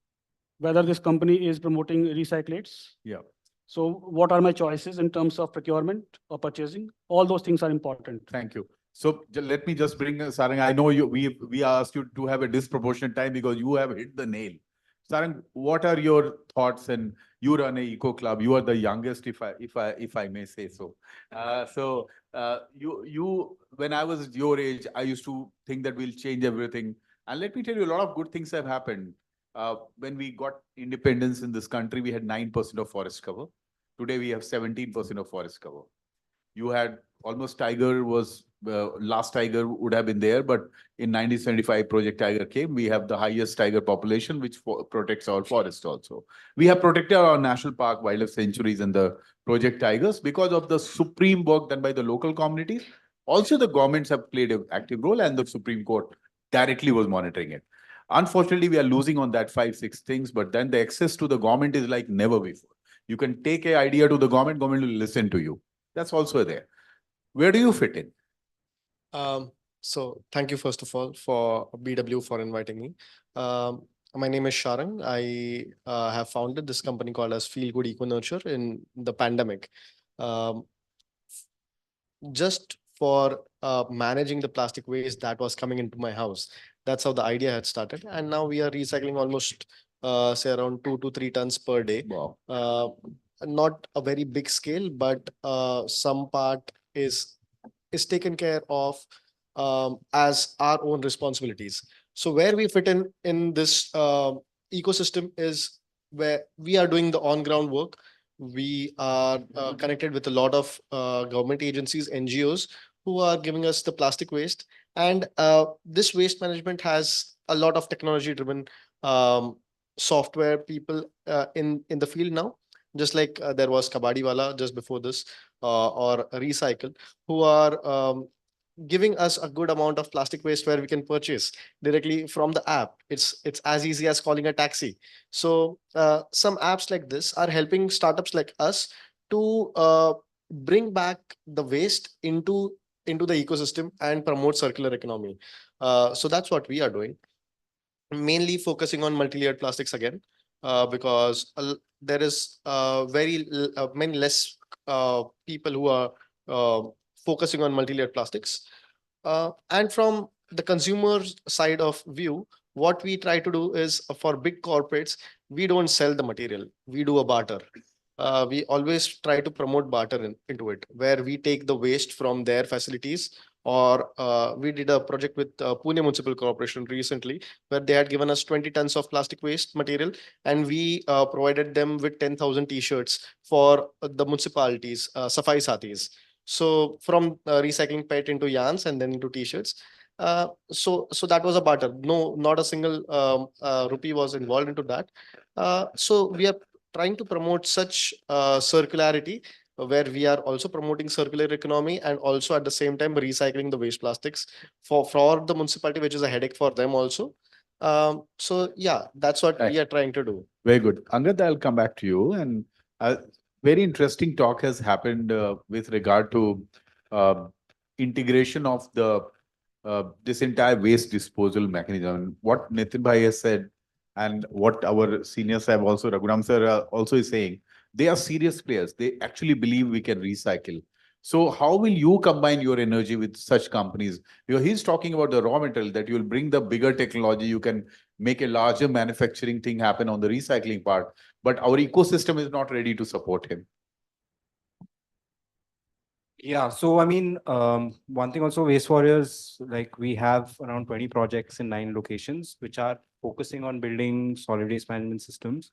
whether this company is promoting recyclates. Yeah. So what are my choices in terms of procurement or purchasing? All those things are important. Thank you. So let me just bring Sarang. I know we asked you to have a disproportionate time because you have hit the nail. Sarang, what are your thoughts? And you run a eco club. You are the youngest, if I may say so. You when I was your age, I used to think that we'll change everything. And let me tell you, a lot of good things have happened. When we got independence in this country, we had 9% of forest cover. Today, we have 17% of forest cover. You had almost Tiger was, last Tiger would have been there, but in 1975, Project Tiger came. We have the highest tiger population, which protects our forest also. We have protected our national park, wildlife sanctuaries, and the Project Tigers because of the supreme work done by the local communities. Also, the governments have played an active role, and the Supreme Court directly was monitoring it. Unfortunately, we are losing on that 5-6 things, but then the access to the government is like never before. You can take an idea to the government will listen to you. That's also there. Where do you fit in? So thank you, first of all, for BW for inviting me. My name is Sharang. I have founded this company called as Feel Good Eco Nurture in the pandemic. Just for managing the plastic waste that was coming into my house. That's how the idea had started. And now we are recycling almost, say, around 2 to 3 tons per day. Wow. Not a very big scale, but some part is taken care of as our own responsibilities. So where we fit in this ecosystem is where we are doing the on-ground work. We are connected with a lot of government agencies, NGOs, who are giving us the plastic waste. And this waste management has a lot of technology-driven software people in the field now. Just like there was Kabadiwala just before this, or Recycle, who are giving us a good amount of plastic waste where we can purchase directly from the app. It's as easy as calling a taxi. So some apps like this are helping startups like us to bring back the waste into the ecosystem and promote circular economy. So that's what we are doing. Mainly focusing on multi-layered plastics again, because there is many less people who are focusing on multi-layered plastics. And from the consumer side of view, what we try to do is for big corporates, we don't sell the material, we do a barter. We always try to promote barter into it, where we take the waste from their facilities. Or we did a project with Pune Municipal Corporation recently, where they had given us 20 tons of plastic waste material, and we provided them with 10,000 t-shirts for the municipalities, Safai Sathis. So from recycling PET into yarns and then into t-shirts. So that was a barter. No, not a single rupee was involved into that. So we are trying to promote such circularity, where we are also promoting circular economy and also at the same time recycling the waste plastics for the municipality, which is a headache for them also. So yeah, that's what we are trying to do. Very good. Angad, I'll come back to you. And very interesting talk has happened with regard to integration of the this entire waste disposal mechanism. What Nitin Bhai has said and what our seniors have also, Raghuram sir also is saying, they are serious players. They actually believe we can recycle. So how will you combine your energy with such companies? Because he's talking about the raw material, that you will bring the bigger technology, you can make a larger manufacturing thing happen on the recycling part, but our ecosystem is not ready to support him. Yeah, so I mean, one thing also, Waste Warriors, like we have around 20 projects in 9 locations, which are focusing on building solid waste management systems.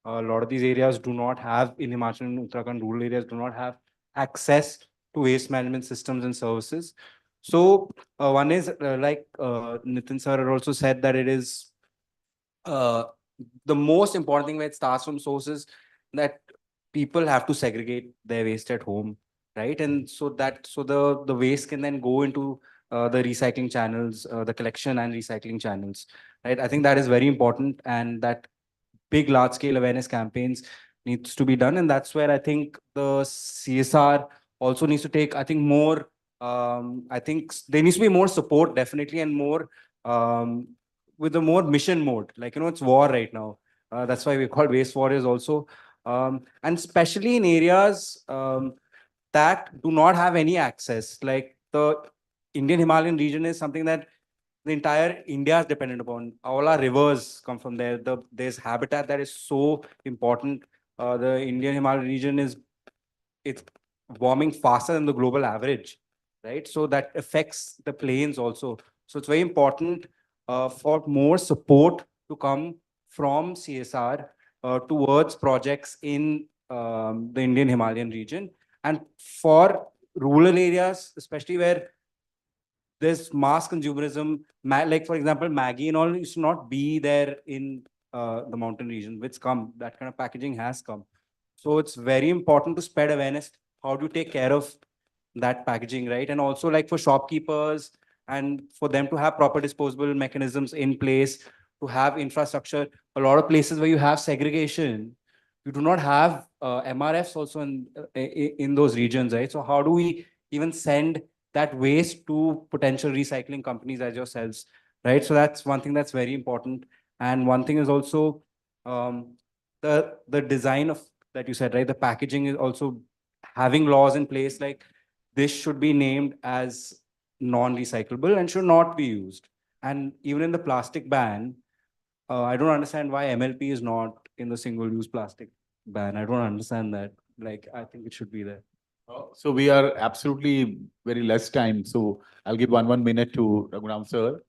A lot of these areas do not have, in Himachal and Uttarakhand, rural areas do not have access to waste management systems and services. So one is like Nitin sir also said that it is the most important thing where it starts from sources that people have to segregate their waste at home, right? And so the waste can then go into the recycling channels, the collection and recycling channels, right? I think that is very important, and that big large scale awareness campaigns needs to be done. And that's where I think the CSR also needs to take, I think, more, I think there needs to be more support definitely, and more with a more mission mode. Like, it's war right now. That's why we call waste warriors also. And especially in areas that do not have any access, like the Indian Himalayan region is something that the entire India is dependent upon. All our rivers come from there. There's habitat that is so important. The Indian Himalayan region it's warming faster than the global average, right? So that affects the plains also. So it's very important for more support to come from CSR towards projects in the Indian Himalayan region, and for rural areas, especially where there's mass consumerism, like for example, Maggie and all used to not be there in the mountain region, which that kind of packaging has come. So it's very important to spread awareness. How do you take care of that packaging, right? And also like for shopkeepers and for them to have proper disposable mechanisms in place, to have infrastructure. A lot of places where you have segregation, you do not have MRFs also in those regions, right? So how do we even send that waste to potential recycling companies as yourselves, right? So that's one thing that's very important. And one thing is also the design of that you said, right? The packaging is also having laws in place, like this should be named as non-recyclable and should not be used. And even in the plastic ban, I don't understand why MLP is not in the single-use plastic ban. I don't understand that. Like, I think it should be there. So we are absolutely very less time. So I'll give one minute to Raghuram sir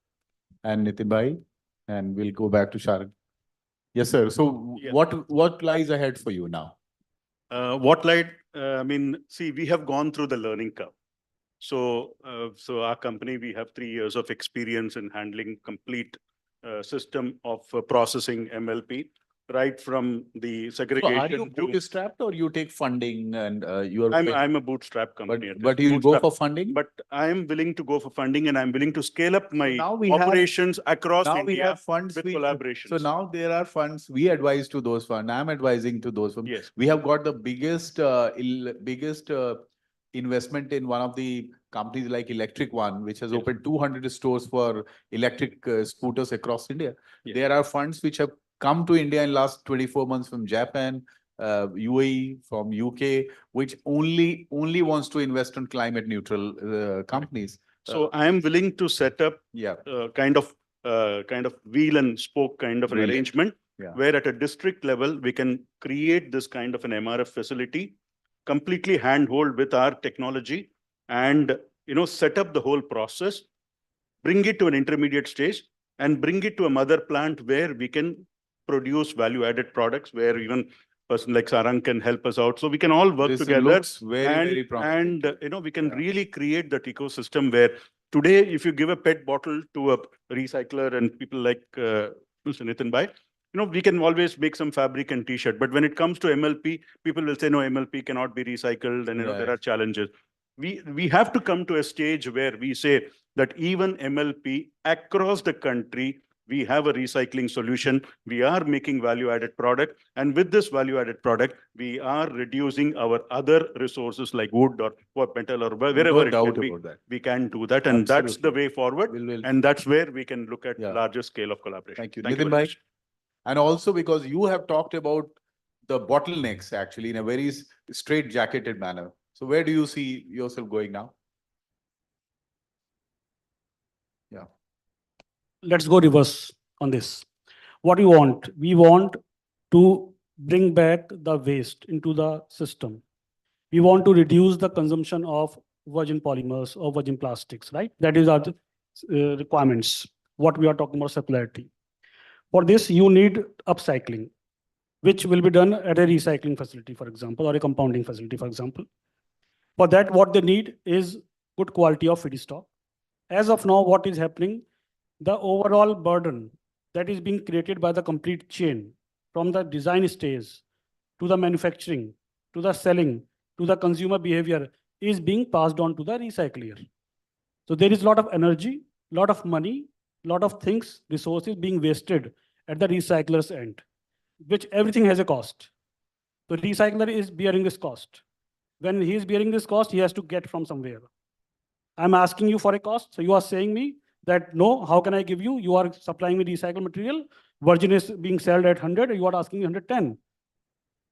and Nitin bhai, and we'll go back to Sharan. Yes, sir. So what lies ahead for you now? See, we have gone through the learning curve. So our company, we have 3 years of experience in handling complete system of processing MLP, right from the segregation. So are you bootstrapped or you take funding and you are? I'm a bootstrap company. But you go for funding? But I am willing to go for funding, and I'm willing to scale up my operations across India we have funds with collaborations. So now there are funds, we advise to those funds. I'm advising to those funds. Yes. We have got the biggest investment in one of the companies like Electric One, which has opened 200 stores for electric scooters across India. There are funds which have come to India in last 24 months from Japan, UAE, from UK, which only wants to invest in climate neutral companies. So I am willing to set up kind of wheel and spoke kind of an arrangement where at a district level we can create this kind of an MRF facility, completely handhold with our technology, and set up the whole process, bring it to an intermediate stage, and bring it to a mother plant where we can produce value-added products, where even person like Sarang can help us out. So we can all work together. Looks very promising. And we can really create that ecosystem where today, if you give a PET bottle to a recycler and people like Mr. Nitin Bhai, we can always make some fabric and t-shirt. But when it comes to MLP, people will say, no, MLP cannot be recycled, and there are challenges. We have to come to a stage where we say that even MLP across the country, we have a recycling solution. We are making value-added product. And with this value-added product, we are reducing our other resources like wood or metal or wherever it can be. We can do that. And that's the way forward. And that's where we can look at larger scale of collaboration. Thank you. Nitin bhai. And also because you have talked about the bottlenecks actually in a very straight-jacketed manner. So where do you see yourself going now? Yeah. Let's go reverse on this. What we want? We want to bring back the waste into the system. We want to reduce the consumption of virgin polymers or virgin plastics, right? That is our requirements. What we are talking about circularity. For this, you need upcycling, which will be done at a recycling facility, for example, or a compounding facility, for example. For that, what they need is good quality of feedstock. as of now, what is happening, the overall burden that is being created by the complete chain, from the design stage to the manufacturing, to the selling, to the consumer behavior, is being passed on to the recycler. So there is a lot of energy, lot of money, lot of things, resources being wasted at the recycler's end, which everything has a cost. The recycler is bearing this cost. When he is bearing this cost, he has to get from somewhere. I'm asking you for a cost. So you are saying me that, no, how can I give you? You are supplying me recycled material. Virgin is being sold at 100. You are asking me 110.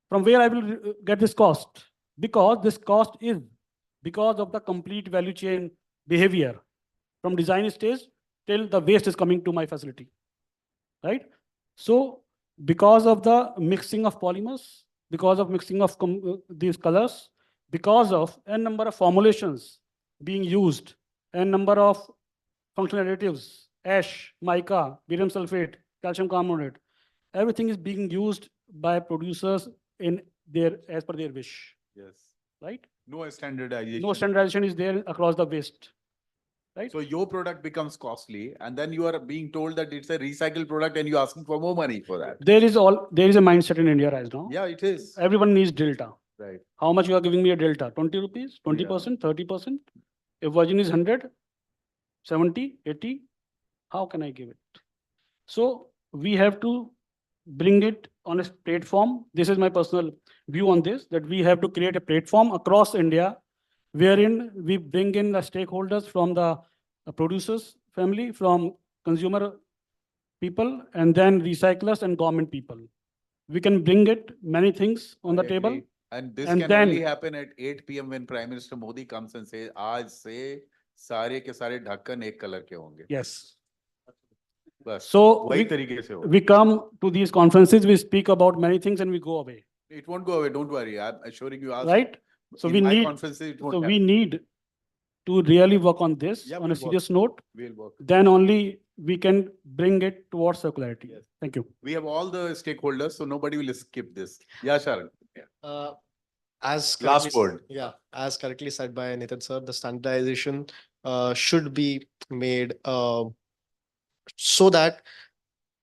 From where I will get this cost? Because this cost is because of the complete value chain behavior from design stage till the waste is coming to my facility, right? So because of the mixing of polymers, because of mixing of these colors, because of a number of formulations being used, a number of functional additives, ash, mica, barium sulfate, calcium carbonate, everything is being used by producers in their, as per their wish. Yes. Right? No standardization. No standardization is there across the waste. Right? So your product becomes costly, and then you are being told that it's a recycled product and you're asking for more money for that. There is a mindset in India right now. Yeah, it is. Everyone needs delta. Right. How much you are giving me a delta? 20 rupees, 20%, 30%. If virgin is 100, 70, 80, how can I give it? So we have to bring it on a platform. This is my personal view on this, that we have to create a platform across India wherein we bring in the stakeholders from the producers family, from consumer people, and then recyclers and government people. We can bring it many things on the table. Agree. And this And can then- only happen at 8 p.m. when Prime Minister Modi comes and says, "Aaj se सारे के सारे ढक्कन एक colour के होंगे." Yes. बस So वही तरीके से होगा. we come to these conferences, we speak about many things and we go away. It won't go away. Don't worry. I'm assuring you. Right? So in we my need, conferences, it won't so we happen. need to really work on this Yeah, on a we'll serious work. note. We'll work. Then only we can bring it towards circularity. Yes. Thank you. We have all the stakeholders, so nobody will skip this. Yeah, Sharon. Yeah. As Last correctly- word. Yeah, as correctly said by Nitin sir, the standardization should be made so that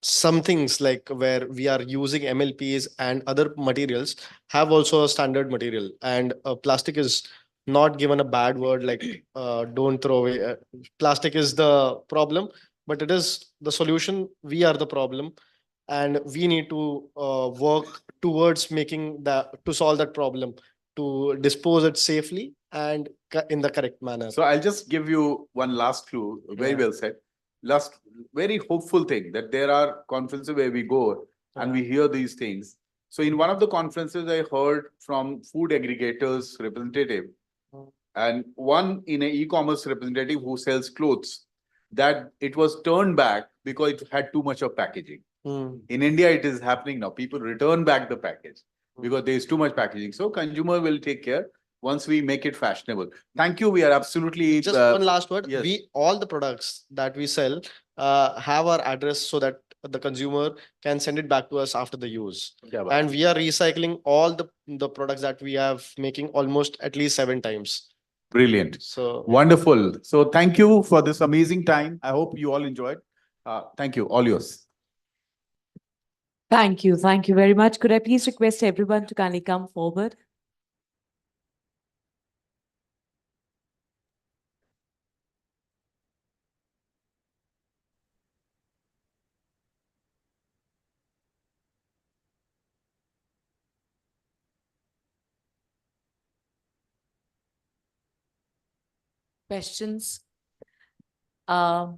some things like where we are using MLPs and other materials have also a standard material, and plastic is not given a bad word like don't throw away. Plastic is the problem, but it is the solution. We are the problem, and we need to work towards making that, to solve that problem, to dispose it safely and in the correct manner. So I'll just give you one last clue. Very Yeah. well said. Last, very hopeful thing that there are conferences where we go and we hear these things. So in one of the conferences, I heard from food aggregators representative and one in an e-commerce representative who sells clothes, that it was turned back because it had too much of packaging. In India, it is happening now. People return back the package because there is too much packaging. So consumer will take care once we make it fashionable. Thank you. We are absolutely Just one last word. Yes. We, all the products that we sell have our address so that the consumer can send it back to us after the use. Yeah, And we are recycling all the products that we have, making almost at least 7 times. Brilliant. So Wonderful. So thank you for this amazing time. I hope you all enjoyed. Thank you. All yours. Thank you. Thank you very much. Could I please request everyone to kindly come forward? Questions? Right.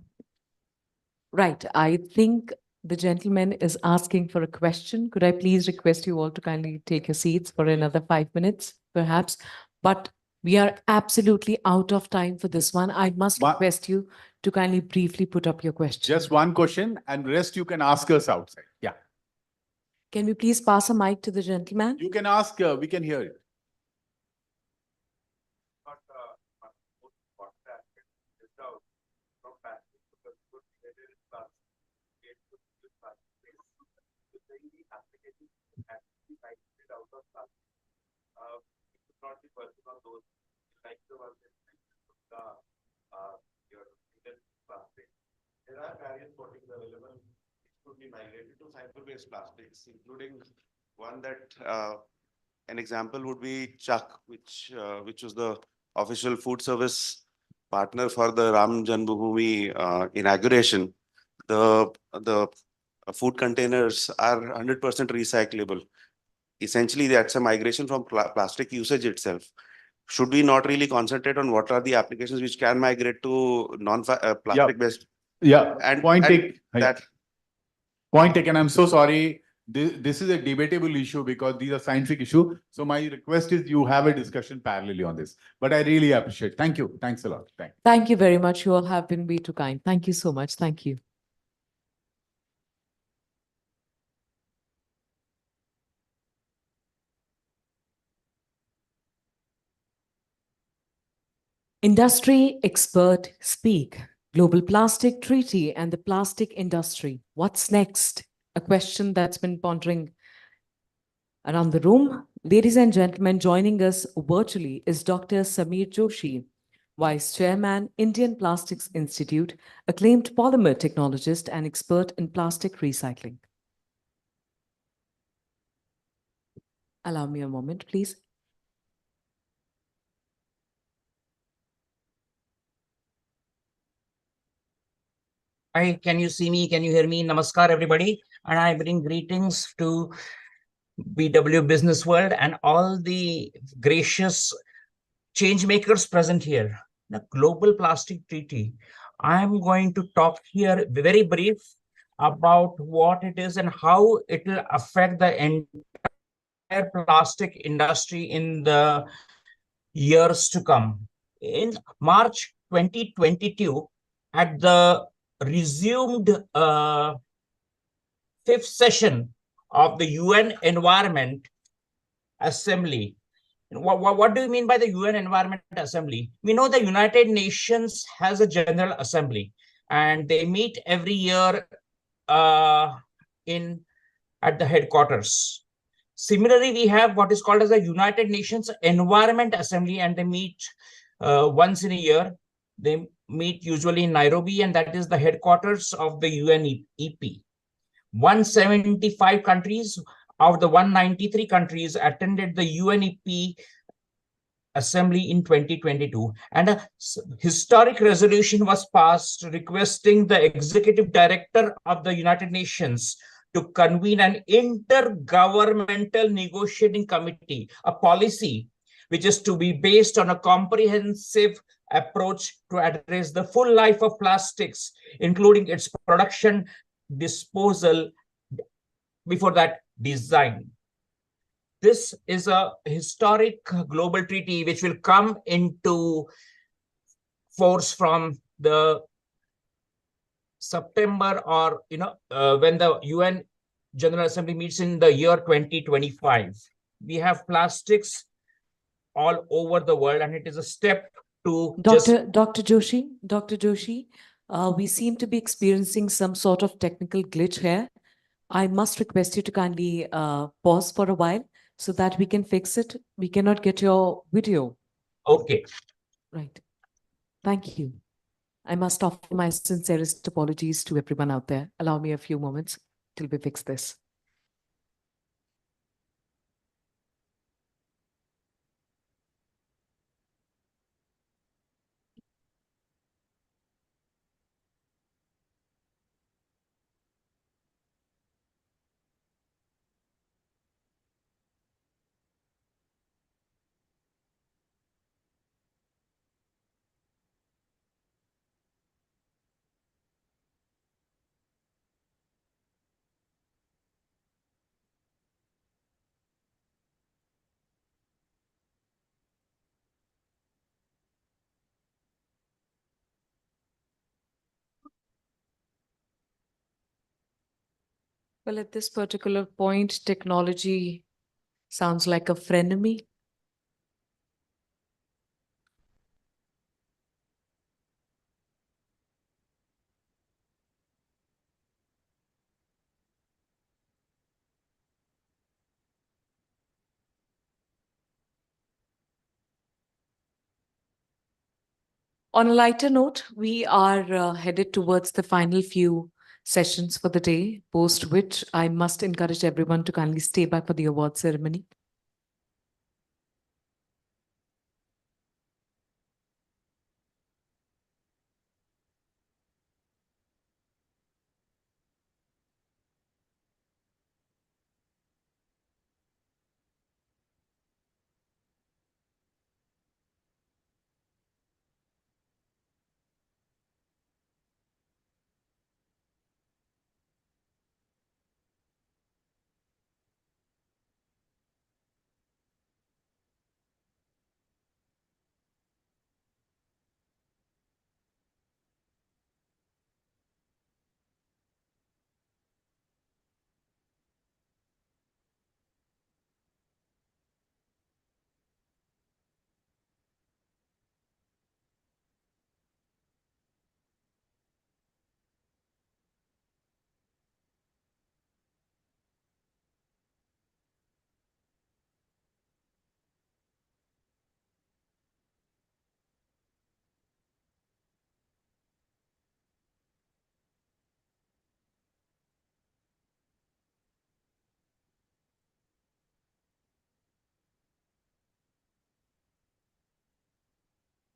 I think the gentleman is asking for a question. Could I please request you all to kindly take your seats for another 5 minutes, perhaps? But we are absolutely out of time for this one. I must request you to kindly briefly put up your question. Just one question and rest you can ask us outside. Yeah. Can we please pass a mic to the gentleman? You can ask, we can hear it. Not the person on those like the ones that your should be migrated to fiber-based plastics, including one that an example would be Chuck, which was the official food service partner for the Ram Janmabhoomi inauguration. The food containers are 100% recyclable. Essentially, that's a migration from plastic usage itself. Should we not really concentrate on what are the applications which can migrate to non-plastic based? Yeah, And point Point taken. I'm so sorry. This is a debatable issue because these are scientific issue. So my request is you have a discussion parallelly on this. But I really appreciate it. Thank you. Thanks a lot. Thank you very much. You all have been way too kind. Thank you so much. Thank you. Industry expert speak. Global Plastic Treaty and the plastic industry. What's next? A question that's been pondering around the room. Ladies and gentlemen, joining us virtually is Dr. Sameer Joshi, Vice Chairman, Indian Plastics Institute, acclaimed polymer technologist and expert in plastic recycling. Allow me a moment, please. Hi, can you see me? Can you hear me? Namaskar, everybody. And I bring greetings to BW Business World and all the gracious changemakers present here. The Global Plastic Treaty. I'm going to talk here very brief about what it is and how it will affect the entire plastic industry in the years to come. In March 2022, at the resumed fifth session of the UN Environment Assembly. What do you mean by the UN Environment Assembly? We know the United Nations has a General Assembly and they meet every year at the headquarters. Similarly, we have what is called as the United Nations Environment Assembly, and they meet once in a year. They meet usually in Nairobi, and that is the headquarters of the UNEP. 175 countries of the 193 countries attended the UNEP Assembly in 2022, and a historic resolution was passed requesting the Executive Director of the United Nations to convene an intergovernmental negotiating committee, a policy which is to be based on a comprehensive approach to address the full life of plastics, including its production, disposal, before that, design. This is a historic global treaty which will come into force from the September or, when the UN General Assembly meets in the year 2025. We have plastics all over the world, and it is a step to Dr. Joshi, we seem to be experiencing some sort of technical glitch here. I must request you to kindly pause for a while so that we can fix it. We cannot get your video. Okay. Right. Thank you. I must offer my sincerest apologies to everyone out there. Allow me a few moments till we fix this. Well, at this particular point, technology sounds like a frenemy. On a lighter note, we are headed towards the final few sessions for the day, post which I must encourage everyone to kindly stay back for the award ceremony.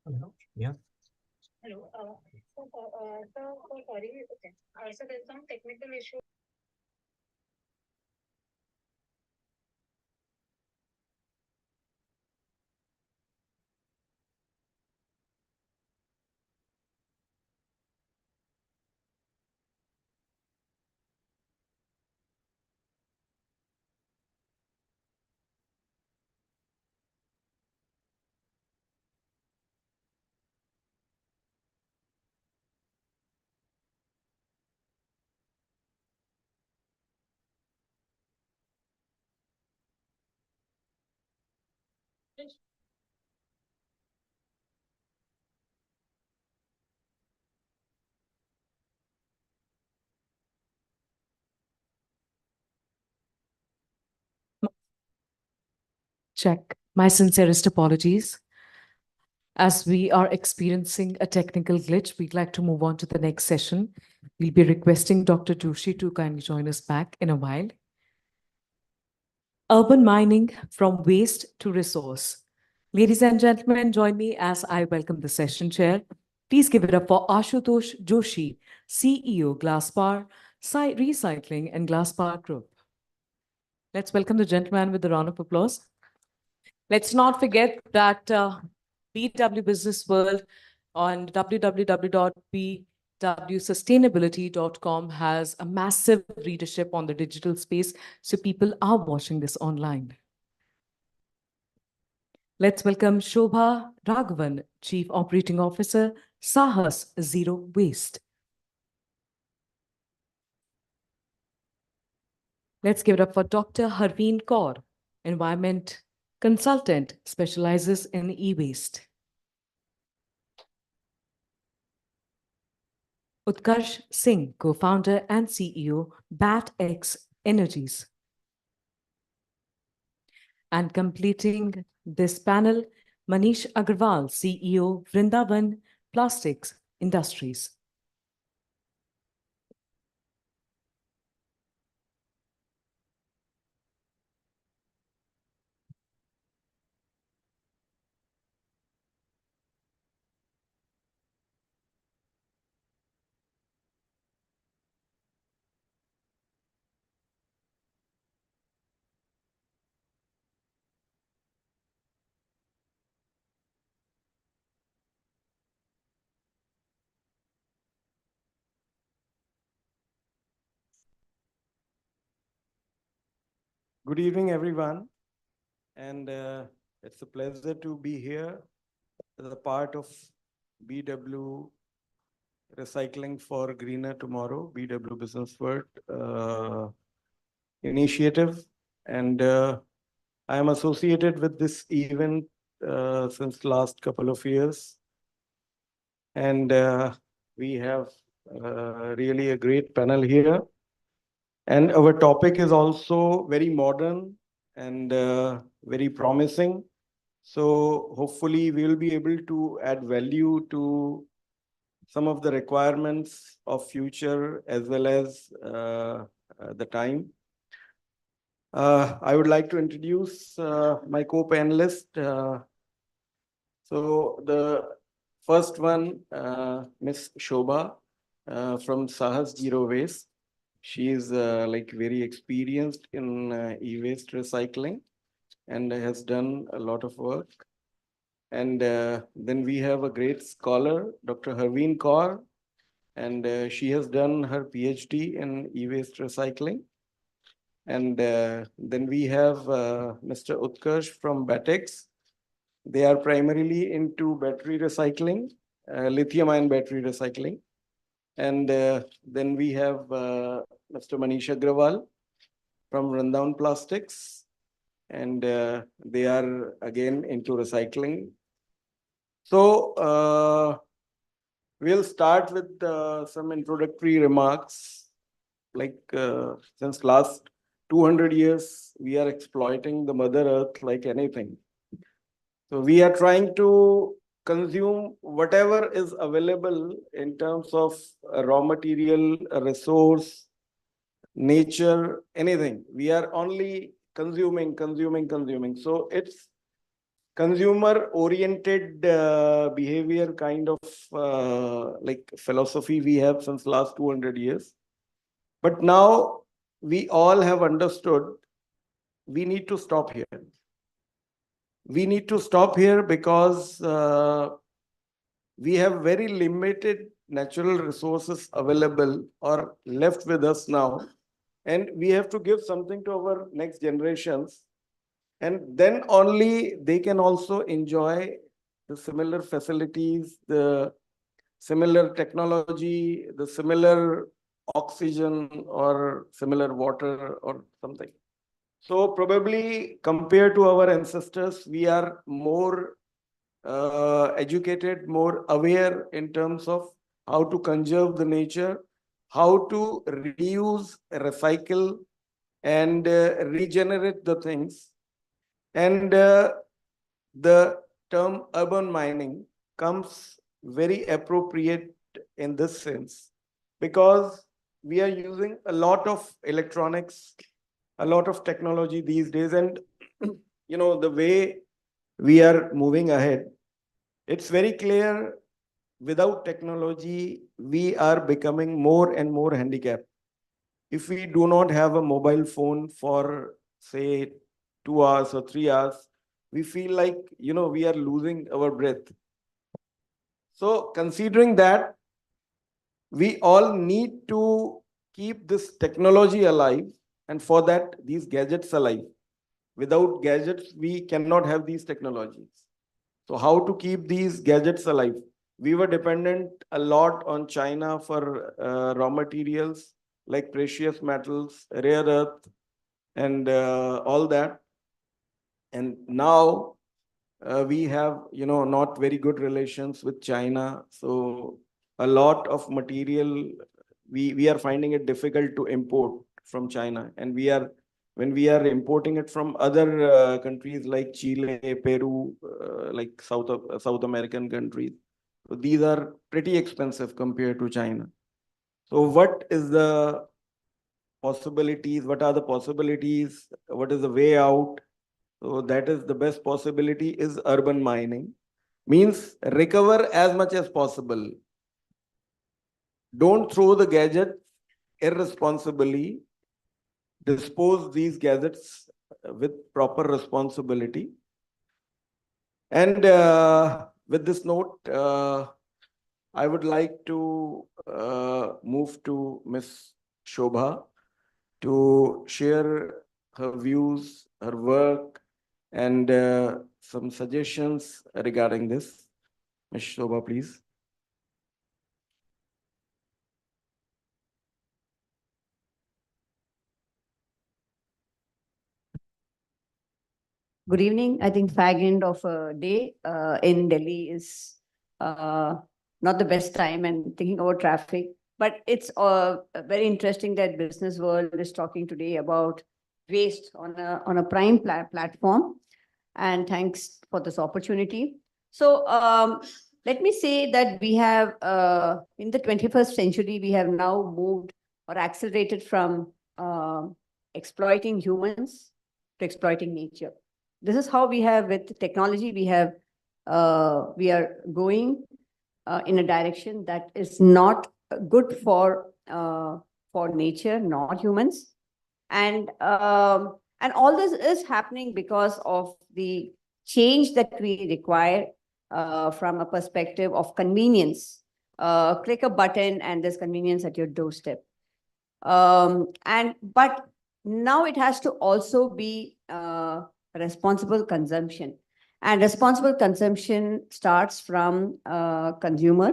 Hello. Yeah. Hello. Sorry. Okay. So there's some technical issue. Check. My sincerest apologies. As we are experiencing a technical glitch, we'd like to move on to the next session. We'll be requesting Dr. Joshi to kindly join us back in a while. Urban mining from waste to resource. Ladies and gentlemen, join me as I welcome the session chair. Please give it up for Ashutosh Joshi, CEO, Glassbar, Recycling and Glassbar Group. Let's welcome the gentleman with a round of applause. Let's not forget that BW Businessworld on www.bwsustainability.com has a massive readership on the digital space, so people are watching this online. Let's welcome Shobha Raghavan, Chief Operating Officer, Sahas Zero Waste. Let's give it up for Dr. Harveen Kaur, Environment Consultant, specializes in e-waste. Utkarsh Singh, co-founder and CEO, BatX Energies. And completing this panel, Manish Agarwal, CEO, Vrindavan Plastics Industries. Good evening, everyone. And it's a pleasure to be here as a part of BW Recycling for Greener Tomorrow, BW Businessworld initiative. And I am associated with this event since last couple of years. And we have really a great panel here. And our topic is also very modern and very promising. So hopefully we'll be able to add value to some of the requirements of future as well as the time. I would like to introduce my co-panelist. So the first one, Miss Shobha from Sahas Zero Waste. She is like very experienced in e-waste recycling and has done a lot of work. And then we have a great scholar, Dr. Harveen Kaur, and she has done her PhD in e-waste recycling. And then we have Mr. Utkarsh from Batex. They are primarily into battery recycling, lithium-ion battery recycling. And then we have Mr. Manish Agrawal from Rundown Plastics. And they are again into recycling. So we'll start with some introductory remarks. Like since last 200 years, we are exploiting the Mother Earth like anything. So we are trying to consume whatever is available in terms of raw material, a resource, nature, anything. We are only consuming. So it's consumer-oriented behavior kind of like philosophy we have since last 200 years. But now we all have understood we need to stop here. We need to stop here because we have very limited natural resources available or left with us now. And we have to give something to our next generations. And then only they can also enjoy the similar facilities, the similar technology, the similar oxygen or similar water or something. So probably compared to our ancestors, we are more educated, more aware in terms of how to conserve the nature, how to reuse, recycle, and regenerate the things. And the term urban mining comes very appropriate in this sense because we are using a lot of electronics, a lot of technology these days. And you know, the way we are moving ahead, it's very clear without technology, we are becoming more and more handicapped. If we do not have a mobile phone for, say, 2 hours or 3 hours, we feel like, you know, we are losing our breath. So considering that, we all need to keep this technology alive, and for that, these gadgets alive. Without gadgets, we cannot have these technologies. So how to keep these gadgets alive? We were dependent a lot on China for raw materials like precious metals, rare earth, and all that. And now we have, you know, not very good relations with China. So a lot of material, we are finding it difficult to import from China. And when we are importing it from other countries like Chile, Peru, like South American countries, so these are pretty expensive compared to China. So what is the possibilities? What are the possibilities? What is the way out? So that is the best possibility is urban mining. Means recover as much as possible. Don't throw the gadget irresponsibly. Dispose these gadgets with proper responsibility. And with this note, I would like to move to Ms. Shobha to share her views, her work, and some suggestions regarding this. Ms. Shobha, please. Good evening. I think fag end of a day in Delhi is not the best time and thinking about traffic. But it's very interesting that Business World is talking today about waste on a prime platform. And thanks for this opportunity. So let me say that we have, in the 21st century, we have now moved or accelerated from exploiting humans to exploiting nature. This is how we have, with technology, we are going in a direction that is not good for nature, not humans. And all this is happening because of the change that we require from a perspective of convenience. Click a button and there's convenience at your doorstep. But now it has to also be responsible consumption. And responsible consumption starts from consumer.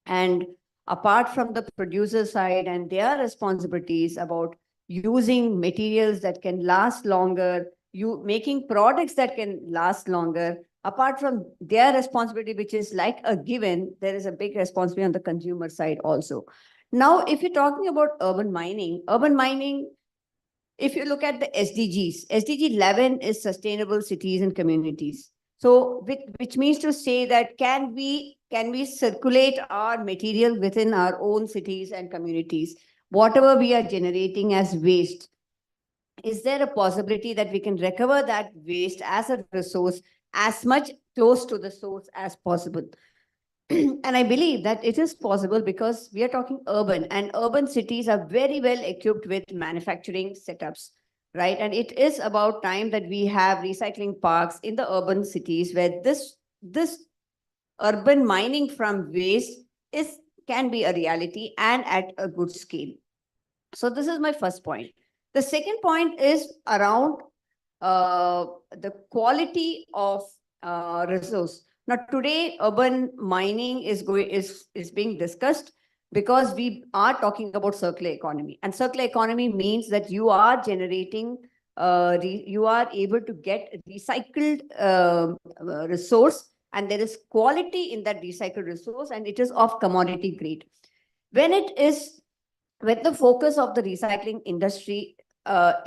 And apart from the producer side and their responsibilities about using materials that can last longer, making products that can last longer, apart from their responsibility, which is like a given, there is a big responsibility on the consumer side also. Now, if you're talking about urban mining, if you look at the SDGs, SDG 11 is sustainable cities and communities. So, which means to say that can we circulate our material within our own cities and communities? Whatever we are generating as waste, is there a possibility that we can recover that waste as a resource as much close to the source as possible? And I believe that it is possible because we are talking urban, and urban cities are very well equipped with manufacturing setups, right? And it is about time that we have recycling parks in the urban cities where this urban mining from waste can be a reality and at a good scale. So this is my first point. The second point is around the quality of resource. Now, today, urban mining is being discussed because we are talking about circular economy. And circular economy means that you are generating, you are able to get recycled resource, and there is quality in that recycled resource, and it is of commodity grade. When the focus of the recycling industry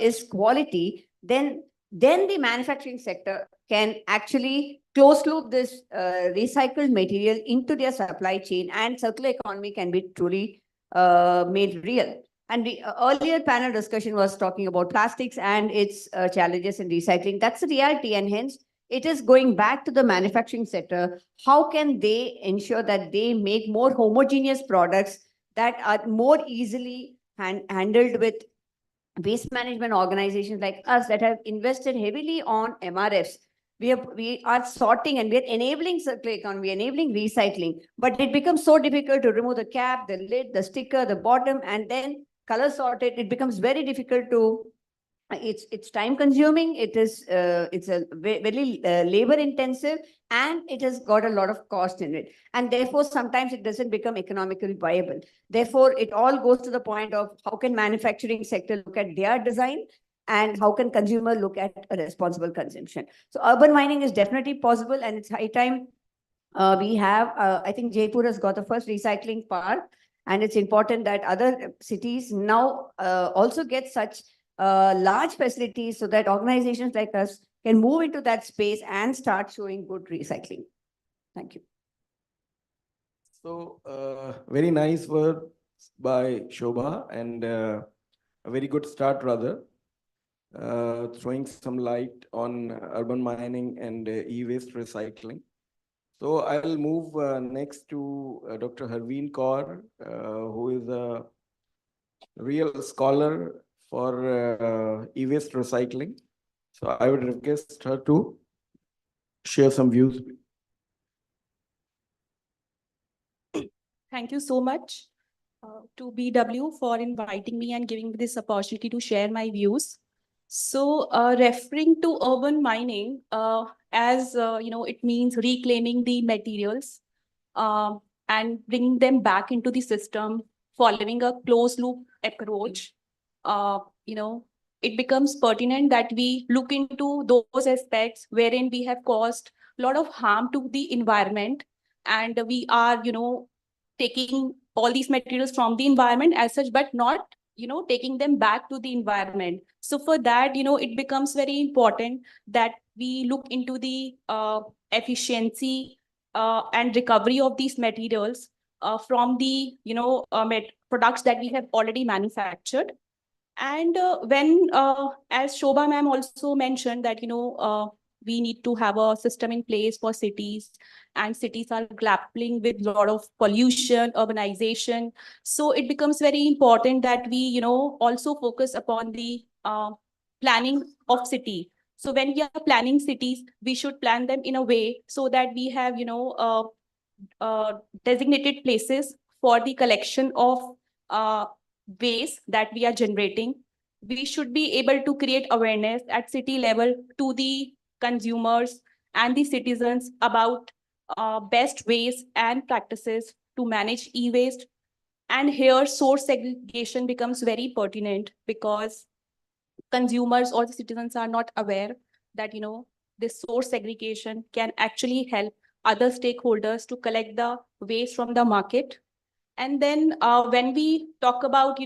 is quality, then the manufacturing sector can actually close loop this recycled material into their supply chain, and circular economy can be truly made real. And the earlier panel discussion was talking about plastics and its challenges in recycling. That's the reality, and hence it is going back to the manufacturing sector. How can they ensure that they make more homogeneous products that are more easily handled with waste management organizations like us that have invested heavily on MRFs? We are sorting and we are enabling circular economy, enabling recycling, but it becomes so difficult to remove the cap, the lid, the sticker, the bottom, and then color sort it. It becomes very difficult to, it's time consuming, it's a very labor intensive, and it has got a lot of cost in it. And therefore, sometimes it doesn't become economically viable. Therefore, it all goes to the point of how can manufacturing sector look at their design, and how can consumer look at a responsible consumption. So urban mining is definitely possible, and it's high time we have, I think Jaipur has got the first recycling park, and it's important that other cities now also get such large facilities so that organizations like us can move into that space and start showing good recycling. Thank you. So very nice words by Shobha, and a very good start rather, throwing some light on urban mining and e-waste recycling. So I'll move next to Dr. Harveen Kaur, who is a real scholar for e-waste recycling. So I would request her to share some views. Thank you so much to BW for inviting me and giving me this opportunity to share my views. So referring to urban mining, as it means reclaiming the materials and bringing them back into the system, following a closed loop approach. It becomes pertinent that we look into those aspects wherein we have caused a lot of harm to the environment, and we are, taking all these materials from the environment as such, but not, taking them back to the environment. So for that, it becomes very important that we look into the efficiency and recovery of these materials from the products that we have already manufactured. And when, as Shobha ma'am also mentioned that, we need to have a system in place for cities, and cities are grappling with a lot of pollution, urbanization. So it becomes very important that we, also focus upon the planning of city. So when we are planning cities, we should plan them in a way so that we have, designated places for the collection of waste that we are generating. We should be able to create awareness at city level to the consumers and the citizens about best ways and practices to manage e-waste. And here source segregation becomes very pertinent, because consumers or the citizens are not aware that, this source segregation can actually help other stakeholders to collect the waste from the market. And then when we talk about,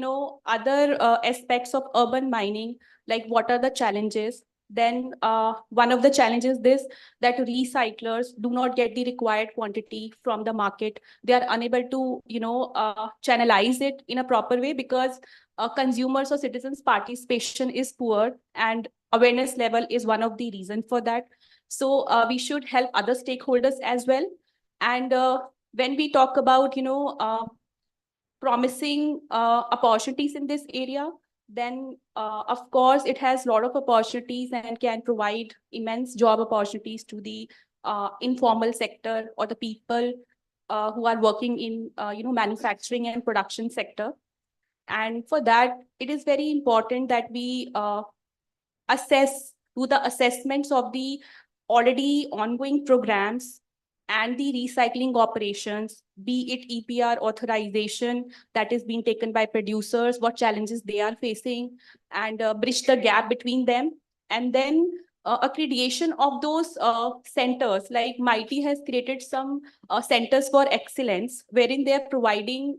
other aspects of urban mining, like what are the challenges, then one of the challenges is that recyclers do not get the required quantity from the market. They are unable to, channelize it in a proper way, because consumers or citizens' participation is poor, and awareness level is one of the reasons for that. So we should help other stakeholders as well. And when we talk about, promising opportunities in this area, then of course it has a lot of opportunities and can provide immense job opportunities to the informal sector or the people who are working in manufacturing and production sector. And for that, it is very important that we do the assessments of the already ongoing programs and the recycling operations, be it EPR authorization that is being taken by producers, what challenges they are facing, and bridge the gap between them. And then accreditation of those centers, like MITI has created some centers for excellence, wherein they are providing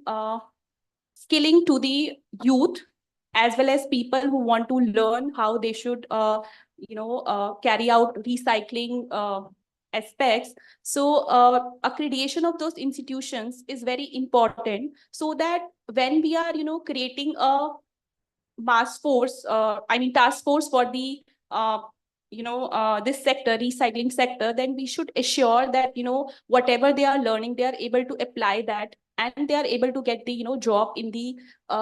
skilling to the youth, as well as people who want to learn how they should, carry out recycling aspects. So accreditation of those institutions is very important, so that when we are, creating a task force for the, this sector, recycling sector, then we should assure that, whatever they are learning, they are able to apply that, and they are able to get the, job in the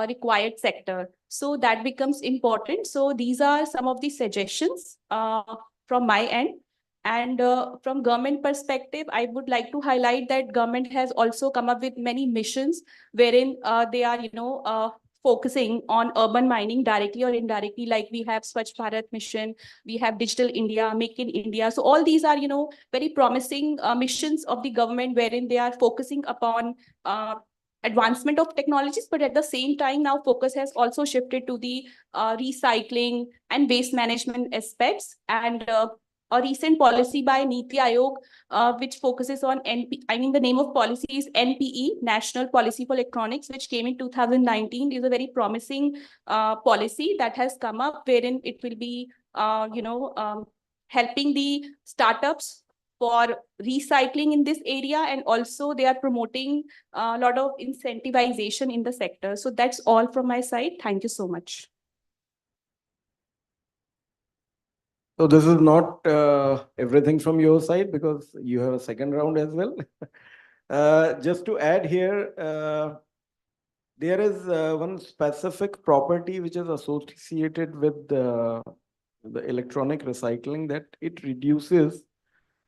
required sector. So that becomes important. So these are some of the suggestions from my end. And from government perspective, I would like to highlight that government has also come up with many missions wherein they are, focusing on urban mining directly or indirectly. Like we have Swachh Bharat mission, we have Digital India, Make in India. So all these are, very promising missions of the government, wherein they are focusing upon advancement of technologies, but at the same time now focus has also shifted to the recycling and waste management aspects. And a recent policy by Niti Aayog, which focuses on the name of policy is NPE, National Policy for Electronics, which came in 2019, is a very promising policy that has come up, wherein it will be, helping the startups for recycling in this area, and also they are promoting a lot of incentivization in the sector. So that's all from my side. Thank you so much. So this is not everything from your side, because you have a second round as well. Just to add here, there is one specific property which is associated with the electronic recycling, that it reduces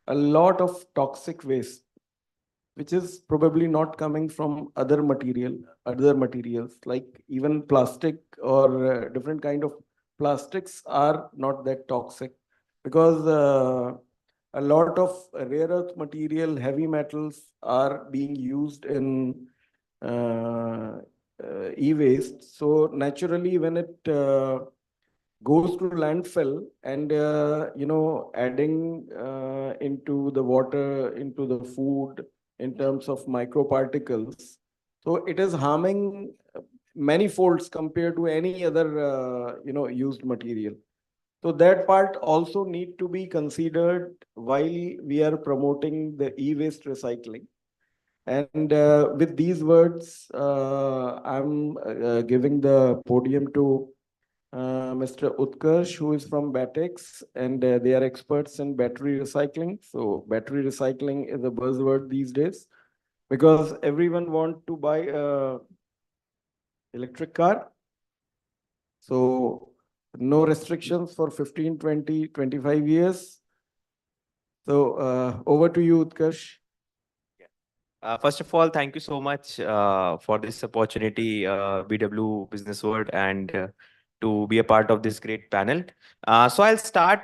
a lot of toxic waste, which is probably not coming from other materials, like even plastic or different kind of plastics are not that toxic, because a lot of rare earth material, heavy metals are being used in e-waste. So naturally, when it goes to landfill and adding into the water, into the food, in terms of microparticles, so it is harming many folds compared to any other used material. So that part also need to be considered while we are promoting the e-waste recycling. And with these words, I'm giving the podium to Mr. Utkarsh, who is from Batex, and they are experts in battery recycling. So battery recycling is a buzzword these days because everyone want to buy a electric car. So no restrictions for 15, 20, 25 years. So over to you, Utkarsh. First of all, thank you so much for this opportunity, BW Business World, and to be a part of this great panel. So I'll start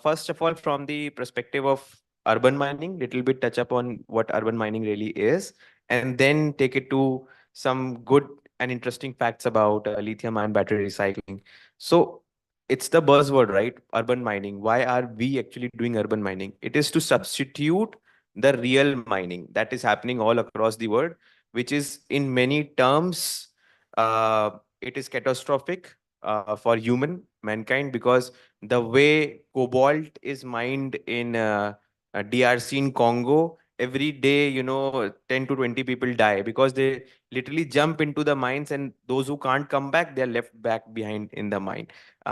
first of all from the perspective of urban mining, little bit touch upon what urban mining really is, and then take it to some good and interesting facts about lithium-ion battery recycling. So it's the buzzword, right? Urban mining. Why are we actually doing urban mining? It is to substitute the real mining that is happening all across the world, which is in many terms, it is catastrophic for mankind, because the way cobalt is mined in DRC in Congo, every day, 10 to 20 people die because they literally jump into the mines, and those who can't come back, they're left back behind in the mine.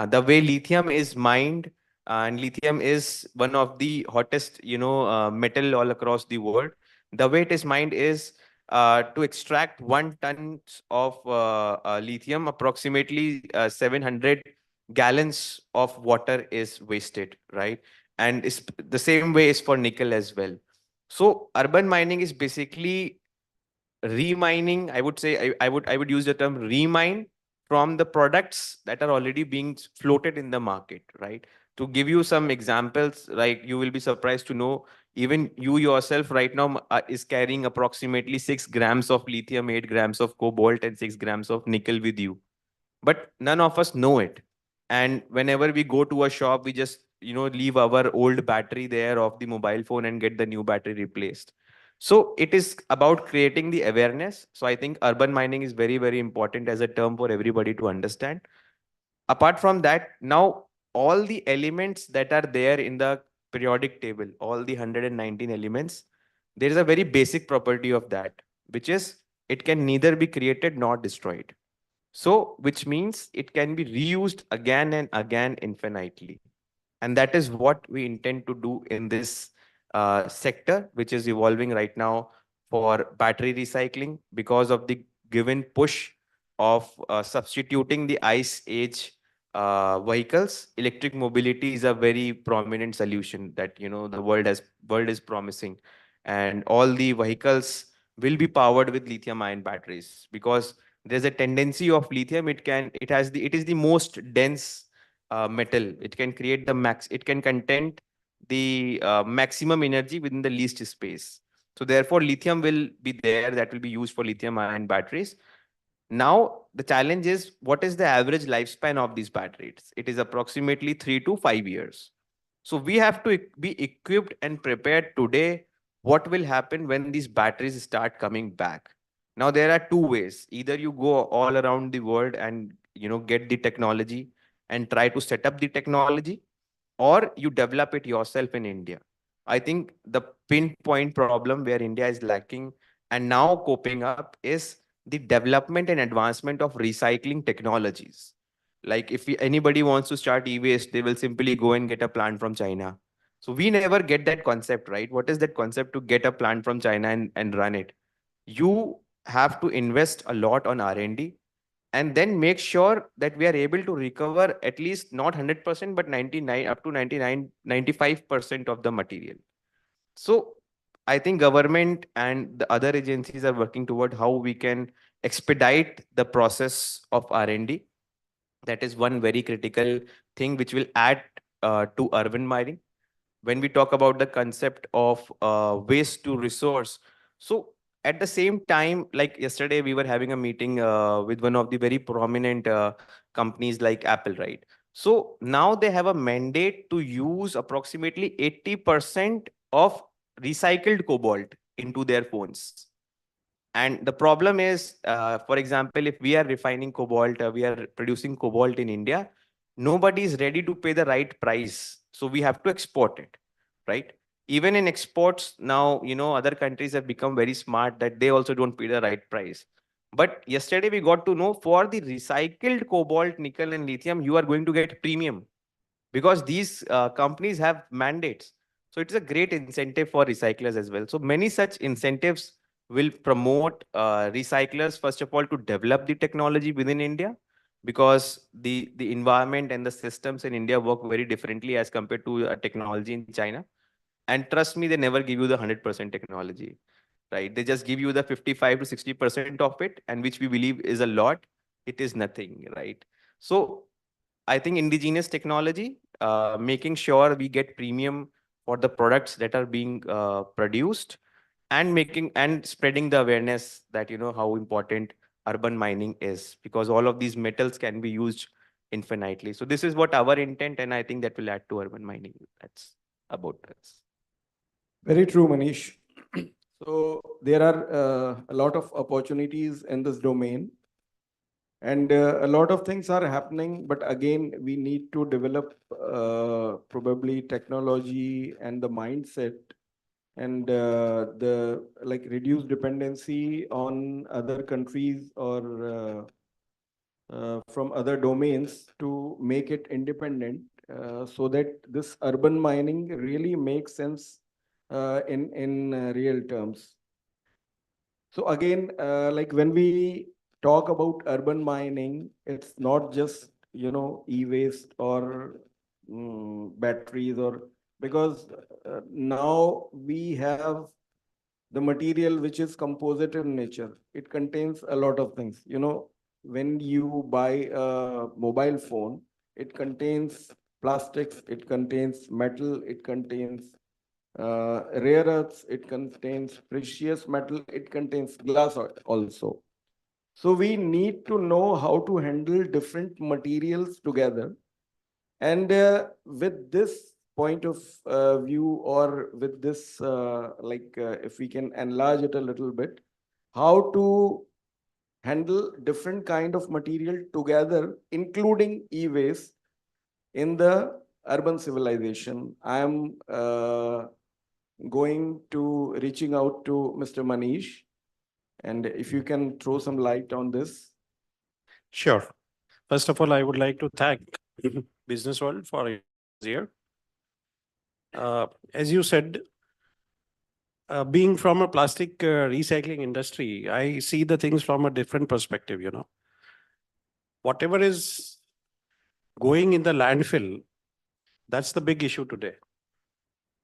The way lithium is mined, and lithium is one of the hottest, metal all across the world. The way it is mined is to extract 1 ton of lithium, approximately 700 gallons of water is wasted, right? And it's the same way is for nickel as well. So urban mining is basically remining. I would say I would use the term remine from the products that are already being floated in the market, right? To give you some examples, like you will be surprised to know, even you yourself right now is carrying approximately 6 grams of lithium, 8 grams of cobalt, and 6 grams of nickel with you. But none of us know it. And whenever we go to a shop, we just, leave our old battery there of the mobile phone and get the new battery replaced. So it is about creating the awareness. So I think urban mining is very, very important as a term for everybody to understand. Apart from that, now all the elements that are there in the periodic table, all the 119 elements, there is a very basic property of that, which is it can neither be created nor destroyed. So, which means it can be reused again and again infinitely. And that is what we intend to do in this sector, which is evolving right now for battery recycling, because of the given push of substituting the ice age vehicles. Electric mobility is a very prominent solution that the world is promising, and all the vehicles will be powered with lithium-ion batteries, because there's a tendency of lithium. It is the most dense metal. It can create it can contain the maximum energy within the least space. So therefore, lithium will be there, that will be used for lithium-ion batteries. Now, the challenge is, what is the average lifespan of these batteries? It is approximately 3 to 5 years. So we have to be equipped and prepared today. What will happen when these batteries start coming back? Now, there are two ways. Either you go all around the world and get the technology and try to set up the technology, or you develop it yourself in India. I think the pinpoint problem where India is lacking and now coping up is the development and advancement of recycling technologies. Like if anybody wants to start e-waste, they will simply go and get a plant from China. So we never get that concept, right? What is that concept to get a plant from China and run it? You have to invest a lot on R&D, and then make sure that we are able to recover at least not 100%, but 99 up to 99, 95% of the material. So I think government and the other agencies are working toward how we can expedite the process of R&D. That is one very critical thing which will add to urban mining. When we talk about the concept of waste to resource, so at the same time, like yesterday, we were having a meeting with one of the very prominent companies like Apple, right? So now they have a mandate to use approximately 80% of recycled cobalt into their phones. And the problem is, for example, if we are refining cobalt, we are producing cobalt in India, nobody is ready to pay the right price. So we have to export it, right? Even in exports now, other countries have become very smart that they also don't pay the right price. But yesterday we got to know for the recycled cobalt, nickel, and lithium, you are going to get premium because these companies have mandates. So it's a great incentive for recyclers as well. So many such incentives will promote recyclers, first of all, to develop the technology within India, because the environment and the systems in India work very differently as compared to technology in China. And trust me, they never give you the 100% technology, right? They just give you the 55 to 60% of it, and which we believe is a lot. It is nothing, right? So I think indigenous technology, making sure we get premium for the products that are being produced, and making and spreading the awareness that how important urban mining is, because all of these metals can be used infinitely. So this is what our intent, and I think that will add to urban mining. That's about this. Very true, Manish. So there are a lot of opportunities in this domain, and a lot of things are happening. But again, we need to develop probably technology and the mindset, and the reduced dependency on other countries or from other domains to make it independent, so that this urban mining really makes sense in real terms. So again, like when we talk about urban mining, it's not just e-waste or batteries, or because now we have the material which is composite in nature. It contains a lot of things. When you buy a mobile phone, it contains plastics, it contains metal, it contains rare earths, it contains precious metal, it contains glass also. So we need to know how to handle different materials together. And with this point of view, or with this, if we can enlarge it a little bit, how to handle different kind of material together, including e-waste in the urban civilization. I am going to reaching out to Mr. Manish, and if you can throw some light on this. Sure. First of all, I would like to thank Businessworld for here. As you said, being from a plastic recycling industry, I see the things from a different perspective, Whatever is going in the landfill, that's the big issue today.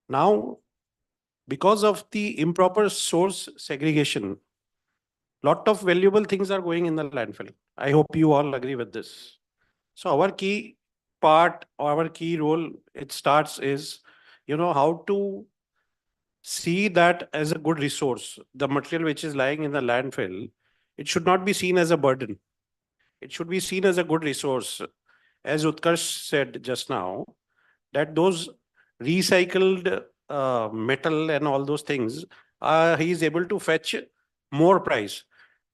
Now, because of the improper source segregation, lot of valuable things are going in the landfill. I hope you all agree with this. So our key part, our key role, it starts is, how to see that as a good resource. The material which is lying in the landfill, it should not be seen as a burden. It should be seen as a good resource. As Utkarsh said just now, that those recycled metal and all those things, he is able to fetch more price.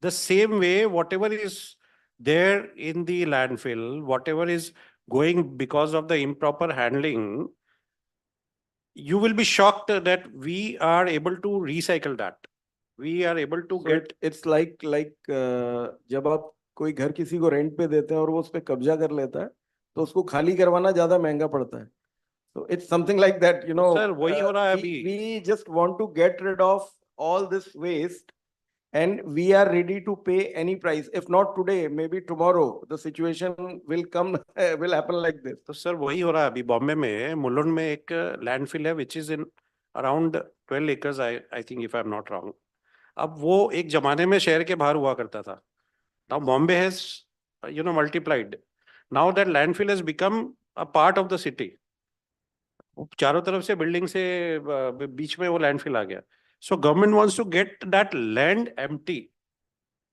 The same way, whatever is there in the landfill, whatever is going because of the improper handling, you will be shocked that we are able to recycle that. We are able to get. It's like जब आप कोई घर किसी को rent पे देते हैं और वो उस पे कब्जा कर लेता है, तो उसको खाली करवाना ज्यादा महंगा पड़ता है. So it's something like that, Sir, वही हो रहा है अभी. We just want to get rid of all this waste, and we are ready to pay any price. If not today, maybe tomorrow, the situation will come, will happen like this. तो sir वही हो रहा है अभी. बॉम्बे में मुलुंड में एक landfill है which is in around 12 acres, I think, if I'm not wrong. अब वो एक जमाने में शहर के बाहर हुआ करता था. Now Bombay has, multiplied. Now that landfill has become a part of the city. चारों तरफ से बिल्डिंग से बीच में वो लैंडफिल आ गया. So government wants to get that land empty.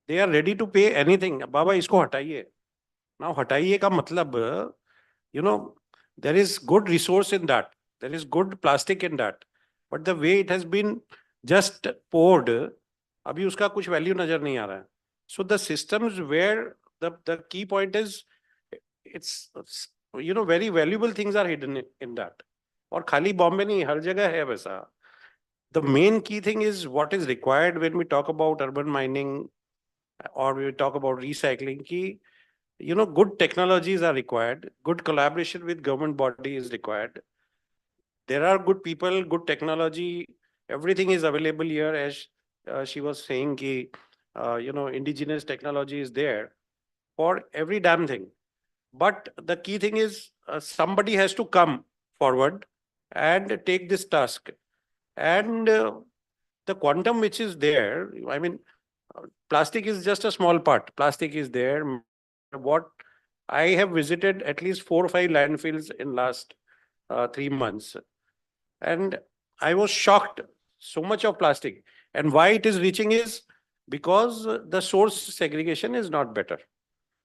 They are ready to pay anything. बाबा इसको हटाइए. Now हटाइए का मतलब, there is good resource in that. There is good plastic in that. But the way it has been just poured, अभी उसका कुछ value नजर नहीं आ रहा है. So the systems where the key point is, it's very valuable things are hidden in that. और खाली बॉम्बे नहीं, हर जगह है वैसा. The main key thing is what is required when we talk about urban mining or we talk about recycling. Ki, good technologies are required. Good collaboration with government body is required. There are good people, good technology. Everything is available here. As she was saying, ki, indigenous technology is there for every damn thing. But the key thing is somebody has to come forward and take this task. And the quantum which is there, I mean, plastic is just a small part. Plastic is there. What I have visited at least 4 or 5 landfills in last 3 months. And I was shocked, so much of plastic. And why it is reaching is because the source segregation is not better.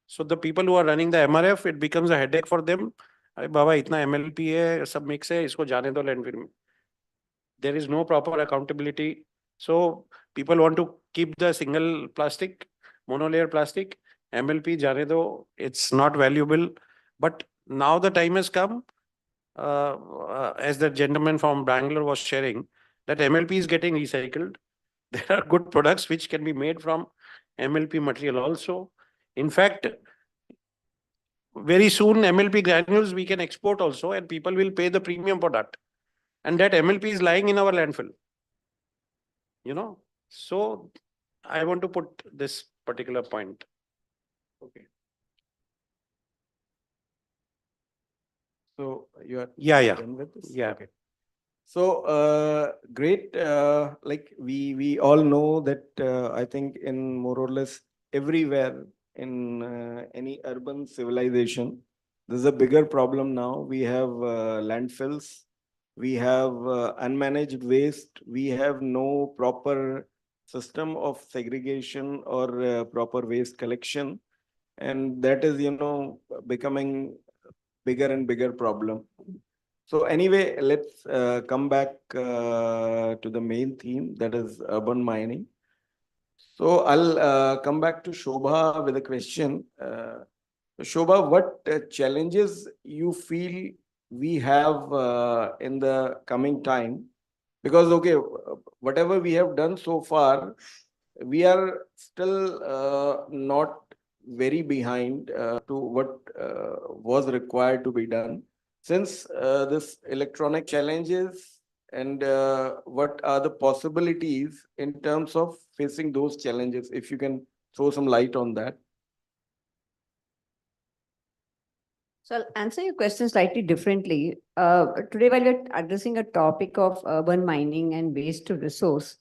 So the people who are running the MRF, it becomes a headache for them. अरे बाबा इतना MLP है, सब mix है, इसको जाने दो landfill में. There is no proper accountability. So people want to keep the single plastic, monolayer plastic, MLP जाने दो, it's not valuable. But now the time has come, as the gentleman from Bangalore was sharing, that MLP is getting recycled. There are good products which can be made from MLP material also. In fact, very soon MLP granules we can export also, and people will pay the premium for that. And that MLP is lying in our landfill. So I want to put this particular point. Okay. So you are Yeah. done with this? Yeah. Okay. So great. Like we all know that I think in more or less everywhere in any urban civilization, there's a bigger problem now. We have landfills, we have unmanaged waste, we have no proper system of segregation or proper waste collection, and that is becoming bigger and bigger problem. So anyway, let's come back to the main theme, that is urban mining. So I'll come back to Shobha with a question. Shobha, what challenges you feel we have in the coming time? Because, okay, whatever we have done so far, we are still not very behind to what was required to be done. Since this electronic challenges, and what are the possibilities in terms of facing those challenges? If you can throw some light on that. So I'll answer your question slightly differently. Today, while we're addressing a topic of urban mining and waste to resource,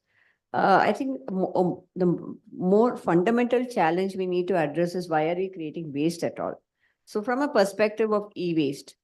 I think the more fundamental challenge we need to address is why are we creating waste at all? So from a perspective of e-waste,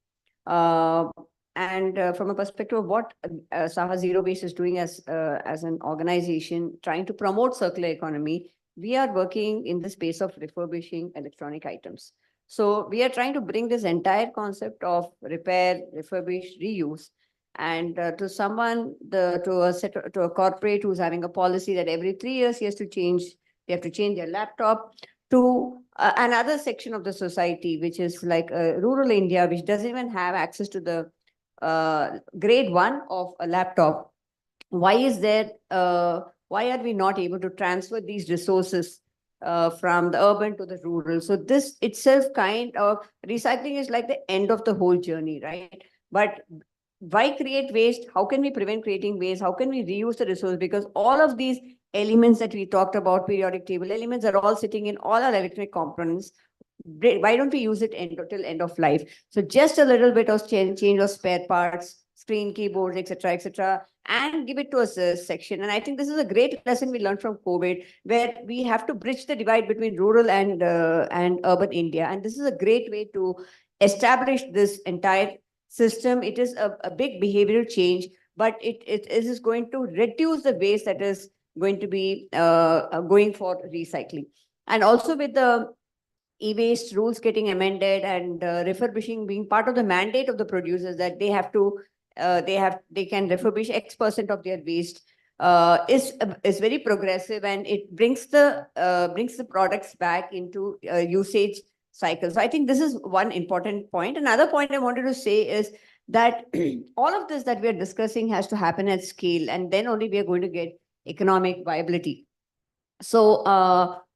and from a perspective of what Saha Zero Waste is doing as an organization trying to promote circular economy, we are working in the space of refurbishing electronic items. So we are trying to bring this entire concept of repair, refurbish, reuse, and to someone, to a corporate who's having a policy that every 3 years they have to change their laptop, to another section of the society, which is like rural India, which doesn't even have access to the grade 1 of a laptop. Why are we not able to transfer these resources from the urban to the rural? So this itself kind of recycling is like the end of the whole journey, right? But why create waste? How can we prevent creating waste? How can we reuse the resource? Because all of these elements that we talked about, periodic table elements, are all sitting in all our electronic components. Why don't we use it till end of life? So just a little bit of change of spare parts, screen, keyboards, etc., and give it to a section. And I think this is a great lesson we learned from COVID, where we have to bridge the divide between rural and urban India. And this is a great way to establish this entire system. It is a big behavioral change, but it is going to reduce the waste that is going to be going for recycling. And also with the e-waste rules getting amended and refurbishing being part of the mandate of the producers, that they have to they can refurbish X% of their waste, is very progressive, and it brings the products back into usage cycle. So I think this is one important point. Another point I wanted to say is that all of this that we are discussing has to happen at scale, and then only we are going to get economic viability. So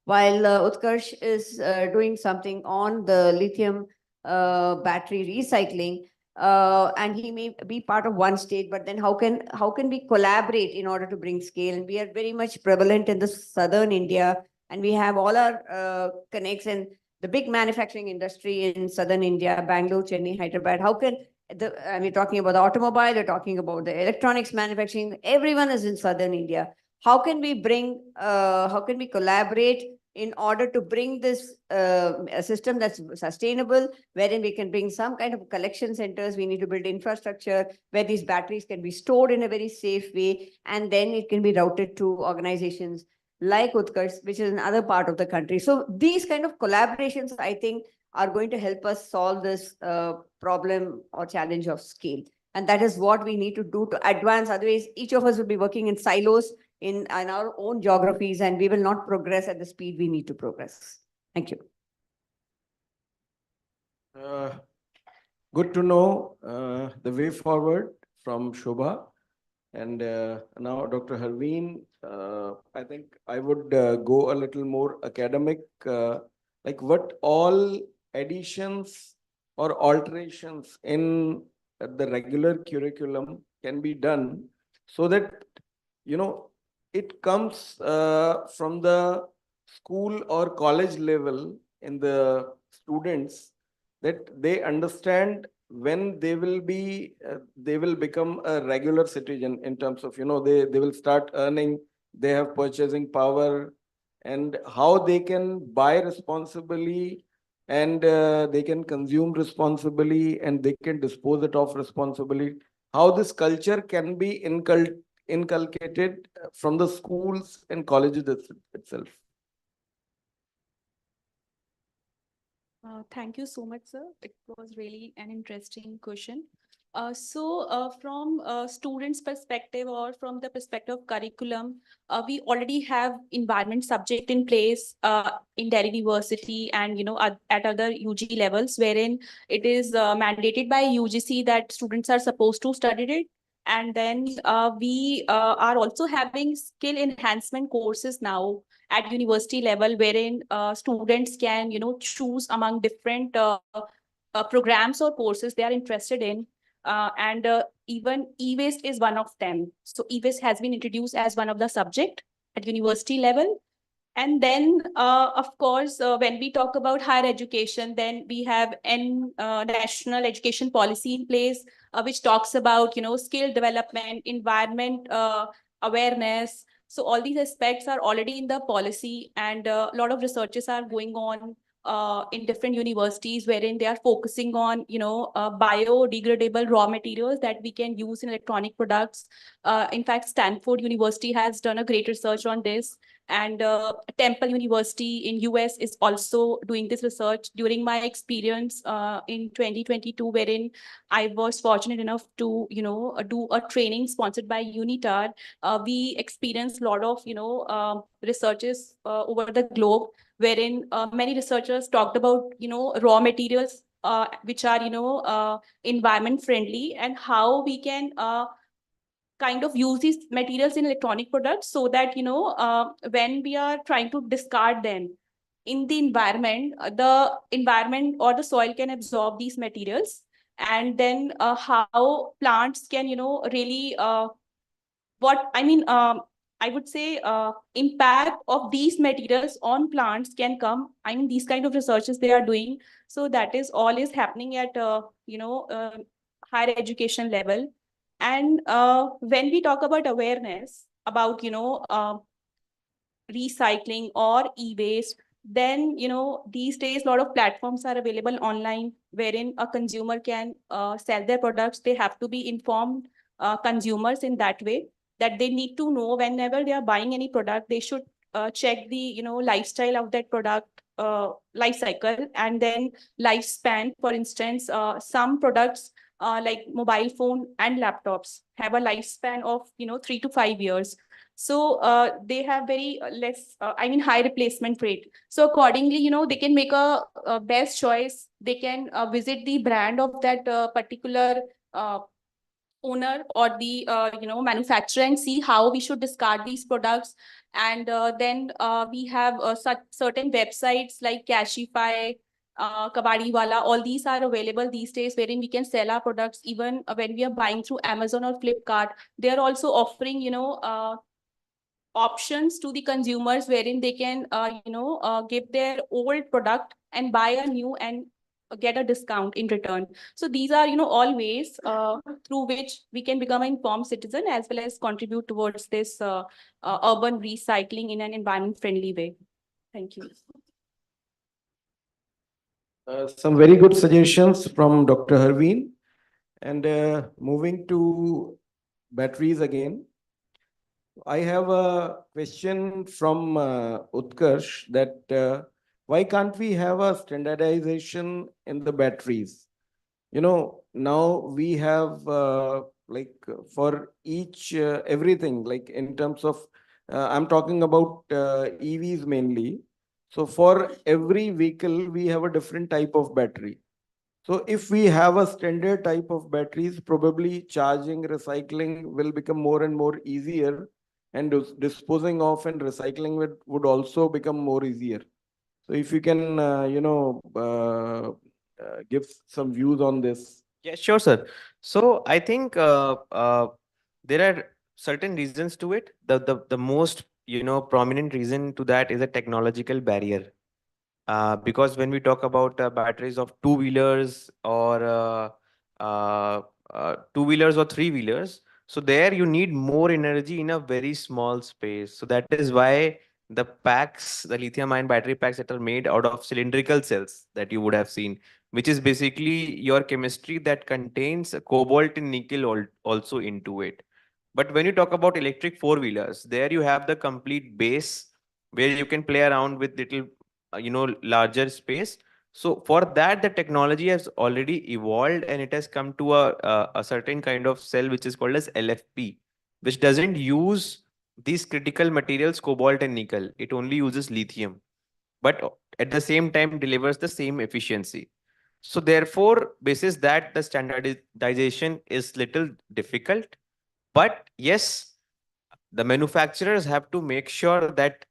while Utkarsh is doing something on the lithium battery recycling, and he may be part of one state, but then how can we collaborate in order to bring scale? And we are very much prevalent in the southern India, and we have all our connects and the big manufacturing industry in southern India, Bangalore, Chennai, Hyderabad. How can we're talking about the automobile, we're talking about the electronics manufacturing, everyone is in southern India. How can we collaborate in order to bring this a system that's sustainable, wherein we can bring some kind of collection centers? We need to build infrastructure where these batteries can be stored in a very safe way, and then it can be routed to organizations like Utkarsh, which is another part of the country. So these kind of collaborations, I think, are going to help us solve this problem or challenge of scale. And that is what we need to do to advance. Otherwise, each of us will be working in silos in our own geographies, and we will not progress at the speed we need to progress. Thank you. Good to know the way forward from Shobha. And now Dr. Harveen, I think I would go a little more academic, like what all additions or alterations in the regular curriculum can be done so that, it comes from the school or college level in the students, that they understand when they will become a regular citizen, in terms of, they will start earning, they have purchasing power, and how they can buy responsibly, and they can consume responsibly, and they can dispose it of responsibly. How this culture can be inculcated from the schools and colleges itself. Thank you so much, sir. It was really an interesting question. From a student's perspective, or from the perspective of curriculum, we already have environment subject in place in Delhi University and at other UG levels, wherein it is mandated by UGC that students are supposed to study it. And then we are also having skill enhancement courses now at university level, wherein students can choose among different programs or courses they are interested in. And even e-waste is one of them. So e-waste has been introduced as one of the subject at university level. And then, of course, when we talk about higher education, then we have national education policy in place, which talks about, skill development, environment awareness. So all these aspects are already in the policy, and a lot of researches are going on in different universities, wherein they are focusing on, biodegradable raw materials that we can use in electronic products. In fact, Stanford University has done a great research on this. And Temple University in US is also doing this research. During my experience in 2022, wherein I was fortunate enough to, do a training sponsored by UNITAR, we experienced a lot of, researches over the globe, wherein many researchers talked about, raw materials which are, environment friendly, and how we can kind of use these materials in electronic products, so that when we are trying to discard them in the environment or the soil can absorb these materials. And then how plants can really I would say impact of these materials on plants can come. I mean, these kind of researches they are doing. So that is all is happening at higher education level. And when we talk about awareness about, recycling or e-waste, then, these days, a lot of platforms are available online, wherein a consumer can sell their products. They have to be informed consumers in that way, that they need to know whenever they are buying any product, they should check the, lifestyle of that product, life cycle, and then lifespan. For instance, some products like mobile phone and laptops have a lifespan of 3 to 5 years. So they have very less, high replacement rate. So accordingly, they can make a best choice. They can visit the brand of that particular owner or the manufacturer and see how we should discard these products. And then we have such certain websites like Cashify, Kabadiwala. All these are available these days, wherein we can sell our products even when we are buying through Amazon or Flipkart. They are also offering options to the consumers wherein they can give their old product and buy a new and get a discount in return. So these are all ways through which we can become an informed citizen as well as contribute towards this urban recycling in an environment friendly way. Thank you. Some very good suggestions from Dr. Harveen. And moving to batteries again. I have a question from Utkarsh that why can't we have a standardization in the batteries? Now we have like for each everything, like in terms of, I'm talking about EVs mainly. So for every vehicle, we have a different type of battery. So if we have a standard type of batteries, probably charging, recycling will become more and more easier, and disposing of and recycling would also become more easier. So if you can, give some views on this. Yeah, sure, sir. So I think there are certain reasons to it. The most prominent reason to that is a technological barrier. Because when we talk about batteries of two-wheelers or two-wheelers or three-wheelers, so there you need more energy in a very small space. So that is why the packs, the lithium-ion battery packs that are made out of cylindrical cells that you would have seen, which is basically your chemistry that contains cobalt and nickel also into it. But when you talk about electric four-wheelers, there you have the complete base where you can play around with little larger space. So for that, the technology has already evolved and it has come to a certain kind of cell which is called as LFP, which doesn't use these critical materials cobalt and nickel. It only uses lithium, but at the same time delivers the same efficiency. So therefore, basis that, the standardization is little difficult. But yes, the manufacturers have to make sure that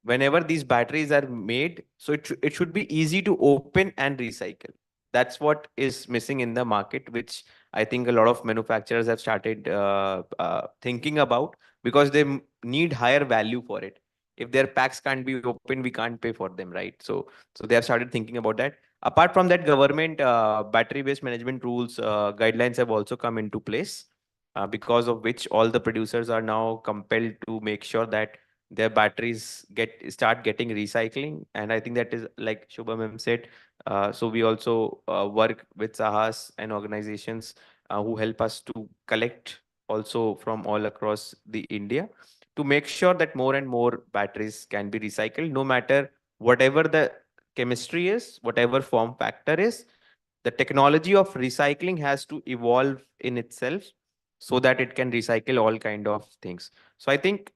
whenever these batteries are made, so it should be easy to open and recycle. That's what is missing in the market, which I think a lot of manufacturers have started thinking about, because they need higher value for it. If their packs can't be open, we can't pay for them, right? So they have started thinking about that. Apart from that, government battery-based management rules, guidelines have also come into place, because of which all the producers are now compelled to make sure that their batteries start getting recycling. And I think that is like Shubham ma'am said. So we also work with Sahas and organizations who help us to collect also from all across the India, to make sure that more and more batteries can be recycled, no matter whatever the chemistry is, whatever form factor is. The technology of recycling has to evolve in itself so that it can recycle all kind of things. So I think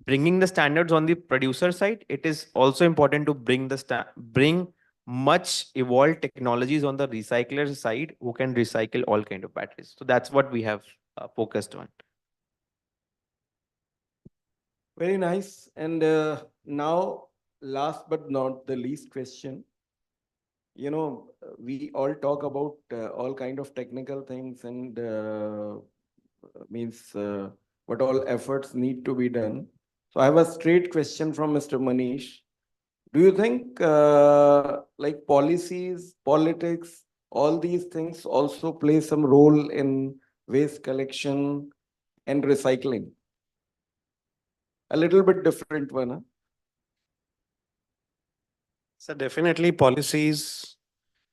bringing the standards on the producer side, it is also important to bring much evolved technologies on the recycler side who can recycle all kind of batteries. So that's what we have focused on. Very nice. And now, last but not the least question. We all talk about all kind of technical things and means what all efforts need to be done. So I have a straight question from Mr. Manish. Do you think like policies, politics, all these things also play some role in waste collection and recycling? A little bit different one, huh? So definitely policies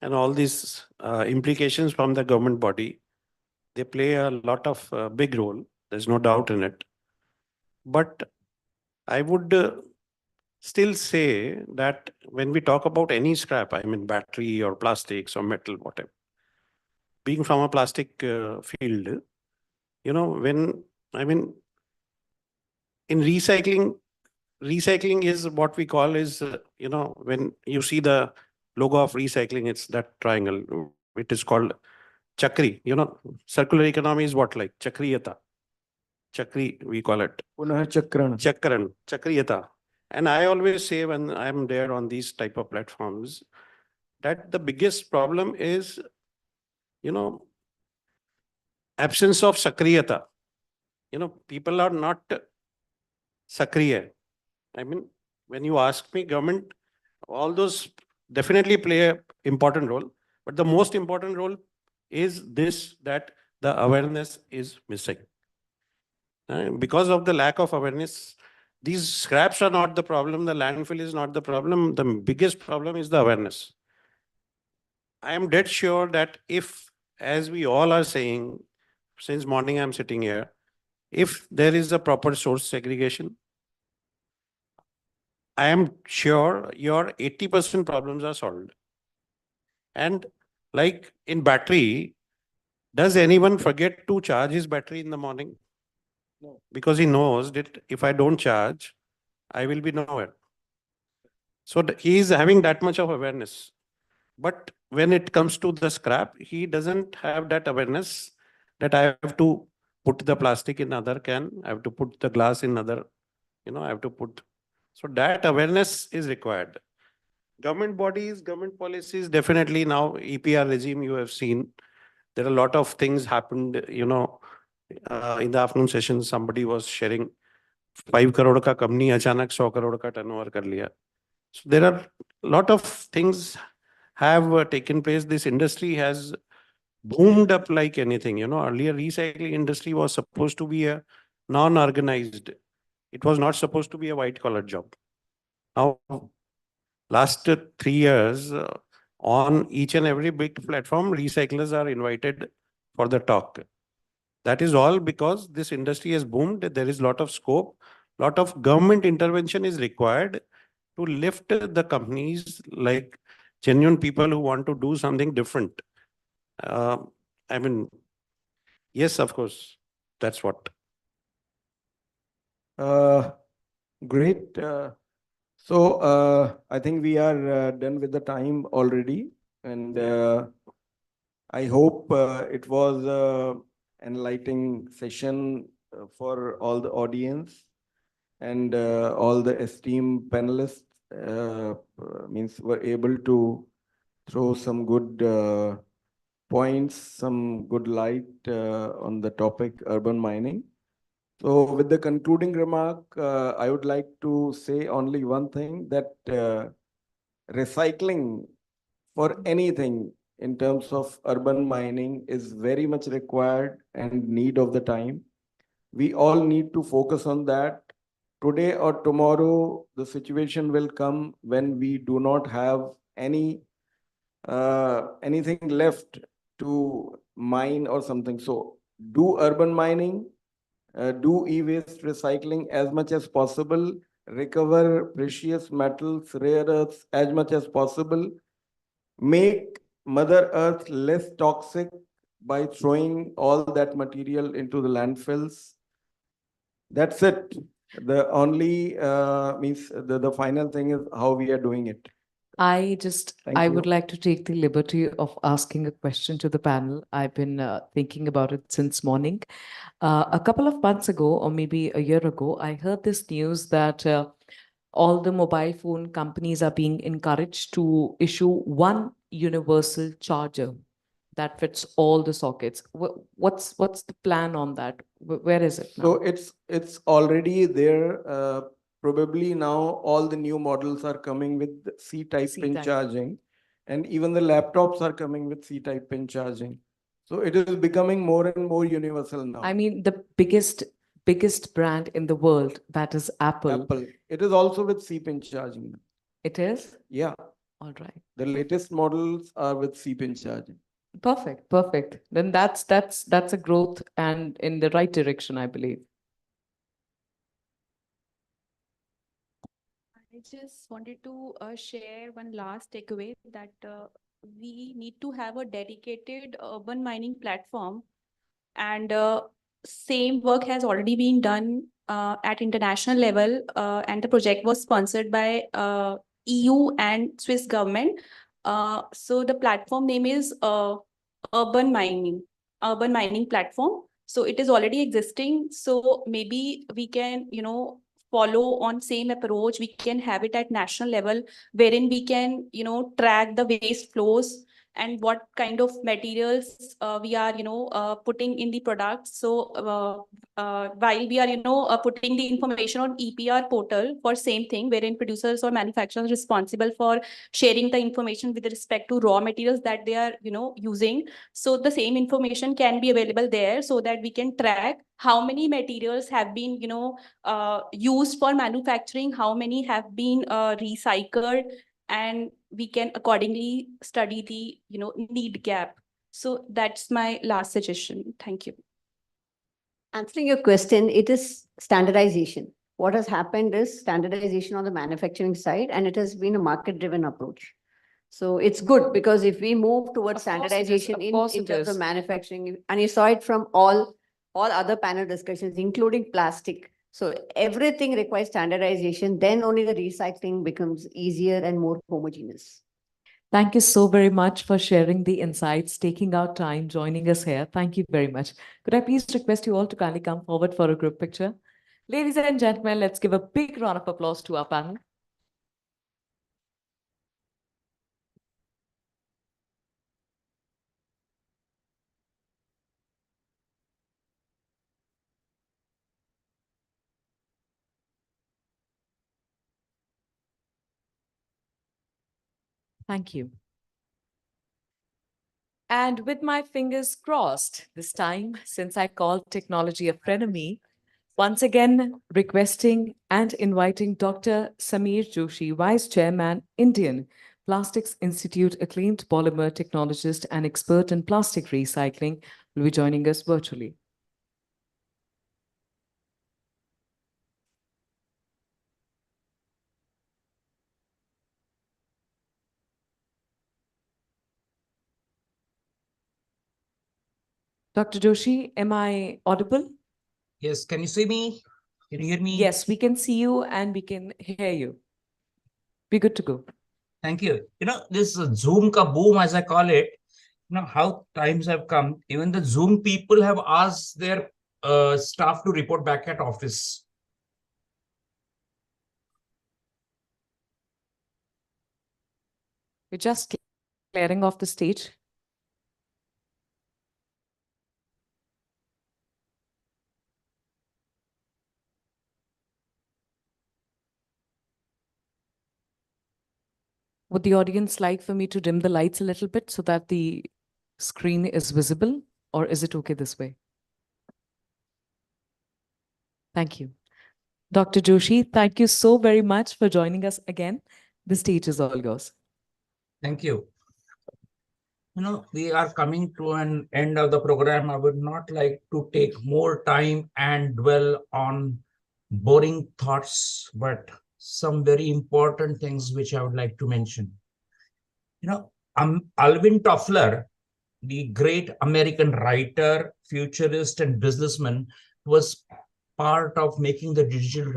and all these implications from the government body, they play a lot of big role. There's no doubt in it. But I would still say that when we talk about any scrap, I mean battery or plastics or metal, whatever, being from a plastic field, you know, when, I mean, in recycling is what we call is, you know, when you see the logo of recycling, it's that triangle. It is called chakri. You know, circular economy is what, like chakriyata. Chakri, we call it. Punah chakran. Chakriyata. And I always say when I'm there on these type of platforms, that the biggest problem is, you know, absence of sakriyata. You know, people are not sakriya. I mean, when you ask me, government, all those definitely play an important role. But the most important role is this, that the awareness is missing. Because of the lack of awareness, these scraps are not the problem. The landfill is not the problem. The biggest problem is the awareness. I am dead sure that if, as we all are saying, since morning I'm sitting here, if there is a proper source segregation, I am sure your 80% problems are solved. And like in battery, does anyone forget to charge his battery in the morning? No. Because he knows that if I don't charge, I will be nowhere. So he is having that much of awareness. But when it comes to the scrap, he doesn't have that awareness that I have to put the plastic in other can, I have to put the glass in other, you know, I have to put. So that awareness is required. Government bodies, government policies, definitely now EPR regime you have seen. There are a lot of things happened, you know, in the afternoon session, somebody was sharing 5 crore ka company achanak 100 crore ka turnover kar liya. So there are a lot of things have taken place. This industry has boomed up like anything. You know, earlier recycling industry was supposed to be a non-organized. It was not supposed to be a white-collar job. Now, last 3 years, on each and every big platform, recyclers are invited for the talk. That is all because this industry has boomed. There is a lot of scope. Lot of government intervention is required to lift the companies, like genuine people who want to do something different. I mean, yes, of course, that's what. Great. I think we are done with the time already. And I hope it was an enlightening session for all the audience and all the esteemed panelists means were able to throw some good points, some good light on the topic urban mining. So with the concluding remark, I would like to say only one thing, that recycling for anything in terms of urban mining is very much required and need of the time. We all need to focus on that. Today or tomorrow, the situation will come when we do not have anything left to mine or something. So do urban mining, do e-waste recycling as much as possible, recover precious metals, rare earths as much as possible, make Mother Earth less toxic by throwing all that material into the landfills. That's it. The only means the final thing is how we are doing it. I would like to take the liberty of asking a question to the panel. I've been thinking about it since morning. A couple of months ago, or maybe a year ago, I heard this news that all the mobile phone companies are being encouraged to issue one universal charger that fits all the sockets. What's the plan on that? Where is it now? So it's already there. Probably now all the new models are coming with C-type pin C-type. charging, and even the laptops are coming with C-type pin charging. So it is becoming more and more universal now. I mean, the biggest brand in the world, that is Apple. Apple. It is also with C-pin charging. It is? Yeah. All right. The latest models are with C-pin charging. Perfect. Then that's a growth and in the right direction, I believe. I just wanted to share one last takeaway that we need to have a dedicated urban mining platform, and same work has already been done at international level, and the project was sponsored by EU and Swiss government. So the platform name is urban mining urban mining platform. So it is already existing, so maybe we can follow on same approach. We can have it at national level, wherein we can track the waste flows and what kind of materials we are putting in the products. So while we are putting the information on EPR portal for same thing, wherein producers or manufacturers are responsible for sharing the information with respect to raw materials that they are using. So the same information can be available there, so that we can track how many materials have been used for manufacturing, how many have been recycled, and we can accordingly study the need gap. So that's my last suggestion. Thank you. Answering your question, it is standardization. What has happened is standardization on the manufacturing side, and it has been a market-driven approach. So it's good, because if we move towards standardization in terms of manufacturing, and you saw it from all other panel discussions, including plastic. So everything requires standardization, then only the recycling becomes easier and more homogeneous. Thank you so very much for sharing the insights, taking out time, joining us here. Thank you very much. Could I please request you all to kindly come forward for a group picture? Ladies and gentlemen, let's give a big round of applause to our panel. Thank you. And with my fingers crossed, this time, since I called technology a frenemy, once again requesting and inviting Dr. Sameer Joshi, Vice Chairman, Indian Plastics Institute, acclaimed polymer technologist and expert in plastic recycling, will be joining us virtually. Dr. Joshi, am I audible? Yes, can you see me? Can you hear me? Yes, we can see you and we can hear you. Be good to go. Thank you. This Zoom ka boom, as I call it, how times have come. Even the Zoom people have asked their staff to report back at office. We're just clearing off the stage. Would the audience like for me to dim the lights a little bit so that the screen is visible, or is it okay this way? Thank you. Dr. Joshi, thank you so very much for joining us again. The stage is all yours. Thank you. We are coming to an end of the program. I would not like to take more time and dwell on boring thoughts, but some very important things which I would like to mention. Alvin Toffler, the great American writer, futurist, and businessman, was part of making the digital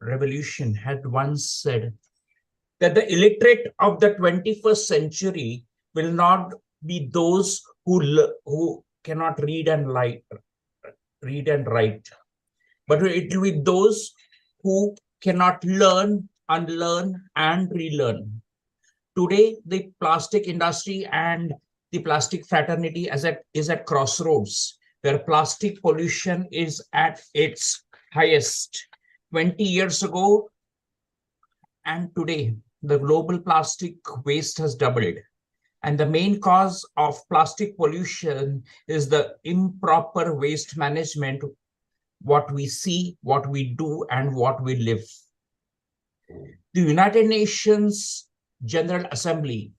revolution, had once said that the illiterate of the 21st century will not be those who cannot read and write, but it will be those who cannot learn, unlearn, and relearn. Today, the plastic industry and the plastic fraternity is at crossroads, where plastic pollution is at its highest. 20 years ago and today, the global plastic waste has doubled. And the main cause of plastic pollution is the improper waste management, what we see, what we do, and what we live. The United Nations General Assembly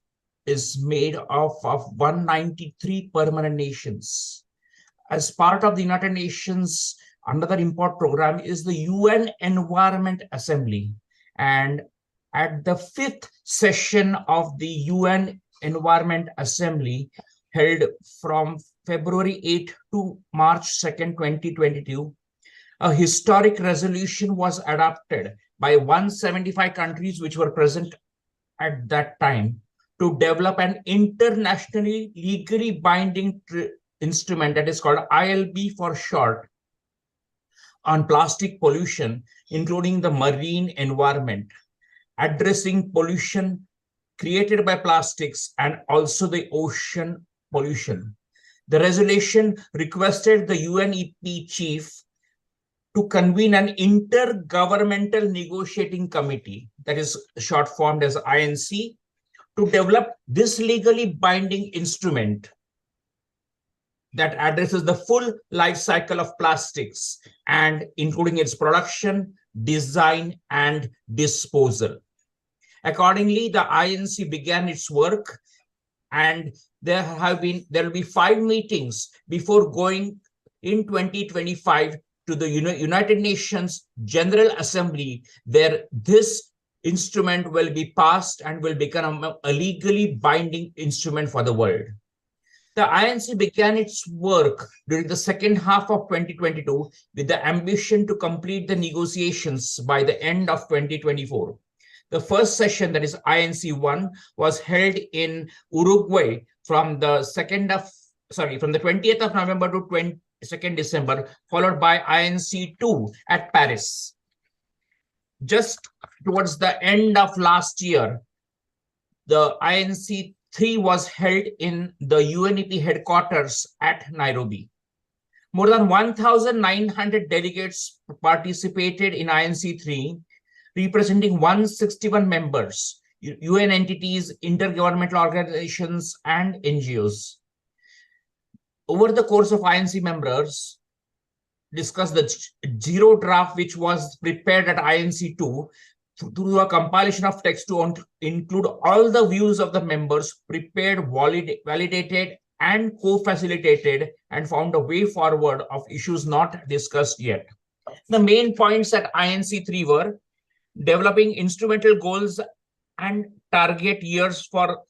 is made of 193 permanent nations. As part of the United Nations, another important program is the UN Environment Assembly. And at the 5th session of the UN Environment Assembly held from February 8 to March 2nd, 2022, a historic resolution was adopted by 175 countries which were present at that time to develop an internationally legally binding instrument that is called ILB for short on plastic pollution, including the marine environment, addressing pollution created by plastics and also the ocean pollution. The resolution requested the UNEP chief to convene an intergovernmental negotiating committee, that is short formed as INC, to develop this legally binding instrument that addresses the full life cycle of plastics and including its production, design, and disposal. Accordingly, the INC began its work, and there will be 5 meetings before going in 2025 to the United Nations General Assembly, where this instrument will be passed and will become a legally binding instrument for the world. The INC began its work during the second half of 2022 with the ambition to complete the negotiations by the end of 2024. The first session, that is INC 1, was held in Uruguay from the 20th of November to 22nd December, followed by INC 2 at Paris. Just towards the end of last year, the INC 3 was held in the UNEP headquarters at Nairobi. More than 1,900 delegates participated in INC 3, representing 161 members, UN entities, intergovernmental organizations, and NGOs. Over the course of INC, members discussed the zero draft which was prepared at INC 2 through a compilation of text to include all the views of the members, prepared, validated, and co-facilitated, and found a way forward of issues not discussed yet. The main points at INC 3 were developing instrumental goals and target years for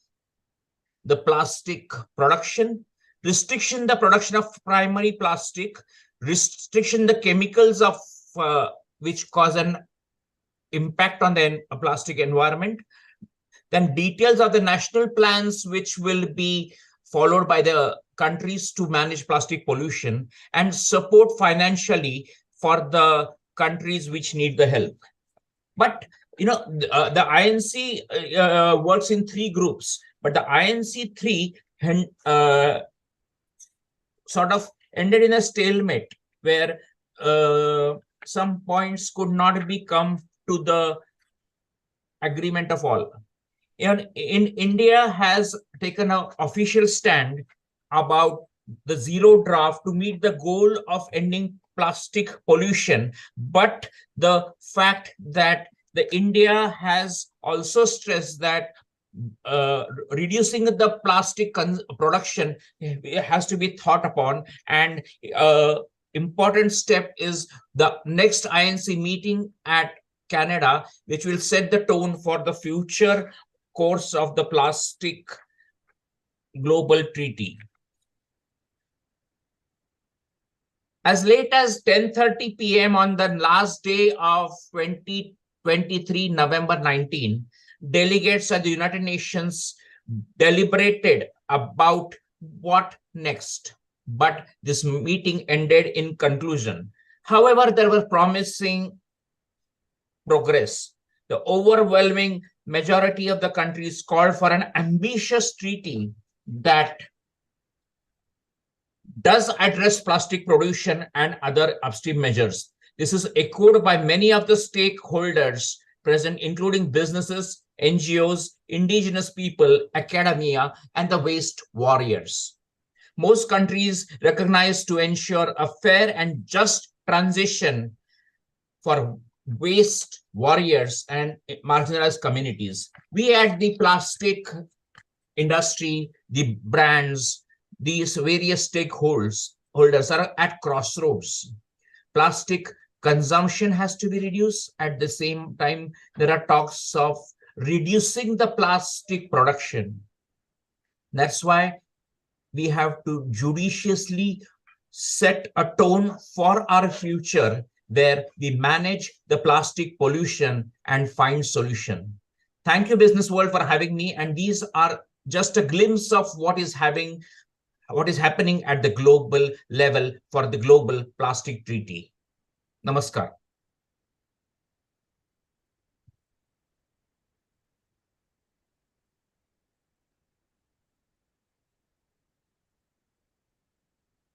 the plastic production, restriction the production of primary plastic, restriction the chemicals of which cause an impact on the plastic environment, then details of the national plans which will be followed by the countries to manage plastic pollution, and support financially for the countries which need the help. But the INC works in 3 groups, but the INC 3 sort of ended in a stalemate where some points could not be come to the agreement of all. In India has taken an official stand about the zero draft to meet the goal of ending plastic pollution, but the fact that the India has also stressed that reducing the plastic production has to be thought upon, and important step is the next INC meeting at Canada, which will set the tone for the future course of the plastic global treaty. As late as 10:30 p.m. on the last day of 2023, November 19, delegates at the United Nations deliberated about what next, but this meeting ended in conclusion. However, there were promising progress. The overwhelming majority of the countries called for an ambitious treaty that does address plastic pollution and other upstream measures. This is echoed by many of the stakeholders present, including businesses, NGOs, indigenous people, academia, and the waste warriors. Most countries recognize to ensure a fair and just transition for waste warriors and marginalized communities. We at the plastic industry, the brands, these various stakeholders are at crossroads. Plastic consumption has to be reduced. At the same time, there are talks of reducing the plastic production. That's why we have to judiciously set a tone for our future where we manage the plastic pollution and find solution. Thank you, Business World, for having me. And these are just a glimpse of what is happening at the global level for the Global Plastic Treaty. Namaskar.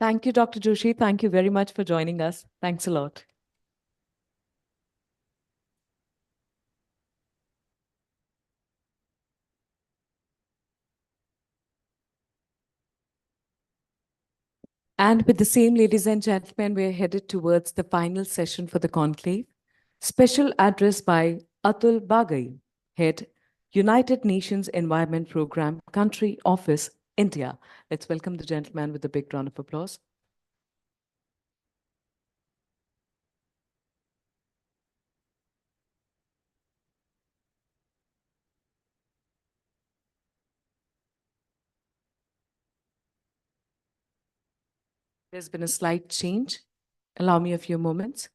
Thank you, Dr. Joshi. Thank you very much for joining us. Thanks a lot. And with the same, ladies and gentlemen, we're headed towards the final session for the conclave. Special address by Atul Bagai, Head, United Nations Environment Program, Country Office, India. Let's welcome the gentleman with a big round of applause. There's been a slight change. Allow me a few moments.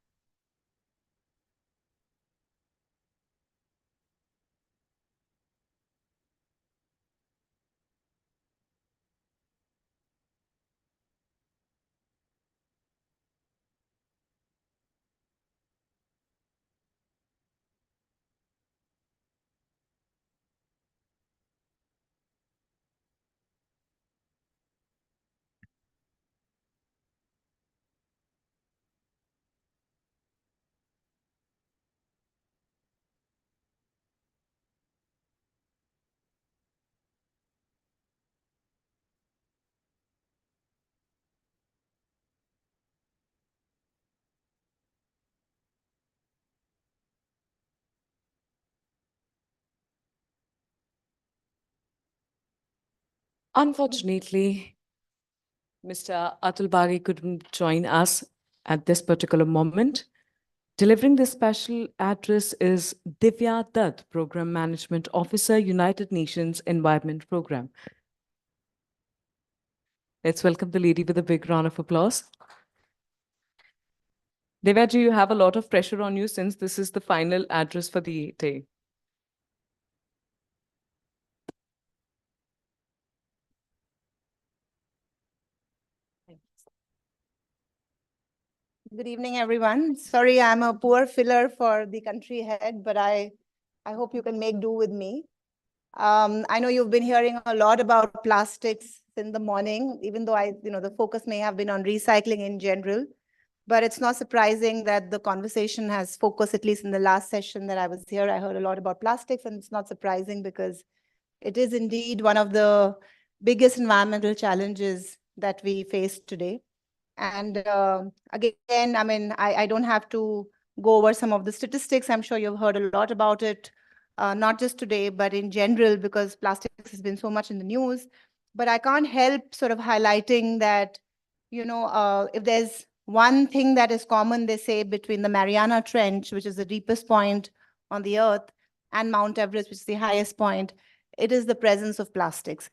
Unfortunately, Mr. Atul Bagai couldn't join us at this particular moment. Delivering this special address is Divya Dutt, Program Management Officer, United Nations Environment Program. Let's welcome the lady with a big round of applause. Divya, do you have a lot of pressure on you since this is the final address for the day? Good evening, everyone. Sorry, I'm a poor filler for the country head, but I hope you can make do with me. I know you've been hearing a lot about plastics in the morning, even though the focus may have been on recycling in general. But it's not surprising that the conversation has focused, at least in the last session that I was here, I heard a lot about plastics, and it's not surprising because it is indeed one of the biggest environmental challenges that we face today. And again, I mean, I don't have to go over some of the statistics. I'm sure you've heard a lot about it, not just today, but in general, because plastics has been so much in the news. But I can't help sort of highlighting that, if there's one thing that is common, they say, between the Mariana Trench, which is the deepest point on the Earth, and Mount Everest, which is the highest point, it is the presence of plastics.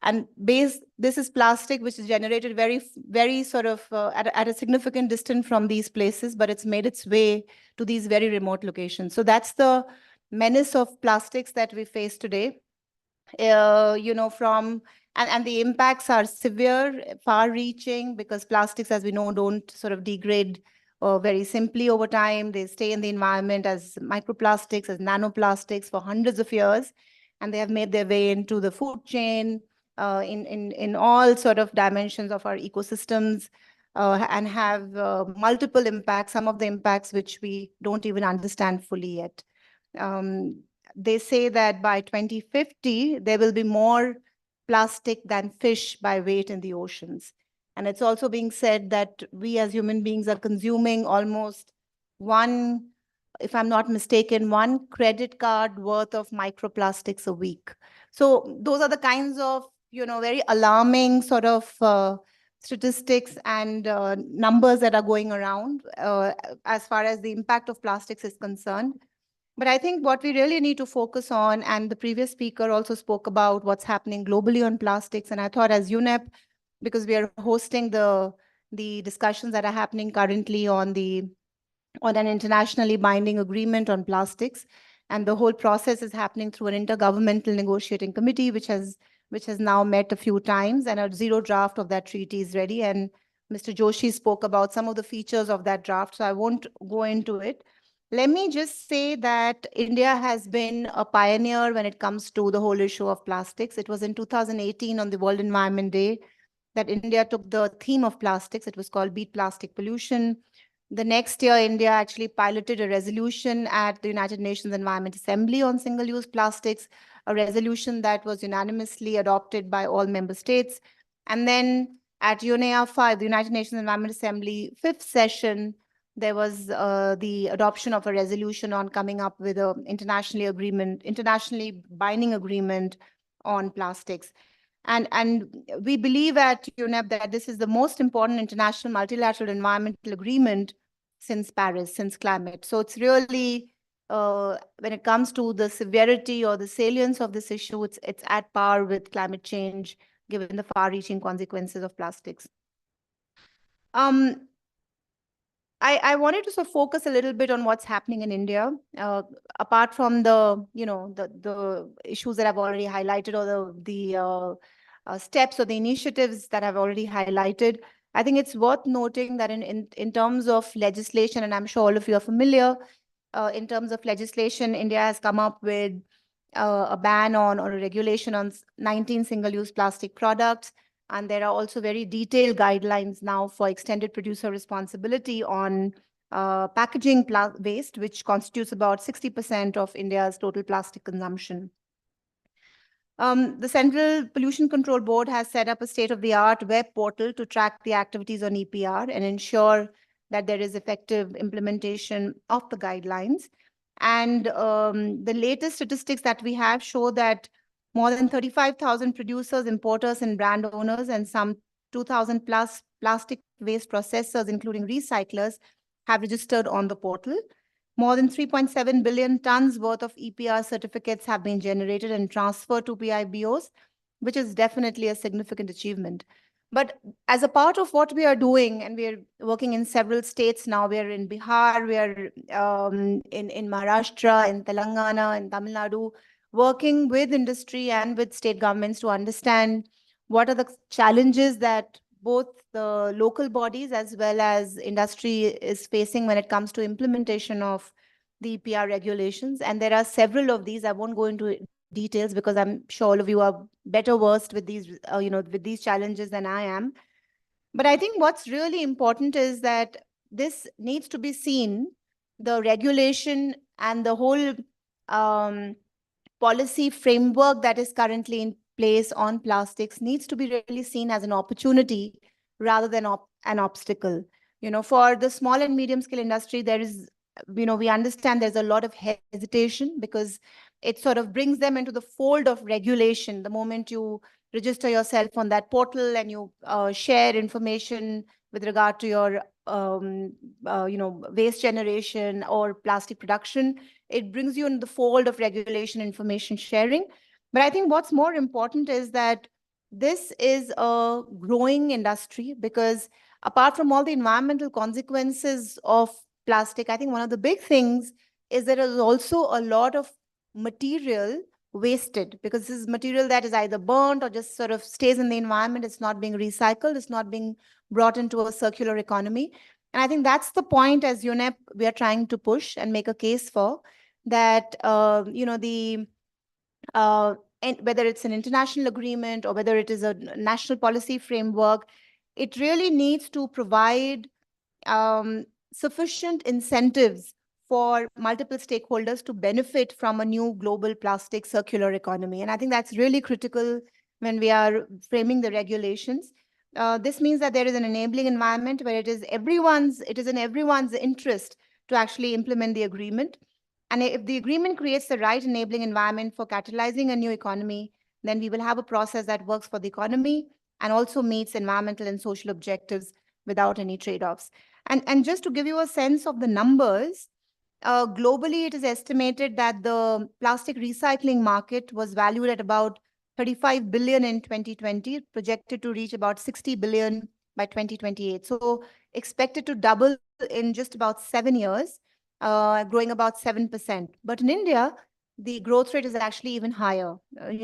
And this is plastic, which is generated very sort of at a significant distance from these places, but it's made its way to these very remote locations. So that's the menace of plastics that we face today. And the impacts are severe, far-reaching, because plastics, as we know, don't sort of degrade very simply over time. They stay in the environment as microplastics, as nanoplastics for hundreds of years, and they have made their way into the food chain, in all sort of dimensions of our ecosystems, and have multiple impacts, some of the impacts which we don't even understand fully yet. They say that by 2050, there will be more plastic than fish by weight in the oceans. And it's also being said that we as human beings are consuming almost if I'm not mistaken, 1 credit card worth of microplastics a week. So those are the kinds of, very alarming sort of statistics and numbers that are going around as far as the impact of plastics is concerned. But I think what we really need to focus on, and the previous speaker also spoke about what's happening globally on plastics. And I thought as UNEP, because we are hosting the discussions that are happening currently on an internationally binding agreement on plastics. And the whole process is happening through an intergovernmental negotiating committee, which has now met a few times, and a zero draft of that treaty is ready. And Mr. Joshi spoke about some of the features of that draft, so I won't go into it. Let me just say that India has been a pioneer when it comes to the whole issue of plastics. It was in 2018 on the World Environment Day that India took the theme of plastics. It was called Beat Plastic Pollution. The next year, India actually piloted a resolution at the United Nations Environment Assembly on single-use plastics, a resolution that was unanimously adopted by all member states. And then at UNEA 5, the United Nations Environment Assembly 5th session, there was the adoption of a resolution on coming up with an internationally binding agreement on plastics. And we believe at UNEP that this is the most important international multilateral environmental agreement since Paris, since climate. So it's really, when it comes to the severity or the salience of this issue, it's at par with climate change, given the far-reaching consequences of plastics. I wanted to sort of focus a little bit on what's happening in India, apart from the issues that I've already highlighted, or the steps or the initiatives that I've already highlighted. I think it's worth noting that in terms of legislation, and I'm sure all of you are familiar, in terms of legislation, India has come up with a ban on or a regulation on 19 single-use plastic products. And there are also very detailed guidelines now for extended producer responsibility on packaging waste, which constitutes about 60% of India's total plastic consumption. The Central Pollution Control Board has set up a state-of-the-art web portal to track the activities on EPR and ensure that there is effective implementation of the guidelines. And the latest statistics that we have show that more than 35,000 producers, importers, and brand owners, and some 2,000 plus plastic waste processors, including recyclers, have registered on the portal. More than 3.7 billion tons worth of EPR certificates have been generated and transferred to PIBOs, which is definitely a significant achievement. But as a part of what we are doing, and we are working in several states now, we are in Bihar, we are in Maharashtra, in Telangana, in Tamil Nadu, working with industry and with state governments to understand what are the challenges that both the local bodies as well as industry is facing when it comes to implementation of the EPR regulations. And there are several of these. I won't go into details because I'm sure all of you are better versed with these, with these challenges than I am. But I think what's really important is that this needs to be seen, the regulation and the whole policy framework that is currently in place on plastics needs to be really seen as an opportunity rather than an obstacle. For the small and medium scale industry, there is, we understand there's a lot of hesitation because it sort of brings them into the fold of regulation. The moment you register yourself on that portal and you share information with regard to your waste generation or plastic production, it brings you in the fold of regulation information sharing. But I think what's more important is that this is a growing industry, because apart from all the environmental consequences of plastic, I think one of the big things is there is also a lot of material wasted, because this is material that is either burnt or just sort of stays in the environment. It's not being recycled. It's not being brought into a circular economy. And I think that's the point as UNEP we are trying to push and make a case for, that, whether it's an international agreement or whether it is a national policy framework, it really needs to provide sufficient incentives for multiple stakeholders to benefit from a new global plastic circular economy. And I think that's really critical when we are framing the regulations. This means that there is an enabling environment where it is in everyone's interest to actually implement the agreement. And if the agreement creates the right enabling environment for catalyzing a new economy, then we will have a process that works for the economy and also meets environmental and social objectives without any trade-offs. And just to give you a sense of the numbers, globally, it is estimated that the plastic recycling market was valued at about 35 billion in 2020, projected to reach about 60 billion by 2028. So expected to double in just about 7 years, growing about 7%. But in India, the growth rate is actually even higher,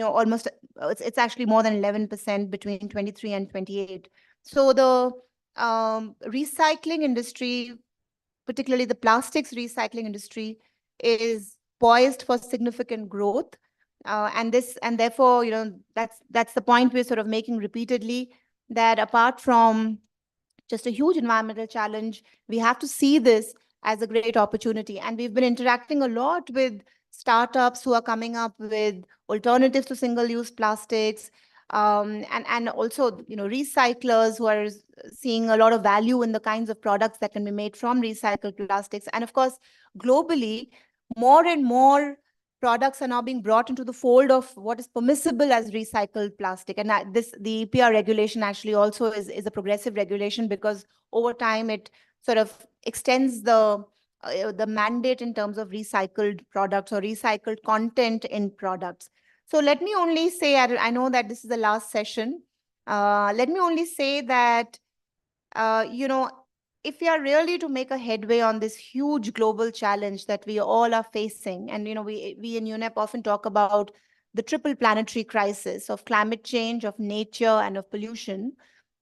almost, it's actually more than 11% between 23 and 28. So the recycling industry, particularly the plastics recycling industry, is poised for significant growth. And therefore, that's the point we're sort of making repeatedly, that apart from just a huge environmental challenge, we have to see this as a great opportunity. And we've been interacting a lot with startups who are coming up with alternatives to single-use plastics, and also, recyclers who are seeing a lot of value in the kinds of products that can be made from recycled plastics. And of course, globally, more and more products are now being brought into the fold of what is permissible as recycled plastic. And the EPR regulation actually also is a progressive regulation, because over time it sort of extends the mandate in terms of recycled products or recycled content in products. So let me only say, I know that this is the last session. Let me only say that, if we are really to make a headway on this huge global challenge that we all are facing, and we in UNEP often talk about the triple planetary crisis of climate change, of nature, and of pollution,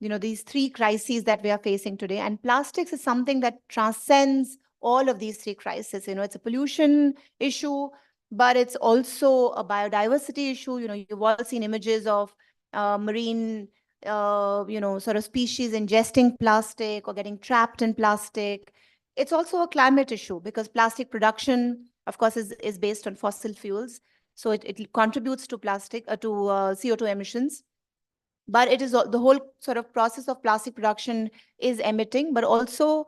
these three crises that we are facing today. And plastics is something that transcends all of these three crises. It's a pollution issue, but it's also a biodiversity issue. You've all seen images of marine sort of species ingesting plastic or getting trapped in plastic. It's also a climate issue, because plastic production, of course, is based on fossil fuels. So it contributes to CO2 emissions. But it is the whole sort of process of plastic production is emitting, but also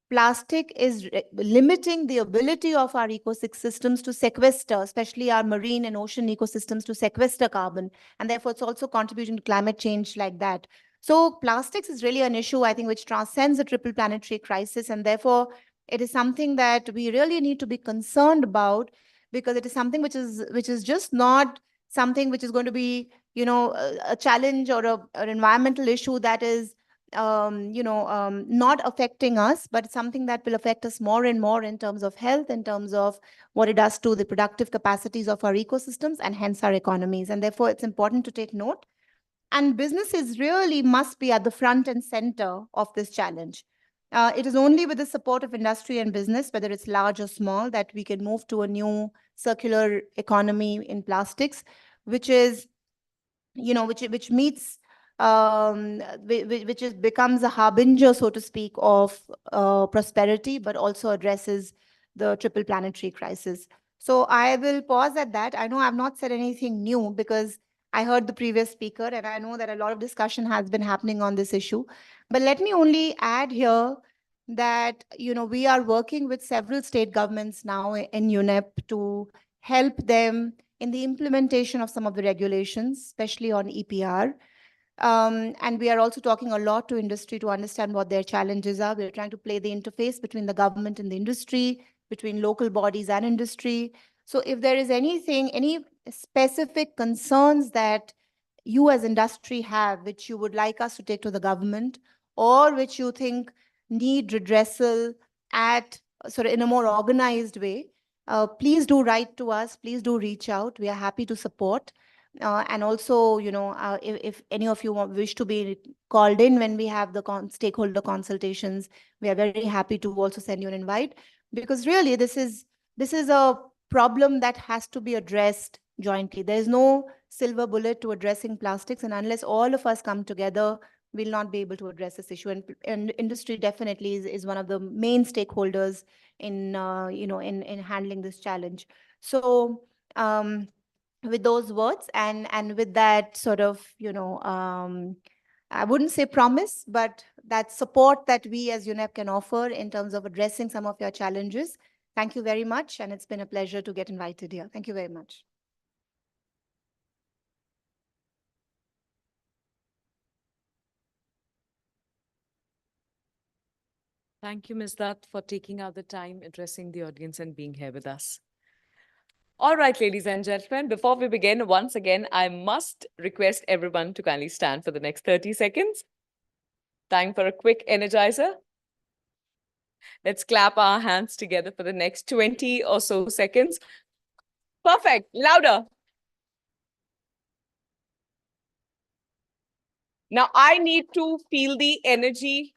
plastic is limiting the ability of our ecosystems to sequester, especially our marine and ocean ecosystems, to sequester carbon. And therefore, it's also contributing to climate change like that. So plastics is really an issue, I think, which transcends the triple planetary crisis. And therefore, it is something that we really need to be concerned about, because it is something which is just not something which is going to be, a challenge or an environmental issue that is not affecting us, but something that will affect us more and more in terms of health, in terms of what it does to the productive capacities of our ecosystems, and hence our economies. And therefore, it's important to take note. And businesses really must be at the front and center of this challenge. It is only with the support of industry and business, whether it's large or small, that we can move to a new circular economy in plastics, which is, which meets becomes a harbinger, so to speak, of prosperity, but also addresses the triple planetary crisis. So I will pause at that. I know I've not said anything new, because I heard the previous speaker, and I know that a lot of discussion has been happening on this issue. But let me only add here that, we are working with several state governments now in UNEP to help them in the implementation of some of the regulations, especially on EPR. And we are also talking a lot to industry to understand what their challenges are. We're trying to play the interface between the government and the industry, between local bodies and industry. So if there is any specific concerns that you as industry have, which you would like us to take to the government, or which you think need redressal in a more organized way, please do write to us. Please do reach out. We are happy to support. And also, if any of you wish to be called in when we have the stakeholder consultations, we are very happy to also send you an invite, because really this is a problem that has to be addressed jointly. There is no silver bullet to addressing plastics, and unless all of us come together, we'll not be able to address this issue. And industry definitely is one of the main stakeholders in handling this challenge. So with those words and with that sort of, I wouldn't say promise, but that support that we as UNEP can offer in terms of addressing some of your challenges. Thank you very much. And it's been a pleasure to get invited here. Thank you very much. Thank you, Ms. Dutt, for taking out the time, addressing the audience and being here with us. All right, ladies and gentlemen, before we begin, once again, I must request everyone to kindly stand for the next 30 seconds. Time for a quick energizer. Let's clap our hands together for the next 20 or so seconds. Perfect. Louder. Now I need to feel the energy.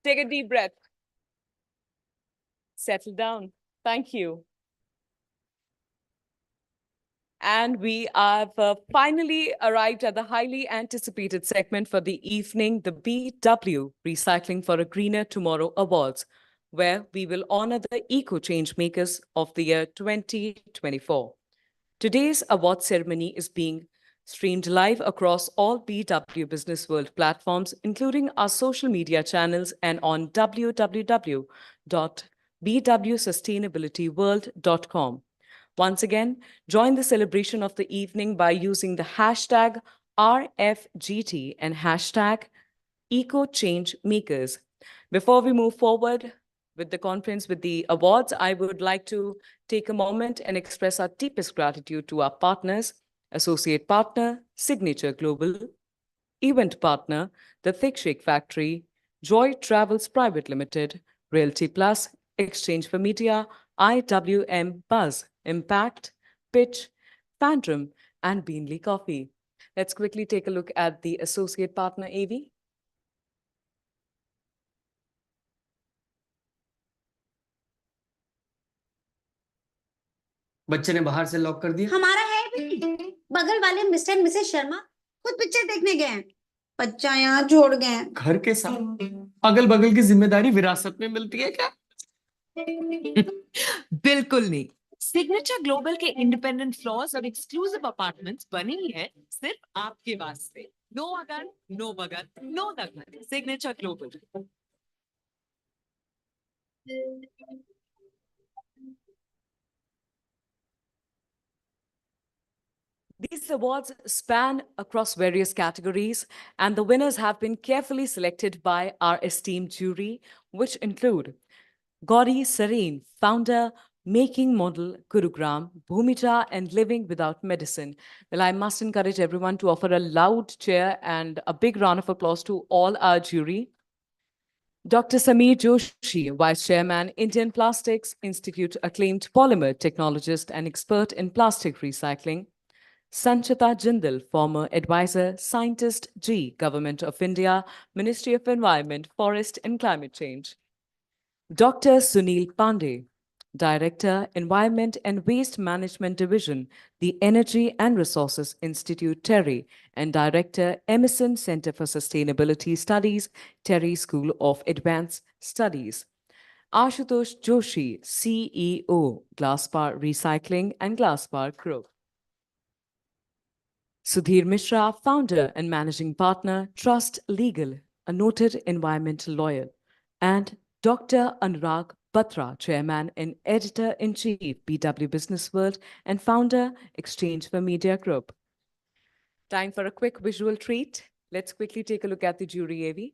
Take a deep breath. Settle down. Thank you. And we have finally arrived at the highly anticipated segment for the evening, the BW Recycling for a Greener Tomorrow Awards, where we will honor the eco change makers of the year 2024. Today's award ceremony is being streamed live across all BW Business World platforms, including our social media channels and on www.bwsustainabilityworld.com. Once again, join the celebration of the evening by using the hashtag RFGT and hashtag EcoChangeMakers. Before we move forward with the conference, with the awards, I would like to take a moment and express our deepest gratitude to our partners, Associate Partner, Signature Global, Event Partner, The Thick Shake Factory, Joy Travels Private Limited, Realty Plus, Exchange for Media, IWM Buzz, Impact, Pitch, Phantom, and Beanley Coffee. Let's quickly take a look at the Associate Partner AV. बच्चे ने बाहर से lock कर दिया। हमारा है भी बगल वाले मिस्टर एंड मिसेस शर्मा खुद पिक्चर देखने गए हैं, बच्चा यहाँ छोड़ गए हैं। घर के साथ अगल बगल की जिम्मेदारी विरासत में मिलती है क्या? बिल्कुल नहीं। सिग्नेचर ग्लोबल के इंडिपेंडेंट फ्लोर्स और एक्सक्लूसिव अपार्टमेंट्स बने ही है सिर्फ आपके वास्ते। नो अगर, नो बगल, नो दखल। Signature global. These awards span across various categories, and the winners have been carefully selected by our esteemed jury, which include Gauri Sareen, founder, Making Model, Gurugram, Bhumija, and Living Without Medicine. Well, I must encourage everyone to offer a loud cheer and a big round of applause to all our jury. Dr. Sameer Joshi, Vice Chairman, Indian Plastics Institute, acclaimed polymer technologist and expert in plastic recycling. Sanchita Jindal, former advisor, scientist, G, Government of India, Ministry of Environment, Forest and Climate Change. Dr. Sunil Pandey, Director, Environment and Waste Management Division, the Energy and Resources Institute, TERI, and Director, Emerson Center for Sustainability Studies, TERI School of Advanced Studies. Ashutosh Joshi, CEO, Glassbar Recycling and Glassbar Group. Sudhir Mishra, founder and managing partner, Trust Legal, a noted environmental lawyer, and Dr. Anurag Batra, chairman and editor-in-chief, BW Businessworld, and founder, Exchange for Media Group. Time for a quick visual treat. Let's quickly take a look at the jury AV.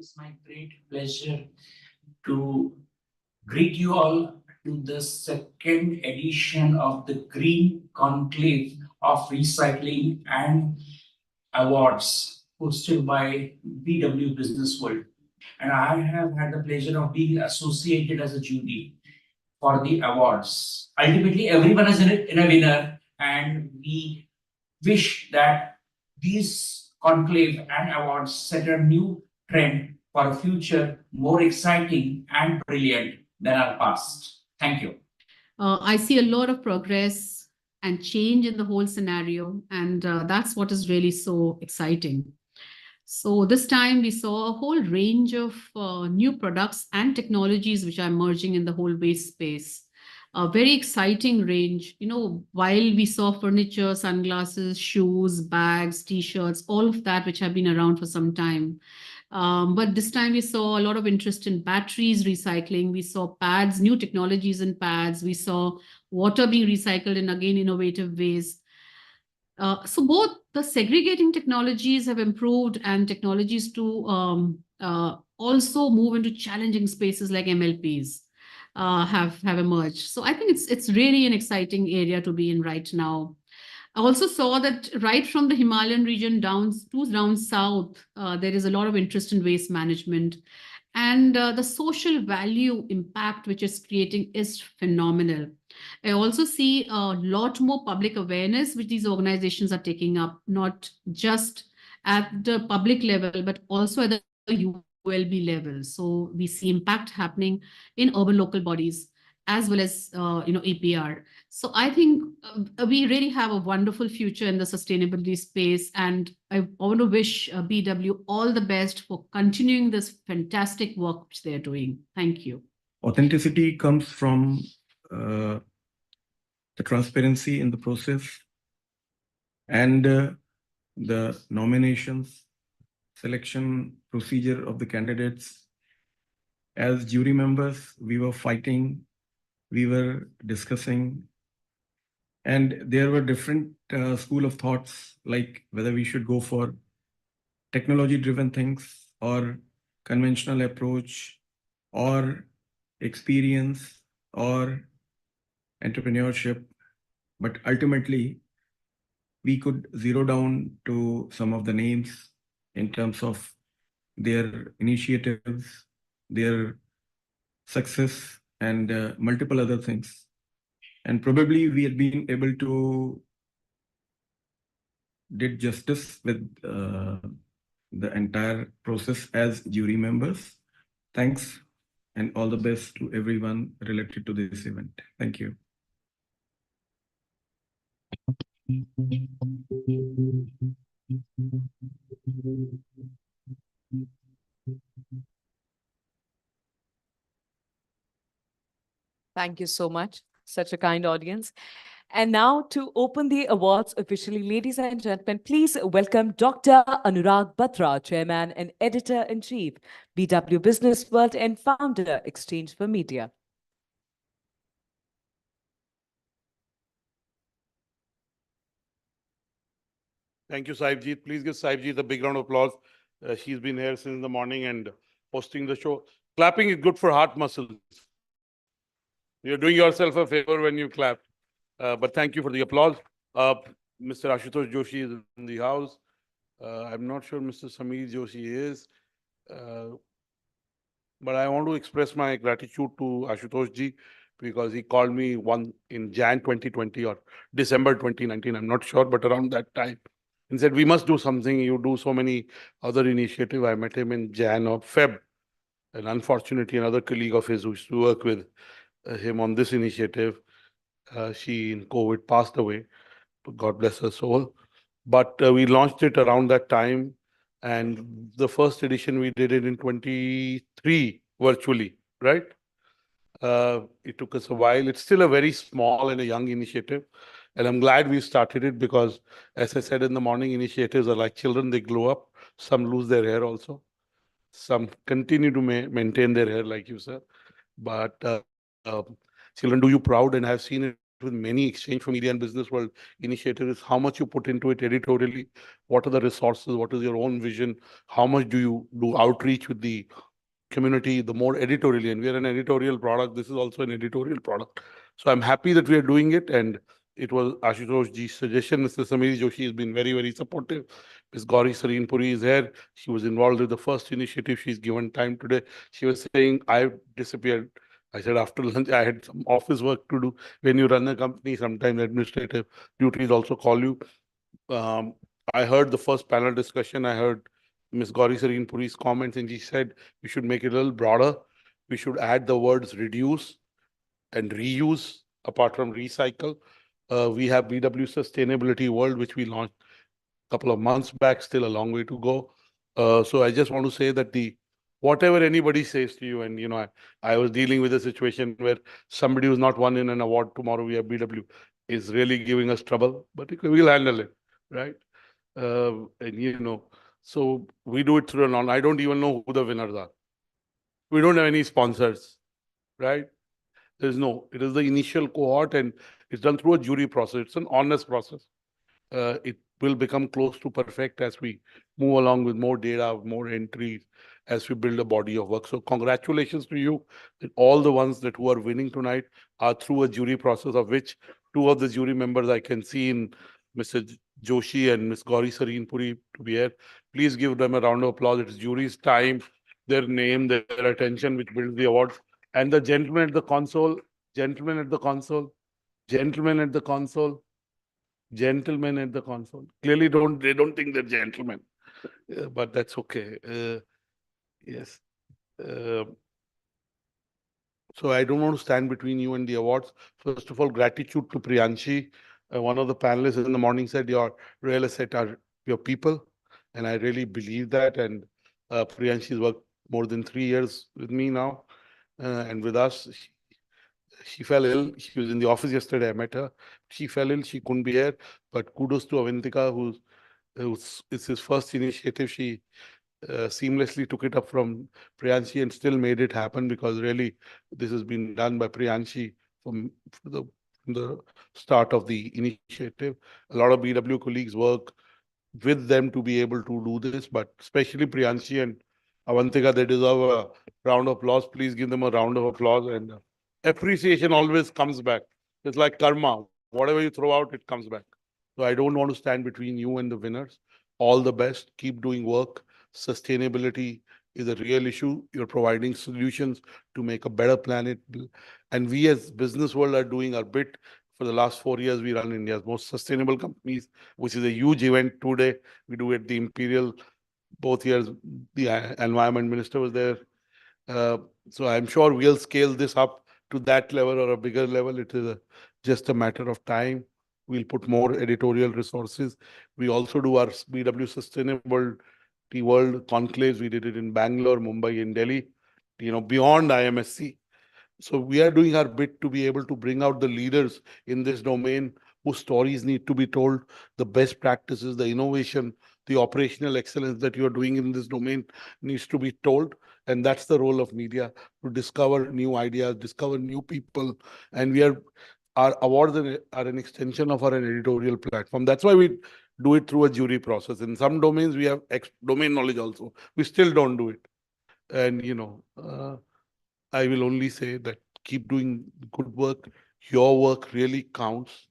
It's my great pleasure to greet you all to the second edition of the Green Conclave of Recycling and Awards hosted by BW Businessworld. And I have had the pleasure of being associated as a jury for the awards. Ultimately, everyone is in a winner, and we wish that these conclave and awards set a new trend for a future more exciting and brilliant than our past. Thank you. I see a lot of progress and change in the whole scenario, and that's what is really so exciting. So this time we saw a whole range of new products and technologies which are emerging in the whole waste space. A very exciting range. You know, while we saw furniture, sunglasses, shoes, bags, t-shirts, all of that which have been around for some time. But this time we saw a lot of interest in batteries recycling. We saw pads, new technologies in pads. We saw water being recycled in, again, innovative ways. So both the segregating technologies have improved and technologies to also move into challenging spaces like MLPs have emerged. So I think it's really an exciting area to be in right now. I also saw that right from the Himalayan region down south, there is a lot of interest in waste management. And the social value impact which it's creating is phenomenal. I also see a lot more public awareness which these organizations are taking up, not just at the public level, but also at the ULB level. So we see impact happening in urban local bodies as well as APR. So I think we really have a wonderful future in the sustainability space, and I want to wish BW all the best for continuing this fantastic work which they're doing. Thank you. Authenticity comes from the transparency in the process and the nominations, selection procedure of the candidates. As jury members, we were fighting, we were discussing, and there were different school of thoughts, like whether we should go for technology-driven things or conventional approach or experience or entrepreneurship. But ultimately, we could zero down to some of the names in terms of their initiatives, their success, and multiple other things. And probably we have been able to did justice with the entire process as jury members. Thanks and all the best to everyone related to this event. Thank you. Thank you so much. Such a kind audience. And now to open the awards officially, ladies and gentlemen, please welcome Dr. Anurag Batra, Chairman and Editor-in-Chief, BW Businessworld and Founder, Exchange for Media. Thank you, Saibjeet. Please give Saibjeet a big round of applause. She's been here since the morning and hosting the show. Clapping is good for heart muscles. You're doing yourself a favor when you clap. But thank you for the applause. Mr. Ashutosh Joshi is in the house. I'm not sure Mr. Sameer Joshi is. But I want to express my gratitude to Ashutosh ji because he called me in Jan 2020 or December 2019. I'm not sure, but around that time. And said, we must do something. You do so many other initiatives. I met him in Jan or Feb. And unfortunately, another colleague of his who used to work with him on this initiative, she in COVID passed away. God bless her soul. But we launched it around that time. And the first edition, we did it in 23 virtually, right? It took us a while. It's still a very small and a young initiative. And I'm glad we started it because, as I said in the morning, initiatives are like children. They grow up. Some lose their hair also. Some continue to maintain their hair, like you said. But children do you proud, and I've seen it with many Exchange for Media and Businessworld initiatives is how much you put into it editorially, what are the resources, what is your own vision, how much do you do outreach with the community, the more editorially, and we are an editorial product. This is also an editorial product. So I'm happy that we are doing it. And it was Ashutosh Ji's suggestion. Mr. Samir Joshi has been very, very supportive. Ms. Gauri Sareen-Puri is here. She was involved with the first initiative. She's given time today. She was saying, I disappeared. I said, after lunch, I had some office work to do. When you run a company, sometimes administrative duties also call you. I heard the first panel discussion. I heard Ms. Gauri Sareen-Puri's comments, and she said we should make it a little broader. We should add the words reduce and reuse apart from recycle. We have BW Sustainability World, which we launched a couple of months back, still a long way to go. So I just want to say that whatever anybody says to you, and I was dealing with a situation where somebody who's not won in an award, tomorrow we have BW, is really giving us trouble, but we'll handle it, right? And so we do it through I don't even know who the winners are. We don't have any sponsors, right? It is the initial cohort, and it's done through a jury process. It's an honest process. It will become close to perfect as we move along with more data, more entries, as we build a body of work. So congratulations to you. That all the ones who are winning tonight are through a jury process, of which 2 of the jury members I can see in Mr. Joshi and Ms. Gauri Sareen-Puri to be here. Please give them a round of applause. It's jury's time, their name, their attention, which builds the awards. And the gentleman at the console, gentlemen at the console, gentlemen at the console, gentlemen at the console. Clearly they don't think they're gentlemen, but that's okay. Yes. So I don't want to stand between you and the awards. First of all, gratitude to Priyanshi. One of the panelists in the morning said your real estate are your people. And I really believe that. And Priyanshi's worked more than 3 years with me now. And with us, she fell ill. She was in the office yesterday. I met her. She fell ill. She couldn't be here. But kudos to Avantika, it's his first initiative. She seamlessly took it up from Priyanshi and still made it happen, because really this has been done by Priyanshi from the start of the initiative. A lot of BW colleagues work with them to be able to do this, but especially Priyanshi and Avantika, they deserve a round of applause. Please give them a round of applause. And appreciation always comes back. It's like karma. Whatever you throw out, it comes back. So I don't want to stand between you and the winners. All the best. Keep doing work. Sustainability is a real issue. You're providing solutions to make a better planet. And we as Businessworld are doing our bit. For the last 4 years, we run India's most sustainable companies, which is a huge event today. We do it at the Imperial. Both years, the environment minister was there. So I'm sure we'll scale this up to that level or a bigger level. It is just a matter of time. We'll put more editorial resources. We also do our BW Sustainable World conclaves. We did it in Bangalore, Mumbai, and Delhi, beyond IMSC. So we are doing our bit to be able to bring out the leaders in this domain whose stories need to be told, the best practices, the innovation, the operational excellence that you are doing in this domain needs to be told. And that's the role of media, to discover new ideas, discover new people. And our awards are an extension of our editorial platform. That's why we do it through a jury process. In some domains, we have domain knowledge also. We still don't do it. And, I will only say that keep doing good work. Your work really counts.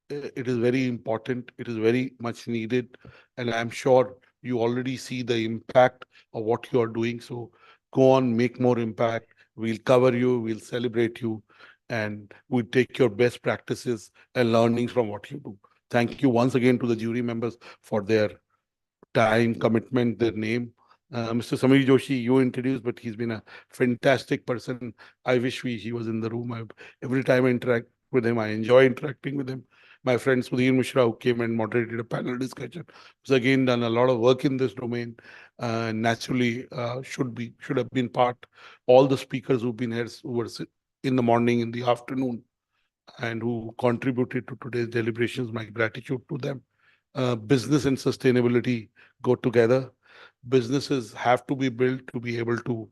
It is very important. It is very much needed. And I'm sure you already see the impact of what you are doing. So go on, make more impact. We'll cover you. We'll celebrate you. And we'll take your best practices and learnings from what you do. Thank you once again to the jury members for their time, commitment, their name. Mr. Samir Joshi, you introduced, but he's been a fantastic person. I wish he was in the room. Every time I interact with him, I enjoy interacting with him. My friend Sudhir Mishra, who came and moderated a panel discussion, has again done a lot of work in this domain. Naturally, should have been part. All the speakers who've been here, who were in the morning, in the afternoon, and who contributed to today's deliberations, my gratitude to them. Business and sustainability go together. Businesses have to be built to be able to,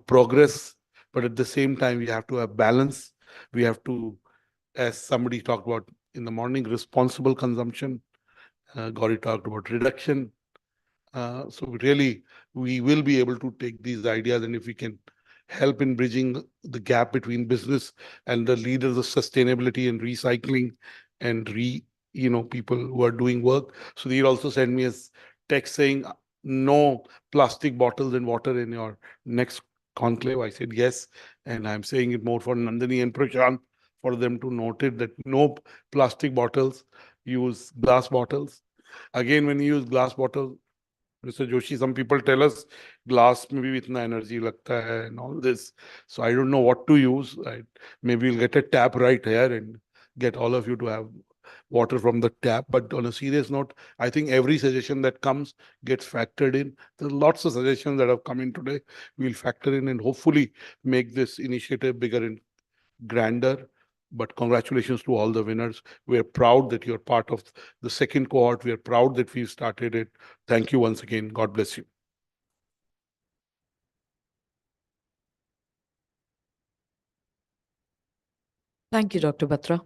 progress. But at the same time, we have to have balance. We have to as somebody talked about in the morning, responsible consumption. Gauri talked about reduction. So really, we will be able to take these ideas, and if we can help in bridging the gap between business and the leaders of sustainability and recycling and people who are doing work. So they also sent me a text saying no plastic bottles and water in your next conclave. I said yes, and I'm saying it more for Nandini and Prashant, for them to note it, that no plastic bottles, use glass bottles. Again, when you use glass bottle, Mr. Joshi, some people tell us glass maybe with energy lagta hai and all this. So I don't know what to use. Maybe we'll get a tap right here and get all of you to have water from the tap. But on a serious note, I think every suggestion that comes gets factored in. There's lots of suggestions that have come in today. We'll factor in and hopefully make this initiative bigger and grander. But congratulations to all the winners. We are proud that you're part of the second cohort. We are proud that we've started it. Thank you once again. God bless you. Thank you, Dr. Batra.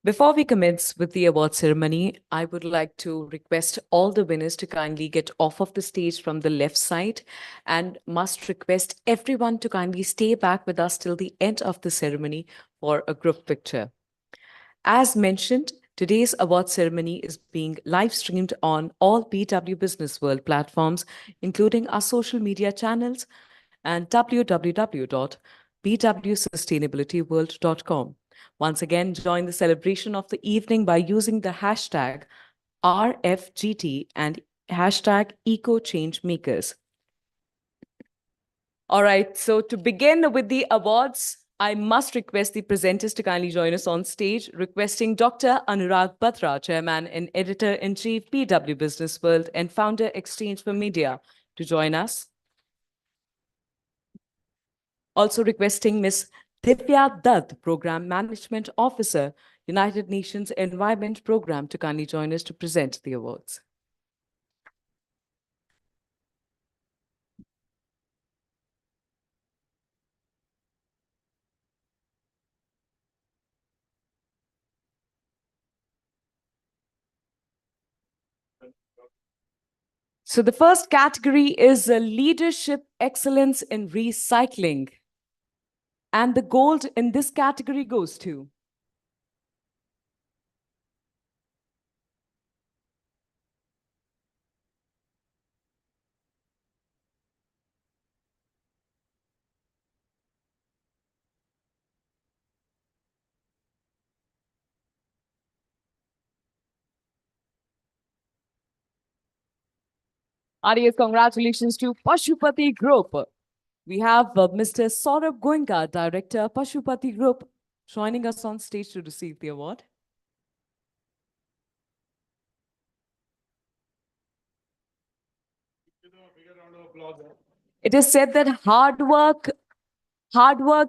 Before we commence with the award ceremony, I would like to request all the winners to kindly get off of the stage from the left side, and must request everyone to kindly stay back with us till the end of the ceremony for a group picture. As mentioned, today's award ceremony is being live streamed on all BW Businessworld platforms, including our social media channels and www.bwsustainabilityworld.com. Once again, join the celebration of the evening by using the hashtag RFGT and hashtag #EcoChangemakers. All right, so to begin with the awards, I must request the presenters to kindly join us on stage, requesting Dr. Anurag Batra, Chairman and Editor-in-Chief, BW Businessworld and Founder, Exchange for Media, to join us. Also requesting Ms. Divya Dutt, Program Management Officer, United Nations Environment Program, to kindly join us to present the awards. So the first category is Leadership Excellence in Recycling. And the gold in this category goes to Arias, congratulations to Pashupati Group. We have Mr. Saurabh Goenka, Director, Pashupati Group, joining us on stage to receive the award. It is said that hard work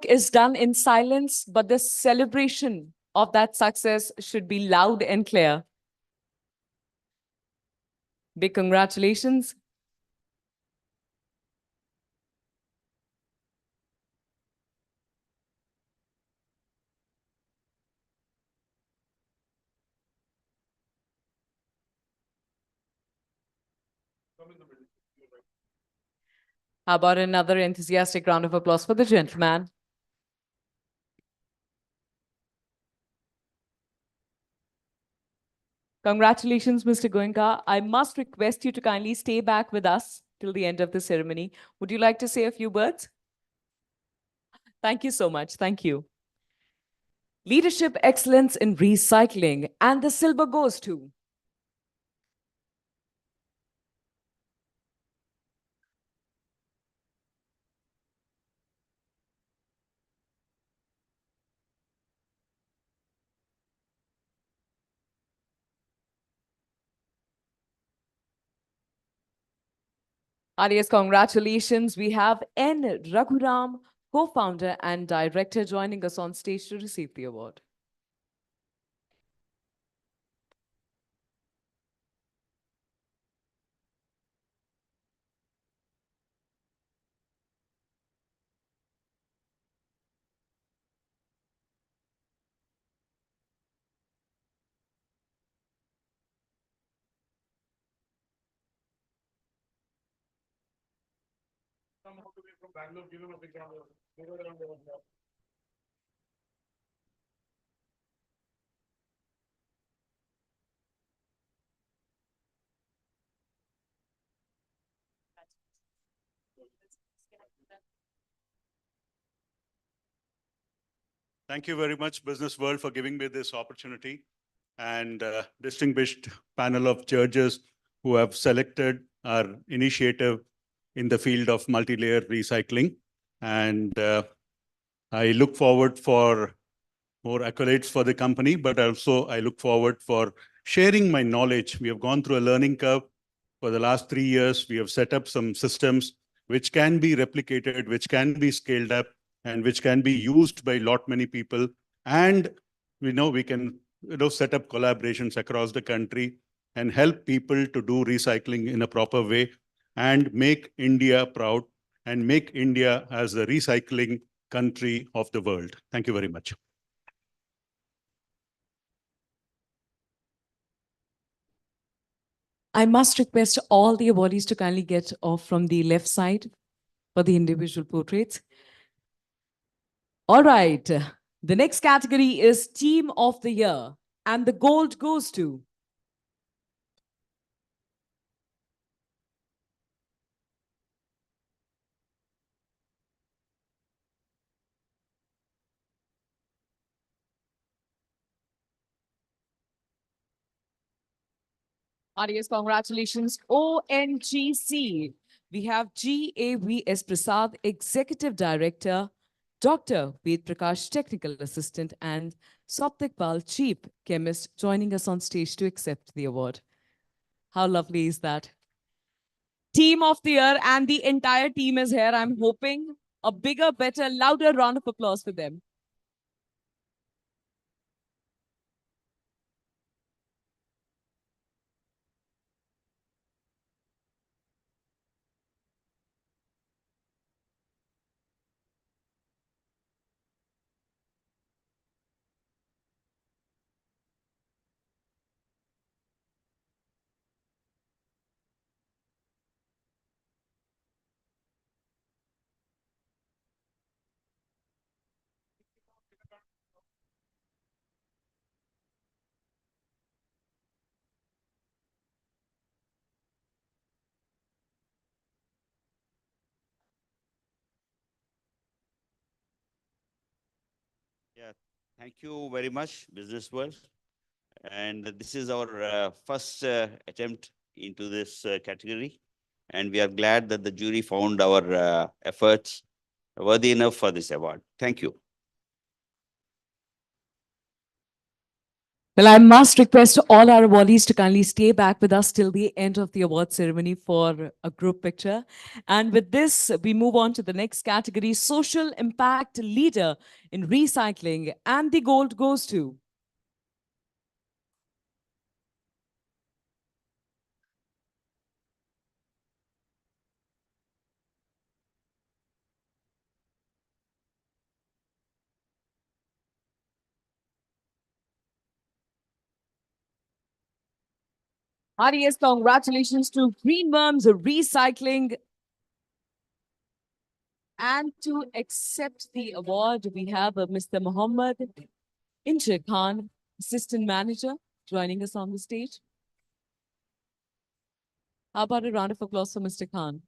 is done in silence, but the celebration of that success should be loud and clear. Big congratulations. How about another enthusiastic round of applause for the gentleman? Congratulations, Mr. Goenka. I must request you to kindly stay back with us till the end of the ceremony. Would you like to say a few words? Thank you so much. Thank you. Leadership Excellence in Recycling, and the silver goes to Arias, congratulations. We have N. Raghuram, co-founder and director, joining us on stage to receive the award. Thank you very much, Businessworld, for giving me this opportunity, and distinguished panel of judges who have selected our initiative in the field of multi-layer recycling. And I look forward for more accolades for the company, but also I look forward for sharing my knowledge. We have gone through a learning curve for the last 3 years. We have set up some systems which can be replicated, which can be scaled up, and which can be used by many people. And we know we can set up collaborations across the country and help people to do recycling in a proper way and make India proud and make India as the recycling country of the world. Thank you very much. I must request all the awardees to kindly get off from the left side for the individual portraits. All right, the next category is Team of the Year, and the gold goes to Audience, congratulations, ONGC. We have GAVS Prasad, Executive Director, Dr. Ved Prakash, Technical Assistant, and Saptik Pal, Chief Chemist, joining us on stage to accept the award. How lovely is that? Team of the Year, and the entire team is here. I'm hoping a bigger, better, louder round of applause for them. Yeah, thank you very much, Businessworld. And this is our first attempt into this category. And we are glad that the jury found our efforts worthy enough for this award. Thank you. Well, I must request all our awardees to kindly stay back with us till the end of the award ceremony for a group picture. And with this, we move on to the next category, Social Impact Leader in Recycling, and the gold goes to heartiest congratulations to Greenworms Recycling. And to accept the award, we have Mr. Mohammed Injir Khan, Assistant Manager, joining us on the stage. How about a round of applause for Mr. Khan?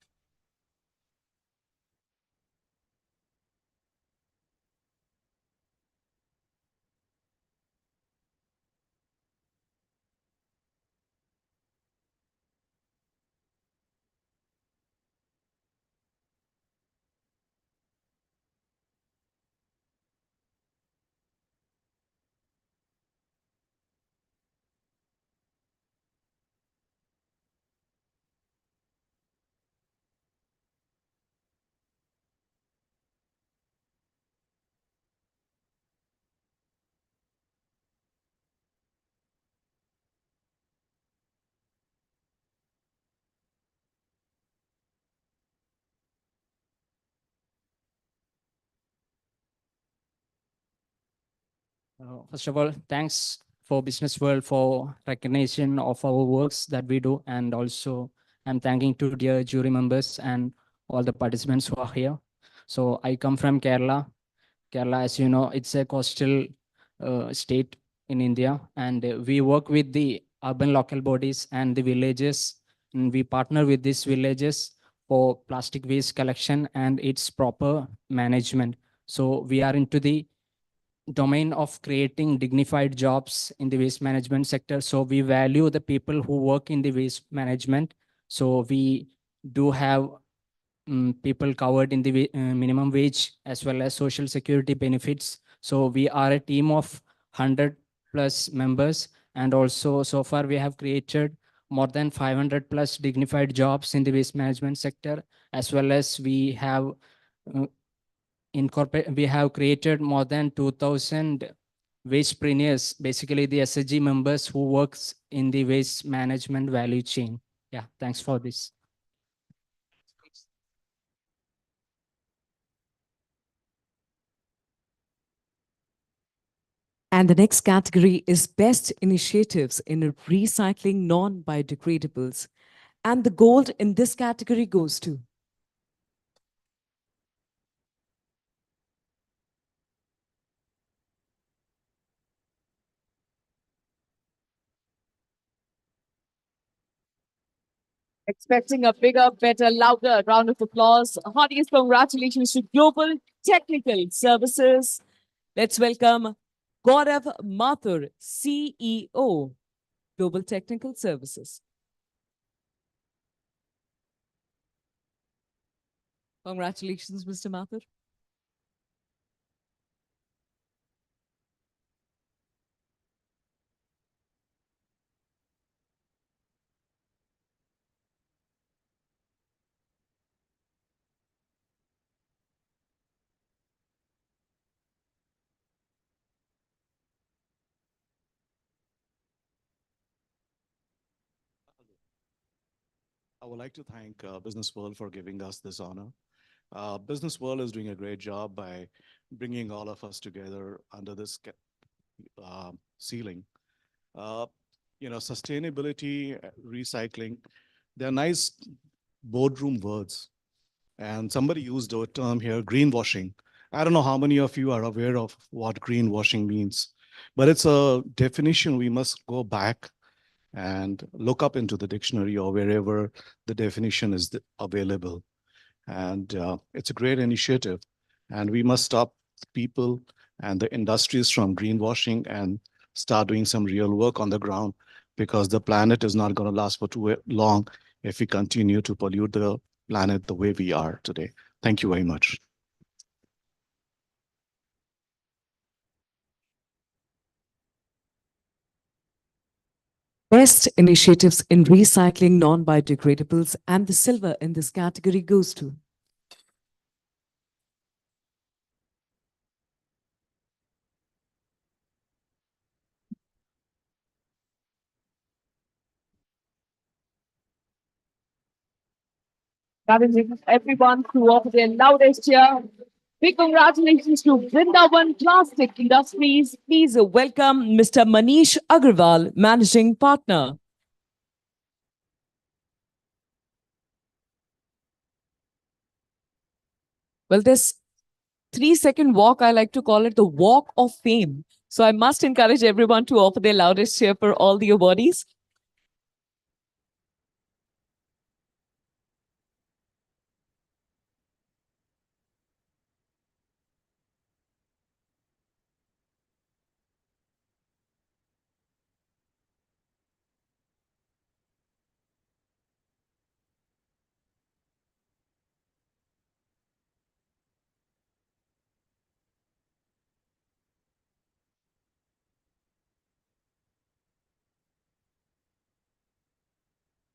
First of all, thanks for Businessworld for recognition of our works that we do. And also, I'm thanking to dear jury members and all the participants who are here. So I come from Kerala. Kerala, as you know, it's a coastal state in India, and we work with the urban local bodies and the villages, and we partner with these villages for plastic waste collection and its proper management. So we are into the domain of creating dignified jobs in the waste management sector. So we value the people who work in the waste management. So we do have people covered in the minimum wage as well as social security benefits. So we are a team of 100 plus members. And also so far we have created more than 500 plus dignified jobs in the waste management sector, as well as we have we have created more than 2,000 wastepreneurs, basically the SHG members who works in the waste management value chain. Yeah, thanks for this. And the next category is Best Initiatives in Recycling Non-Biodegradables. And the gold in this category goes to Expecting a bigger, better, louder round of applause. Heartiest congratulations to Global Technical Services. Let's welcome Gaurav Mathur, CEO, Global Technical Services. Congratulations, Mr. Mathur. I would like to thank Businessworld for giving us this honor. Businessworld is doing a great job by bringing all of us together under this ceiling. Sustainability, recycling, they're nice boardroom words. And somebody used a term here, greenwashing. I don't know how many of you are aware of what greenwashing means, but it's a definition we must go back and look up into the dictionary or wherever the definition is available. And it's a great initiative. And we must stop people and the industries from greenwashing and start doing some real work on the ground, because the planet is not going to last for too long if we continue to pollute the planet the way we are today. Thank you very much. Best Initiatives in Recycling Non-Biodegradables, and the silver in this category goes to Challenging everyone to offer their loudest cheer. Big congratulations to Vrindavan Plastic Industries. Please welcome Mr. Manish Agarwal, Managing Partner. Well, this 3-second walk, I like to call it the Walk of Fame. So I must encourage everyone to offer their loudest cheer for all the awardees.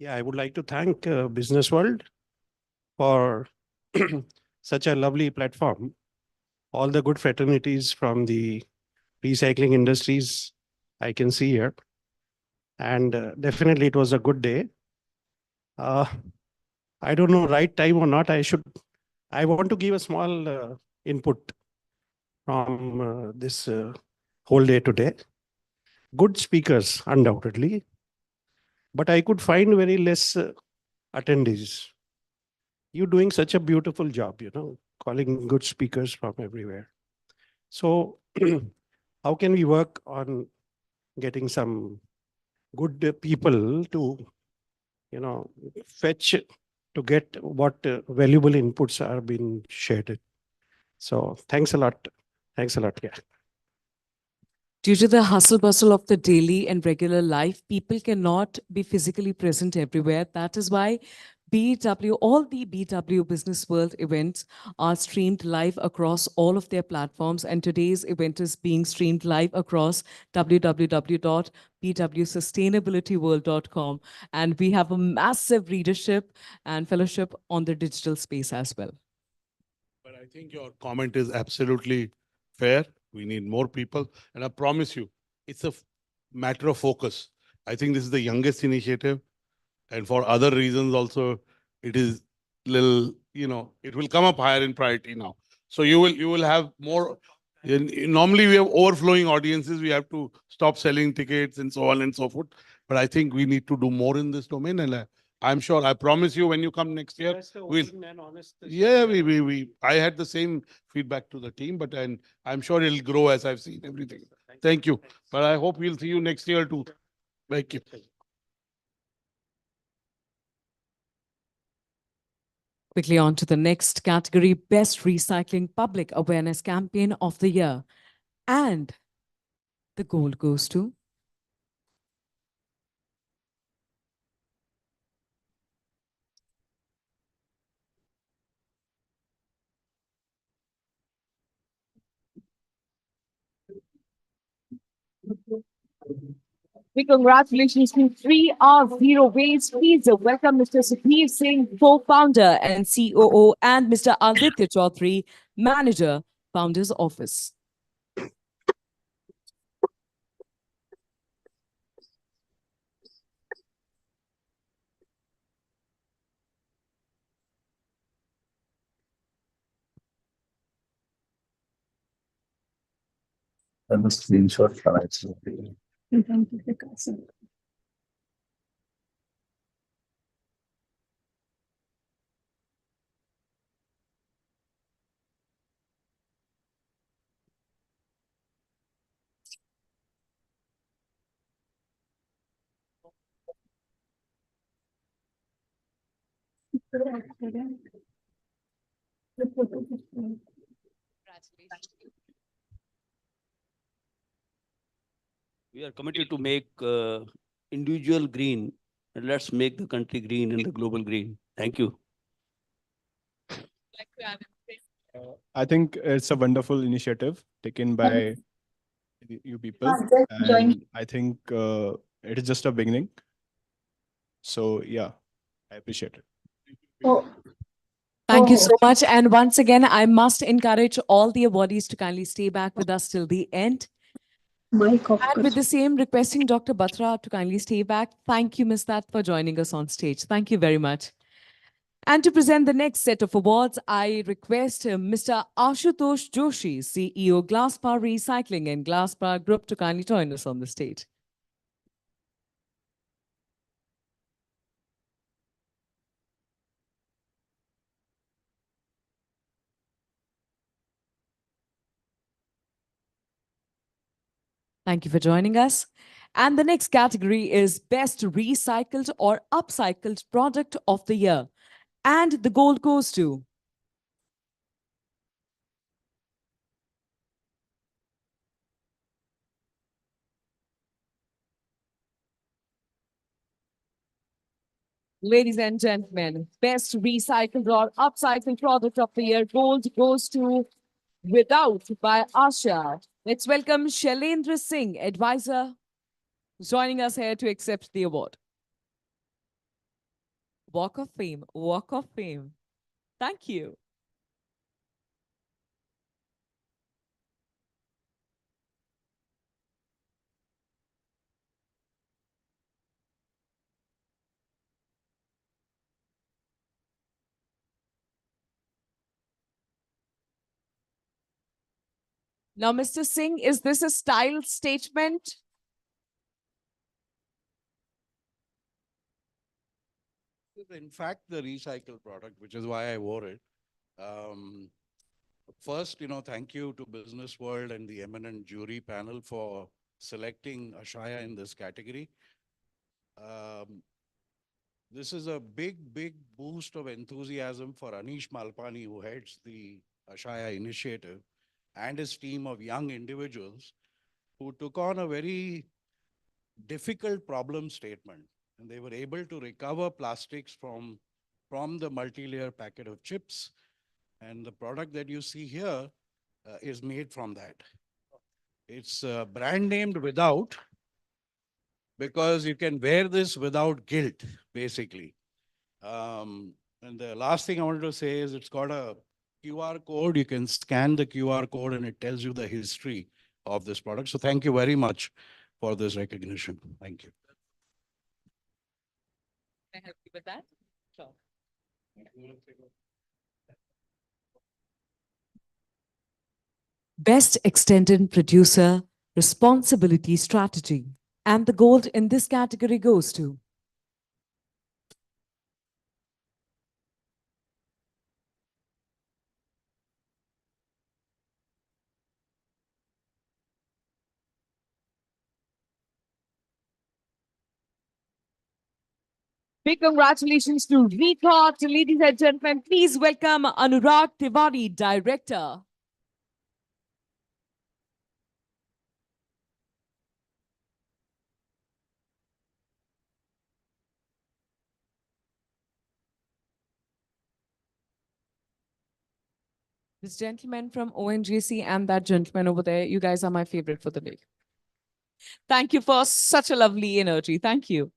Yeah, I would like to thank Businessworld for such a lovely platform. All the good fraternities from the recycling industries I can see here. And definitely it was a good day. I don't know right time or not. I want to give a small input from this whole day today. Good speakers, undoubtedly, but I could find very less attendees. you're doing such a beautiful job, calling good speakers from everywhere. So how can we work on getting some good people to, fetch to get what valuable inputs are being shared? So thanks a lot. Thanks a lot. Yeah. Due to the hustle bustle of the daily and regular life, people cannot be physically present everywhere. That is why all the BW Business World events are streamed live across all of their platforms. And today's event is being streamed live across www.bwsustainabilityworld.com. And we have a massive readership and fellowship on the digital space as well. But I think your comment is absolutely fair. We need more people. And I promise you, it's a matter of focus. I think this is the youngest initiative. And for other reasons also, it is little, it will come up higher in priority now. So you will have more. Normally we have overflowing audiences. We have to stop selling tickets and so on and so forth. But I think we need to do more in this domain. And I'm sure, I promise you, when you come next year, we'll. Yeah, I had the same feedback to the team, but I'm sure it'll grow as I've seen everything. Thank you. But I hope we'll see you next year too. Thank you. Quickly on to the next category, Best Recycling Public Awareness Campaign of the Year. And the gold goes to We congratulations to 3R Zero Waste. Please welcome Mr. Sukhiv Singh, co-founder and COO, and Mr. Aditya Chaudhary, manager, Founder's Office. And the screenshot connects. Thank you. We are committed to make individual green, and let's make the country green and the global green. Thank you. I think it's a wonderful initiative taken by you people. Join. And I think it is just a beginning. So yeah, I appreciate it. Thank you so much. And once again, I must encourage all the awardees to kindly stay back with us till the end. And with the same, requesting Dr. Batra to kindly stay back. Thank you, Ms. That, for joining us on stage. Thank you very much. And to present the next set of awards, I request Mr. Ashutosh Joshi, CEO, Glasspower Recycling and Glasspower Group, to kindly join us on the stage. Thank you for joining us. And the next category is Best Recycled or Upcycled Product of the Year. And the gold goes to ladies and gentlemen, Best Recycled or Upcycled Product of the Year. Gold goes to Without by Asha. Let's welcome Shailendra Singh, advisor, joining us here to accept the award. Walk of Fame, Walk of Fame. Thank you. Now, Mr. Singh, is this a style statement? is in fact the recycled product, which is why I wore it. First, thank you to Businessworld and the eminent jury panel for selecting Ashaya in this category. This is a big boost of enthusiasm for Anish Malpani, who heads the Ashaya initiative, and his team of young individuals who took on a very difficult problem statement. And they were able to recover plastics from the multi-layer packet of chips. And the product that you see here is made from that. It's brand named Without, because you can wear this without guilt, basically. And the last thing I wanted to say is it's got a QR code. You can scan the QR code and it tells you the history of this product. So thank you very much for this recognition. Thank you. Can I help you with that? Sure. Best Extended Producer Responsibility Strategy. And the gold in this category goes to Big congratulations to Rethought. Ladies and gentlemen, please welcome Anurag Tiwari, Director. this gentleman from ONGC and that gentleman over there. You guys are my favorite for the day. Thank you for such a lovely energy. Thank you.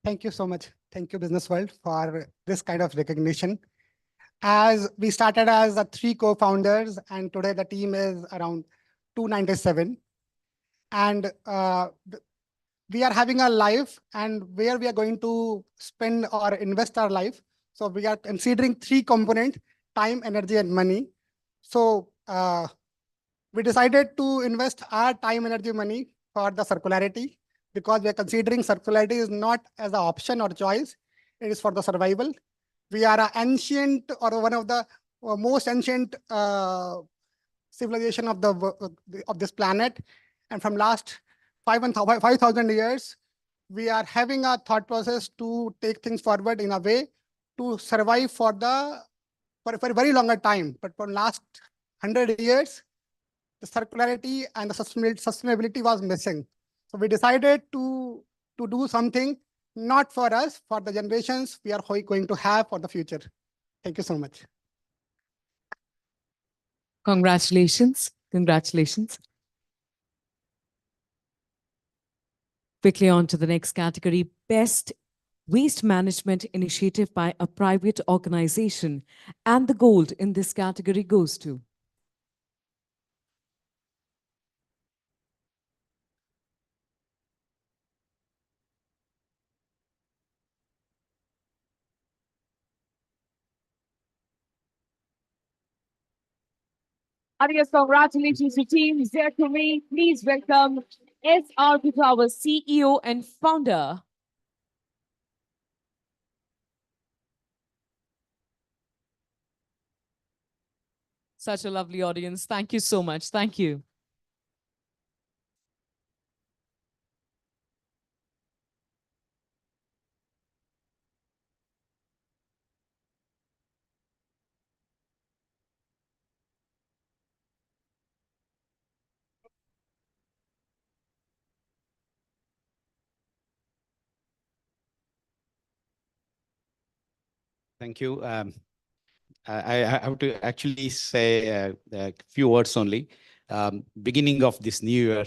Thank you so much. Thank you, Businessworld, for this kind of recognition. As we started as 3 co-founders, and today the team is around 297. And we are having a life and where we are going to spend or invest our life. So we are considering 3 components: time, energy, and money. So we decided to invest our time, energy, money for the circularity, because we are considering circularity is not as an option or choice, it is for the survival. We are an ancient or one of the most ancient civilization of this planet. And from last 5,000 years, we are having a thought process to take things forward in a way to survive for a very longer time. But for last 100 years, the circularity and the sustainability was missing. So we decided to do something not for us, for the generations we are going to have for the future. Thank you so much. Congratulations. Congratulations. Quickly on to the next category, Best Waste Management Initiative by a Private Organization. And the gold in this category goes to Adios, congratulations to team there to me. Please welcome S.R. our CEO and founder. such a lovely audience. Thank you so much. Thank you. Thank you. I have to actually say a few words only. Beginning of this new year,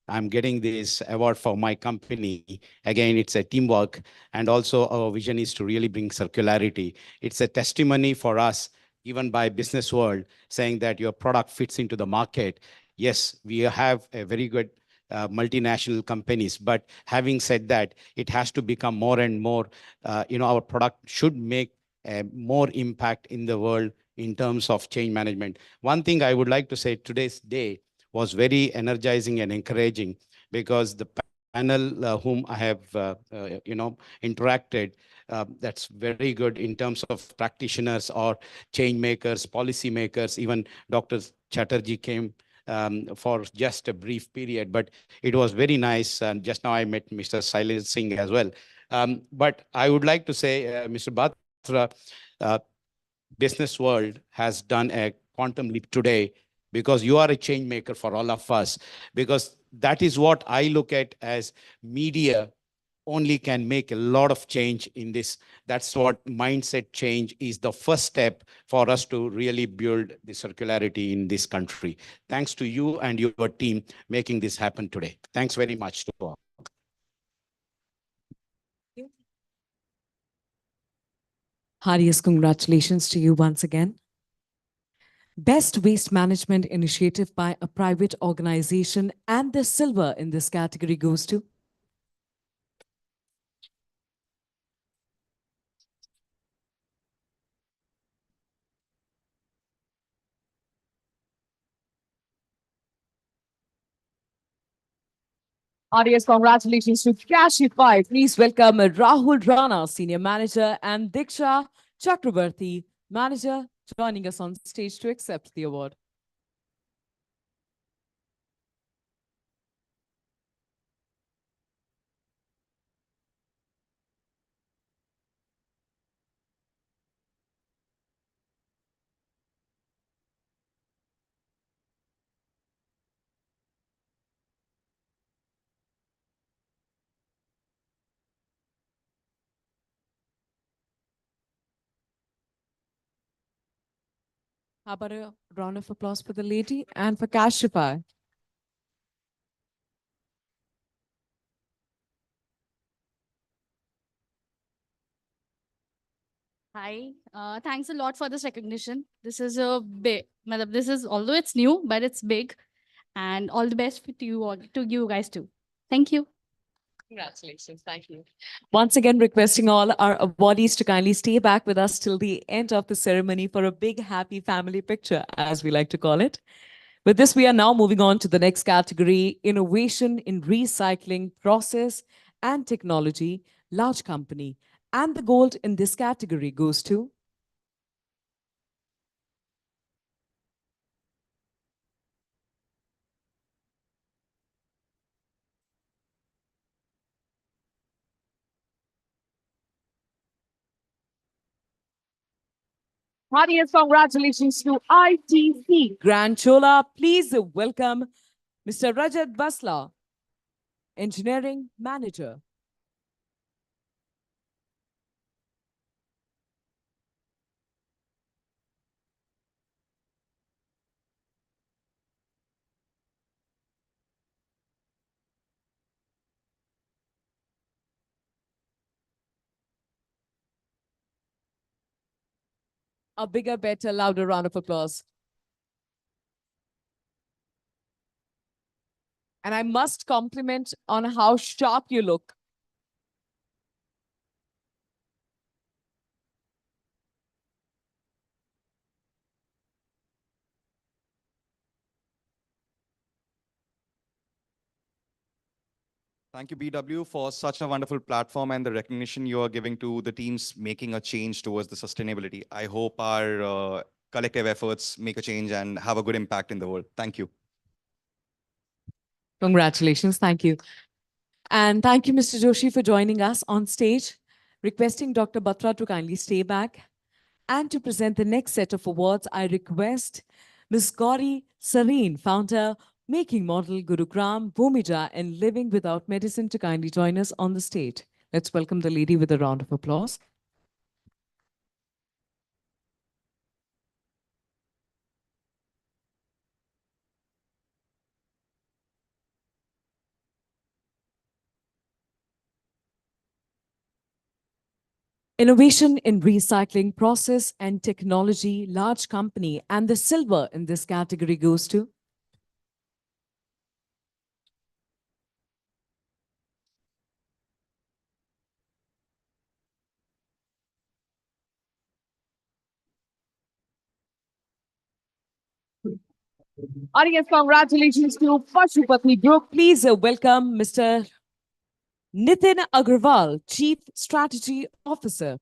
I'm getting this award for my company. Again, it's a teamwork. And also our vision is to really bring circularity. It's a testimony for us, even by Businessworld, saying that your product fits into the market. Yes, we have a very good multinational companies, but having said that, it has to become more and more, our product should make more impact in the world in terms of change management. One thing I would like to say, today's day was very energizing and encouraging, because the panel whom I have interacted, that's very good in terms of practitioners or change makers, policy makers. Even Dr. Chatterjee came for just a brief period, but it was very nice. And just now I met Mr. Silent Singh as well. But I would like to say, Mr. Batra, Business World has done a quantum leap today, because you are a change maker for all of us, because that is what I look at as media only can make a lot of change in this. That's what mindset change is, the first step for us to really build the circularity in this country. Thanks to you and your team making this happen today. Thanks very much to all. Heartiest congratulations to you once again. Best Waste Management Initiative by a private organization, and the silver in this category goes to Heartiest congratulations to Cashify. Please welcome Rahul Rana, Senior Manager, and Diksha Chakravarti, Manager, joining us on stage to accept the award. How about a round of applause for the lady and for Kashify? Hi, thanks a lot for this recognition. This is a big, this is, although it's new, but it's big. And all the best to you all, to you guys too. Thank you. Congratulations. Thank you. Once again, requesting all our awardees to kindly stay back with us till the end of the ceremony for a big, happy family picture, as we like to call it. With this, we are now moving on to the next category, Innovation in Recycling Process and Technology, Large Company. And the gold in this category goes to Heartiest congratulations to ITC Grand Chola. Please welcome Mr. Rajat Basla, Engineering Manager. A bigger, better, louder round of applause. And I must compliment on how sharp you look. Thank you, BW, for such a wonderful platform and the recognition you are giving to the teams making a change towards the sustainability. I hope our collective efforts make a change and have a good impact in the world. Thank you. Congratulations. Thank you. And thank you, Mr. Joshi, for joining us on stage. Requesting Dr. Batra to kindly stay back. And to present the next set of awards, I request Ms. Gauri Sareen, founder, Making Model, Gurugram, Bhumija, and Living Without Medicine, to kindly join us on the stage. Let's welcome the lady with a round of applause. Innovation in Recycling Process and Technology, Large Company, and the silver in this category goes to Audience, congratulations to Pashupati Group. Please welcome Mr. Nitin Agarwal, Chief Strategy Officer.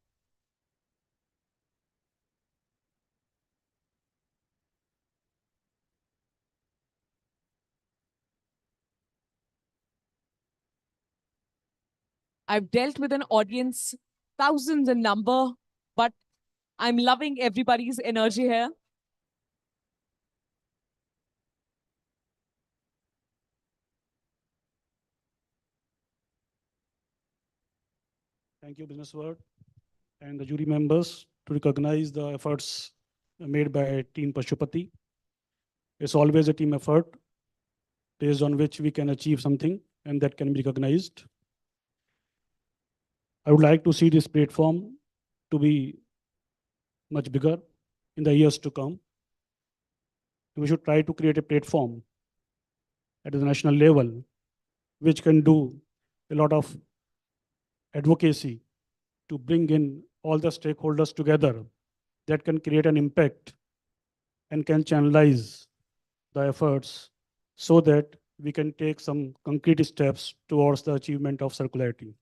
I've dealt with an audience, thousands in number, but I'm loving everybody's energy here. Thank you, Businessworld, and the jury members to recognize the efforts made by Team Pashupati. It's always a team effort based on which we can achieve something and that can be recognized. I would like to see this platform to be much bigger in the years to come. We should try to create a platform at the national level which can do a lot of advocacy to bring in all the stakeholders together that can create an impact and can channelize the efforts so that we can take some concrete steps towards the achievement of circularity.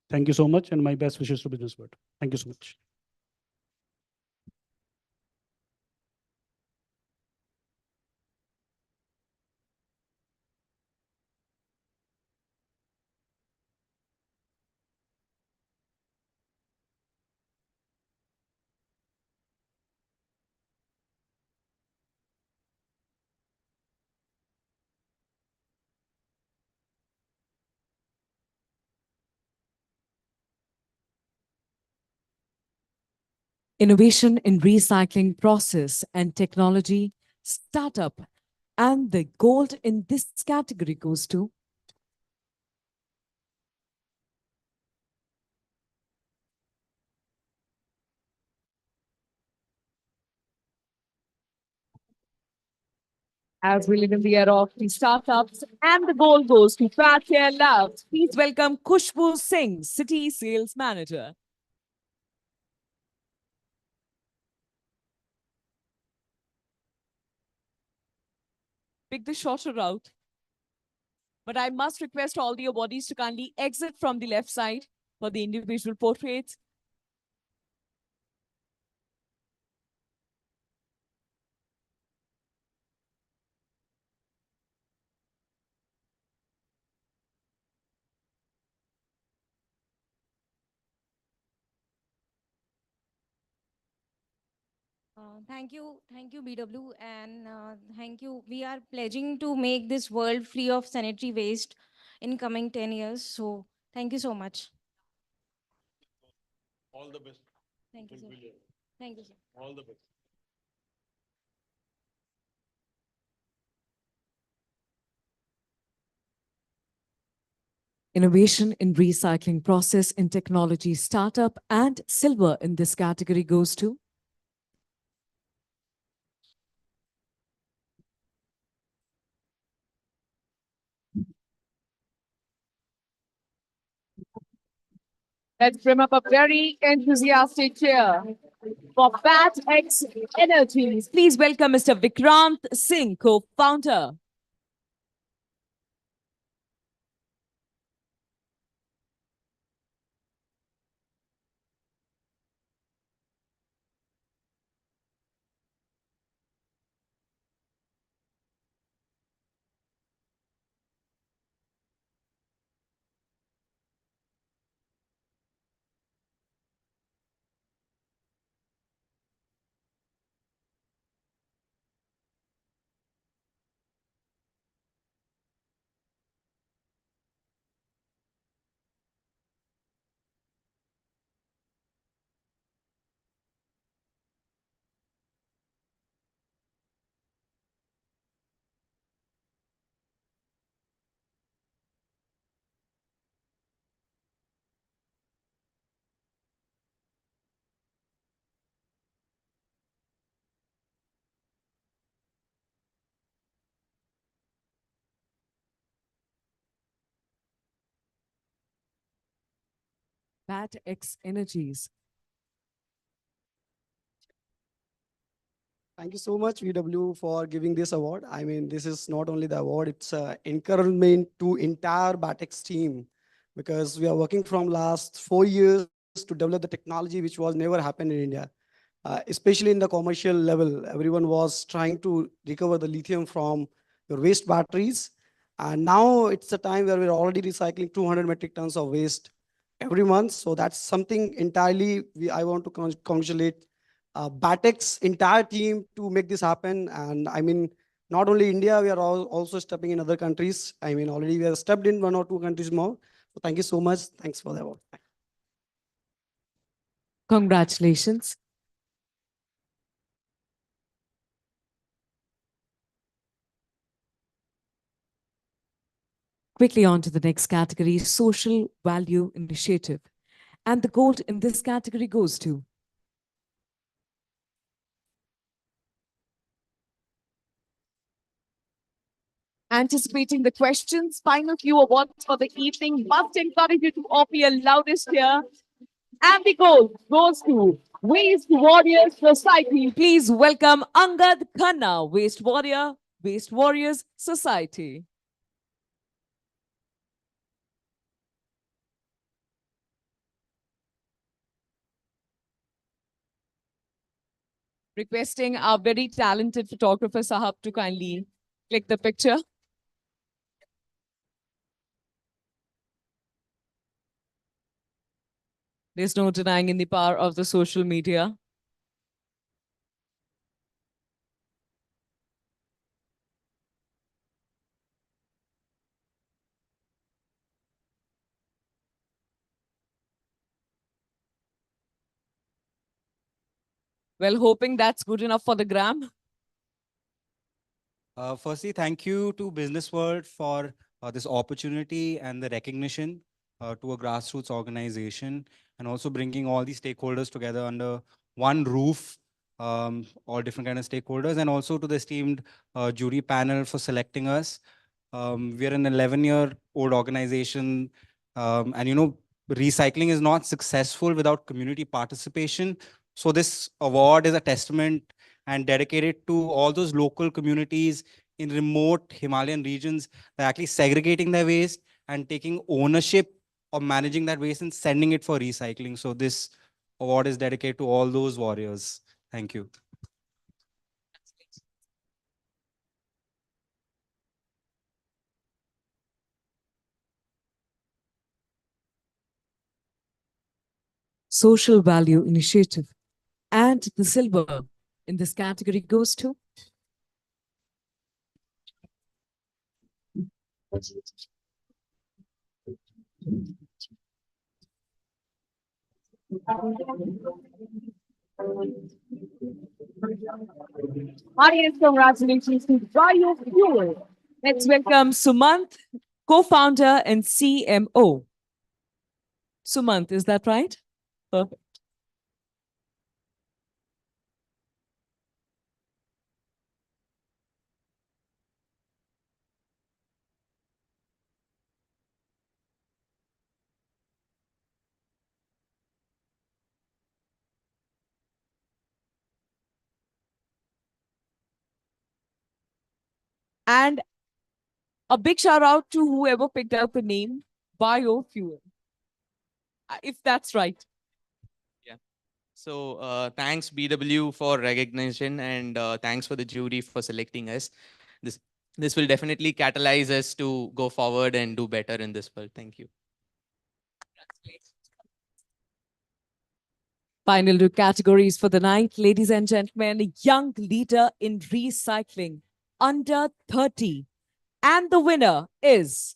Thank you so much, and my best wishes to Businessworld. Thank you so much. Innovation in recycling process and technology startup. And the gold in this category goes to As we live in the era of the startups, and the goal goes to Fat Care Labs. Please welcome Khushbu Singh, City Sales Manager. Pick the shorter route. But I must request all the awardees to kindly exit from the left side for the individual portraits. Thank you, BW, and thank you. We are pledging to make this world free of sanitary waste in coming 10 years. So thank you so much. All the best. Thank you, sir. Thank you, sir. All the best. Innovation in recycling process and technology startup, and silver in this category goes to Let's bring up a very enthusiastic cheer for Fat X Energies. Please welcome Mr. Vikrant Singh, co-founder. Fat X Energies. Thank you so much, VW, for giving this award. I mean, this is not only the award, it's encouragement to entire Batex team, because we are working from last 4 years to develop the technology which was never happened in India. Especially in the commercial level, everyone was trying to recover the lithium from your waste batteries. And now it's the time where we're already recycling 200 metric tons of waste every month. So that's something entirely I want to congratulate Batex entire team to make this happen. And I mean, not only India, we are also stepping in other countries. I mean, already we have stepped in 1 or 2 countries more. So thank you so much. Thanks for the award. Congratulations. Quickly on to the next category, social value initiative. And the gold in this category goes to Anticipating the questions, final few awards for the evening. Must encourage you to offer your loudest here. And the gold goes to Waste Warriors Society. Please welcome Angad Khanna, Waste Warrior, Waste Warriors Society. Requesting our very talented photographer Sahab to kindly click the picture. There's no denying in the power of the social media. Well, hoping that's good enough for the gram. Firstly, thank you to Businessworld for this opportunity and the recognition to a grassroots organization, and also bringing all the stakeholders together under one roof, all different kind of stakeholders, and also to the esteemed jury panel for selecting us. We are an 11-year-old organization, and recycling is not successful without community participation. So this award is a testament and dedicated to all those local communities in remote Himalayan regions that are actually segregating their waste and taking ownership of managing that waste and sending it for recycling. So this award is dedicated to all those warriors. Thank you. Social value initiative. And the silver in this category goes to Audience, congratulations to Biofuel. Let's welcome Sumant, co-founder and CMO. Sumant, is that right? Perfect. And a big shout out to whoever picked out the name Biofuel, if that's right. Yeah. So thanks BW for recognition, and thanks for the jury for selecting us. This will definitely catalyze us to go forward and do better in this world. Thank you. Final two categories for the night, ladies and gentlemen, young leader in recycling, under 30. And the winner is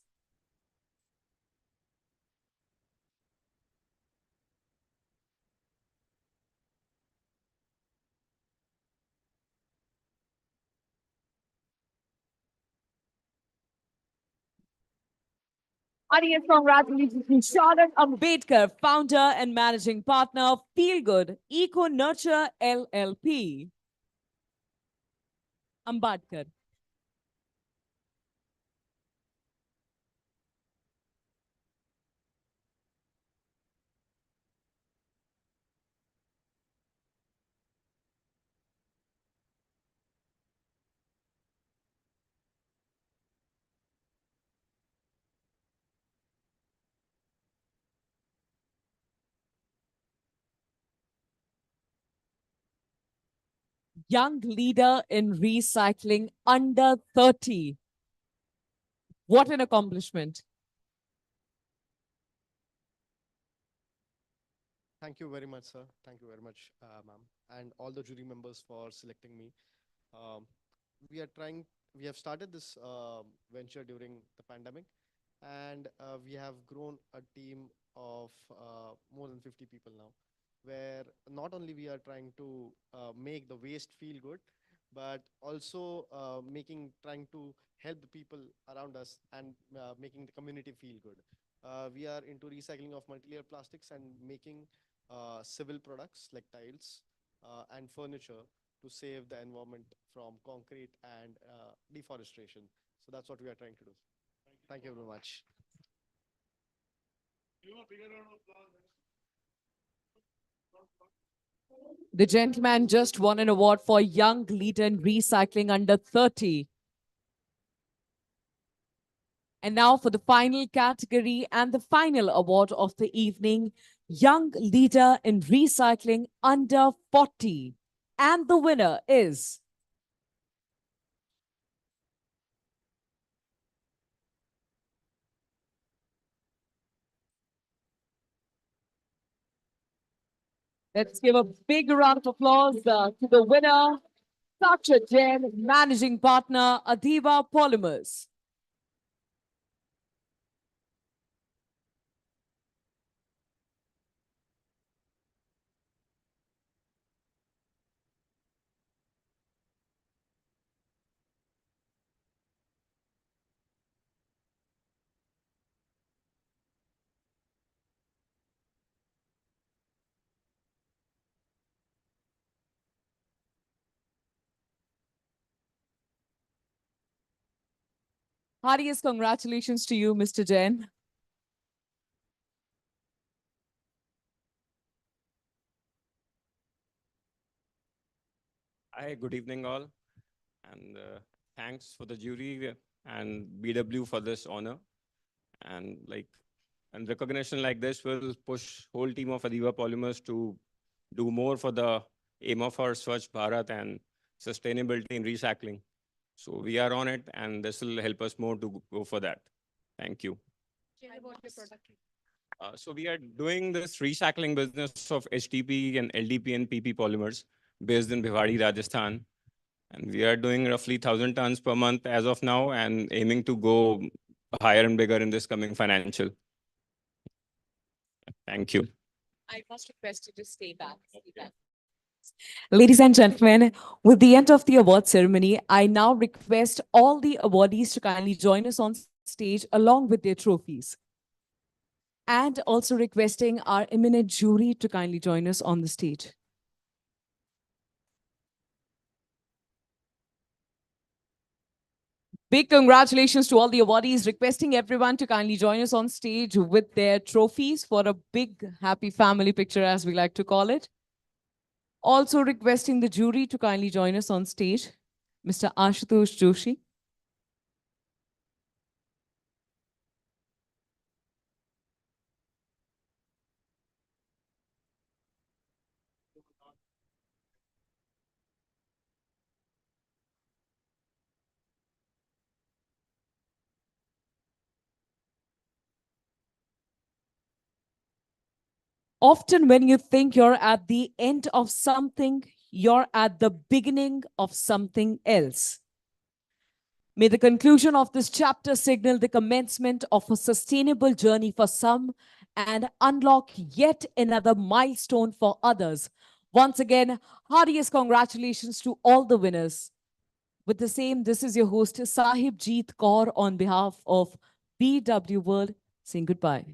Audience, congratulations to Charlotte Ambedkar, founder and managing partner of Feel Good Eco Nurture LLP. Ambedkar. Young leader in recycling under 30. What an accomplishment. Thank you very much, sir. Thank you very much, ma'am, and all the jury members for selecting me. Um, we have started this venture during the pandemic, and we have grown a team of more than 50 people now, where not only we are trying to make the waste feel good, but also trying to help the people around us and making the community feel good. We are into recycling of multi-layer plastics and making civil products like tiles and furniture to save the environment from concrete and deforestation. So that's what we are trying to do. Thank you very much. The gentleman just won an award for Young Leader in Recycling under 30. And now for the final category and the final award of the evening, Young Leader in Recycling under 40. And the winner is let's give a big round of applause to the winner, Dr. Jain, Managing Partner, Adiva Polymers. Heartiest congratulations to you, Mr. Jain. Hi, good evening all. And thanks for the jury and BW for this honor. And recognition like this will push whole team of Adiva Polymers to do more for the aim of our Swachh Bharat and sustainability in recycling. So we are on it, and this will help us more to go for that. Thank you. So we are doing this recycling business of HTP and LDP and PP polymers based in Bhiwadi, Rajasthan. And we are doing roughly 1,000 tons per month as of now and aiming to go higher and bigger in this coming financial. Thank you. I must request you to stay back. Ladies and gentlemen, with the end of the award ceremony, I now request all the awardees to kindly join us on stage along with their trophies. And also requesting our eminent jury to kindly join us on the stage. Big congratulations to all the awardees, requesting everyone to kindly join us on stage with their trophies for a big happy family picture, as we like to call it. Also requesting the jury to kindly join us on stage, Mr. Ashutosh Joshi. Often when you think you're at the end of something, you're at the beginning of something else. May the conclusion of this chapter signal the commencement of a sustainable journey for some and unlock yet another milestone for others. Once again, heartiest congratulations to all the winners. With the same, this is your host, Sahib Jeet Kaur, on behalf of BW World, saying goodbye.